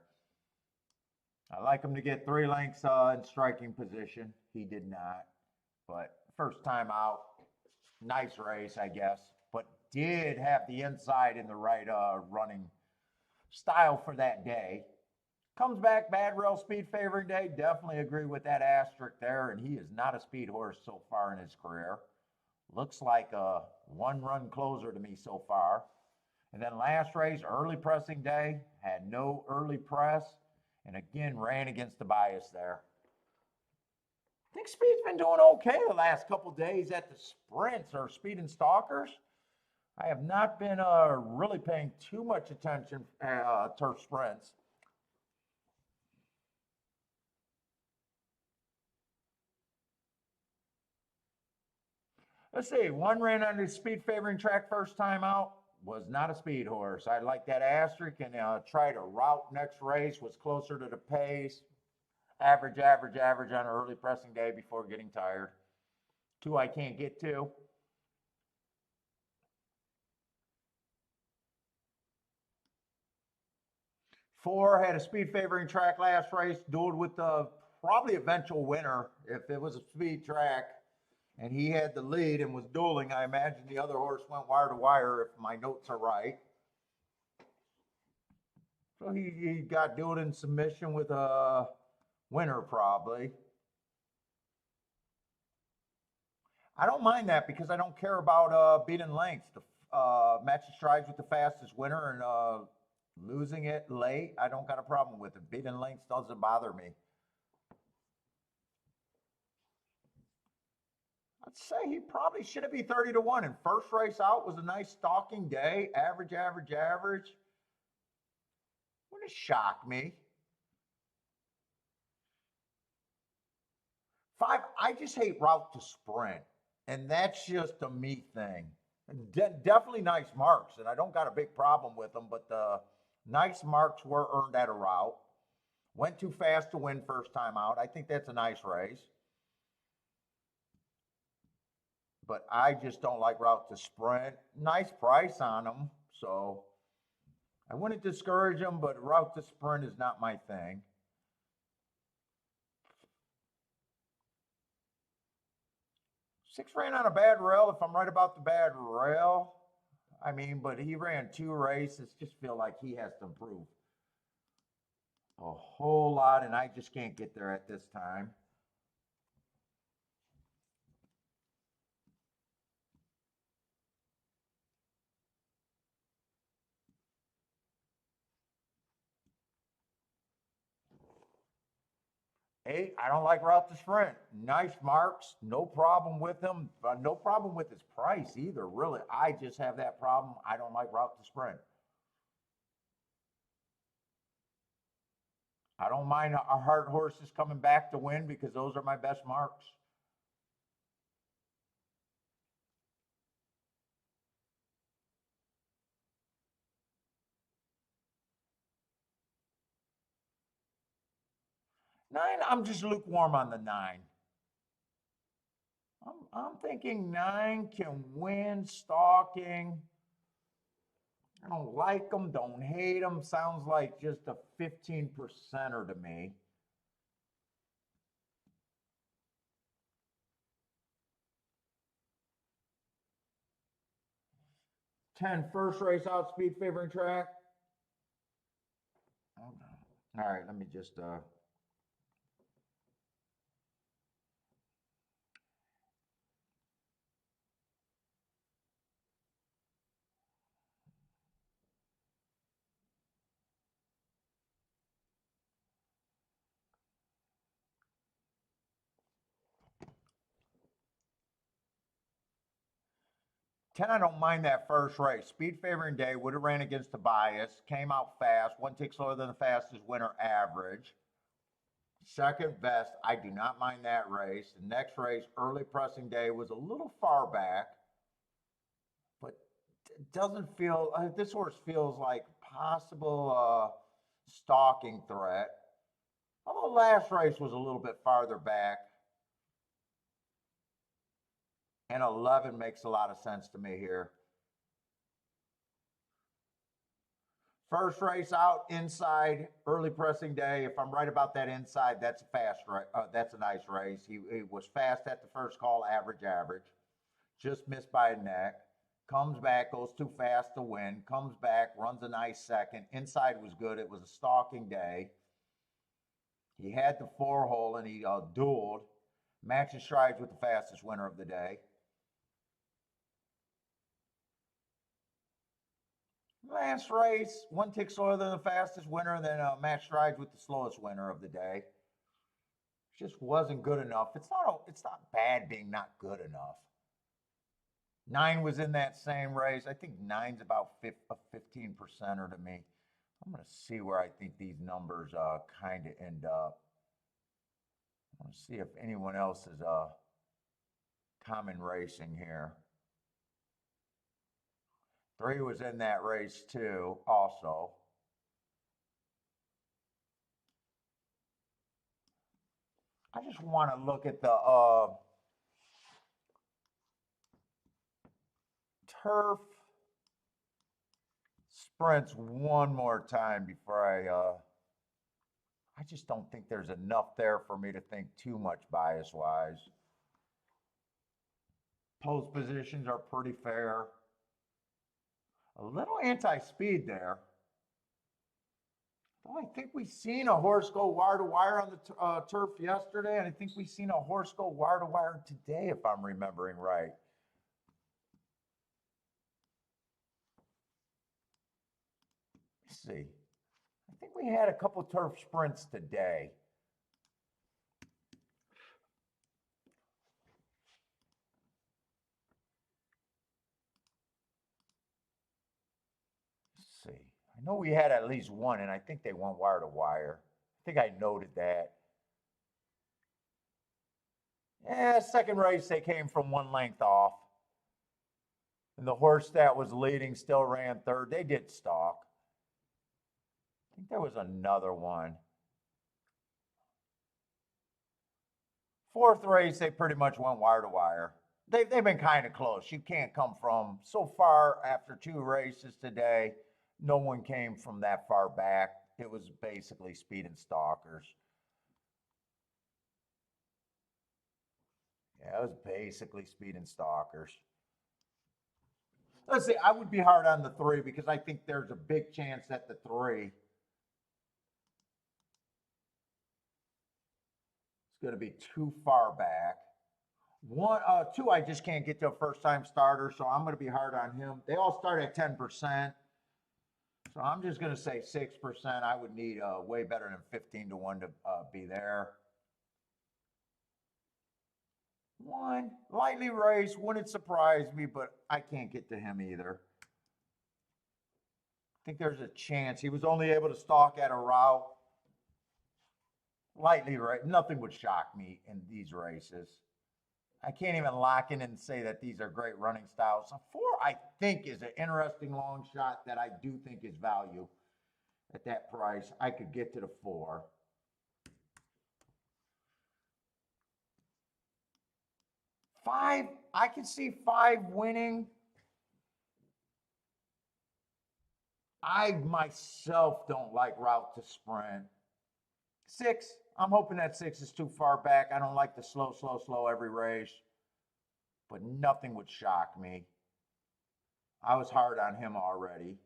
I like him to get 3 lengths in striking position. He did not. But first time out, nice race, I guess. But did have the inside in the right running style for that day. Comes back, bad rail speed favoring day. Definitely agree with that asterisk there. And he is not a speed horse so far in his career. Looks like a 1-run closer to me so far. And then last race, early pressing day, had no early press, and again ran against the bias there. I think Speed's been doing okay the last couple days at the sprints or Speed and Stalkers. I have not been really paying too much attention turf sprints. Let's see, one ran on the speed favoring track first time out, was not a speed horse. I like that asterisk and tried a route next race, was closer to the pace. Average on an early pressing day before getting tired. 2 I can't get to. Four had a speed favoring track last race, dueled with the probably eventual winner if it was a speed track. And he had the lead and was dueling. I imagine the other horse went wire to wire if my notes are right. So he got dueled in submission with a winner probably. I don't mind that because I don't care about beating lengths. The matching strides with the fastest winner and losing it late, I don't got a problem with it. Beating lengths doesn't bother me. I'd say he probably should be 30-1. And first race out was a nice stalking day. Average. Wouldn't shock me. 5, I just hate route to sprint. And that's just a me thing. Definitely nice marks. And I don't got a big problem with them. But the nice marks were earned at a route. Went too fast to win first time out. I think that's a nice race. But I just don't like route to sprint. Nice price on them, so I wouldn't discourage them, but route to sprint is not my thing. Six ran on a bad rail, if I'm right about the bad rail. I mean, but he ran 2 races. Just feel like he has to improve a whole lot, and I just can't get there at this time. Eight, I don't like route to sprint. Nice marks, no problem with him. No problem with his price either, really. I just have that problem. I don't like route to sprint. I don't mind our hard horses coming back to win because those are my best marks. Nine, I'm just lukewarm on the nine. I'm thinking nine can win stalking. I don't like them, don't hate them. Sounds like just a 15%er to me. 10, first race out, speed favoring track. All right, let me just 10, I don't mind that first race. Speed favoring day, would have ran against the bias, came out fast, one tick slower than the fastest winner average. Second best, I do not mind that race. The next race, early pressing day, was a little far back, but it doesn't feel, this horse feels like possible stalking threat. Although last race was a little bit farther back. And 11 makes a lot of sense to me here. First race out inside, early pressing day. If I'm right about that inside, that's a fast race. That's a nice race. He was fast at the first call, average. Just missed by a neck. Comes back, goes too fast to win. Comes back, runs a nice second. Inside was good. It was a stalking day. He had the 4-hole and he dueled. Matching strides with the fastest winner of the day. Last race, one tick slower than the fastest winner, and then match strides with the slowest winner of the day. Just wasn't good enough. It's not bad being not good enough. 9 was in that same race. I think 9's about a 15%er to me. I'm going to see where I think these numbers kind of end up. I want to see if anyone else is common racing here. 3 was in that race too, also. I just want to look at the turf sprints one more time before I just don't think there's enough there for me to think too much bias-wise. Post positions are pretty fair. A little anti-speed there. Well, I think we seen a horse go wire to wire on the turf yesterday, and I think we seen a horse go wire to wire today, if I'm remembering right. Let's see. I think we had a couple turf sprints today. Let's see. I know we had at least one, and I think they went wire to wire. I think I noted that. Yeah, second race, they came from one length off. And the horse that was leading still ran third. They did stalk. I think there was another one. Fourth race, they pretty much went wire to wire. They've been kind of close. You can't come from so far after 2 races today. No one came from that far back. It was basically speed and stalkers. Yeah, it was basically speed and stalkers. Let's see, I would be hard on the 3 because I think there's a big chance that the 3 is going to be too far back. 2, I just can't get to a first-time starter, so I'm going to be hard on him. They all start at 10%. So I'm just going to say 6%. I would need way better than 15 to 1 to be there. 1, lightly raced, wouldn't surprise me, but I can't get to him either. I think there's a chance. He was only able to stalk at a route. lightly right. Nothing would shock me in these races. I can't even lock in and say that these are great running styles. A 4, I think, is an interesting long shot that I do think is value at that price. I could get to the 4. 5, I can see 5 winning. I myself don't like route to sprint. 6, I'm hoping that 6 is too far back. I don't like the slow every race, but nothing would shock me. I was hard on him already.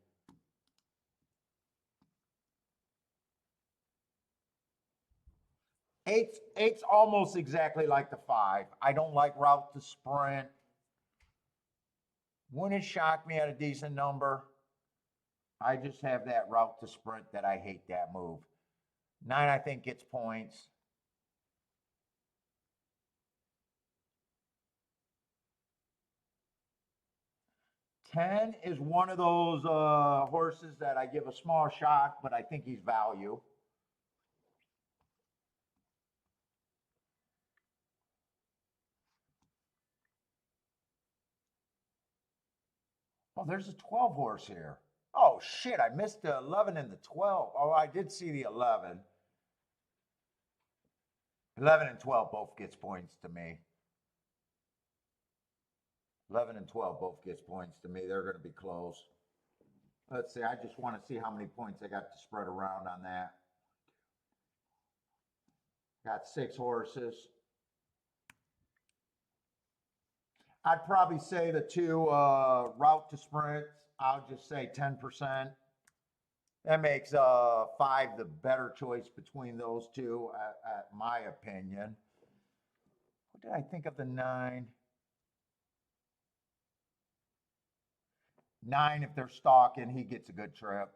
8's almost exactly like the 5. I don't like route to sprint. Wouldn't shock me at a decent number. I just have that route to sprint that I hate that move. 9, I think, gets points. 10 is one of those horses that I give a small shot, but I think he's value. Oh, there's a 12 horse here. Oh, shit, I missed the 11 and the 12. Oh, I did see the 11. 11 and 12 both gets points to me. 11 and 12 both gets points to me. They're going to be close. Let's see. I just want to see how many points I got to spread around on that. Got 6 horses. I'd probably say the 2 route to sprints. I'll just say 10%. That makes 5 the better choice between those 2, at my opinion. What did I think of the 9? 9, if they're stalking, he gets a good trip.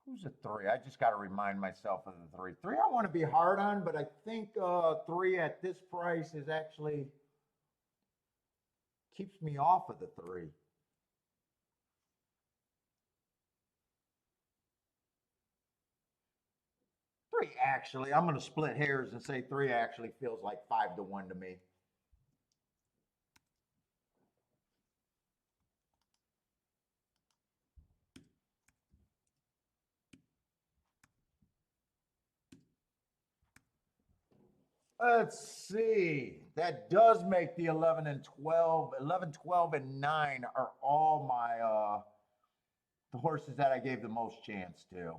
Who's a 3? I just got to remind myself of the 3. 3 I want to be hard on, but I think 3 at this price is actually keeps me off of the 3. 3 actually, I'm going to split hairs and say 3 actually feels like 5 to 1 to me. Let's see. That does make the 11 and 12. 11, 12, and 9 are all my the horses that I gave the most chance to.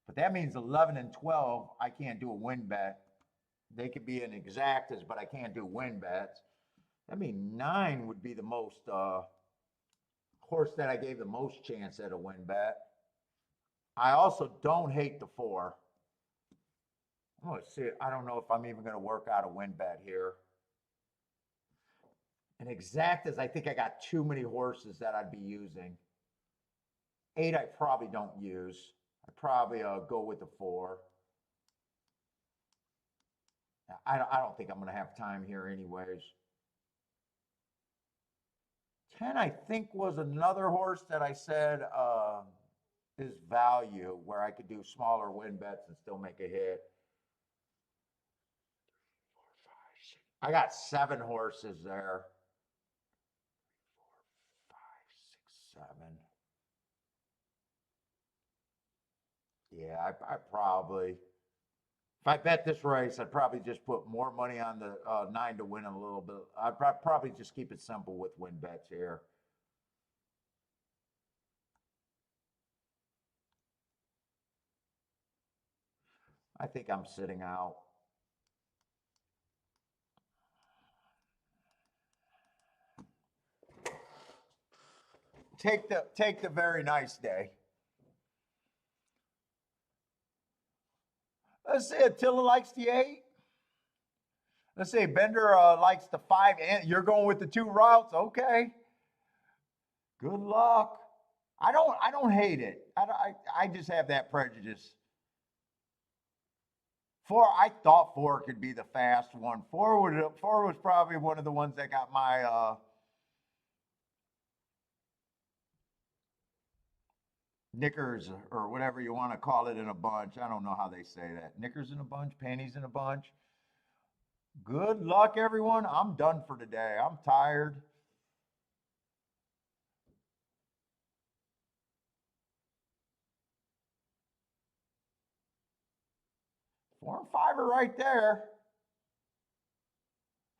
But that means 11 and 12, I can't do a win bet. They could be in exactas, but I can't do win bets. That means 9 would be the most horse that I gave the most chance at a win bet. I also don't hate the 4. Let's see. I don't know if I'm even going to work out a win bet here. And exactas, I think I got too many horses that I'd be using. 8, I probably don't use. I probably go with the 4. I don't think I'm going to have time here anyways. 10, I think, was another horse that I said is value, where I could do smaller win bets and still make a hit. I got 7 horses there. 4, 5, 6, 7. Yeah, I probably, if I bet this race, I'd probably just put more money on the 9 to win a little bit. I'd probably just keep it simple with win bets here. I think I'm sitting out. Take the very nice day. Let's see, Attila likes the 8. Let's see, Bender likes the 5, and you're going with the 2 routes. Okay. Good luck. I don't hate it. I just have that prejudice. 4, I thought 4 could be the fast one. 4 was probably one of the ones that got my knickers or whatever you want to call it in a bunch. I don't know how they say that. Knickers in a bunch, panties in a bunch. Good luck, everyone. I'm done for today. I'm tired. Four and five are right there.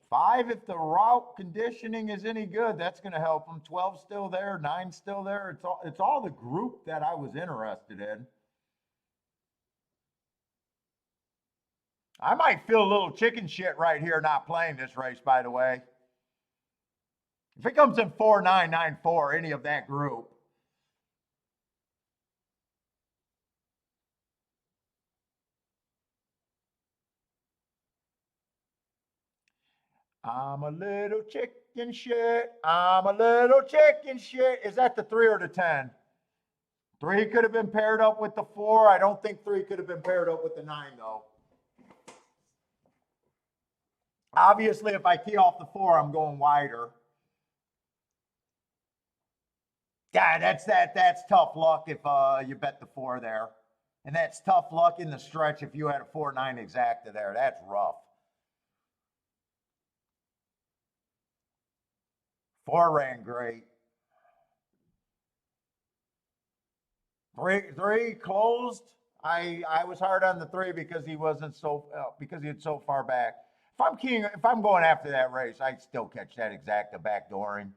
Five, if the route conditioning is any good, that's going to help them. 12 still there, nine still there. It's all the group that I was interested in. I might feel a little chicken shit right here not playing this race, by the way. If it comes in 4994, any of that group. I'm a little chicken shit. I'm a little chicken shit. Is that the 3 or the 10? 3 could have been paired up with the 4. I don't think 3 could have been paired up with the 9, though. Obviously, if I key off the 4, I'm going wider. Yeah, that's tough luck if you bet the 4 there. And that's tough luck in the stretch if you had a 4-9 exacta there. That's rough. 4 ran great. 3 closed. I was hard on the 3 because he wasn't because he had so far back. If I'm going after that race, I'd still catch that exacta backdooring.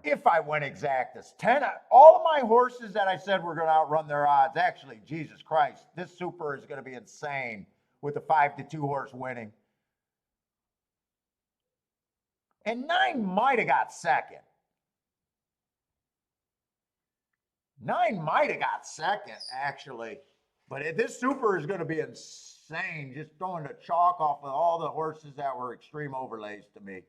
If I went exactas, 10, all of my horses that I said were going to outrun their odds. Actually, Jesus Christ, this super is going to be insane with the 5-2 horse winning. And 9 might have got second. 9 might have got second, actually. But this super is going to be insane, just throwing the chalk off of all the horses that were extreme overlays to me.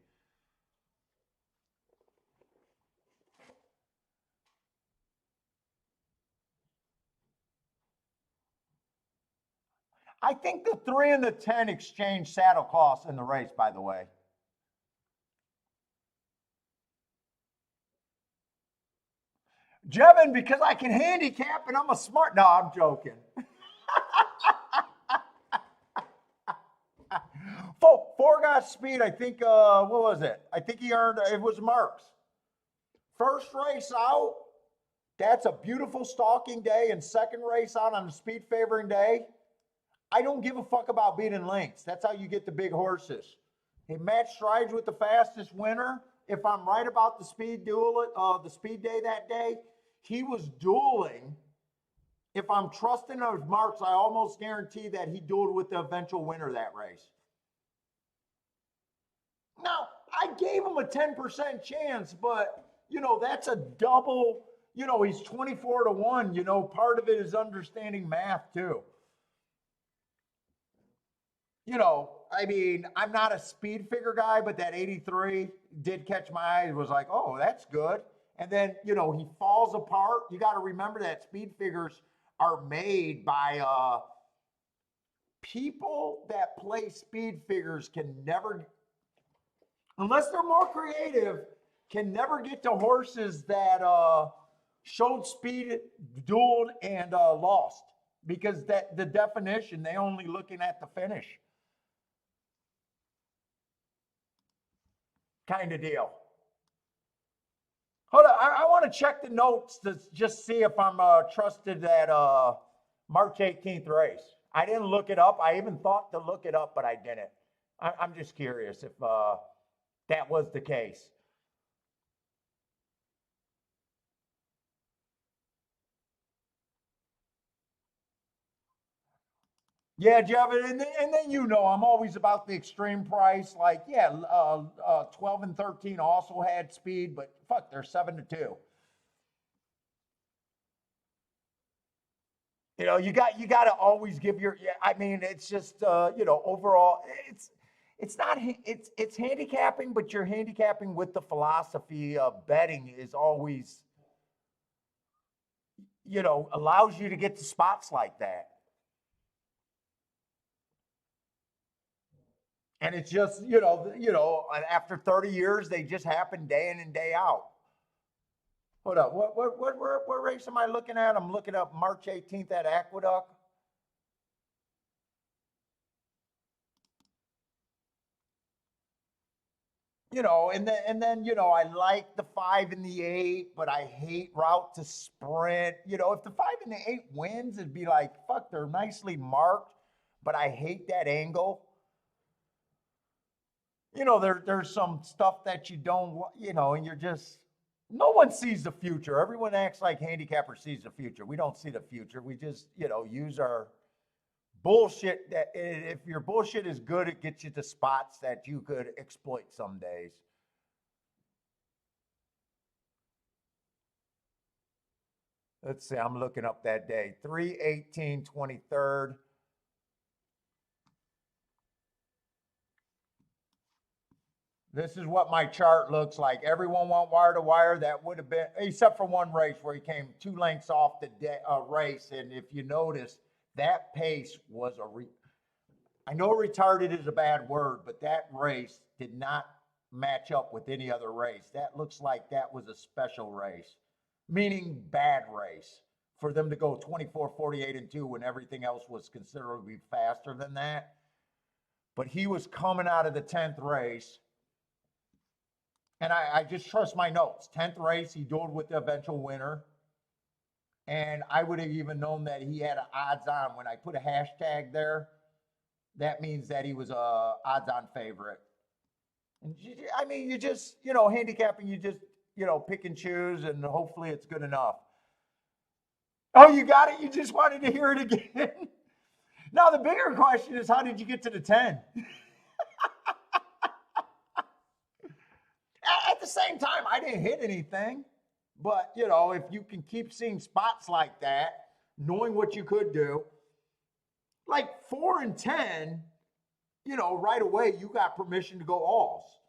I think the 3 and the 10 exchange saddle costs in the race, by the way. Jevin, because I can handicap and I'm a smart. No, I'm joking. Four got speed. I think, what was it? I think he earned, it was Marks. First race out, that's a beautiful stalking day. And second race out on a speed favoring day, I don't give a fuck about beating lengths. That's how you get the big horses. He matched strides with the fastest winner. If I'm right about the speed the speed day that day, he was dueling. If I'm trusting those marks, I almost guarantee that he dueled with the eventual winner of that race. Now, I gave him a 10% chance, but, that's a double. He's 24-1. Part of it is understanding math, too. I'm not a speed figure guy, but that 83 did catch my eye. It was like, oh, that's good. And then, he falls apart. You got to remember that speed figures are made by people that play speed figures can never, unless they're more creative, can never get to horses that showed speed, dueled, and lost. Because the definition, they only looking at the finish. Kind of deal. Hold on, I want to check the notes to just see if I'm trusted that March 18th race. I didn't look it up. I even thought to look it up, but I didn't. I'm just curious if that was the case. Yeah, Jeff, and then I'm always about the extreme price. Like, 12 and 13 also had speed, but fuck, they're 7-2. You got to always give your. It's just overall, it's not it's handicapping, but you're handicapping with the philosophy of betting is always allows you to get to spots like that. And it's just, after 30 years, they just happen day in and day out. Hold up, what race am I looking at? I'm looking up March 18th at Aqueduct. And then I like the 5 and the 8, but I hate route to sprint. If the 5 and the 8 wins, it'd be like, fuck, they're nicely marked, but I hate that angle. There's some stuff that you don't, and you're just, no one sees the future. Everyone acts like handicapper sees the future. We don't see the future. We just, use our bullshit. That if your bullshit is good, it gets you to spots that you could exploit some days. Let's see, I'm looking up that day. 3/18/23. This is what my chart looks like. Everyone went wire to wire. That would have been, except for one race where he came 2 lengths off the race. And if you notice, that pace was I know retarded is a bad word, but that race did not match up with any other race. That looks like that was a special race, meaning bad race. For them to go 24, 48, and 2 when everything else was considerably faster than that. But he was coming out of the 10th race. And I just trust my notes. 10th race, he dueled with the eventual winner. And I would have even known that he had an odds on. When I put a hashtag there, that means that he was a odds on favorite. And I mean, you just, handicapping, you just, pick and choose, and hopefully it's good enough. Oh, you got it? You just wanted to hear it again? Now, the bigger question is, how did you get to the 10? At the same time, I didn't hit anything. But, if you can keep seeing spots like that, knowing what you could do, like 4 and 10, right away, you got permission to go alls.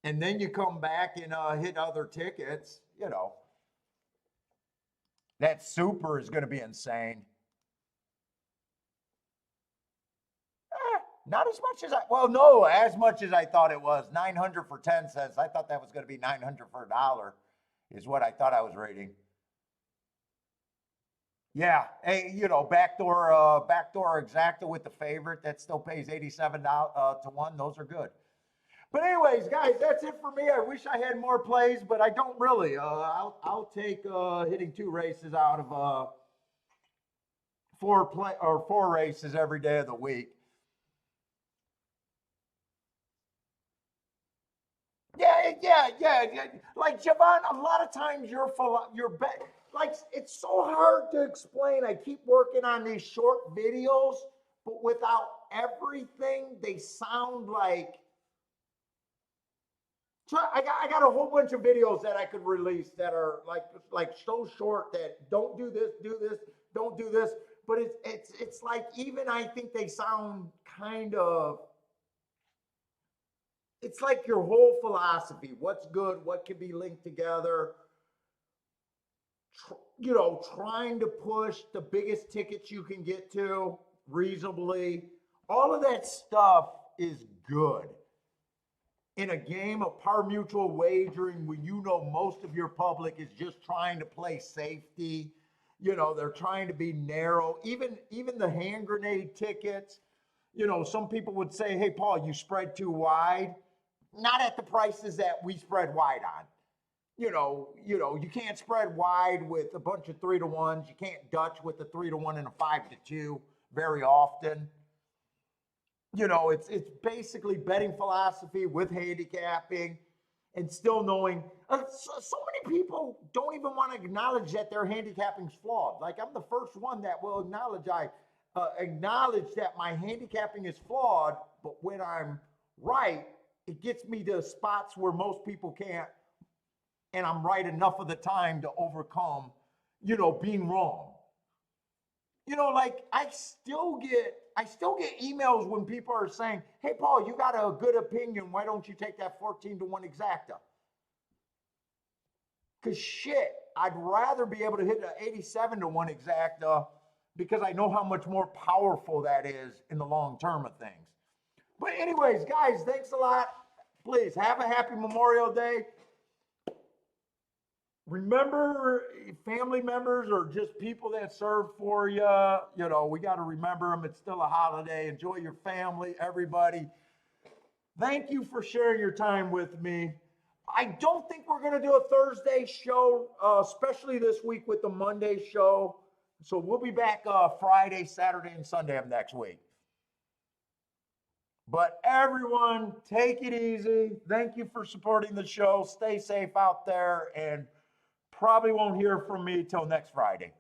And then you come back and hit other tickets, That super is going to be insane. Not as much as as much as I thought it was. 900 for 10 cents. I thought that was going to be 900 for $1 is what I thought I was rating. Yeah. Hey, backdoor exacta with the favorite that still pays 87 to 1. Those are good. But anyways, guys, that's it for me. I wish I had more plays, but I don't really. I'll take hitting 2 races out of 4 races every day of the week. Yeah. Like Javon, a lot of times your bet, like it's so hard to explain. I keep working on these short videos, but without everything, they sound like. I got a whole bunch of videos that I could release that are like so short that don't do this, don't do this. But it's like, even I think they sound kind of. It's like your whole philosophy. What's good? What can be linked together? Trying to push the biggest tickets you can get to reasonably. All of that stuff is good. In a game of par mutual wagering, when most of your public is just trying to play safety, they're trying to be narrow. Even the hand grenade tickets, some people would say, hey, Paul, you spread too wide. Not at the prices that we spread wide on. You can't spread wide with a bunch of 3-to-1s. You can't Dutch with a 3-to-1 and a 5-to-2 very often. It's basically betting philosophy with handicapping and still knowing. So many people don't even want to acknowledge that their handicapping's flawed. Like, I'm the first one that will acknowledge that my handicapping is flawed, but when I'm right, it gets me to spots where most people can't, and I'm right enough of the time to overcome, being wrong. Like I still get emails when people are saying, hey, Paul, you got a good opinion. Why don't you take that 14-to-1 exacta? Because shit, I'd rather be able to hit an 87-to-1 exacta because I know how much more powerful that is in the long term of things. But anyways, guys, thanks a lot. Please have a happy Memorial Day. Remember family members or just people that serve for you. You know, we got to remember them. It's still a holiday. Enjoy your family, everybody. Thank you for sharing your time with me. I don't think we're going to do a Thursday show, especially this week with the Monday show. So we'll be back Friday, Saturday, and Sunday of next week. But everyone, take it easy. Thank you for supporting the show. Stay safe out there, and probably won't hear from me till next Friday.